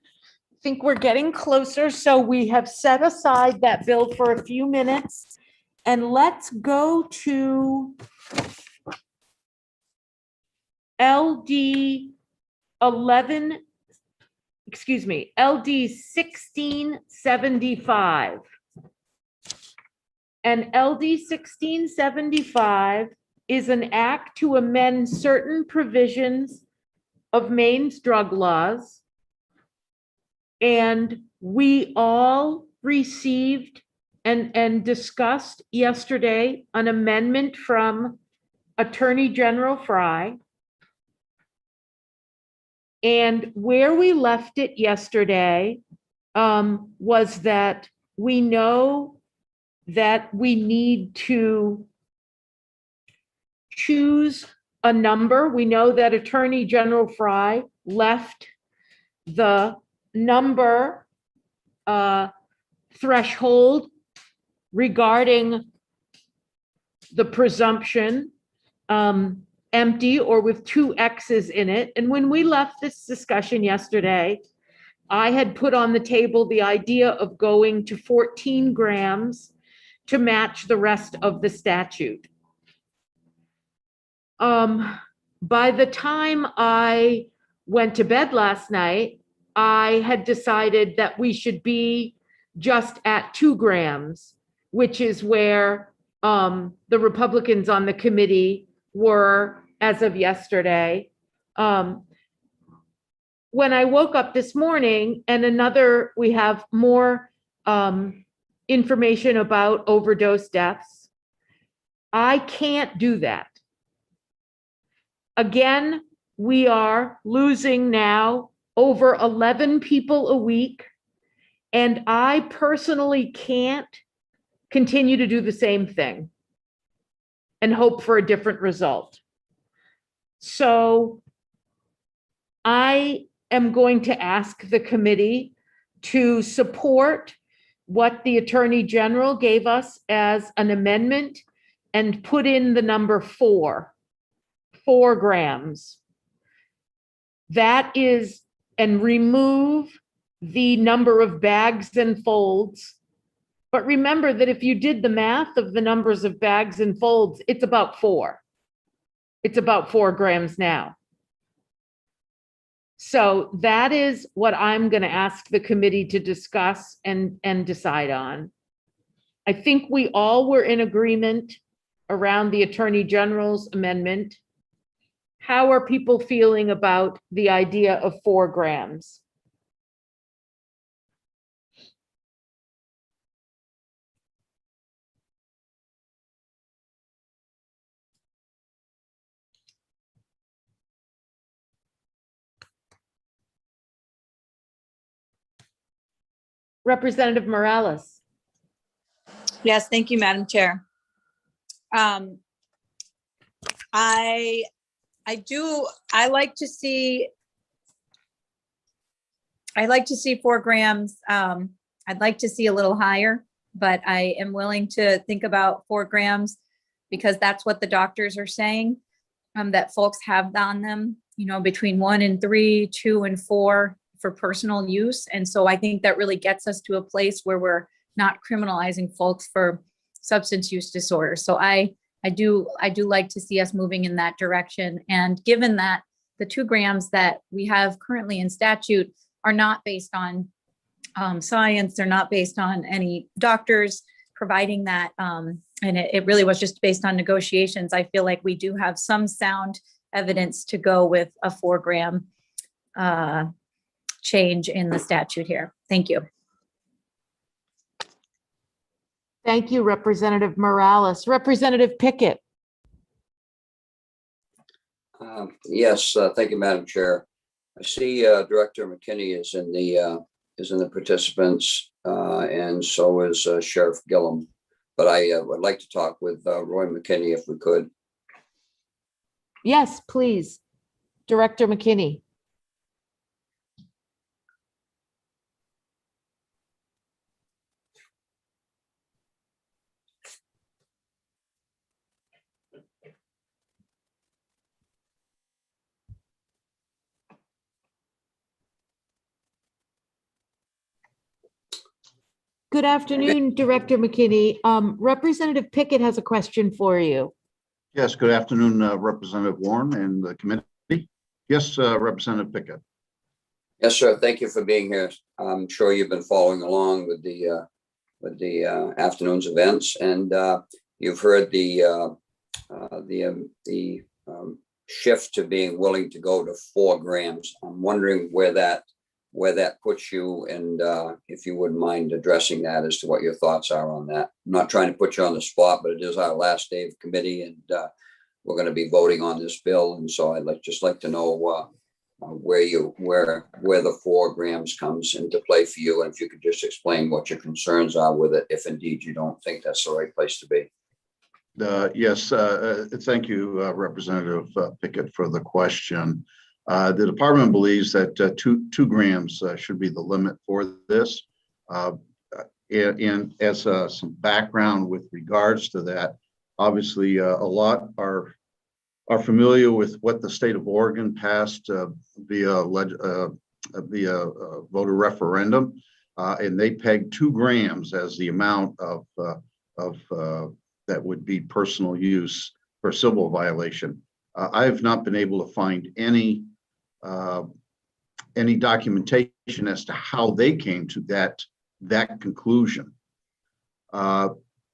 think we're getting closer, so we have set aside that bill for a few minutes. And let's go to LD 11, excuse me, LD 1675. And LD 1675 is an act to amend certain provisions of Maine's drug laws. And we all received and discussed yesterday an amendment from Attorney General Fry. And where we left it yesterday was that we know that we need to choose a number. We know that Attorney General Fry left the number threshold regarding the presumption empty or with two X's in it. And when we left this discussion yesterday, I had put on the table the idea of going to 14 grams to match the rest of the statute. By the time I went to bed last night, I had decided that we should be just at 2 grams, which is where the Republicans on the committee were as of yesterday. When I woke up this morning and we have more information about overdose deaths, I can't do that. Again, we are losing now over 11 people a week, and I personally can't continue to do the same thing and hope for a different result. So I am going to ask the committee to support what the Attorney General gave us as an amendment and put in the number 4 grams. That is, and remove the number of bags and folds. But remember that if you did the math of the numbers of bags and folds, it's about 4. It's about 4 grams now. So that is what I'm going to ask the committee to discuss and decide on. I think we all were in agreement around the Attorney General's amendment. How are people feeling about the idea of 4 grams? Representative Morales. Yes, thank you, Madam Chair. I like to see 4 grams. I'd like to see a little higher, but I am willing to think about 4 grams because that's what the doctors are saying, that folks have on them, between 1 and 3, 2 and 4 for personal use. And so I think that really gets us to a place where we're not criminalizing folks for substance use disorders. So I do like to see us moving in that direction. And given that the 2 grams that we have currently in statute are not based on science, they're not based on any doctors providing that, and it really was just based on negotiations. I feel like we do have some sound evidence to go with a 4 gram change in the statute here. Thank you. Thank you, Representative Morales. Representative Pickett. Yes, thank you, Madam Chair. I see Director McKinney is in the participants, and so is Sheriff Gillum. But I would like to talk with Roy McKinney if we could. Yes, please. Director McKinney. Good afternoon, Director McKinney. Representative Pickett has a question for you. Yes, good afternoon, Representative Warren and the committee. Yes, Representative Pickett. Yes, sir. Thank you for being here. I'm sure you've been following along with the afternoon's events, and you've heard the shift to being willing to go to 4 grams. I'm wondering where that puts you, and if you wouldn't mind addressing that as to what your thoughts are on that. I'm not trying to put you on the spot, but it is our last day of committee, and we're going to be voting on this bill, and so I'd just like to know where the 4 grams comes into play for you, and if you could just explain what your concerns are with it, if indeed you don't think that's the right place to be. Yes, thank you, Representative Pickett, for the question. The department believes that 2 grams should be the limit for this. And as some background with regards to that, obviously a lot are familiar with what the state of Oregon passed via voter referendum, and they pegged 2 grams as the amount of that would be personal use for civil violation. I have not been able to find any documentation as to how they came to that conclusion.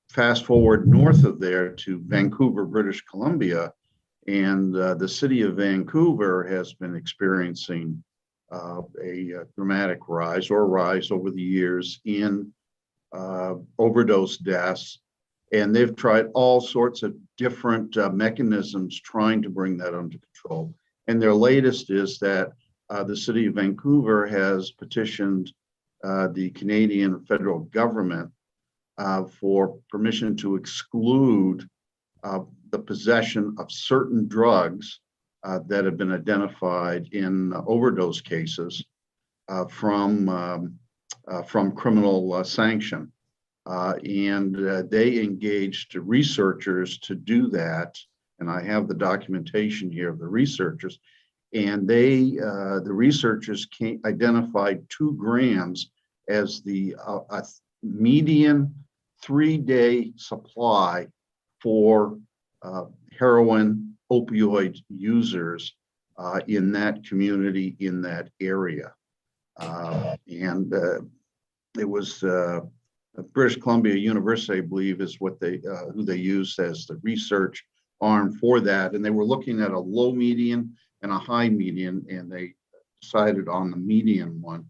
fast forward north of there to Vancouver, British Columbia, and the city of Vancouver has been experiencing a dramatic rise over the years in overdose deaths. And they've tried all sorts of different mechanisms trying to bring that under control. And their latest is that the city of Vancouver has petitioned the Canadian federal government for permission to exclude the possession of certain drugs that have been identified in overdose cases from criminal sanction. They engaged researchers to do that. And I have the documentation here of the researchers. And the researchers identified 2 grams as the median 3-day supply for heroin opioid users in that community, in that area. It was British Columbia University, I believe, is what who they used as the research arm for that. And they were looking at a low median and a high median, and they decided on the median one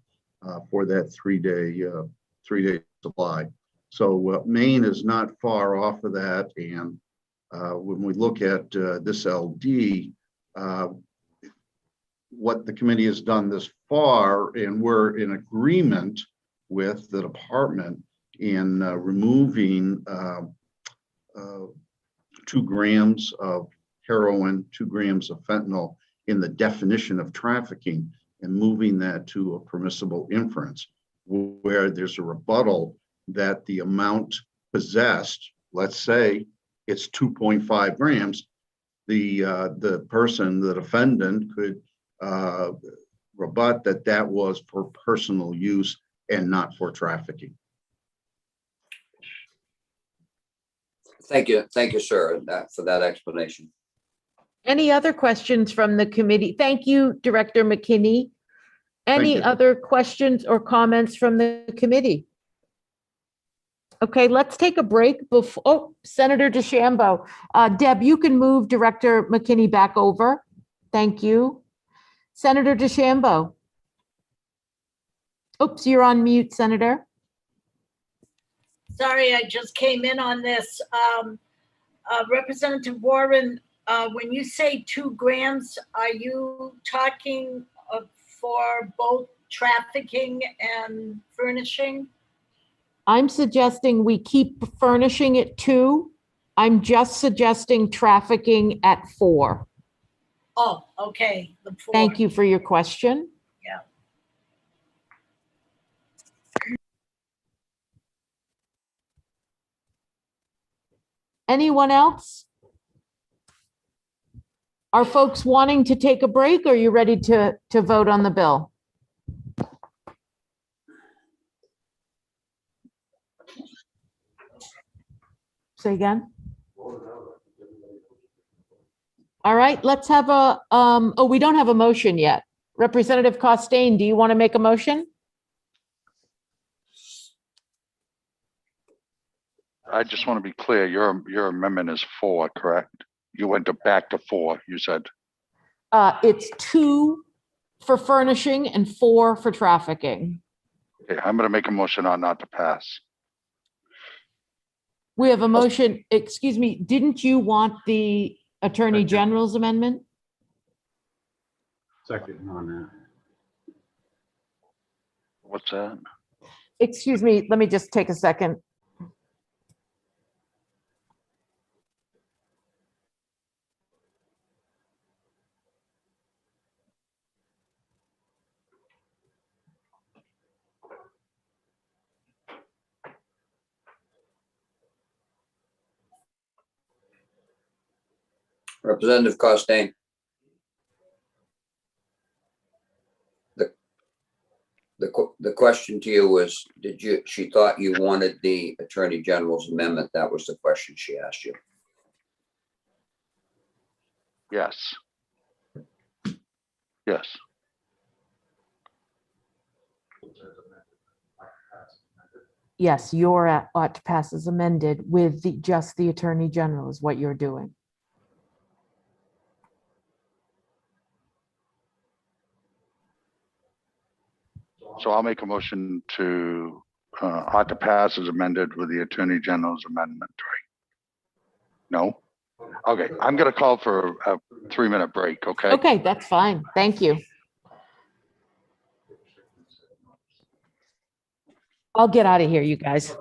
for that 3-day supply. So Maine is not far off of that. And when we look at this LD, what the committee has done this far, and we're in agreement with the department in removing 2 grams of heroin, 2 grams of fentanyl in the definition of trafficking, and moving that to a permissible inference, where there's a rebuttal that the amount possessed, let's say it's 2.5 grams, the person, the defendant, could rebut that that was for personal use and not for trafficking. Thank you, sir, for that explanation. Any other questions from the committee? Thank you, Director McKinney. Any other questions or comments from the committee? Okay, let's take a break before, oh, Senator DeChambeau. Deb, you can move Director McKinney back over. Thank you. Senator DeChambeau. Oops, you're on mute, Senator. Sorry, I just came in on this. Representative Warren, when you say 2 grams, are you talking for both trafficking and furnishing? I'm suggesting we keep furnishing at 2. I'm just suggesting trafficking at 4. Oh, okay. The 4. Thank you for your question. Yeah. Anyone else? Are folks wanting to take a break, or are you ready to vote on the bill? Say again? All right, let's have a, oh, we don't have a motion yet. Representative Costain, do you want to make a motion? I just want to be clear, your amendment is 4, correct? You went back to 4, you said. It's 2 for furnishing and 4 for trafficking. Okay, I'm going to make a motion on not to pass. We have a motion, excuse me, didn't you want the Attorney General's amendment? Second on that. What's that? Excuse me, let me just take a second. Representative Costain. The question to you was, she thought you wanted the Attorney General's amendment. That was the question she asked you. Yes. Yes. Yes, ought to pass as amended with just the Attorney General is what you're doing. So I'll make a motion to ought to pass as amended with the Attorney General's amendment, right? No? Okay, I'm gonna call for a 3-minute break, okay? Okay, that's fine. Thank you. I'll get out of here, you guys.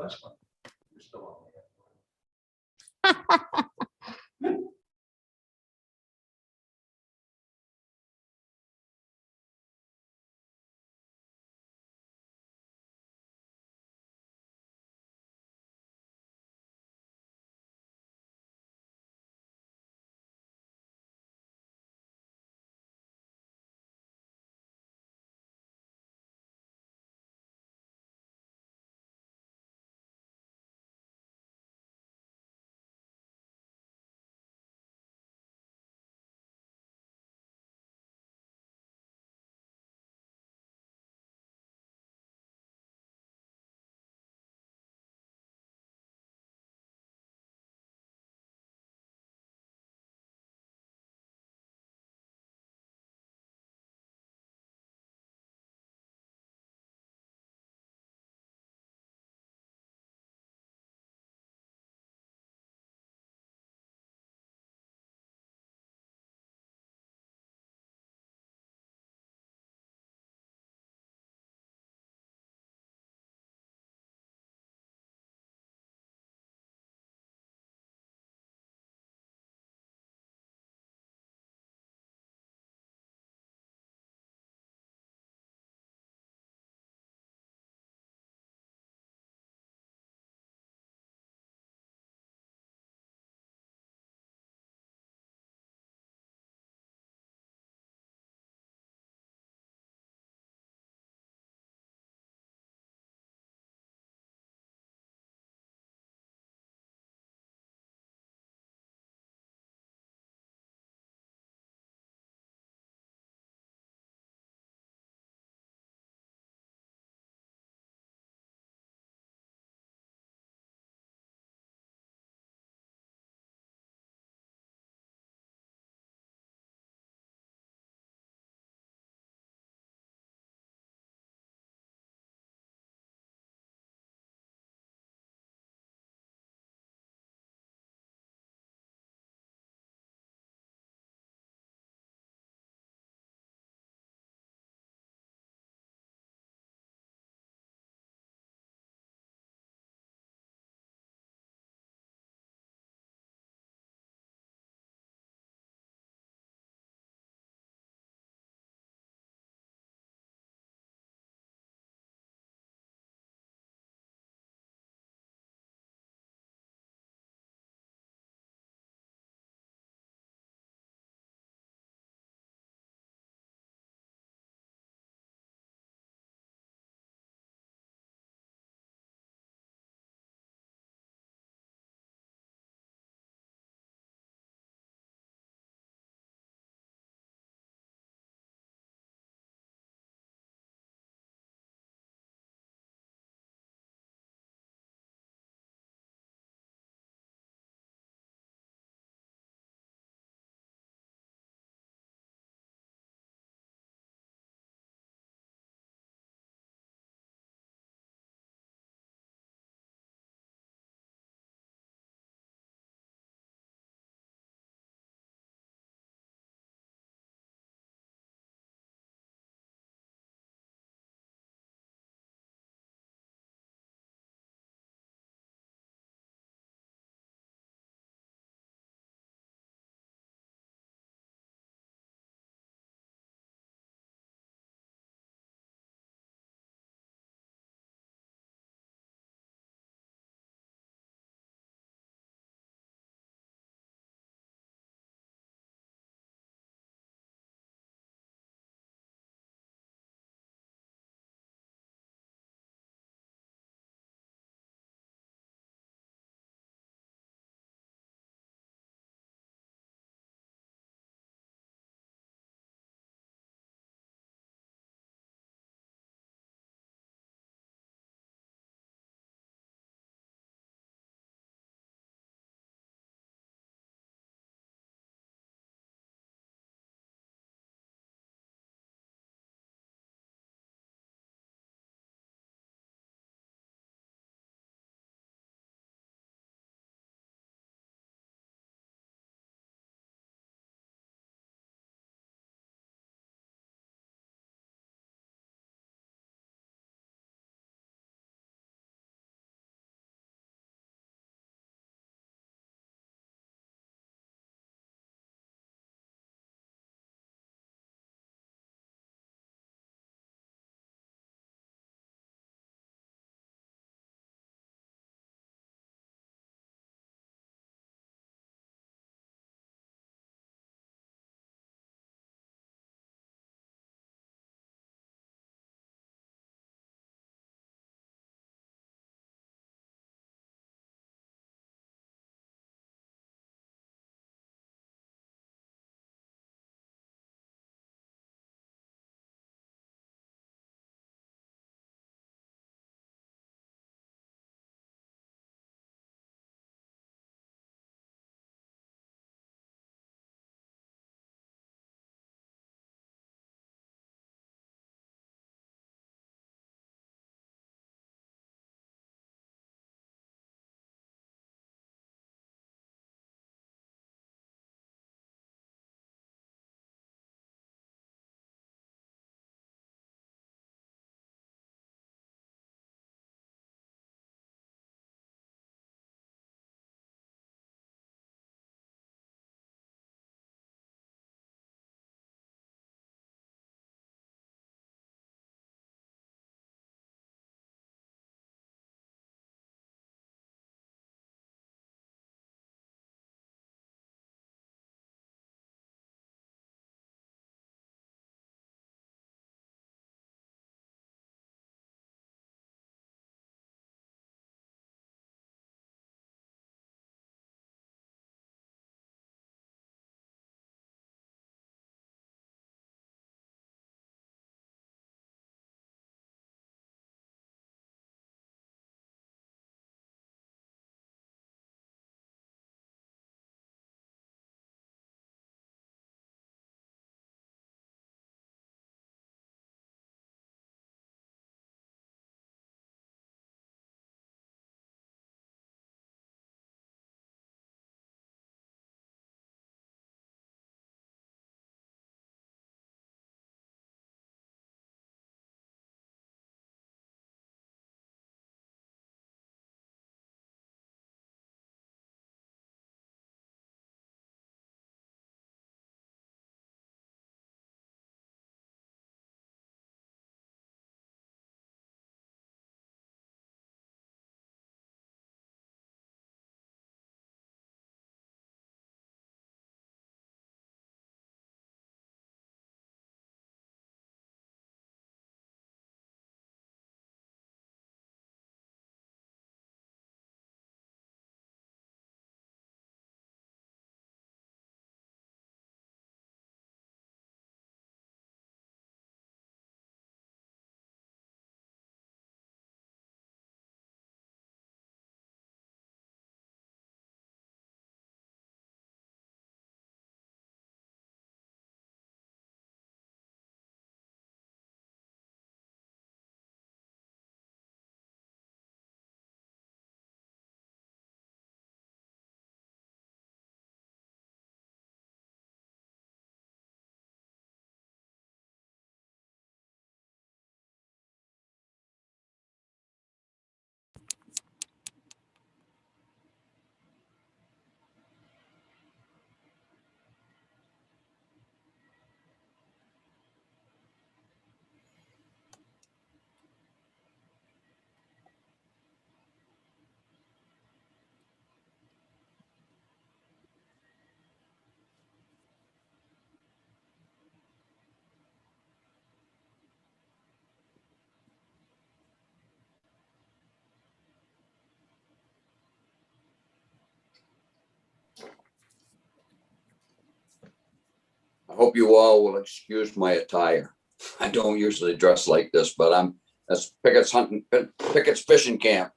hope you all will excuse my attire. I don't usually dress like this, but that's Pickett's hunting, Pickett's fishing camp.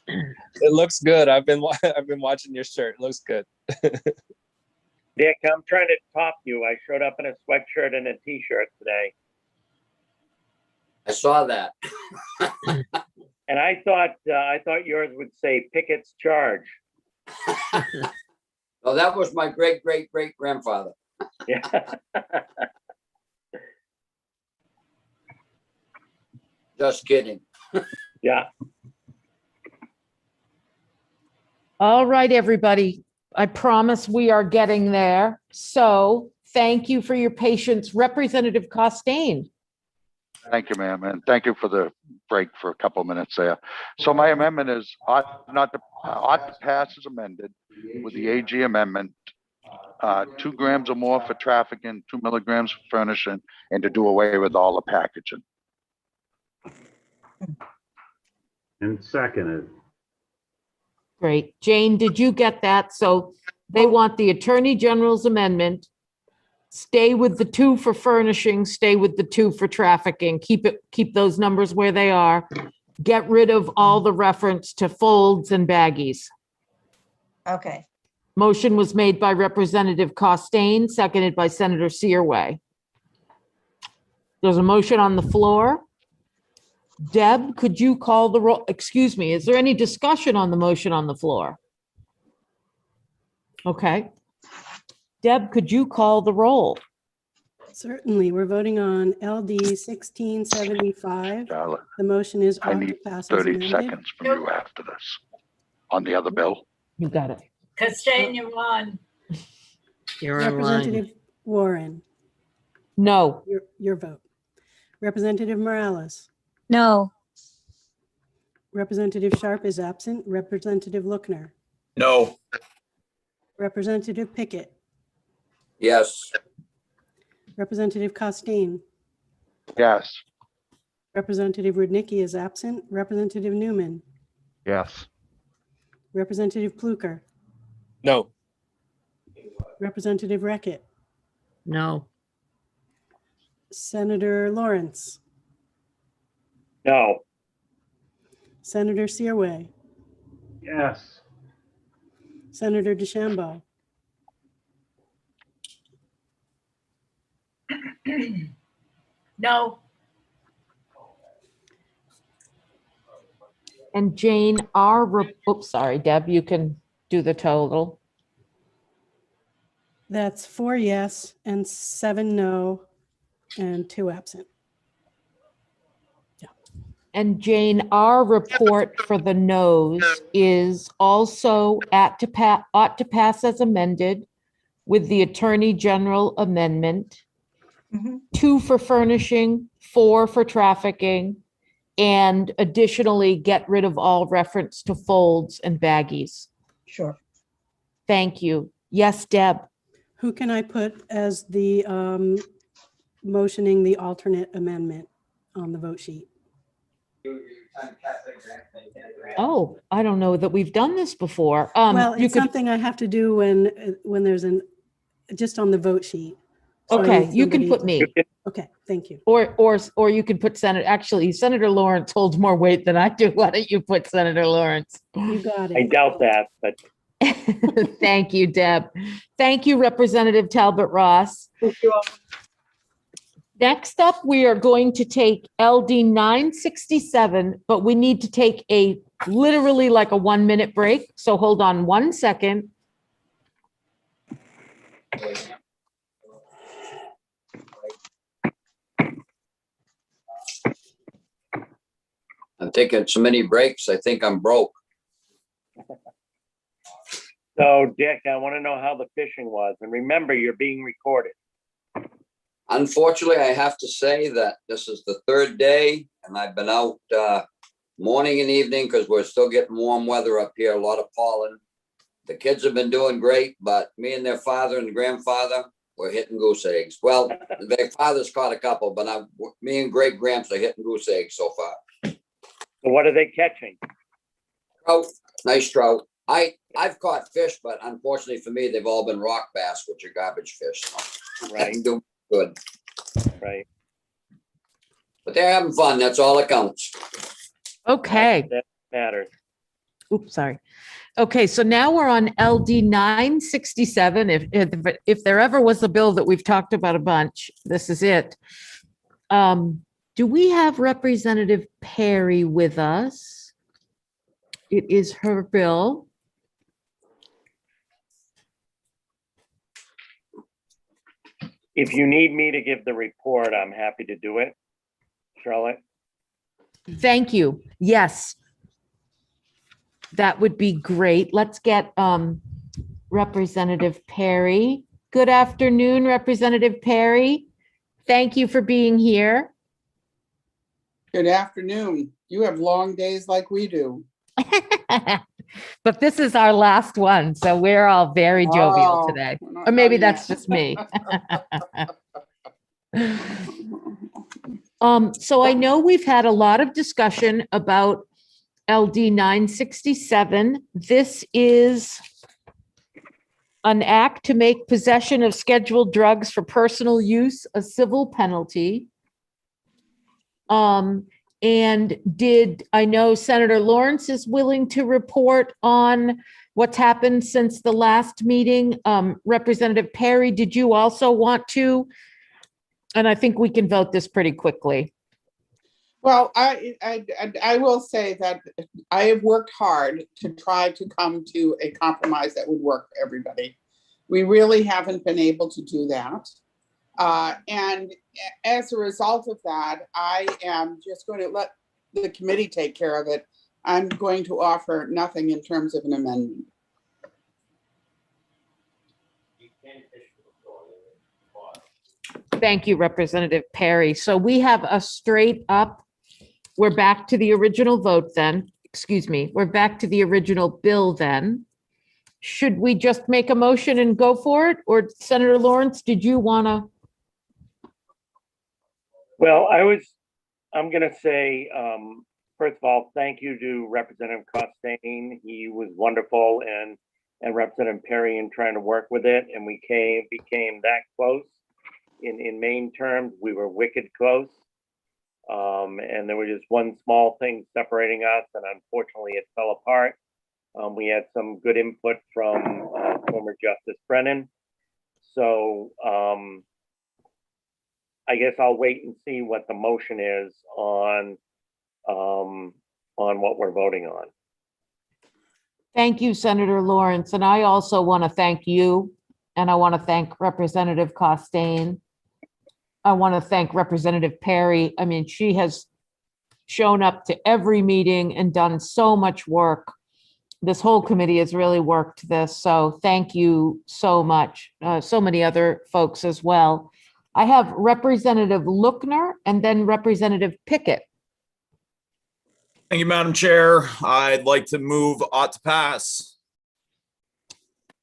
It looks good. I've been watching your shirt. It looks good. Dick, I'm trying to top you. I showed up in a sweatshirt and a t-shirt today. I saw that. And I thought yours would say Pickett's charge. Oh, that was my great-great-great-grandfather. Yeah. Just kidding. Yeah. All right, everybody. I promise we are getting there. So thank you for your patience. Representative Costain. Thank you, ma'am, and thank you for the break for a couple of minutes there. So my amendment is ought to pass as amended with the AG amendment, 2 grams or more for trafficking, 2 milligrams for furnishing, and to do away with all the packaging. And seconded. Great. Jane, did you get that? So they want the Attorney General's amendment. Stay with the 2 for furnishing, stay with the 2 for trafficking. Keep those numbers where they are. Get rid of all the reference to folds and baggies. Okay. Motion was made by Representative Costain, seconded by Senator Searway. There's a motion on the floor. Deb, could you call the roll? Excuse me, is there any discussion on the motion on the floor? Okay. Deb, could you call the roll? Certainly. We're voting on LD 1675. The motion is I ought to need pass as 30 amended. seconds from you after this on the other bill. You got it. Costain, you're on. You're online. Representative Warren, No. your vote. Representative Morales. No. Representative Sharp is absent. Representative Lookner. No. Representative Pickett. Yes. Representative Costain. Yes. Representative Rudnicki is absent. Representative Newman. Yes. Representative Pluker. No. Representative Reckett. No. Senator Lawrence. No. Senator Searway. Yes. Senator DeChambeau. No. And Jane, oops, sorry, Deb, you can do the total. That's 4 yes and 7 no and 2 absent. And Jane, our report for the noes is also ought to pass as amended with the Attorney General amendment, 2 for furnishing, 4 for trafficking, and additionally get rid of all reference to folds and baggies. Sure. Thank you. Yes, Deb. Who can I put as the motioning the alternate amendment on the vote sheet? Oh, I don't know that we've done this before. Well, you it's could, something I have to do when there's just on the vote sheet. So I okay, need you can somebody- put me. Okay, thank you. Or you could put Senator Lawrence holds more weight than I do. Why don't you put Senator Lawrence? You got it. I doubt that, but Thank you, Deb. Thank you, Representative Talbot Ross. Thank you all. Next up, we are going to take LD 967, but we need to take literally like a 1-minute break. So hold on 1 second. I'm taking so many breaks, I think I'm broke. so Dick, I want to know how the fishing was. And remember, you're being recorded. Unfortunately, I have to say that this is the 3rd day and I've been out morning and evening because we're still getting warm weather up here, a lot of pollen. The kids have been doing great, but me and their father and grandfather were hitting goose eggs. Well, their father's caught a couple, but me and great gramps are hitting goose eggs so far. So what are they catching? Trout, Nice trout. I've caught fish, but unfortunately for me, they've all been rock bass, which are garbage fish. So Right. I'm doing good, Right. but they're having fun. That's all that counts. Okay. That matters. Oops, sorry. Okay, so now we're on LD 967. If there ever was a bill that we've talked about a bunch, this is it. Do we have Representative Perry with us? It is her bill. If you need me to give the report, I'm happy to do it. Charlotte? Thank you. Yes. That would be great. Let's get Representative Perry. Good afternoon, Representative Perry. Thank you for being here. Good afternoon. You have long days like we do. But this is our last one, so we're all very jovial Oh, today. not- Or maybe not that's yet. just me. So I know we've had a lot of discussion about LD 967. This is an act to make possession of scheduled drugs for personal use a civil penalty. And I know Senator Lawrence is willing to report on what's happened since the last meeting. Representative Perry, did you also want to? And I think we can vote this pretty quickly. Well, I will say that I have worked hard to try to come to a compromise that would work for everybody. We really haven't been able to do that. And as a result of that, I am just going to let the committee take care of it. I'm going to offer nothing in terms of an amendment. Thank you, Representative Perry. So we have a straight up, we're back to the original vote then. Excuse me, we're back to the original bill then. Should we just make a motion and go for it? Or Senator Lawrence, did you want to? Well, I'm going to say, first of all, thank you to Representative Costain. He was wonderful, and Representative Perry in trying to work with it. And we became that close. In main terms, we were wicked close. And there was just one small thing separating us, and unfortunately it fell apart. We had some good input from former Justice Brennan. So I guess I'll wait and see what the motion is on what we're voting on. Thank you, Senator Lawrence. And I also want to thank you. And I want to thank Representative Costain. I want to thank Representative Perry. I mean, she has shown up to every meeting and done so much work. This whole committee has really worked this. So thank you so much. So many other folks as well. I have Representative Lookner and then Representative Pickett. Thank you, Madam Chair. I'd like to move ought to pass.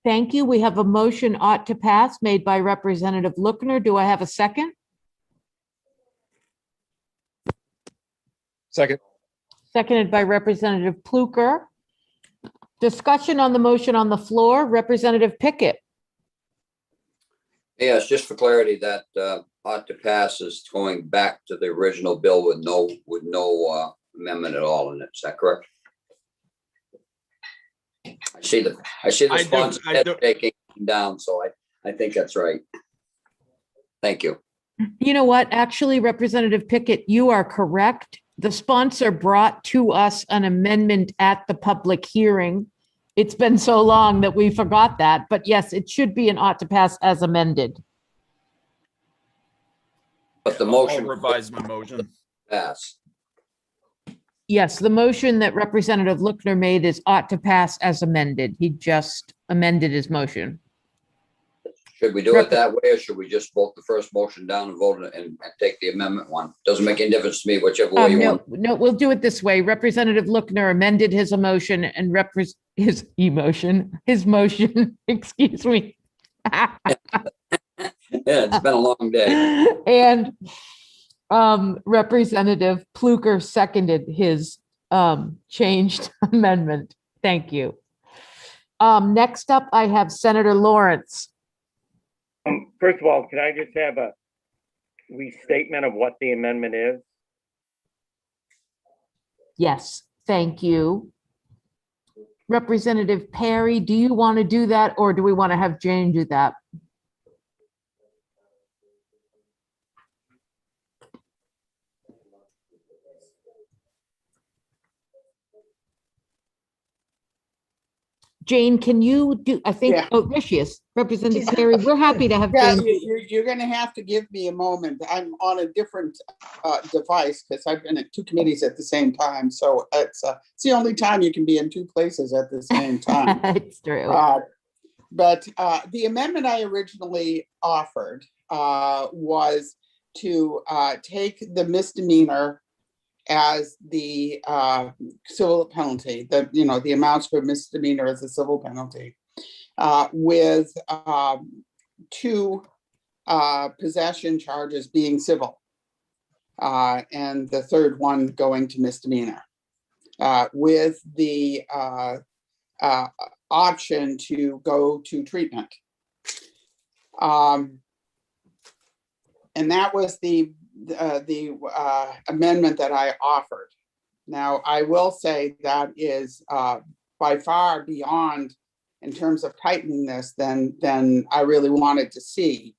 Thank you. We have a motion ought to pass made by Representative Lookner. Do I have a second? Second. Seconded by Representative Pluker. Discussion on the motion on the floor. Representative Pickett. Yes, just for clarity, that ought to pass is going back to the original bill with no amendment at all in it. Is that correct? I see the response taking down, so I think that's right. Thank you. You know what? Actually, Representative Pickett, you are correct. The sponsor brought to us an amendment at the public hearing. It's been so long that we forgot that, but yes, it should be an ought to pass as amended. But the motion. I'll revise my motion. Pass. Yes, the motion that Representative Lookner made is ought to pass as amended. He just amended his motion. Should we do it that way, or should we just vote the first motion down and vote it and take the amendment one? Doesn't make any difference to me, whichever way you want. No, we'll do it this way. Representative Lookner amended his motion and his motion, excuse me. Yeah, it's been a long day. And Representative Pluker seconded his changed amendment. Thank you. Next up, I have Senator Lawrence. First of all, can I just have a restatement of what the amendment is? Yes, thank you. Representative Perry, do you want to do that, or do we want to have Jane do that? Jane, can you do, I think, Yeah. oh, there she is. Representative Perry, we're happy to have Yeah, Jane. you're gonna have to give me a moment. I'm on a different device because I've been at two committees at the same time. So it's the only time you can be in two places at the same time. It's true. But the amendment I originally offered was to take the misdemeanor as the civil penalty, the amounts for misdemeanor as a civil penalty, with two possession charges being civil, and the third one going to misdemeanor, with the option to go to treatment. And that was the amendment that I offered. Now, I will say that is by far beyond, in terms of tightening this, than I really wanted to see.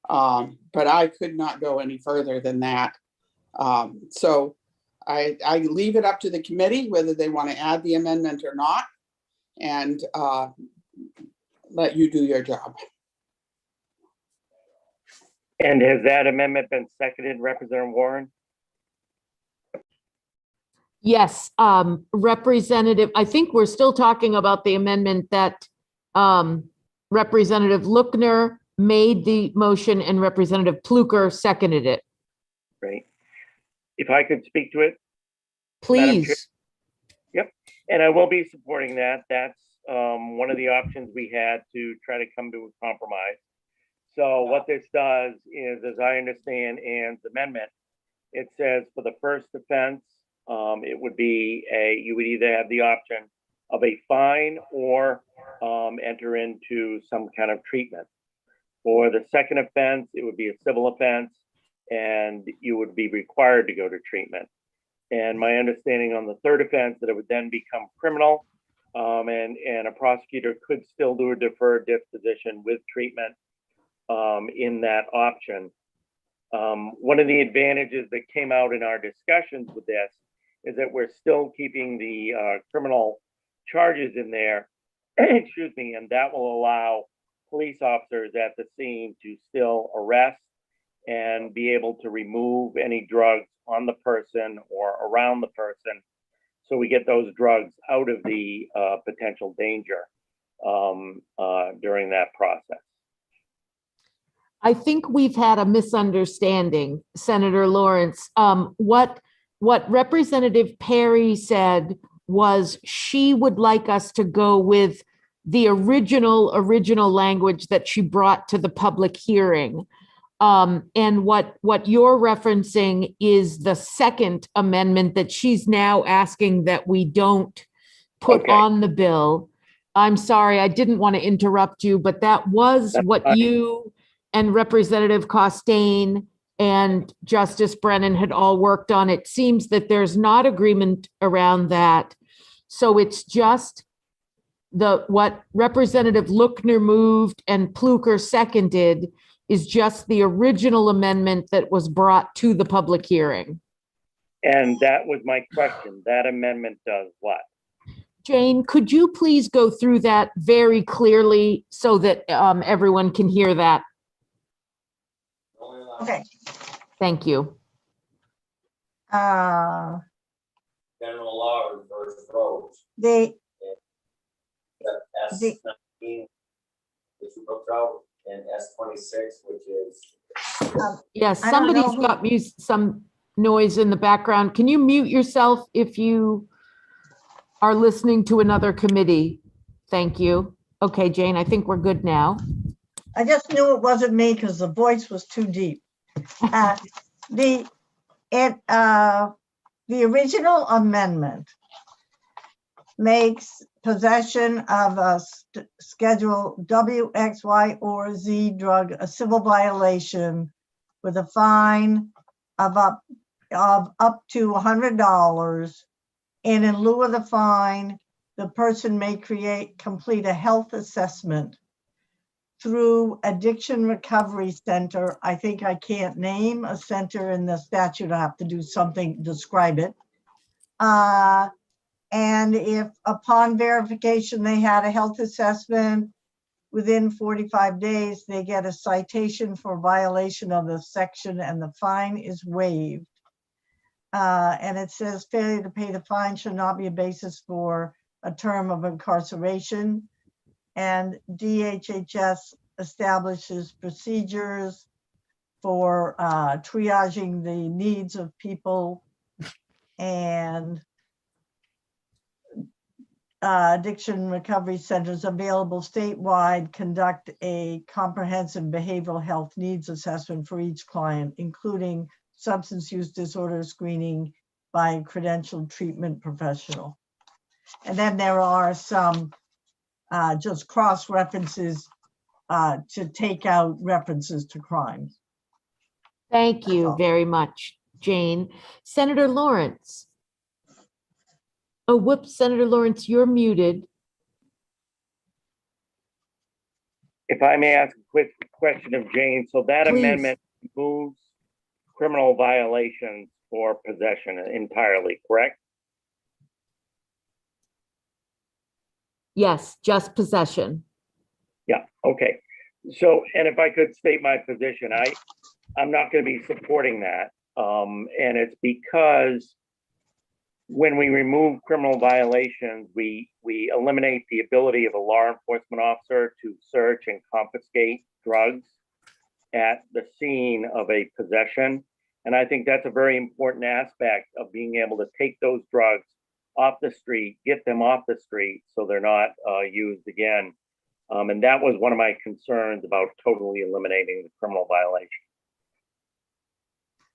But I could not go any further than that. So I leave it up to the committee whether they want to add the amendment or not, and let you do your job. And has that amendment been seconded, Representative Warren? Yes, Representative, I think we're still talking about the amendment that Representative Lookner made the motion and Representative Pluker seconded it. Great. If I could speak to it? Madam Chair. Please. Yep, and I will be supporting that. That's one of the options we had to try to come to a compromise. So what this does is, as I understand Ann's amendment, it says for the first offense, it would be you would either have the option of a fine or enter into some kind of treatment. For the second offense, it would be a civil offense and you would be required to go to treatment. And my understanding on the third offense, that it would then become criminal, and a prosecutor could still do a deferred disposition with treatment in that option. One of the advantages that came out in our discussions with this is that we're still keeping the criminal charges in there, excuse me, and that will allow police officers at the scene to still arrest and be able to remove any drugs on the person or around the person. So we get those drugs out of the potential danger during that process. I think we've had a misunderstanding, Senator Lawrence. What Representative Perry said was she would like us to go with the original language that she brought to the public hearing. And what you're referencing is the second amendment that she's now asking that we don't put on the bill. I'm sorry, I didn't want to interrupt you, but that was what you and Representative Costain and Justice Brennan had all worked on. It seems that there's not agreement around that. So it's just what Representative Lookner moved and Pluker seconded is just the original amendment that was brought to the public hearing. And that was my question. That amendment does what? Jane, could you please go through that very clearly so that everyone can hear that? Okay. Thank you. General law refers to roads. S19, which we looked out, and S26, which is. Yes, somebody's got some noise in the background. Can you mute yourself if you are listening to another committee? Thank you. Okay, Jane, I think we're good now. I just knew it wasn't me because the voice was too deep. The original amendment makes possession of a Schedule W, X, Y, or Z drug, a civil violation with a fine of up to $100. And in lieu of the fine, the person may complete a health assessment through Addiction Recovery Center. I think I can't name a center in the statute. I have to do something, describe it. And if upon verification, they had a health assessment within 45 days, they get a citation for violation of the section and the fine is waived. And it says failure to pay the fine should not be a basis for a term of incarceration. And DHHS establishes procedures for triaging the needs of people, and addiction recovery centers available statewide conduct a comprehensive behavioral health needs assessment for each client, including substance use disorder screening by a credentialed treatment professional. And then there are some just cross references to take out references to crimes. Thank you very much, Jane. Senator Lawrence. Oh, whoops, Senator Lawrence, you're muted. If I may ask a quick question of Jane, so that Please. amendment moves criminal violations for possession entirely, correct? Yes, just possession. Yeah, okay. So, and if I could state my position, I'm not going to be supporting that. And it's because when we remove criminal violations, we eliminate the ability of a law enforcement officer to search and confiscate drugs at the scene of a possession. And I think that's a very important aspect of being able to take those drugs off the street, get them off the street so they're not used again. And that was one of my concerns about totally eliminating the criminal violation.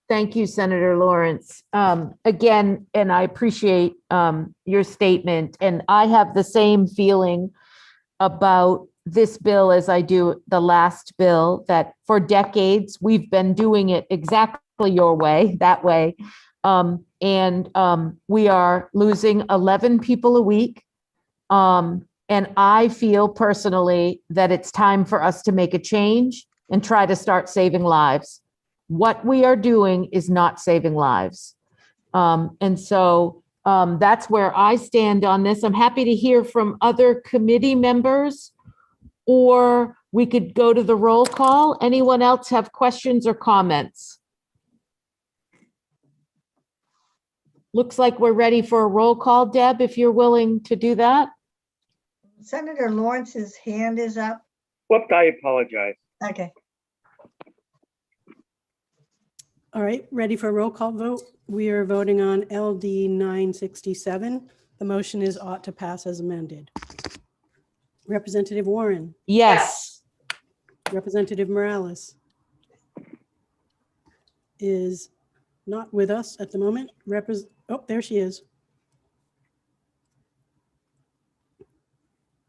Thank you, Senator Lawrence. Again, and I appreciate your statement, and I have the same feeling about this bill as I do the last bill, that for decades, we've been doing it exactly your way, that way. And we are losing 11 people a week. And I feel personally that it's time for us to make a change and try to start saving lives. What we are doing is not saving lives. And so that's where I stand on this. I'm happy to hear from other committee members, or we could go to the roll call. Anyone else have questions or comments? Looks like we're ready for a roll call. Deb, if you're willing to do that. Senator Lawrence's hand is up. Whoops, I apologize. Okay. All right, ready for a roll call vote? We are voting on LD 967. The motion is ought to pass as amended. Representative Warren, Yes. Representative Morales is not with us at the moment. Oh, there she is.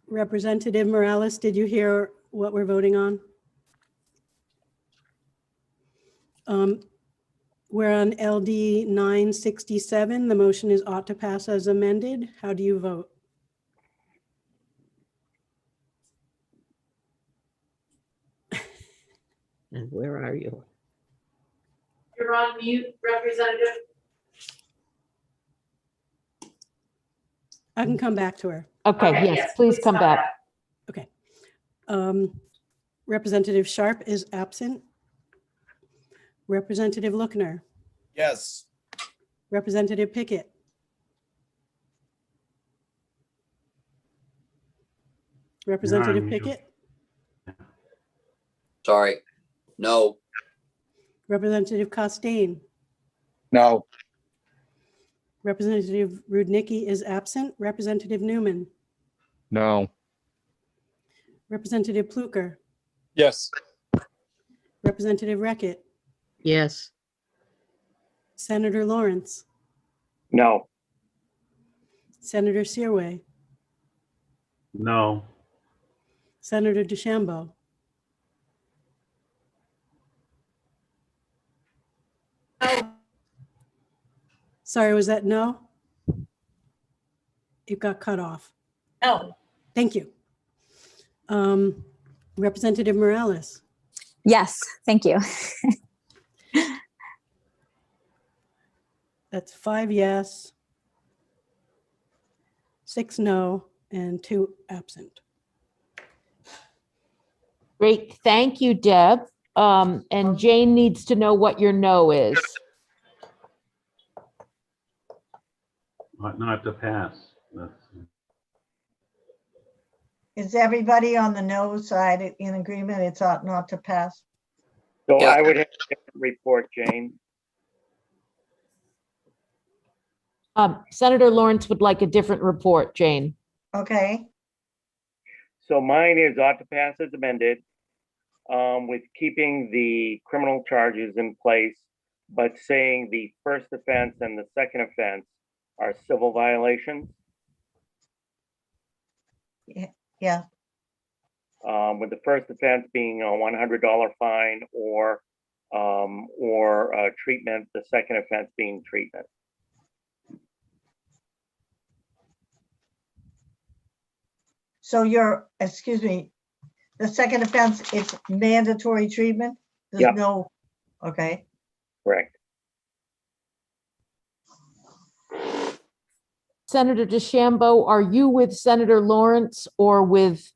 Representative Morales, did you hear what we're voting on? We're on LD 967. The motion is ought to pass as amended. How do you vote? And where are you? You're on mute, Representative. I can come back to her. Okay, yes, please come back. Okay. Representative Sharp is absent. Representative Lookner, Yes. Representative Pickett, Representative No, Pickett, Sorry, no. Representative Costain, No. Representative Rudnicki is absent. Representative Newman, No. Representative Pluker, Yes. Representative Reckett, Yes. Senator Lawrence, No. Senator Searway, No. Senator DeChambeau, No, sorry, was that no? It got cut off. no, Thank you. Representative Morales, Yes, thank you. that's 5 yes, 6 no, and 2 absent. Great, thank you, Deb. And Jane needs to know what your no is. Ought not to pass. Is everybody on the no side in agreement? It's ought not to pass. So Yeah. I would have a different report, Jane. Senator Lawrence would like a different report, Jane. Okay, So mine is ought to pass as amended, with keeping the criminal charges in place, but saying the first offense and the second offense are civil violations, yeah, with the first offense being a $100 fine or treatment, the second offense being treatment. so excuse me, the second offense, it's mandatory treatment? There's Yep. no, okay. Correct. Senator DeChambeau, are you with Senator Lawrence or with?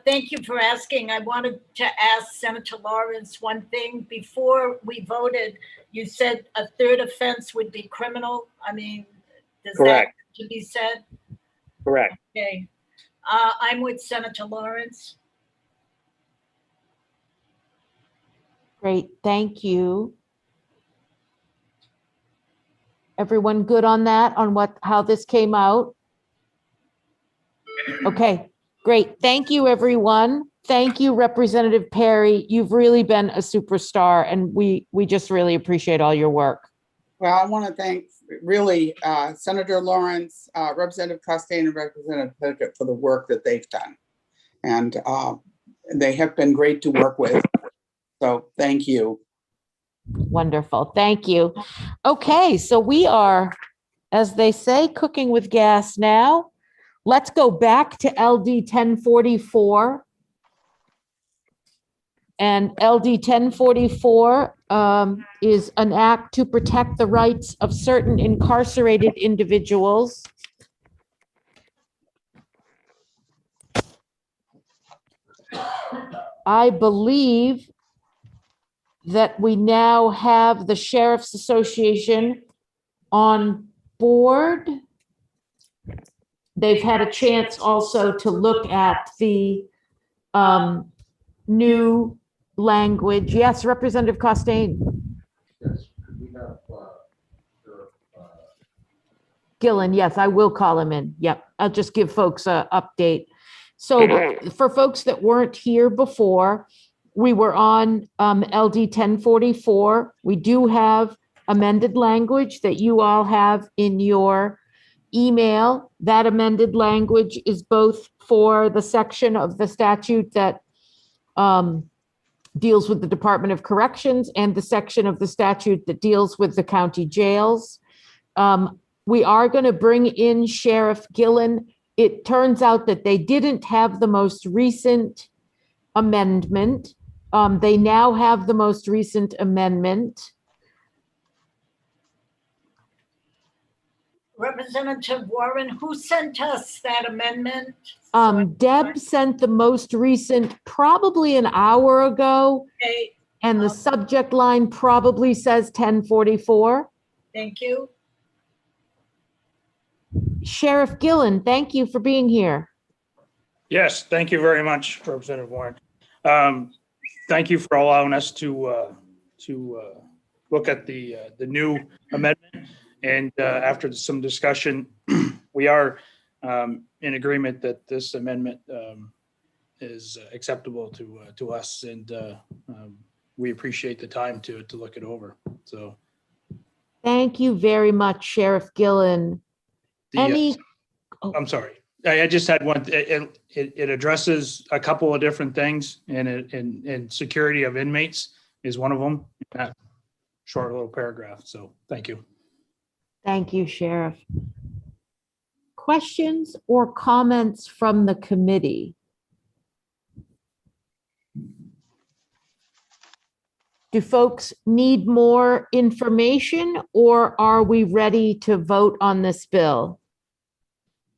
thank you for asking. I wanted to ask Senator Lawrence one thing. Before we voted, you said a third offense would be criminal. I mean, does that Correct. have to be said? Correct. Okay. I'm with Senator Lawrence. Great, thank you. Everyone good on that, on how this came out? Okay, great. Thank you, everyone. Thank you, Representative Perry. You've really been a superstar, and we just really appreciate all your work. Well, I want to thank really Senator Lawrence, Representative Costain, and Representative Pickett for the work that they've done. And they have been great to work with. So thank you. Wonderful, thank you. Okay, so we are, as they say, cooking with gas now. Let's go back to LD 1044. And LD 1044 is an act to protect the rights of certain incarcerated individuals. I believe that we now have the Sheriff's Association on board. They've had a chance also to look at the new language. Yes, Representative Costain. Gillen, yes, I will call him in. Yep, I'll just give folks an update. So for folks that weren't here before, we were on LD 1044. We do have amended language that you all have in your email. That amended language is both for the section of the statute that deals with the Department of Corrections and the section of the statute that deals with the county jails. We are going to bring in Sheriff Gillen. It turns out that they didn't have the most recent amendment. They now have the most recent amendment. Representative Warren, who sent us that amendment? Deb sent the most recent probably an hour ago, Okay, and the subject line probably says 1044. thank you. Sheriff Gillen, thank you for being here. Yes, thank you very much, Representative Warren. Thank you for allowing us to look at the new amendment. And after some discussion, we are in agreement that this amendment is acceptable to us, and we appreciate the time to look it over. So Thank you very much, Sheriff Gillen. The, Any I'm sorry. I just had one, it addresses a couple of different things and security of inmates is one of them. That short little paragraph. So thank you. Thank you, Sheriff. Questions or comments from the committee? Do folks need more information or are we ready to vote on this bill?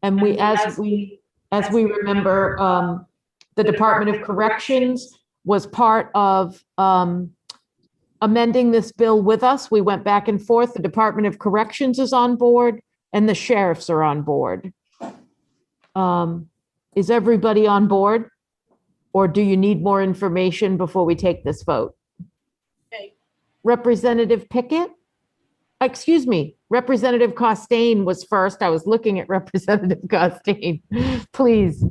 And as we remember, the Department of Corrections was part of amending this bill with us. We went back and forth. The Department of Corrections is on board and the sheriffs are on board. Is everybody on board? Or do you need more information before we take this vote? Okay. Representative Pickett? Excuse me, Representative Costain was first. I was looking at Representative Costain. Please.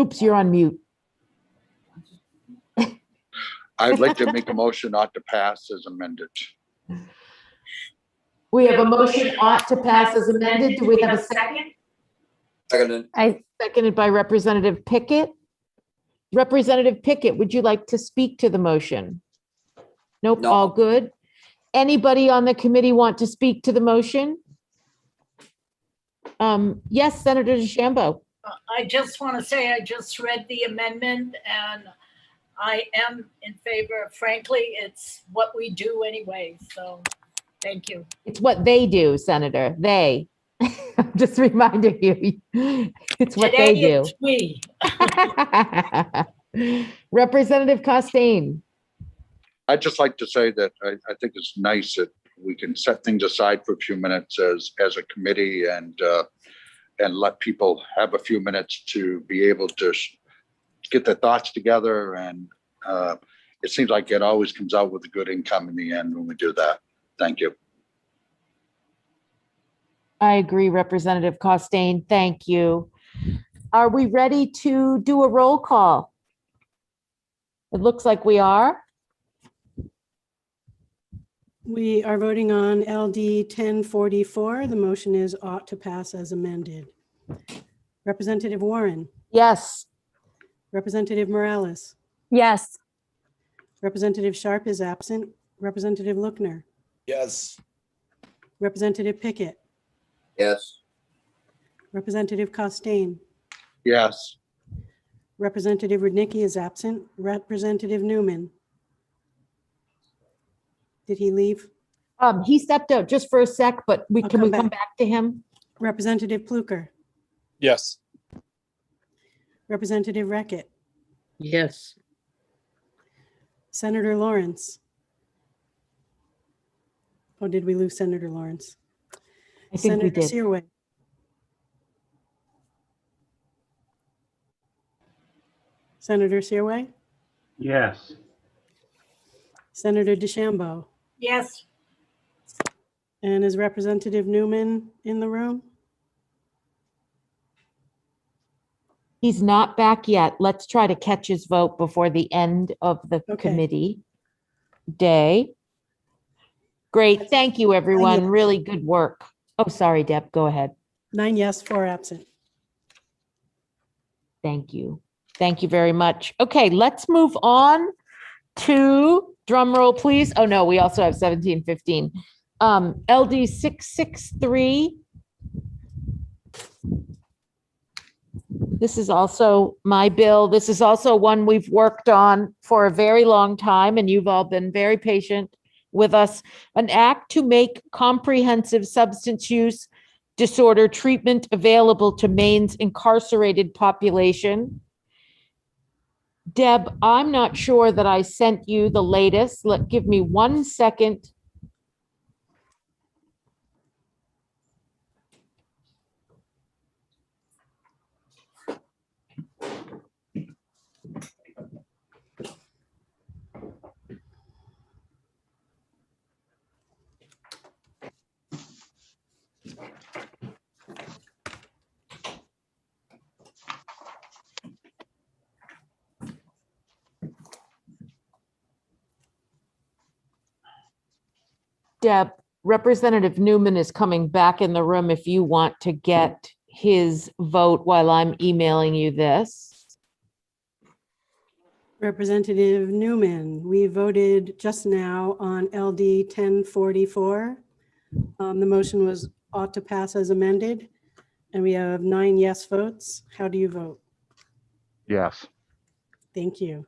Oops, you're on mute. I'd like to make a motion not to pass as amended. We have a motion ought to pass as amended. Do we have a second? Seconded by Representative Pickett. Representative Pickett, would you like to speak to the motion? Nope, No. all good. Anybody on the committee want to speak to the motion? Yes, Senator DeChambeau. I just want to say I just read the amendment and I am in favor. Frankly, it's what we do anyway. So thank you. It's what they do, Senator. They. I'm just reminding you. It's what Today they do. it's we. Representative Costain. I'd just like to say that I think it's nice that we can set things aside for a few minutes as a committee and let people have a few minutes to be able to get their thoughts together. And it seems like it always comes out with a good income in the end when we do that. Thank you. I agree, Representative Costain. Thank you. Are we ready to do a roll call? It looks like we are. We are voting on LD 1044. The motion is ought to pass as amended. Representative Warren, Yes. Representative Morales, Yes. Representative Sharp is absent. Representative Lookner, Yes. Representative Pickett, Yes. Representative Costain, Yes. Representative Rudnicki is absent. Representative Newman. Did he leave? He stepped out just for a sec, but I'll can we come come back. back to him? Representative Pluker, Yes. Representative Reckett, Yes. Senator Lawrence. Oh, did we lose Senator Lawrence? I think we Senator did. Searway. Senator Searway, Yes. Senator DeChambeau, Yes. and is Representative Newman in the room? He's not back yet. Let's try to catch his vote before the end of the Okay. committee day. Great. Thank you, everyone. Really good work. Oh, sorry, Deb. Go ahead. 9 yes, 4 absent. Thank you. Thank you very much. Okay, let's move on to, drum roll, please. Oh, no, we also have 1715. LD 663. This is also my bill. This is also one we've worked on for a very long time, and you've all been very patient with us. An act to make comprehensive substance use disorder treatment available to Maine's incarcerated population. Deb, I'm not sure that I sent you the latest. Give me 1 second. Deb, Representative Newman is coming back in the room if you want to get his vote while I'm emailing you this. Representative Newman, we voted just now on LD 1044. The motion was ought to pass as amended, and we have 9 yes votes. How do you vote? Yes. Thank you.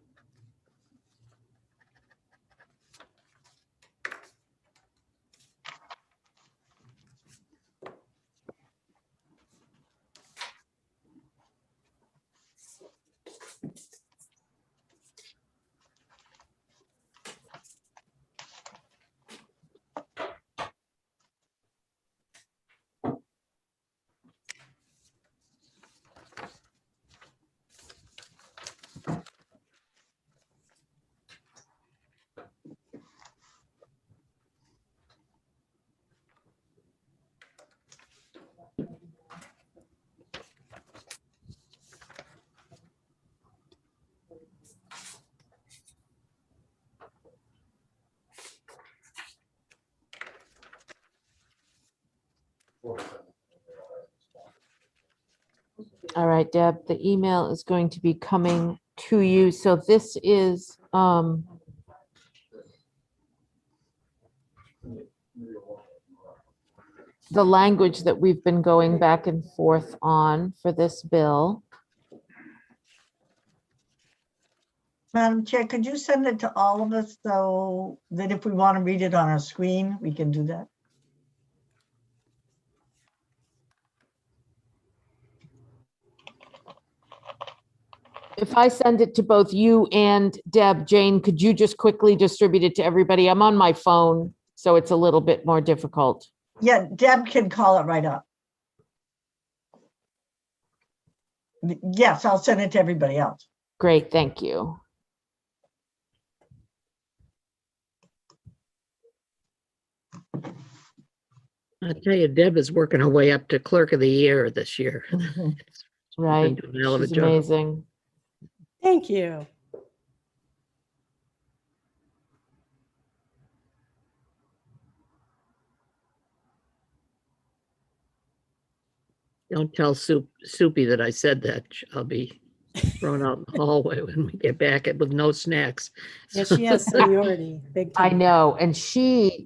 All right, Deb, the email is going to be coming to you. So this is the language that we've been going back and forth on for this bill. Madam Chair, could you send it to all of us so that if we want to read it on our screen, we can do that? If I send it to both you and Deb, Jane, could you just quickly distribute it to everybody? I'm on my phone, so it's a little bit more difficult. Yeah, Deb can call it right up. Yes, I'll send it to everybody else. Great, thank you. I tell you, Deb is working her way up to clerk of the year this year. Right, Been doing a hell of a she's job. amazing. Thank you. Don't tell Soupy that I said that. I'll be thrown out in the hallway when we get back with no snacks. Yes, she has seniority, big I time. know, and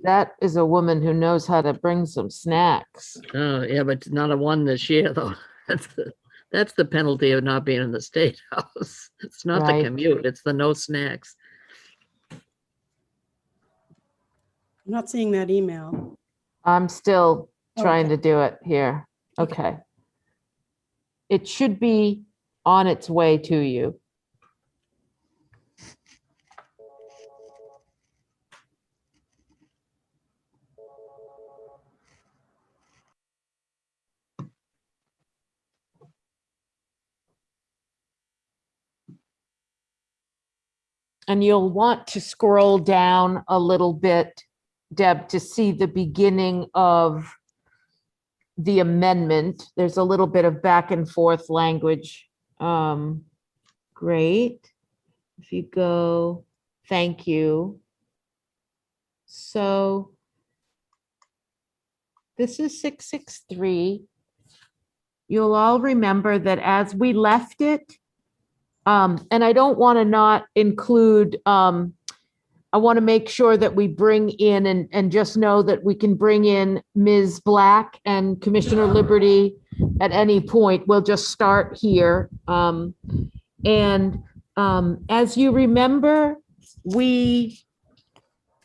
that is a woman who knows how to bring some snacks. Oh, yeah, but not a one this year, though. That's the penalty of not being in the State House. It's not Right. the commute, it's the no snacks. I'm not seeing that email. I'm still trying Okay. to do it here. Okay. It should be on its way to you. And you'll want to scroll down a little bit, Deb, to see the beginning of the amendment. There's a little bit of back and forth language. Great. If you go, thank you. So this is 663. You'll all remember that as we left it, and I don't want to not include, I want to make sure that we bring in and just know that we can bring in Ms. Black and Commissioner Liberty at any point. We'll just start here. As you remember, we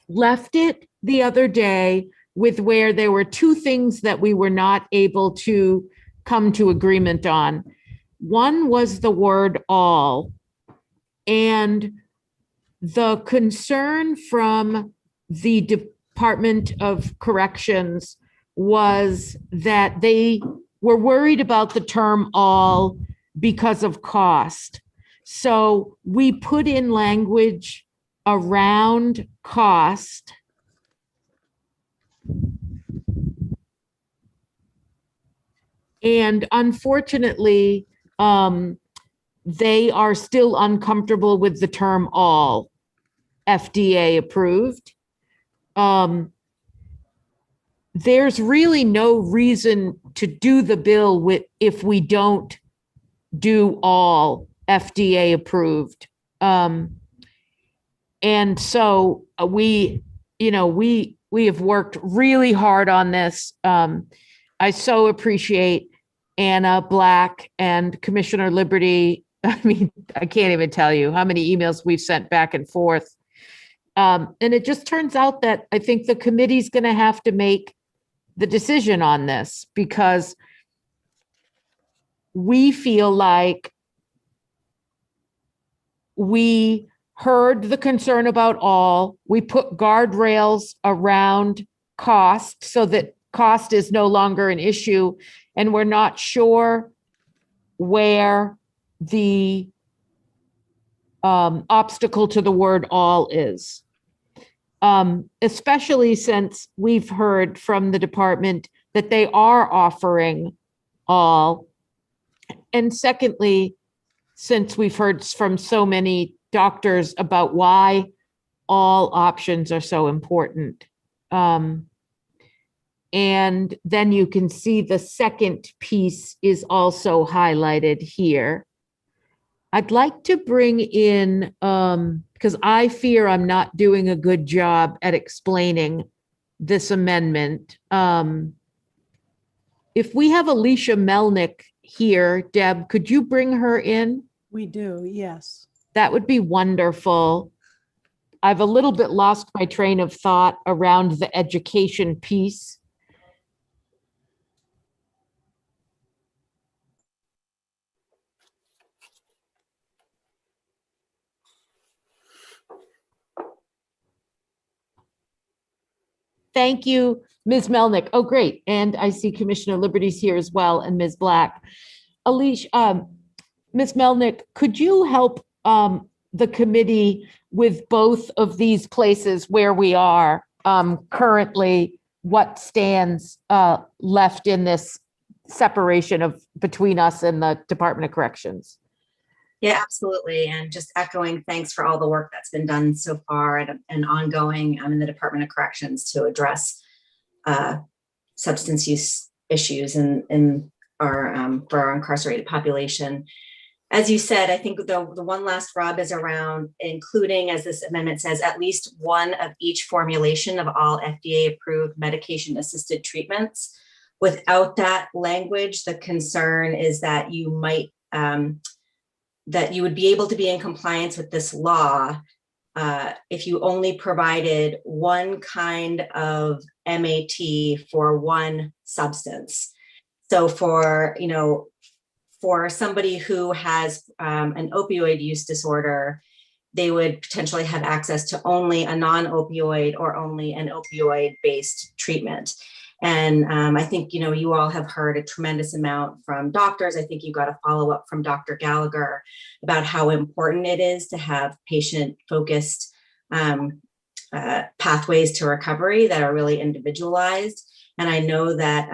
left it the other day with where there were 2 things that we were not able to come to agreement on. One was the word all, and the concern from the Department of Corrections was that they were worried about the term all because of cost. So we put in language around cost. And unfortunately, they are still uncomfortable with the term all, FDA approved. there's really no reason to do the bill if we don't do all FDA approved. And so we have worked really hard on this. I so appreciate Anna Black and Commissioner Liberty. I mean, I can't even tell you how many emails we've sent back and forth. And it just turns out that I think the committee's going to have to make the decision on this, because we feel like we heard the concern about all, we put guardrails around cost so that cost is no longer an issue, and we're not sure where the obstacle to the word all is. Especially since we've heard from the department that they are offering all. And secondly, since we've heard from so many doctors about why all options are so important. And then you can see the second piece is also highlighted here. I'd like to bring in, because I fear I'm not doing a good job at explaining this amendment. If we have Alicia Melnick here, Deb, could you bring her in? We do, yes. That would be wonderful. I've a little bit lost my train of thought around the education piece. Thank you, Ms. Melnick. Oh, great. And I see Commissioner Liberty's here as well, and Ms. Black. Alicia, Ms. Melnick, could you help the committee with both of these places where we are currently, what stands left in this separation between us and the Department of Corrections? Yeah, absolutely. And just echoing thanks for all the work that's been done so far and ongoing in the Department of Corrections to address substance use issues in our for our incarcerated population. As you said, I think the one last rub is around including, as this amendment says, at least one of each formulation of all FDA approved medication assisted treatments. Without that language, the concern is that you might that you would be able to be in compliance with this law if you only provided one kind of MAT for one substance. So for somebody who has an opioid use disorder, they would potentially have access to only a non-opioid or only an opioid-based treatment. And I think, you all have heard a tremendous amount from doctors. I think you got a follow-up from Dr. Gallagher about how important it is to have patient-focused pathways to recovery that are really individualized. And I know that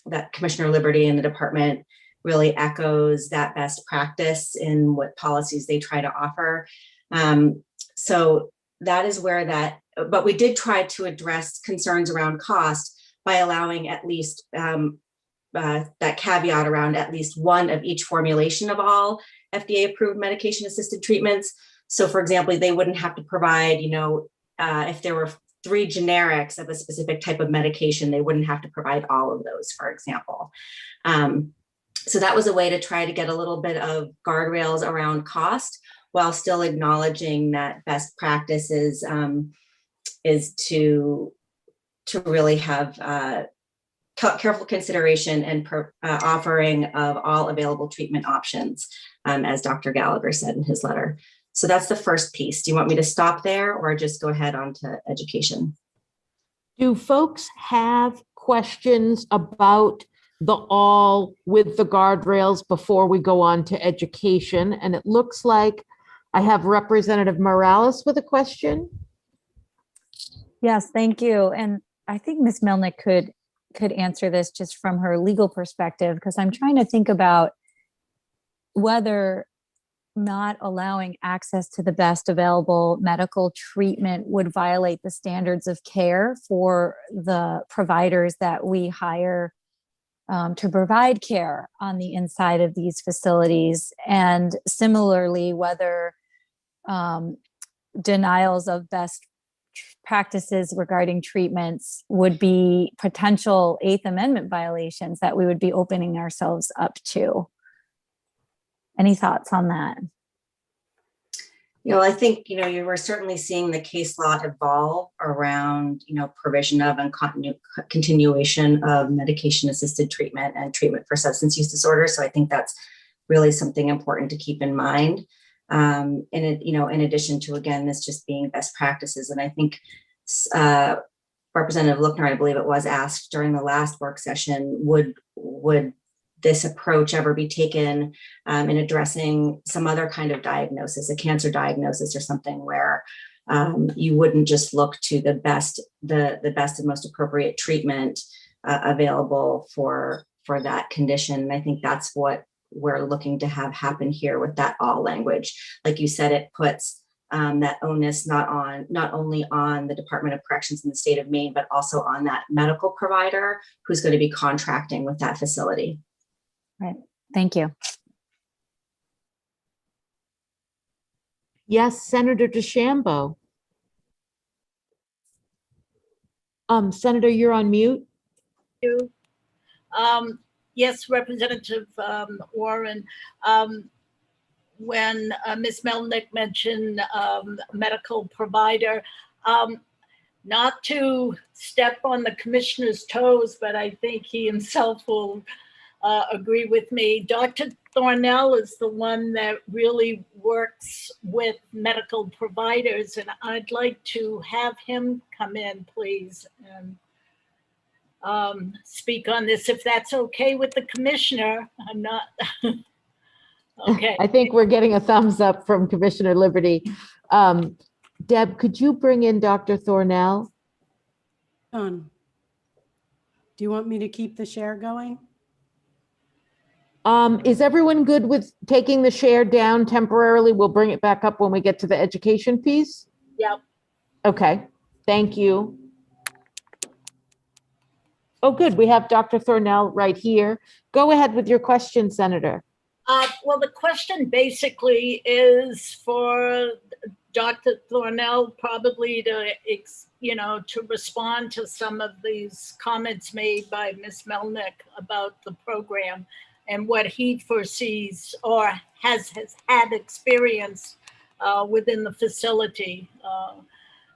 that Commissioner Liberty and the department really echoes that best practice in what policies they try to offer. So that is where but we did try to address concerns around cost by allowing at least that caveat around at least one of each formulation of all FDA approved medication assisted treatments. So for example, they wouldn't have to provide, if there were 3 generics of a specific type of medication, they wouldn't have to provide all of those, for example. So that was a way to try to get a little bit of guardrails around cost while still acknowledging that best practice is to really have careful consideration and offering of all available treatment options, as Dr. Gallagher said in his letter. So that's the first piece. Do you want me to stop there or just go ahead on to education? Do folks have questions about the all with the guardrails before we go on to education? And it looks like I have Representative Morales with a question. Yes, thank you. And I think Ms. Melnick could answer this just from her legal perspective, because I'm trying to think about whether not allowing access to the best available medical treatment would violate the standards of care for the providers that we hire to provide care on the inside of these facilities. And similarly, whether denials of best practices regarding treatments would be potential Eighth Amendment violations that we would be opening ourselves up to. Any thoughts on that? I think, you were certainly seeing the case law evolve around, provision of and continuation of medication-assisted treatment and treatment for substance use disorders. So I think that's really something important to keep in mind. In addition to, again, this just being best practices. And I think Representative Lookner, I believe it was, asked during the last work session, would this approach ever be taken in addressing some other kind of diagnosis, a cancer diagnosis or something where you wouldn't just look to the best and most appropriate treatment available for that condition. And I think that's what we're looking to have happen here with that all language. Like you said, it puts that onus not only on the Department of Corrections in the state of Maine, but also on that medical provider who's going to be contracting with that facility. Right. Thank you. Yes, Senator DeChambeau. Senator, you're on mute. Yes, Representative Warren. When Ms. Melnick mentioned medical provider, not to step on the commissioner's toes, but I think he himself will agree with me. Dr. Thornell is the one that really works with medical providers, and I'd like to have him come in, please, and speak on this, if that's okay with the commissioner. I'm not, okay. I think we're getting a thumbs up from Commissioner Liberty. Deb, could you bring in Dr. Thornell? Do you want me to keep the share going? Is everyone good with taking the share down temporarily? We'll bring it back up when we get to the education piece. Yep. Okay, thank you. Oh, good. We have Dr. Thornell right here. Go ahead with your question, Senator. Well, the question basically is for Dr. Thornell probably to respond to some of these comments made by Ms. Melnick about the program and what he foresees or has had experience within the facility.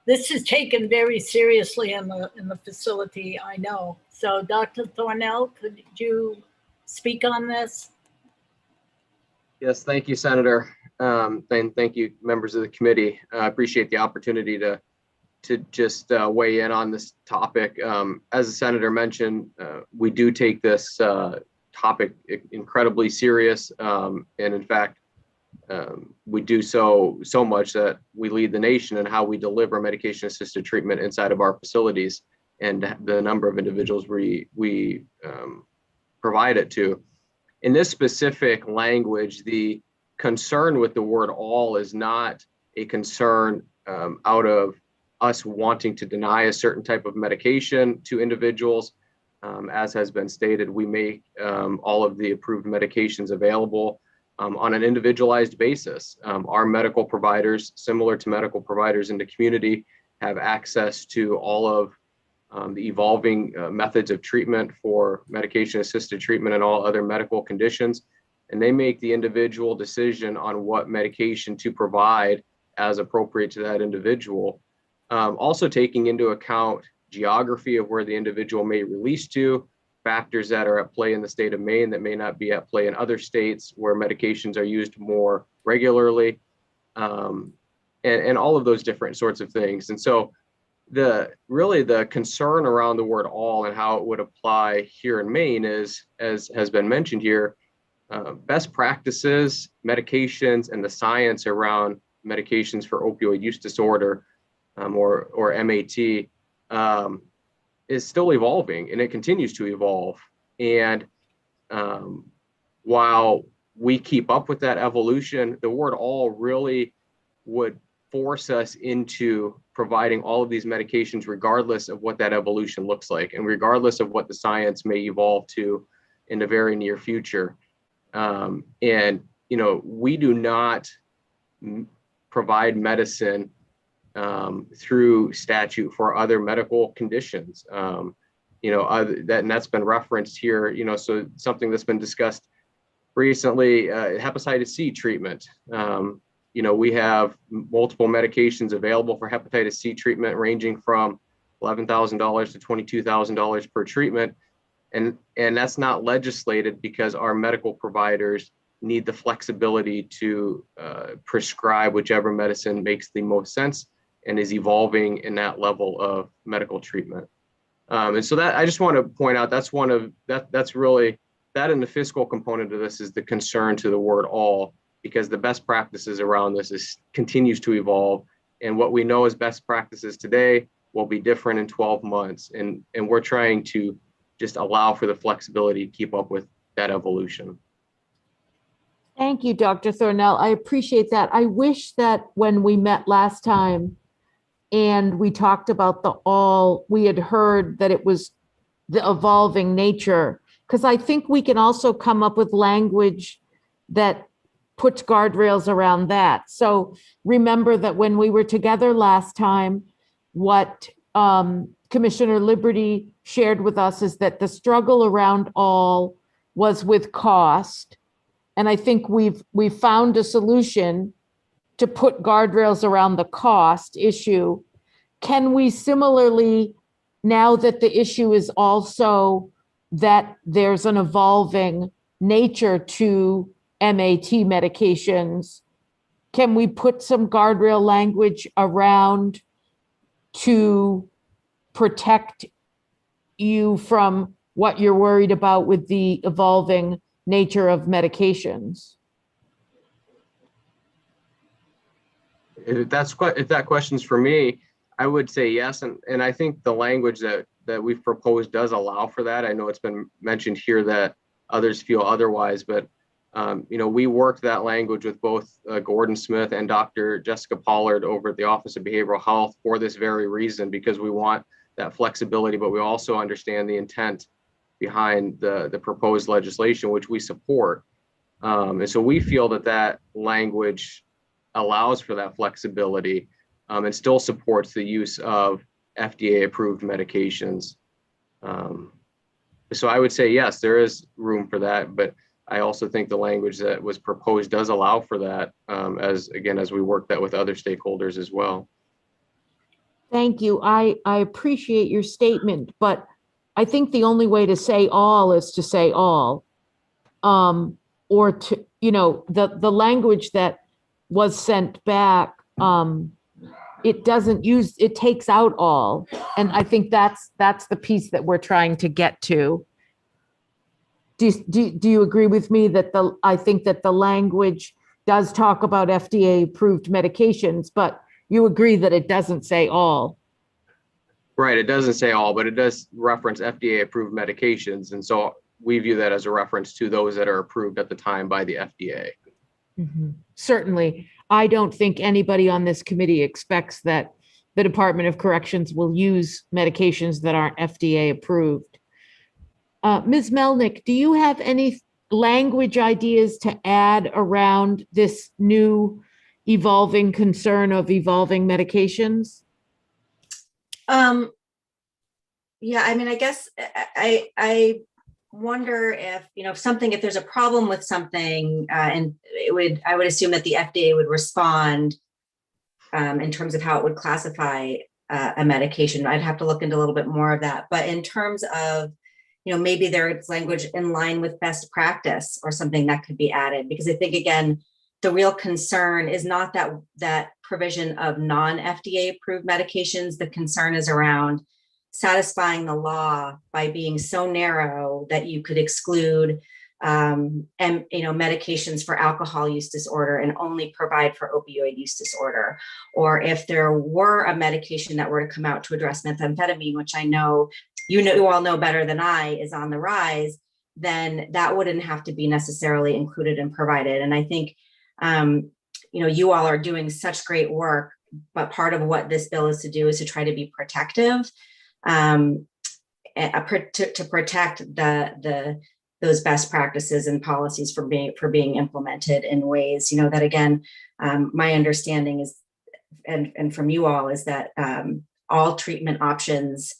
This is taken very seriously in the facility, I know. So Dr. Thornell, could you speak on this? Yes, thank you, Senator. And thank you, members of the committee. I appreciate the opportunity to just weigh in on this topic. As the Senator mentioned, we do take this topic incredibly serious. And in fact, we do so much that we lead the nation in how we deliver medication-assisted treatment inside of our facilities and the number of individuals we provide it to. In this specific language, the concern with the word all is not a concern out of us wanting to deny a certain type of medication to individuals. As has been stated, we make all of the approved medications available on an individualized basis. Our medical providers, similar to medical providers in the community, have access to all of the evolving methods of treatment for medication-assisted treatment and all other medical conditions. And they make the individual decision on what medication to provide as appropriate to that individual. Also taking into account geography of where the individual may release to, factors that are at play in the state of Maine that may not be at play in other states where medications are used more regularly, and all of those different sorts of things. And so really the concern around the word all and how it would apply here in Maine is, as has been mentioned here, best practices, medications, and the science around medications for opioid use disorder or MAT is still evolving, and it continues to evolve. And while we keep up with that evolution, the word all really would force us into providing all of these medications regardless of what that evolution looks like and regardless of what the science may evolve to in the very near future. And, you know, we do not provide medicine through statute for other medical conditions. You know, and that's been referenced here, you know, so something that's been discussed recently, hepatitis C treatment. You know, we have multiple medications available for hepatitis C treatment ranging from $11,000 to $22,000 per treatment. And that's not legislated because our medical providers need the flexibility to prescribe whichever medicine makes the most sense and is evolving in that level of medical treatment. And so that I just want to point out, that's one of that's really that, and the fiscal component of this is the concern to the word all, because the best practices around this continues to evolve. And what we know as best practices today will be different in 12 months. And we're trying to just allow for the flexibility to keep up with that evolution. Thank you, Dr. Thornell. I appreciate that. I wish that when we met last time and we talked about the all, we had heard that it was the evolving nature, because I think we can also come up with language that puts guardrails around that. So remember that when we were together last time, what Commissioner Liberty shared with us is that the struggle around all was with cost. And I think we've found a solution to put guardrails around the cost issue. Can we similarly, now that the issue is also that there's an evolving nature to MAT medications, can we put some guardrail language around to protect you from what you're worried about with the evolving nature of medications? If that question's for me, I would say yes. And I think the language that we've proposed does allow for that. I know it's been mentioned here that others feel otherwise, but you know, we worked that language with both Gordon Smith and Dr. Jessica Pollard over at the Office of Behavioral Health for this very reason, because we want that flexibility, but we also understand the intent behind the proposed legislation, which we support. And so we feel that language allows for that flexibility and still supports the use of FDA approved medications. So I would say, yes, there is room for that, but I also think the language that was proposed does allow for that, as we work that with other stakeholders as well. Thank you. I appreciate your statement, but I think the only way to say all is to say all, or to, you know, the language that was sent back, it doesn't use, it takes out all. And I think that's the piece that we're trying to get to. Do you agree with me that I think that the language does talk about FDA approved medications, but you agree that it doesn't say all? Right, it doesn't say all, but it does reference FDA approved medications. And so we view that as a reference to those that are approved at the time by the FDA. Mm-hmm. Certainly. I don't think anybody on this committee expects that the Department of Corrections will use medications that aren't FDA approved. Ms. Melnick, do you have any language ideas to add around this new evolving concern of evolving medications? Yeah, I mean, I guess I wonder if, you know, if there's a problem with something, and I would assume that the FDA would respond in terms of how it would classify a medication. I'd have to look into a little bit more of that. But in terms of, you know, maybe there's language in line with best practice or something that could be added, because I think, again, the real concern is not that provision of non-FDA approved medications. The concern is around satisfying the law by being so narrow that you could exclude medications for alcohol use disorder and only provide for opioid use disorder. Or if there were a medication that were to come out to address methamphetamine, which I know you all know better than I is on the rise, then that wouldn't have to be necessarily included and provided. And I think, you all are doing such great work, but part of what this bill is to do is to try to be protective, to protect those best practices and policies for being implemented in ways, that again, my understanding is, and from you all, is that all treatment options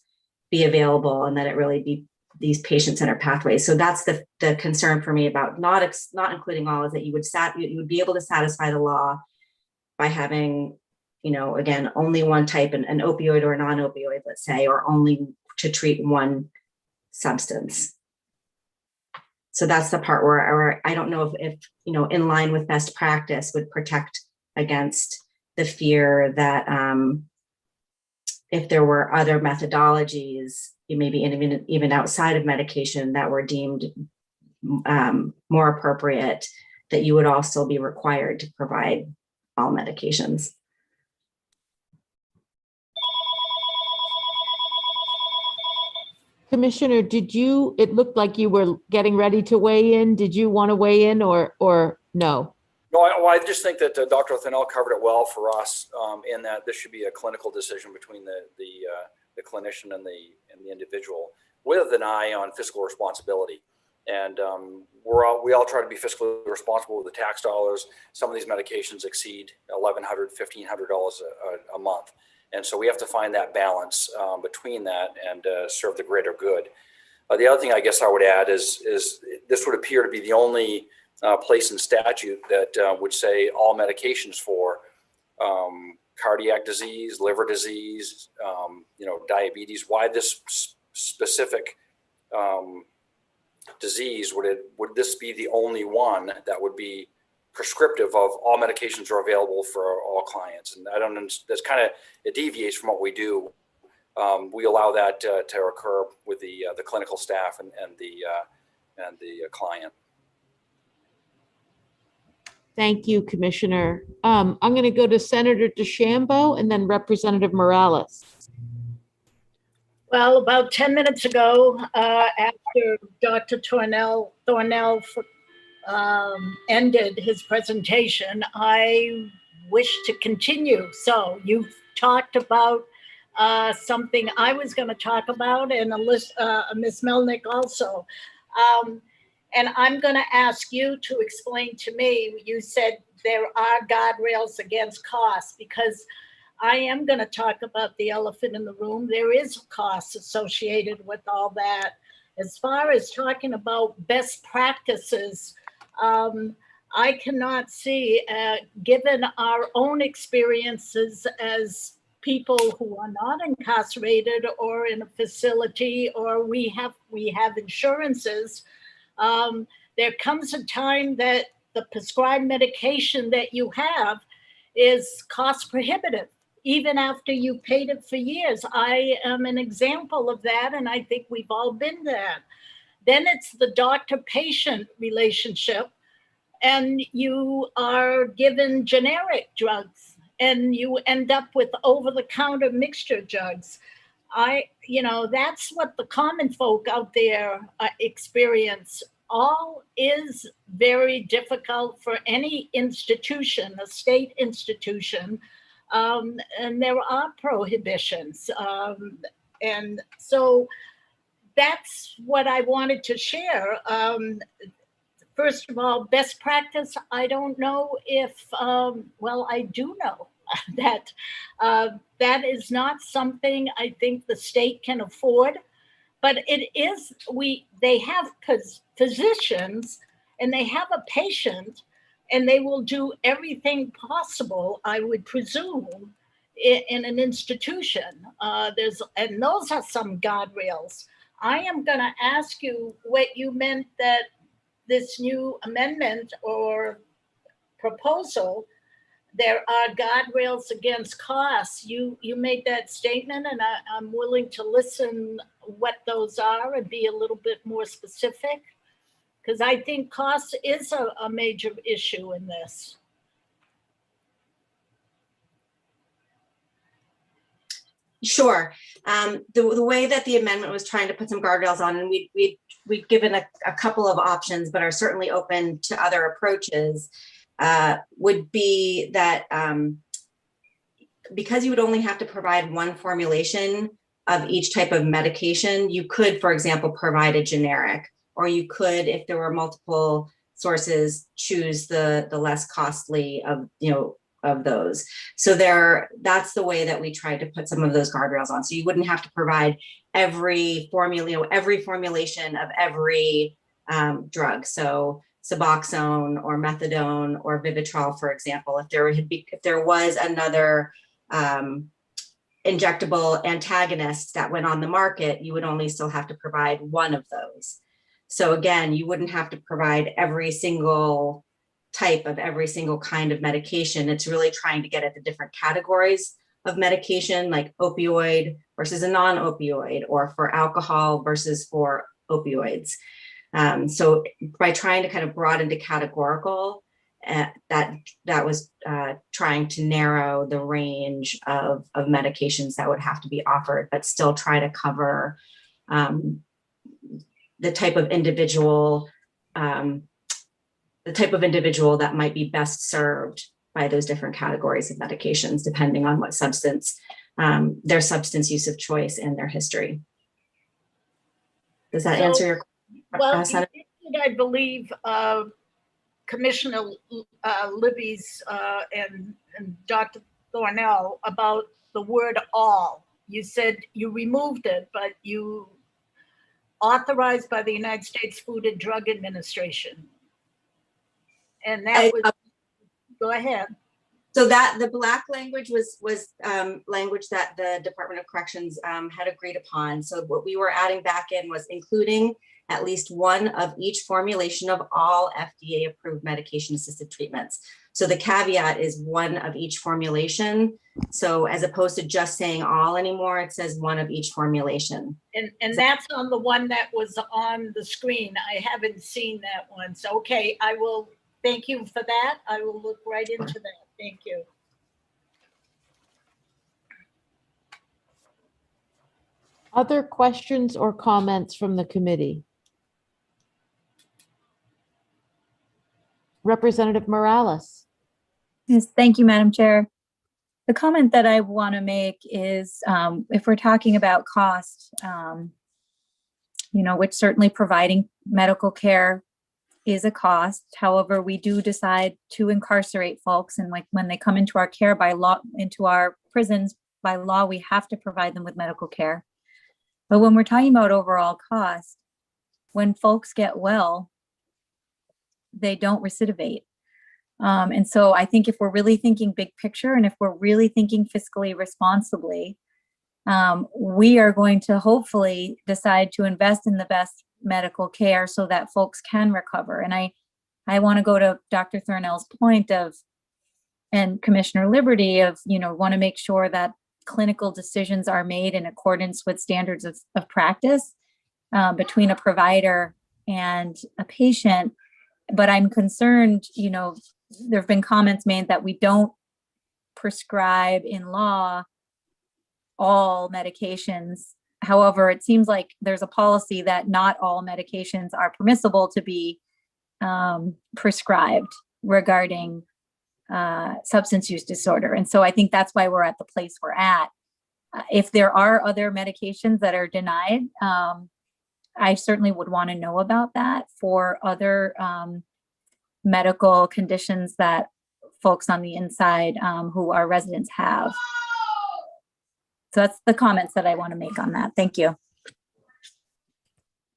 be available and that it really be these patient-centered pathways. So that's the concern for me about not including all, is that you would be able to satisfy the law by having, again, only one type, an opioid or a non-opioid, let's say, or only to treat one substance. So that's the part where I don't know if in line with best practice would protect against the fear that if there were other methodologies, maybe even outside of medication, that were deemed more appropriate, that you would also be required to provide all medications. Commissioner, it looked like you were getting ready to weigh in. Did you want to weigh in or no? No, I just think that Dr. Thornell covered it well for us, in that this should be a clinical decision between the clinician and the individual, with an eye on fiscal responsibility. And we all try to be fiscally responsible with the tax dollars. Some of these medications exceed $1,100, $1,500 a month. And so we have to find that balance between that and serve the greater good. The other thing I guess I would add is this would appear to be the only place in statute that would say all medications for cardiac disease, liver disease, diabetes. Why this specific disease? Would this be the only one that would be prescriptive of all medications are available for all clients? And I don't understand, that's kind of, it deviates from what we do. We allow that to occur with the clinical staff and the client. Thank you, Commissioner. I'm going to go to Senator DeChambeau and then Representative Morales. Well, about 10 minutes ago, after Dr. Thornell ended his presentation, I wish to continue. So you've talked about something I was going to talk about, and Ms. Melnick also. And I'm going to ask you to explain to me, you said there are guardrails against costs, because I am going to talk about the elephant in the room. There is costs associated with all that. As far as talking about best practices, I cannot see, given our own experiences as people who are not incarcerated or in a facility, or we have insurances, there comes a time that the prescribed medication that you have is cost prohibitive, even after you paid it for years. I am an example of that, and I think we've all been there. Then it's the doctor-patient relationship, and you are given generic drugs, and you end up with over-the-counter mixture drugs. That's what the common folk out there experience. All is very difficult for any institution, a state institution, and there are prohibitions. And so that's what I wanted to share. First of all, best practice, I don't know if, well, I do know that that is not something I think the state can afford, but it is, they have physicians and they have a patient, and they will do everything possible, I would presume, in an institution. And those are some guardrails. I am going to ask you what you meant that this new amendment or proposal, there are guardrails against costs. You made that statement, and I'm willing to listen what those are and be a little bit more specific, because I think cost is a major issue in this. Sure. The way that the amendment was trying to put some guardrails on, and we've given a couple of options, but are certainly open to other approaches, would be that because you would only have to provide one formulation of each type of medication, you could, for example, provide a generic, or you could, if there were multiple sources, choose the less costly of, of those. So that's the way that we tried to put some of those guardrails on. So you wouldn't have to provide every formulation of every drug. So Suboxone or methadone or Vivitrol, for example, if there was another injectable antagonist that went on the market, you would only still have to provide one of those. So again, you wouldn't have to provide every single type of every single kind of medication. It's really trying to get at the different categories of medication, like opioid versus a non-opioid, or for alcohol versus for opioids. So by trying to kind of broaden to categorical, that was trying to narrow the range of medications that would have to be offered, but still try to cover the type of individual that might be best served by those different categories of medications, depending on what substance, their substance use of choice and their history. Does that answer your question? Well, I believe Commissioner Libby's and Dr. Thornell about the word all. You said you removed it, but you authorized by the United States Food and Drug Administration. And that was, go ahead. So that the black language was language that the Department of Corrections had agreed upon. So what we were adding back in was including at least one of each formulation of all FDA approved medication assisted treatments. So the caveat is one of each formulation. So as opposed to just saying all anymore, it says one of each formulation. And that's on the one that was on the screen. I haven't seen that one. So, okay, I will thank you for that. I will look right into that. Thank you. Other questions or comments from the committee? Representative Morales. Yes, thank you, Madam Chair. The comment that I want to make is if we're talking about cost, which certainly providing medical care is a cost. However, we do decide to incarcerate folks, and like when they come into our care by law, into our prisons by law, we have to provide them with medical care. But when we're talking about overall cost, when folks get well, they don't recidivate. And so I think if we're really thinking big picture, and if we're really thinking fiscally responsibly, we are going to hopefully decide to invest in the best medical care so that folks can recover. And I want to go to Dr. Thornell's point of, and Commissioner Liberty of, want to make sure that clinical decisions are made in accordance with standards of practice between a provider and a patient. But I'm concerned, there have been comments made that we don't prescribe in law all medications. However, it seems like there's a policy that not all medications are permissible to be prescribed regarding substance use disorder. And so I think that's why we're at the place we're at. If there are other medications that are denied, I certainly would want to know about that for other medical conditions that folks on the inside who are residents have. So that's the comments that I want to make on that. Thank you.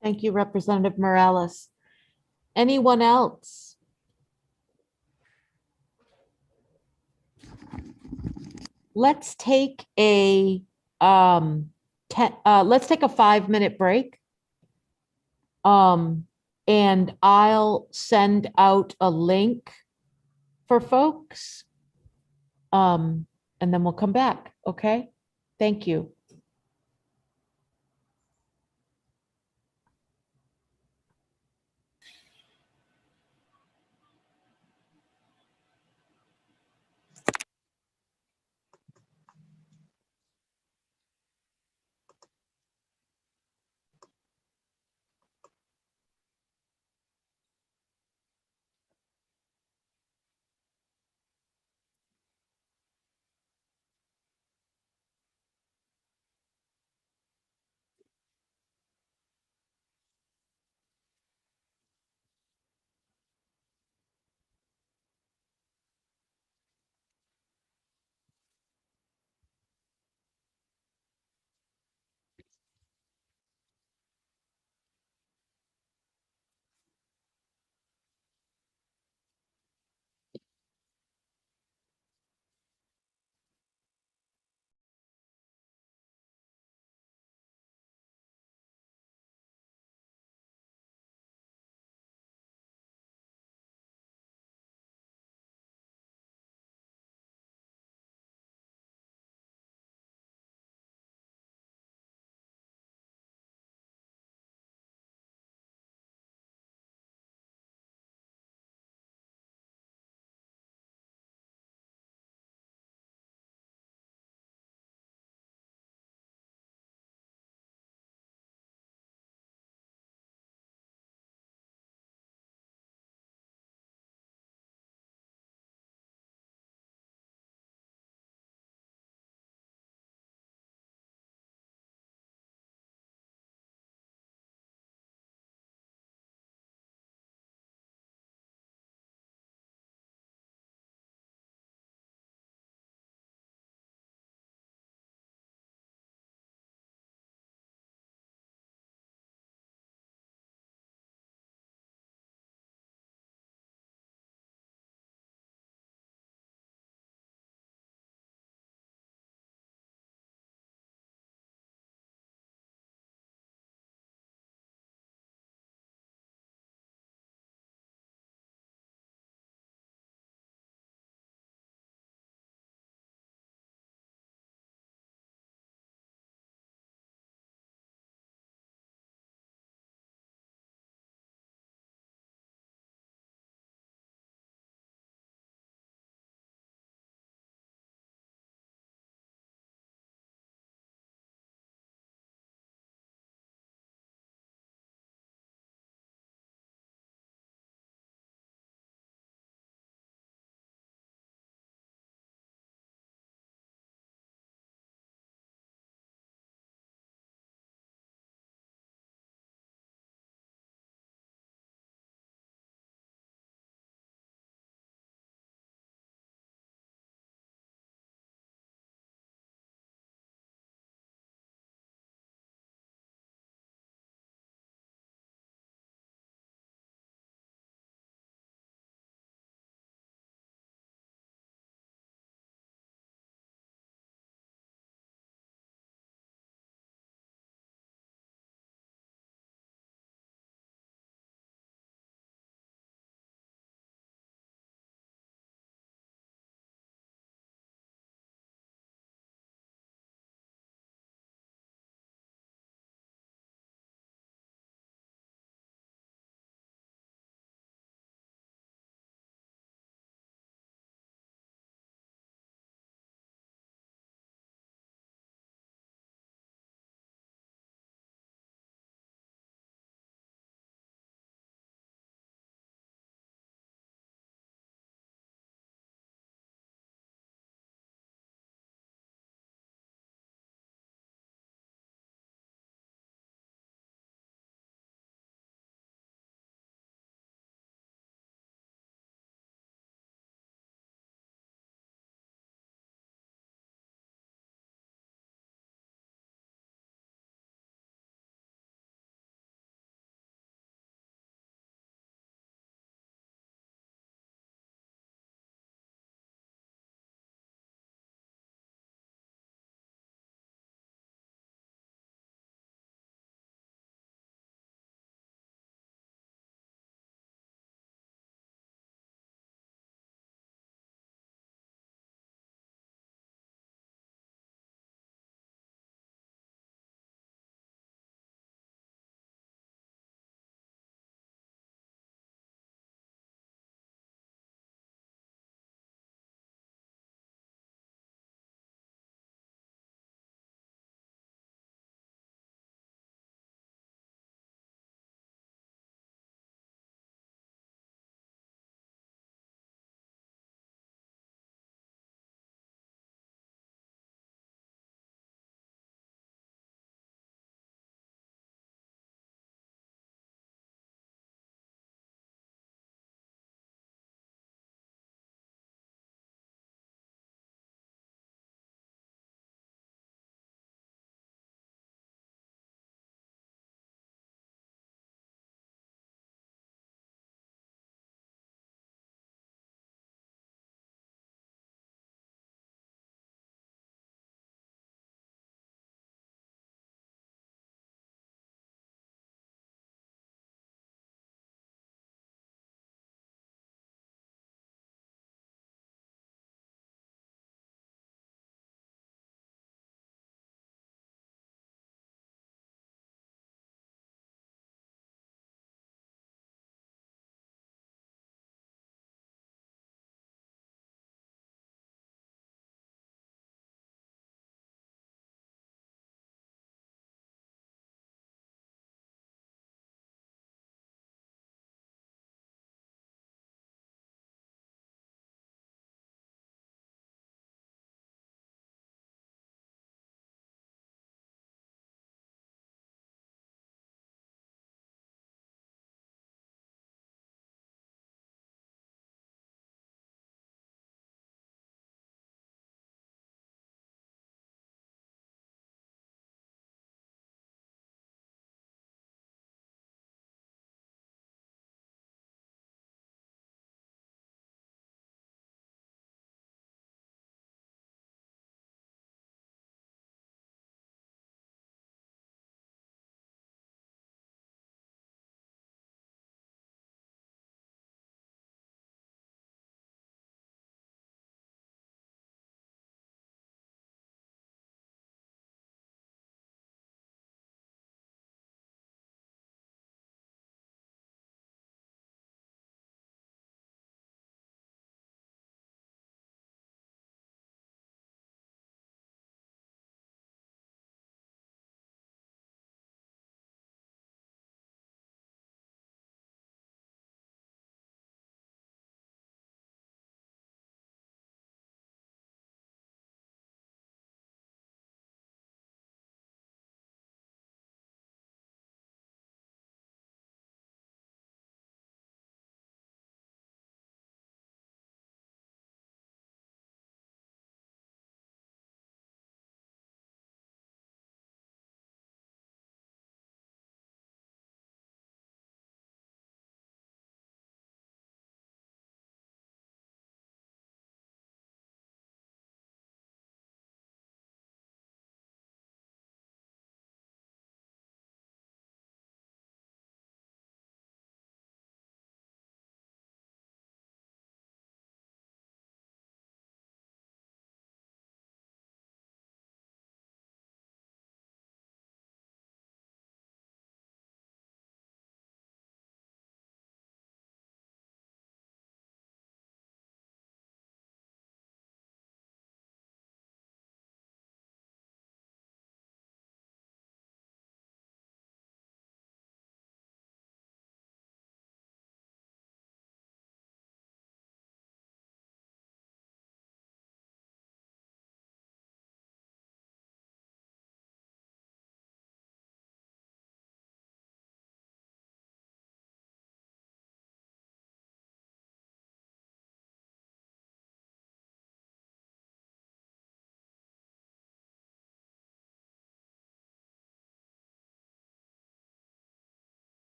Thank you, Representative Morales. Anyone else? Let's take a 5-minute break. And I'll send out a link for folks. And then we'll come back, okay? Thank you.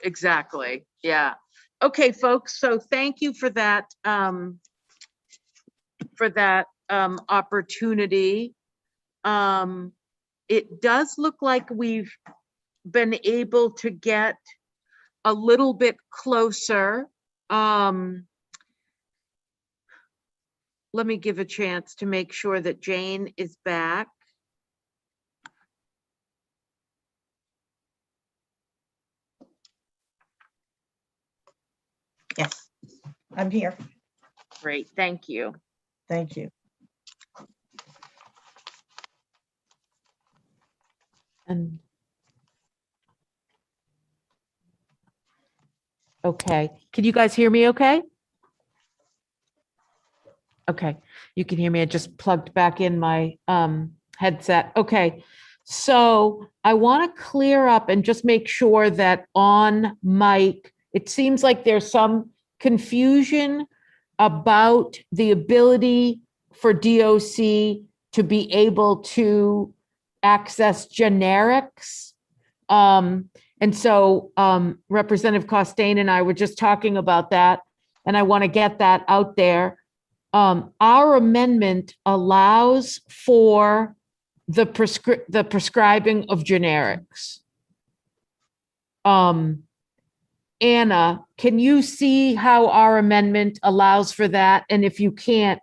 exactly. Yeah. Okay, folks. So thank you for that opportunity. It does look like we've been able to get a little bit closer. Let me give a chance to make sure that Jane is back. Yes, I'm here. Great, thank you. Thank you. And okay, can you guys hear me okay? Okay, you can hear me. I just plugged back in my headset. Okay, so I want to clear up and just make sure that on mic, it seems like there's some confusion about the ability for DOC to be able to access generics. And so Representative Costain and I were just talking about that, and I want to get that out there. Our amendment allows for the prescribing of generics. Anna, can you see how our amendment allows for that? And if you can't,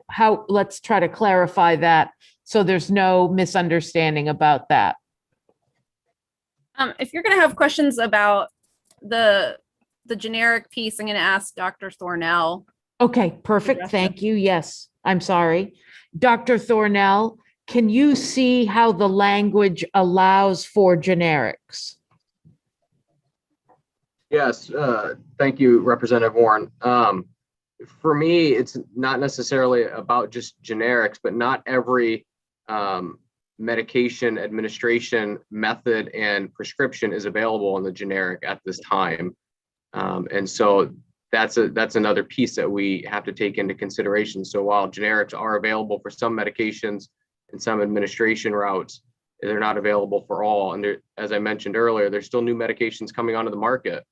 let's try to clarify that so there's no misunderstanding about that. If you're going to have questions about the generic piece, I'm going to ask Dr. Thornell. Okay, perfect. Thank you. Yes, I'm sorry. Dr. Thornell, can you see how the language allows for generics? Yes, thank you, Representative Warren. For me, it's not necessarily about just generics, but not every medication administration method and prescription is available in the generic at this time. And so that's another piece that we have to take into consideration. So while generics are available for some medications and some administration routes, they're not available for all. And there, as I mentioned earlier, there's still new medications coming onto the market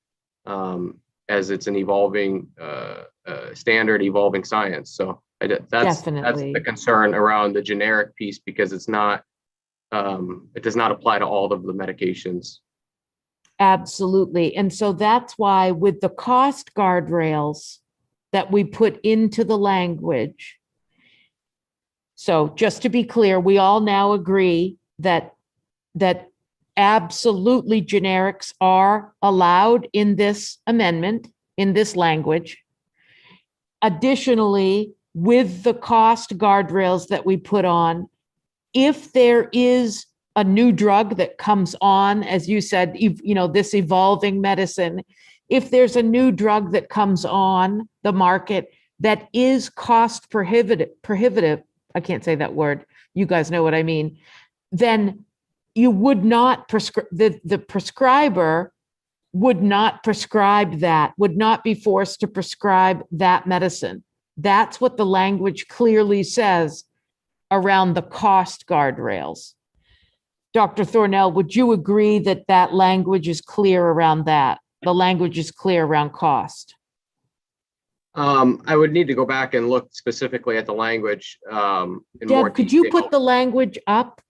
as it's an evolving standard, evolving science. So that's the concern around the generic piece, because it's not, it does not apply to all of the medications. Absolutely. And so that's why with the cost guardrails that we put into the language. So just to be clear, we all now agree that absolutely generics are allowed in this amendment, in this language. Additionally, with the cost guardrails that we put on, if there is a new drug that comes on, as you said, this evolving medicine, if there's a new drug that comes on the market that is cost prohibitive, I can't say that word, you guys know what I mean, then you would not prescribe, the prescriber would not prescribe that, would not be forced to prescribe that medicine. That's what the language clearly says around the cost guardrails. Dr. Thornell, would you agree that that language is clear around that? The language is clear around cost. I would need to go back and look specifically at the language. Deb, could you put the language up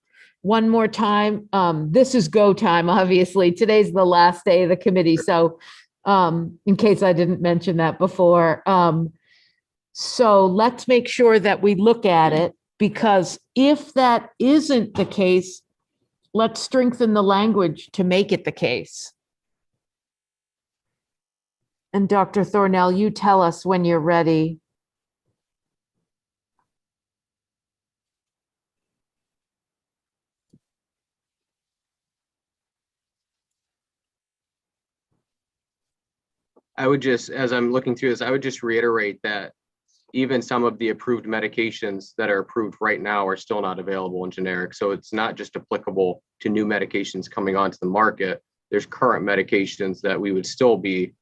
one more time? This is go time, obviously. Today's the last day of the committee. So in case I didn't mention that before. So let's make sure that we look at it, because if that isn't the case, let's strengthen the language to make it the case. And Dr. Thornell, you tell us when you're ready. I would just, as I'm looking through this, I would just reiterate that even some of the approved medications that are approved right now are still not available in generic. So it's not just applicable to new medications coming onto the market. There's current medications that we would still be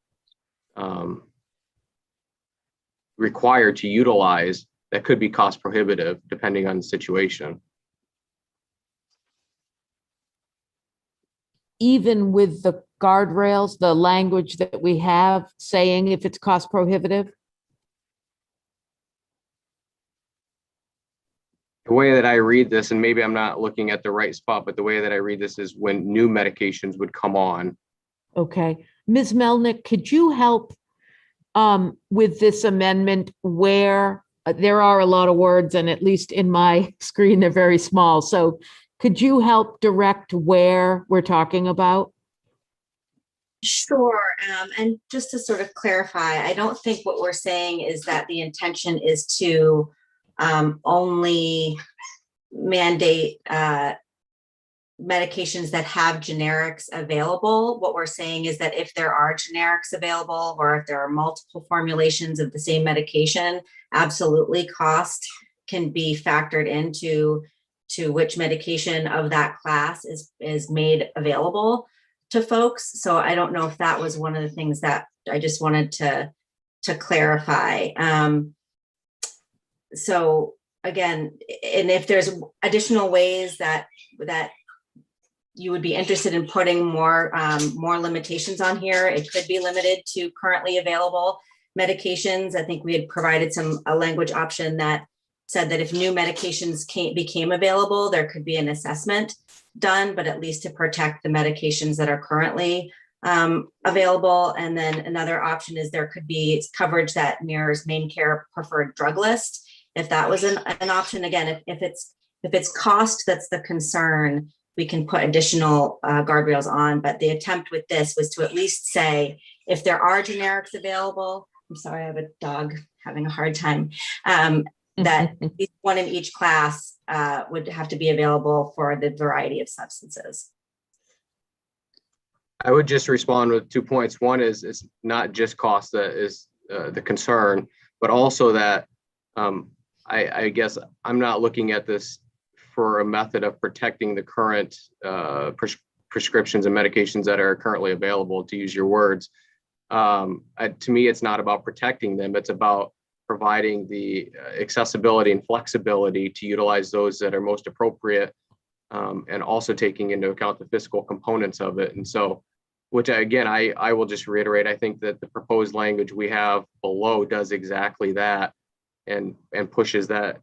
required to utilize that could be cost prohibitive depending on the situation. Even with the guardrails, the language that we have saying if it's cost prohibitive? The way that I read this, and maybe I'm not looking at the right spot, but the way that I read this is when new medications would come on. Okay. Ms. Melnick, could you help with this amendment where there are a lot of words, and at least in my screen, they're very small. So could you help direct where we're talking about? Sure. And just to sort of clarify, I don't think what we're saying is that the intention is to only mandate medications that have generics available. What we're saying is that if there are generics available, or if there are multiple formulations of the same medication, absolutely cost can be factored into which medication of that class is made available to folks. So I don't know if that was one of the things that I just wanted to clarify. So again, and if there's additional ways that you would be interested in putting more limitations on here, it could be limited to currently available medications. I think we had provided a language option that said that if new medications became available, there could be an assessment done, but at least to protect the medications that are currently available. And then another option is there could be coverage that mirrors main care preferred drug list. If that was an option, again, if it's cost that's the concern, we can put additional guardrails on. But the attempt with this was to at least say, if there are generics available, I'm sorry, I have a dog having a hard time, that at least one in each class would have to be available for the variety of substances. I would just respond with 2 points. One is it's not just cost that is the concern, but also that I guess I'm not looking at this for a method of protecting the current prescriptions and medications that are currently available, to use your words. To me, it's not about protecting them. It's about providing the accessibility and flexibility to utilize those that are most appropriate, and also taking into account the fiscal components of it. And so, which again, I will just reiterate, I think that the proposed language we have below does exactly that, and pushes that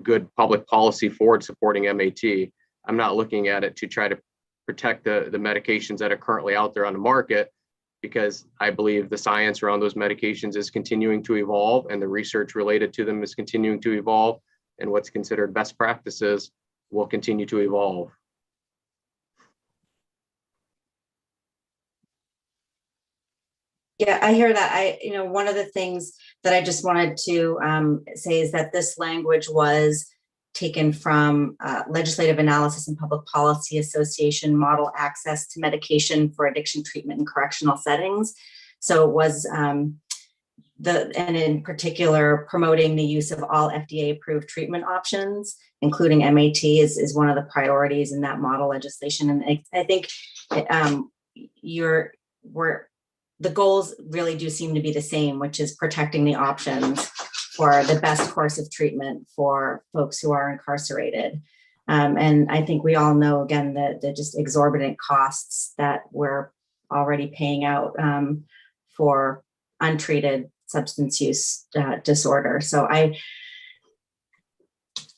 good public policy forward supporting MAT. I'm not looking at it to try to protect the medications that are currently out there on the market, because I believe the science around those medications is continuing to evolve, and the research related to them is continuing to evolve, and what's considered best practices will continue to evolve. Yeah, I hear that. One of the things that I just wanted to say is that this language was taken from Legislative Analysis and Public Policy Association Model Access to Medication for Addiction Treatment in Correctional Settings. So it was and in particular, promoting the use of all FDA approved treatment options, including MAT, is one of the priorities in that model legislation. And I think the goals really do seem to be the same, which is protecting the options for the best course of treatment for folks who are incarcerated. And I think we all know, again, the just exorbitant costs that we're already paying out for untreated substance use disorder. So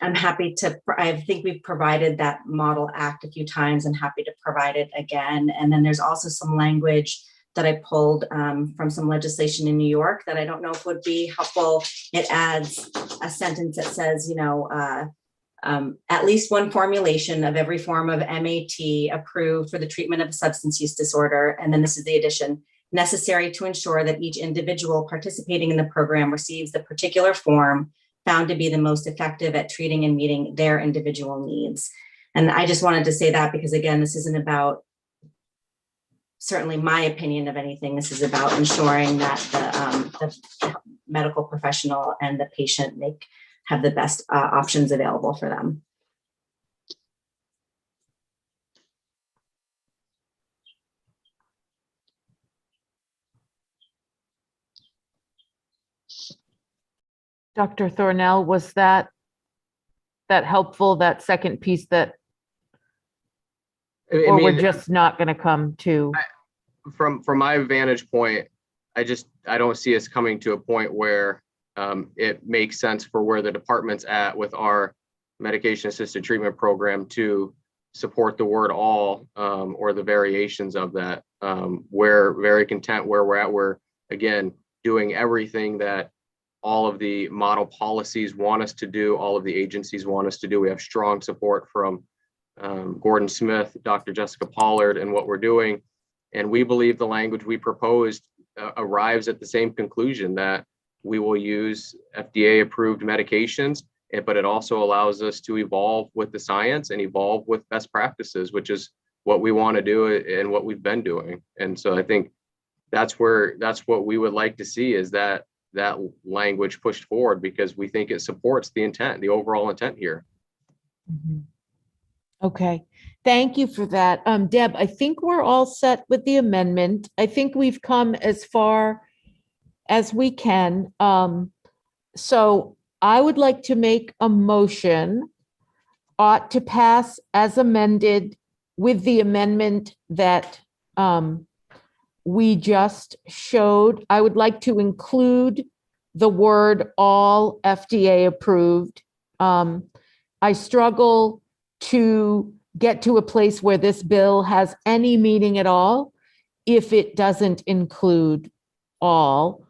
I'm happy to, I think we've provided that model act a few times and happy to provide it again. And then there's also some language that I pulled from some legislation in New York that I don't know if would be helpful. It adds a sentence that says, at least one formulation of every form of MAT approved for the treatment of a substance use disorder. And then this is the addition: necessary to ensure that each individual participating in the program receives the particular form found to be the most effective at treating and meeting their individual needs. And I just wanted to say that because, again, this isn't about certainly my opinion of anything. This is about ensuring that the medical professional and the patient have the best options available for them. Dr. Thornell, was that helpful, that second piece that I Or we're mean, just not going to come to, from my vantage point, I don't see us coming to a point where it makes sense for where the department's at with our medication assisted treatment program to support the word all or the variations of that. We're very content where we're at. We're, again, doing everything that all of the model policies want us to do, all of the agencies want us to do. We have strong support from Gordon Smith, Dr. Jessica Pollard, and what we're doing. And we believe the language we proposed arrives at the same conclusion, that we will use FDA approved medications, but it also allows us to evolve with the science and evolve with best practices, which is what we want to do and what we've been doing. And so I think that's what we would like to see, is that language pushed forward, because we think it supports the intent, the overall intent here. okay. Thank you for that. Deb, I think we're all set with the amendment. I think we've come as far as we can. So I would like to make a motion ought to pass as amended with the amendment that we just showed. I would like to include the word all FDA approved. I struggle to get to a place where this bill has any meaning at all if it doesn't include all.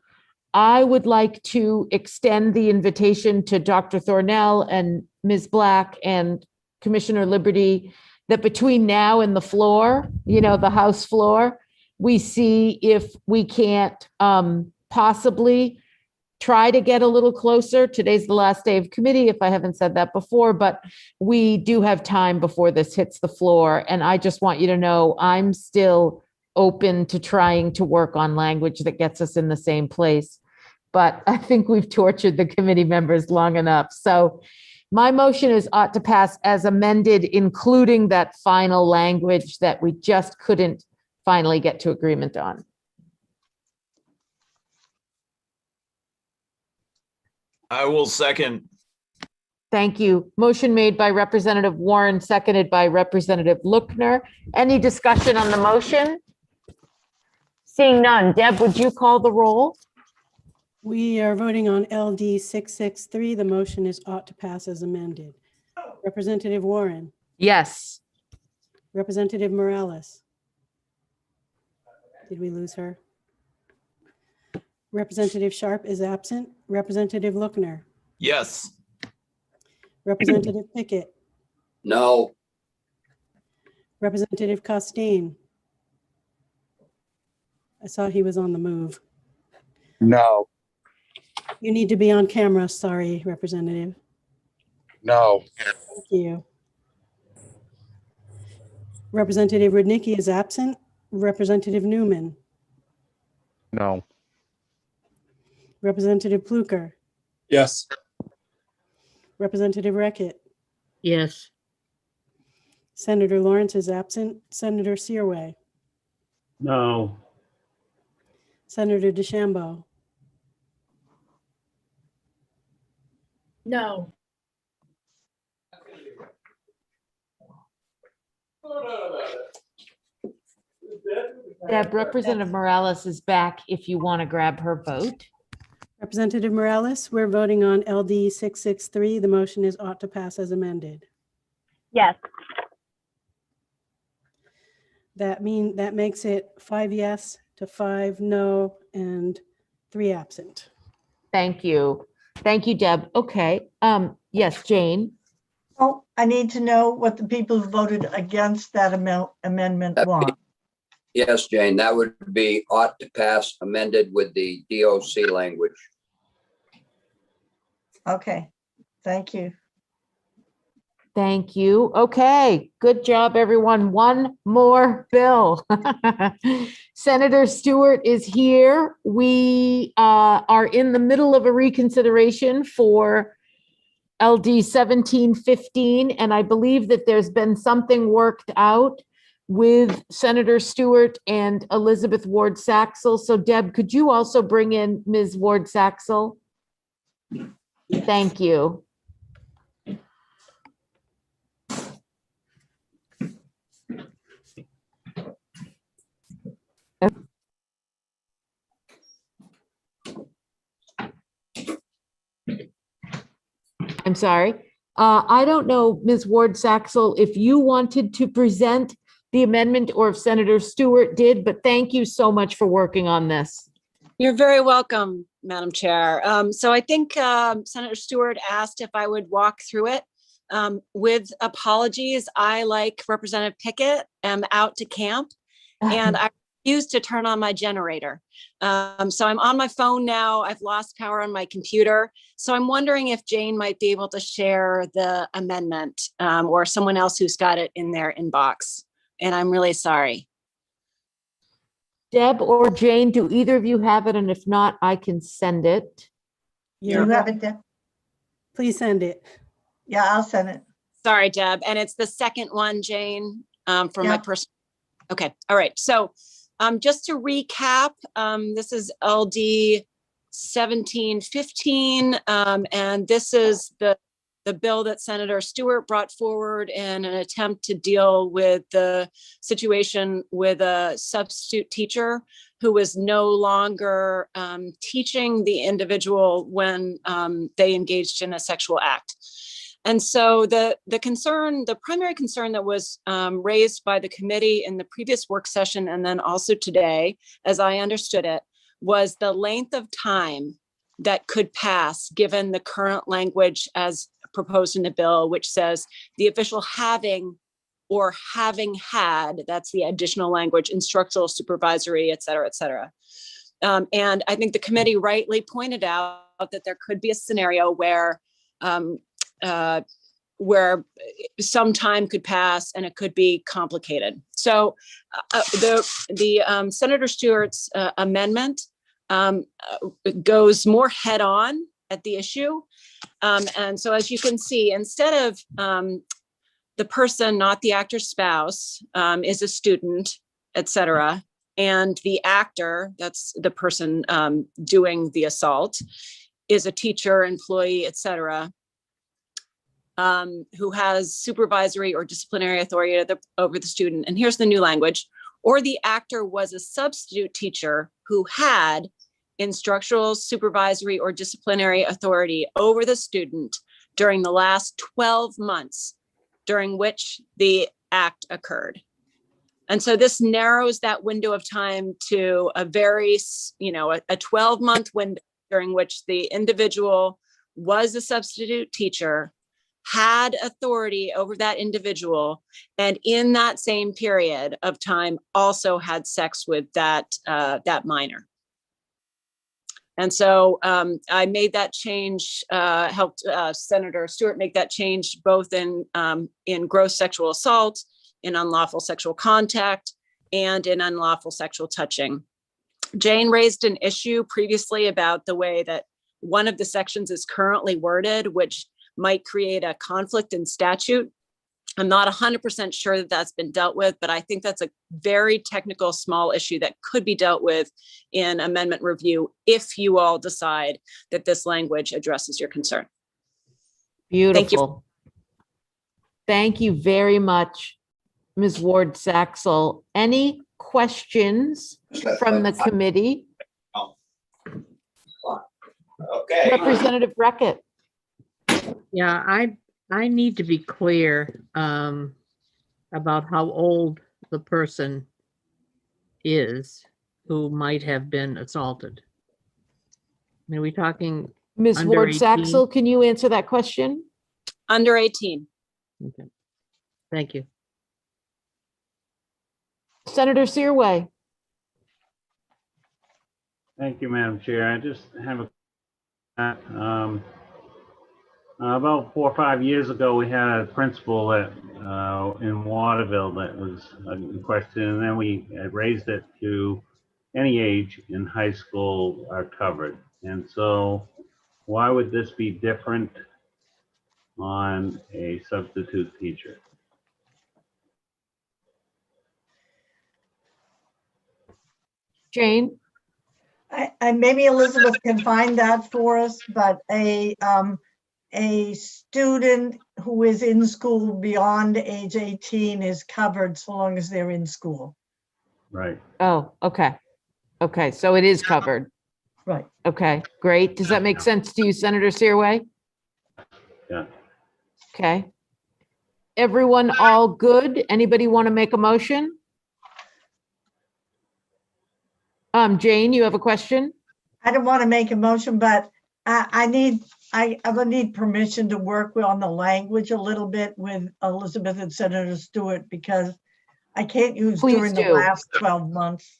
I would like to extend the invitation to Dr. Thornell and Ms. Black and Commissioner Liberty that between now and the floor, the House floor, we see if we can't possibly try to get a little closer. Today's the last day of committee, if I haven't said that before, but we do have time before this hits the floor. And I just want you to know I'm still open to trying to work on language that gets us in the same place. But I think we've tortured the committee members long enough. So my motion is ought to pass as amended, including that final language that we just couldn't finally get to agreement on. I will second. Thank you. Motion made by Representative Warren, seconded by Representative Lookner. Any discussion on the motion? Seeing none. Deb, would you call the roll? We are voting on LD 663. The motion is ought to pass as amended. Representative Warren, Yes. Representative Morales. Did we lose her? Representative Sharp is absent. Representative Lookner, Yes. Representative Pickett, No. Representative Costain. I saw he was on the move. No. You need to be on camera. Sorry, Representative. No. Thank you. Representative Rudnicki is absent. Representative Newman, No. Representative Pluker, Yes. Representative Reckett, Yes. Senator Lawrence is absent. Senator Searway, No. Senator DeChambeau, No. Deb, Representative Morales is back if you want to grab her vote. Representative Morales, we're voting on LD 663. The motion is ought to pass as amended. Yes. That makes it 5 yes to 5 no and 3 absent. Thank you. Thank you, Deb. Okay. Yes, Jane. Oh, I need to know what the people who voted against that amendment want. Yes, Jane, that would be ought to pass amended with the DOC language. Okay, thank you. Thank you. Okay, good job, everyone. One more bill. Senator Stewart is here. We are in the middle of a reconsideration for LD 1715, and I believe that there's been something worked out with Senator Stewart and Elizabeth Ward Saxel. So Deb, could you also bring in Ms. Ward Saxel? Yes. Thank you. I'm sorry. I don't know, Ms. Ward Saxel, if you wanted to present the amendment or if Senator Stewart did, but thank you so much for working on this. You're very welcome, Madam Chair. So I think Senator Stewart asked if I would walk through it. With apologies, I, like Representative Pickett, am out to camp and I refuse to turn on my generator. So I'm on my phone now. I've lost power on my computer. So I'm wondering if Jane might be able to share the amendment or someone else who's got it in their inbox. And I'm really sorry. Deb or Jane, do either of you have it? And if not, I can send it. You have it, Deb? Please send it. Yeah, I'll send it. Sorry, Deb. And it's the second one, Jane, for my Yeah. personal. Okay. All right. So just to recap, this is LD 1715. And this is the bill that Senator Stewart brought forward in an attempt to deal with the situation with a substitute teacher who was no longer teaching the individual when they engaged in a sexual act. And so the primary concern that was raised by the committee in the previous work session and then also today, as I understood it, was the length of time that could pass given the current language as proposed in the bill, which says the official having or having had, that's the additional language, instructional, supervisory, et cetera, et cetera. And I think the committee rightly pointed out that there could be a scenario where some time could pass and it could be complicated. So the Senator Stewart's amendment goes more head on at the issue. And so as you can see, instead of the person, not the actor's spouse, is a student, et cetera, and the actor, that's the person doing the assault, is a teacher, employee, et cetera, who has supervisory or disciplinary authority over the student. And here's the new language. Or the actor was a substitute teacher who had instructional, supervisory, or disciplinary authority over the student during the last 12 months during which the act occurred. And so this narrows that window of time to a very, a 12-month window during which the individual was a substitute teacher, had authority over that individual, and in that same period of time also had sex with that minor. And so I made that change, helped Senator Stewart make that change both in gross sexual assault, in unlawful sexual contact, and in unlawful sexual touching. Jane raised an issue previously about the way that one of the sections is currently worded, which might create a conflict in statute. I'm not 100% sure that that's been dealt with, but I think that's a very technical, small issue that could be dealt with in amendment review if you all decide that this language addresses your concern. Beautiful. Thank you very much, Ms. Ward Saxel. Any questions from the committee? Okay. Representative Breckett. Yeah, I need to be clear about how old the person is who might have been assaulted. I mean, are we talking Ms. under Ward 18? Saxel, can you answer that question? Under 18. Okay. Thank you. Senator Searway. Thank you, Madam Chair. I just have a about 4 or 5 years ago, we had a principal that in Waterville that was in question, and then we raised it to any age in high school are covered. And so why would this be different on a substitute teacher? Jane? I maybe Elizabeth can find that for us, but a student who is in school beyond age 18 is covered so long as they're in school. Right. Oh, okay. Okay, so it is covered. Right. Okay, great. Does that make sense to you, Senator Searway? Yeah. Okay. Everyone all good? Anybody want to make a motion? Jane, you have a question? I don't want to make a motion, but I will need permission to work on the language a little bit with Elizabeth and Senator Stewart because I can't use Please during the do. last 12 months.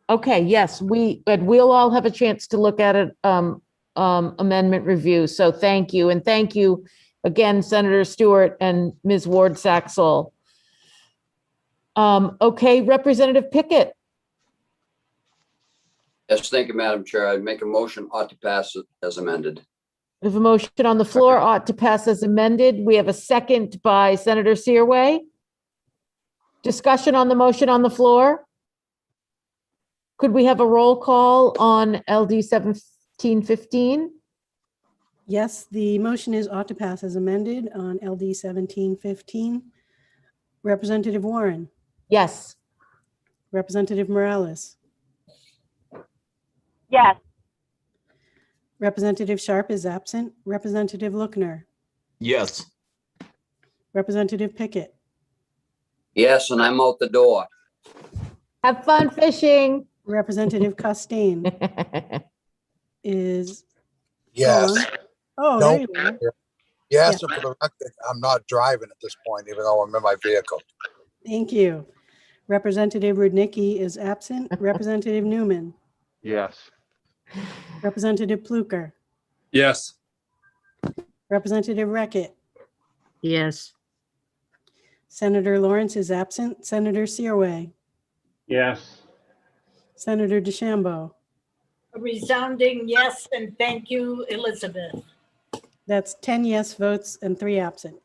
Okay, yes, but we'll all have a chance to look at it, amendment review. So thank you. And thank you again, Senator Stewart and Ms. Ward Saxel. Okay, Representative Pickett. Yes, thank you, Madam Chair. I make a motion ought to pass as amended. We have a motion on the floor, ought to pass as amended. We have a second by Senator Searway. Discussion on the motion on the floor? Could we have a roll call on LD 1715? Yes, the motion is ought to pass as amended on LD 1715. Representative Warren, Yes. Representative Morales, Yes. Representative Sharp is absent. Representative Lookner, Yes. Representative Pickett, Yes, and I'm out the door. Have fun fishing. Representative Costain is Yes. gone. Oh, No. there you are. Yes, Yeah. and for the record, I'm not driving at this point, even though I'm in my vehicle. Thank you. Representative Rudnicki is absent. Representative Newman, Yes. Representative Pluker, Yes. Representative Reckett, Yes. Senator Lawrence is absent. Senator Searway, Yes. Senator DeChambeau. A resounding yes, and thank you, Elizabeth. That's 10 yes votes and 3 absent.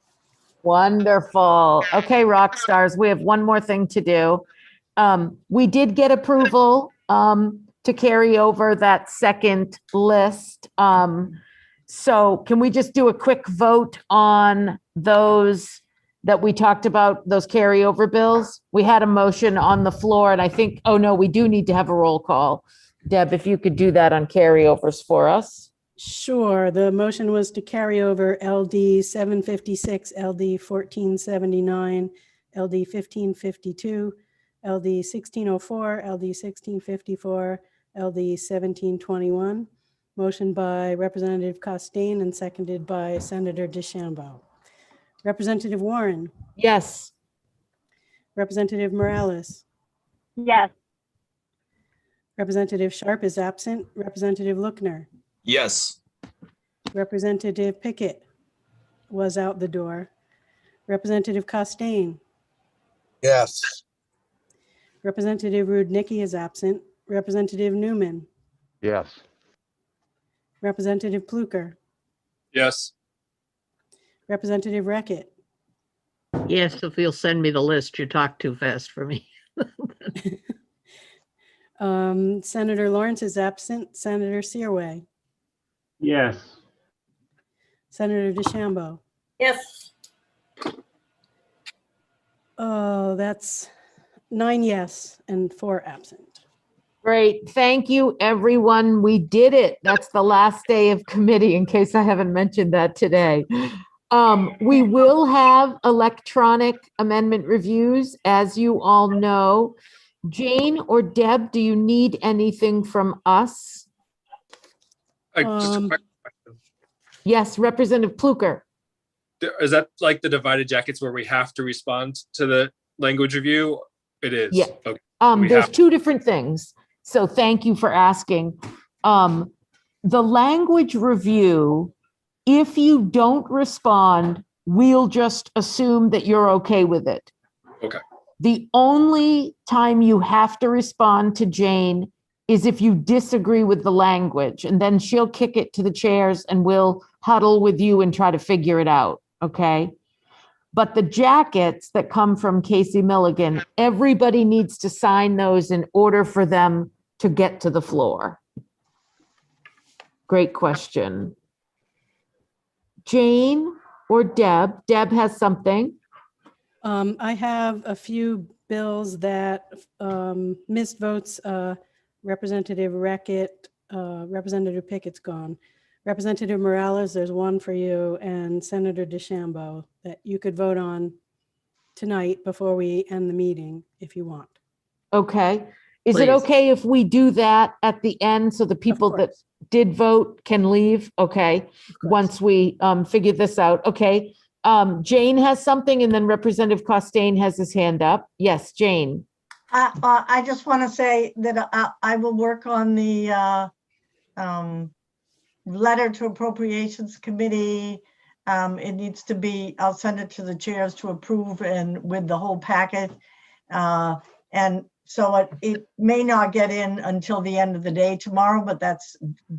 Wonderful. Okay, rock stars, we have one more thing to do. We did get approval to carry over that second list. So can we just do a quick vote on those that we talked about, those carryover bills? We had a motion on the floor and I think, oh no, we do need to have a roll call. Deb, if you could do that on carryovers for us. Sure. The motion was to carry over LD 756, LD 1479, LD 1552, LD 1604, LD 1654, LD 1721. Motion by Representative Costain and seconded by Senator DeChambeau. Representative Warren, Yes. Representative Morales, Yes. Representative Sharp is absent. Representative Lookner, Yes. Representative Pickett was out the door. Representative Costain, Yes. Representative Rudnicki is absent. Representative Newman, Yes. Representative Pluker, Yes. Representative Reckett, Yes, if you'll send me the list, you talk too fast for me. Senator Lawrence is absent. Senator Searway, Yes. Senator DeChambeau. Yes. Oh, that's 9 yes and 4 absent. Great. Thank you, everyone. We did it. That's the last day of committee, in case I haven't mentioned that today. We will have electronic amendment reviews, as you all know. Jane or Deb, do you need anything from us? Just a quick question. Yes, Representative Pluker. Is that like the divided jackets where we have to respond to the language review? It is. Yeah. Okay. There's two different things. So thank you for asking. The language review, if you don't respond, we'll just assume that you're okay with it. Okay. The only time you have to respond to Jane is if you disagree with the language, and then she'll kick it to the chairs and we'll huddle with you and try to figure it out, okay? But the jackets that come from Casey Milligan, everybody needs to sign those in order for them to get to the floor. Great question. Jane or Deb? Deb has something. I have a few bills that missed votes. Representative Reckett, Representative Pickett's gone. Representative Morales, there's one for you, and Senator DeChambeau that you could vote on tonight before we end the meeting if you want. Okay. Is it Please. okay if we do that at the end so the people that did vote can leave? Okay, once we figure this out. Okay. Jane has something and then Representative Costain has his hand up. Yes, Jane. I just want to say that I will work on the letter to Appropriations Committee. It needs to be, I'll send it to the chairs to approve and with the whole packet. And so it may not get in until the end of the day tomorrow, but that's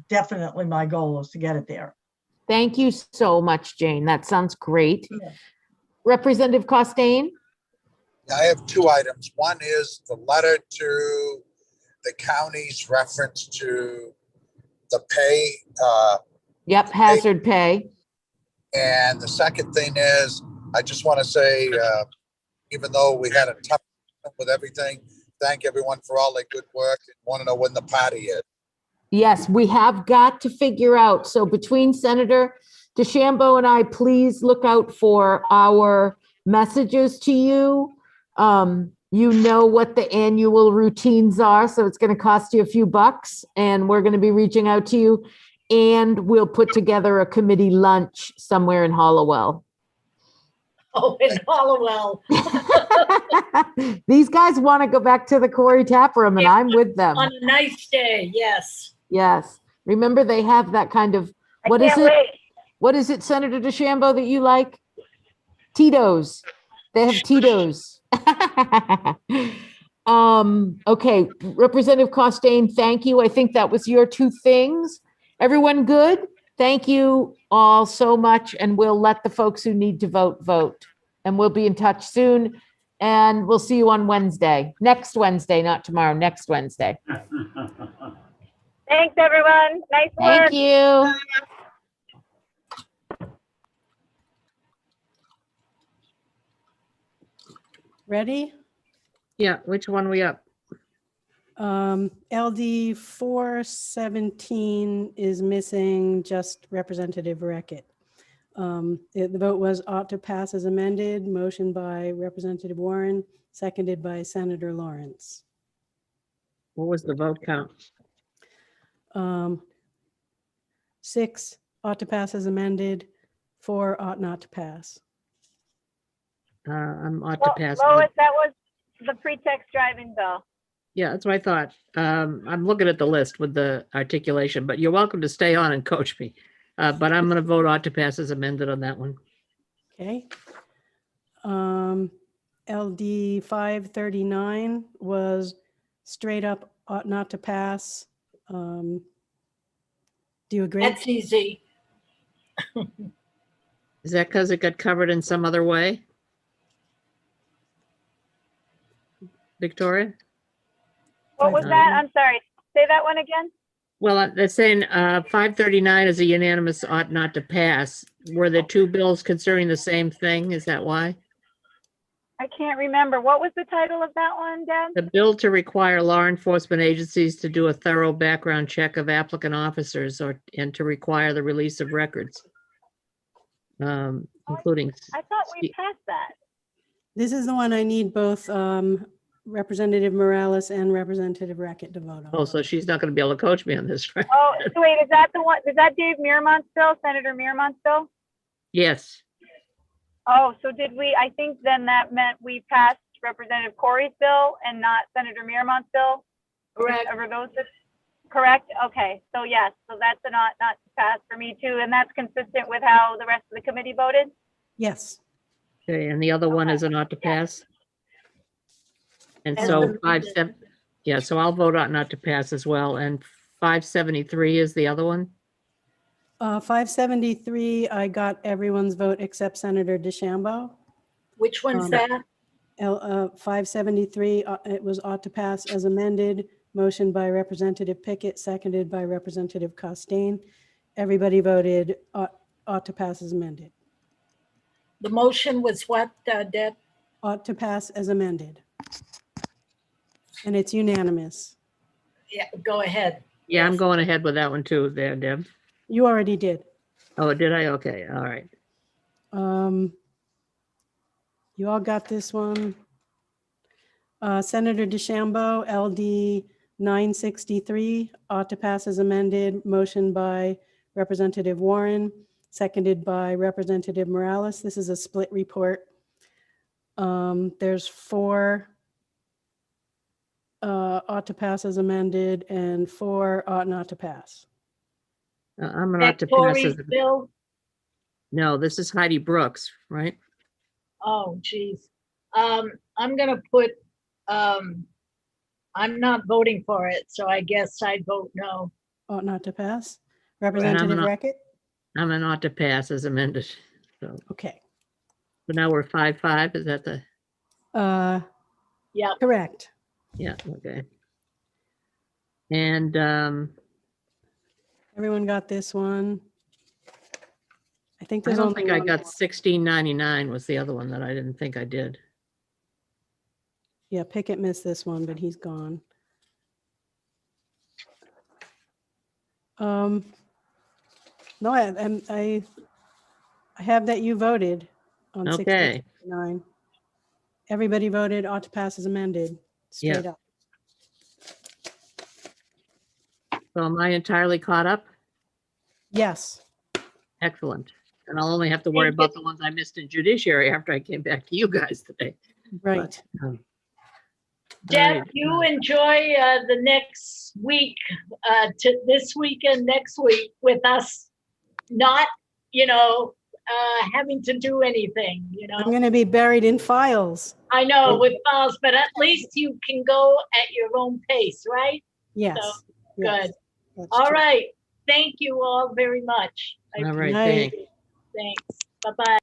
definitely my goal, is to get it there. Thank you so much, Jane. That sounds great. Representative Costain? I have two items. One is the letter to the county's reference to the pay. Yep, hazard pay. And the second thing is, I just want to say, even though we had a tough time with everything, thank everyone for all their good work, and want to know when the party is. Yes, we have got to figure out. So between Senator DeChambeau and I, please look out for our messages to you. You know what the annual routines are, so it's going to cost you a few bucks, and we're going to be reaching out to you, and we'll put together a committee lunch somewhere in Hollowell. Oh, in Hollowell. These guys want to go back to the Corey Tap Room, and I'm with them. On a nice day, yes. Yes. Remember, they have that kind of, what is it? What is it, Senator DeChambeau, that you like? Tito's. They have Tito's. Okay, Representative Costain, thank you. I think that was your two things. Everyone good? Thank you all so much, and we'll let the folks who need to vote, vote. And we'll be in touch soon, and we'll see you on Wednesday. Next Wednesday, not tomorrow, next Wednesday. Thanks, everyone. Nice work. Thank you. Ready? Yeah, which one we up? LD 417 is missing just Representative Reckitt. The vote was ought to pass as amended, motion by Representative Warren, seconded by Senator Lawrence. What was the vote count? 6 ought to pass as amended, 4 ought not to pass. I'm ought to pass. Lois, that was the pretext driving bill. Yeah, that's what I thought. I'm looking at the list with the articulation, but you're welcome to stay on and coach me. But I'm going to vote ought to pass as amended on that one. Okay. LD 539 was straight up ought not to pass. Do you agree? That's easy. Is that because it got covered in some other way? Victoria? What was that? I'm sorry. Say that one again. Well, they're saying 539 is a unanimous ought not to pass. Were there two bills concerning the same thing? Is that why? I can't remember. What was the title of that one, Deb? The bill to require law enforcement agencies to do a thorough background check of applicant officers and to require the release of records, including. I thought we passed that. This is the one I need both Representative Morales and Representative Reckitt to vote on. Oh, so she's not going to be able to coach me on this, right? Oh, so wait, is that the one? Is that Dave Miremont's bill, Senator Miremont's bill? Yes. Oh, so did we? I think then that meant we passed Representative Corey's bill and not Senator Miremont's bill. Correct. Are those correct? Okay, so yes, so that's a not to pass for me too, and that's consistent with how the rest of the committee voted. Yes. Okay, and the other one is a not to pass. And As so amended. yeah, so I'll vote out not to pass as well. And 573 is the other one. 573, I got everyone's vote except Senator DeChambeau. Which one's that? 573, it was ought to pass as amended, motion by Representative Pickett, seconded by Representative Costain. Everybody voted ought to pass as amended. The motion was what, Deb? Ought to pass as amended. And it's unanimous. Yeah, go ahead. Yeah, I'm going ahead with that one too there, Deb. You already did. Oh, did I? Okay, all right. You all got this one. Senator DeChambeau, LD 963, ought to pass as amended. Motion by Representative Warren, seconded by Representative Morales. This is a split report. There's 4 ought to pass as amended and 4 ought not to pass. I'm an That ought to pass Tory's as, bill? no, this is Heidi Brooks, right? Oh, geez. I'm gonna put, I'm not voting for it, so I guess I'd vote no. Ought not to pass. And Representative Rackett? I'm an ought to pass as amended. So, Okay. so now we're 5-5, is that the, Yeah. Correct. yeah, okay. And Everyone got this one. I think I there's don't only think I one got more. 1699 was the other one that I didn't think I did. Yeah, Pickett missed this one, but he's gone. No, I have that you voted on Okay. 1669. Everybody voted ought to pass as amended, straight Yeah. up. So am I entirely caught up? Yes. Excellent. And I'll only have to worry about the ones I missed in judiciary after I came back to you guys today. Right. Deb, right. you enjoy the next week, to this week and next week with us not, having to do anything, I'm going to be buried in files. I know with files, but at least you can go at your own pace, right? Yes. So, yes, good. that's All true. right. Thank you all very much. I All right, Night. thanks. Thanks. Bye-bye.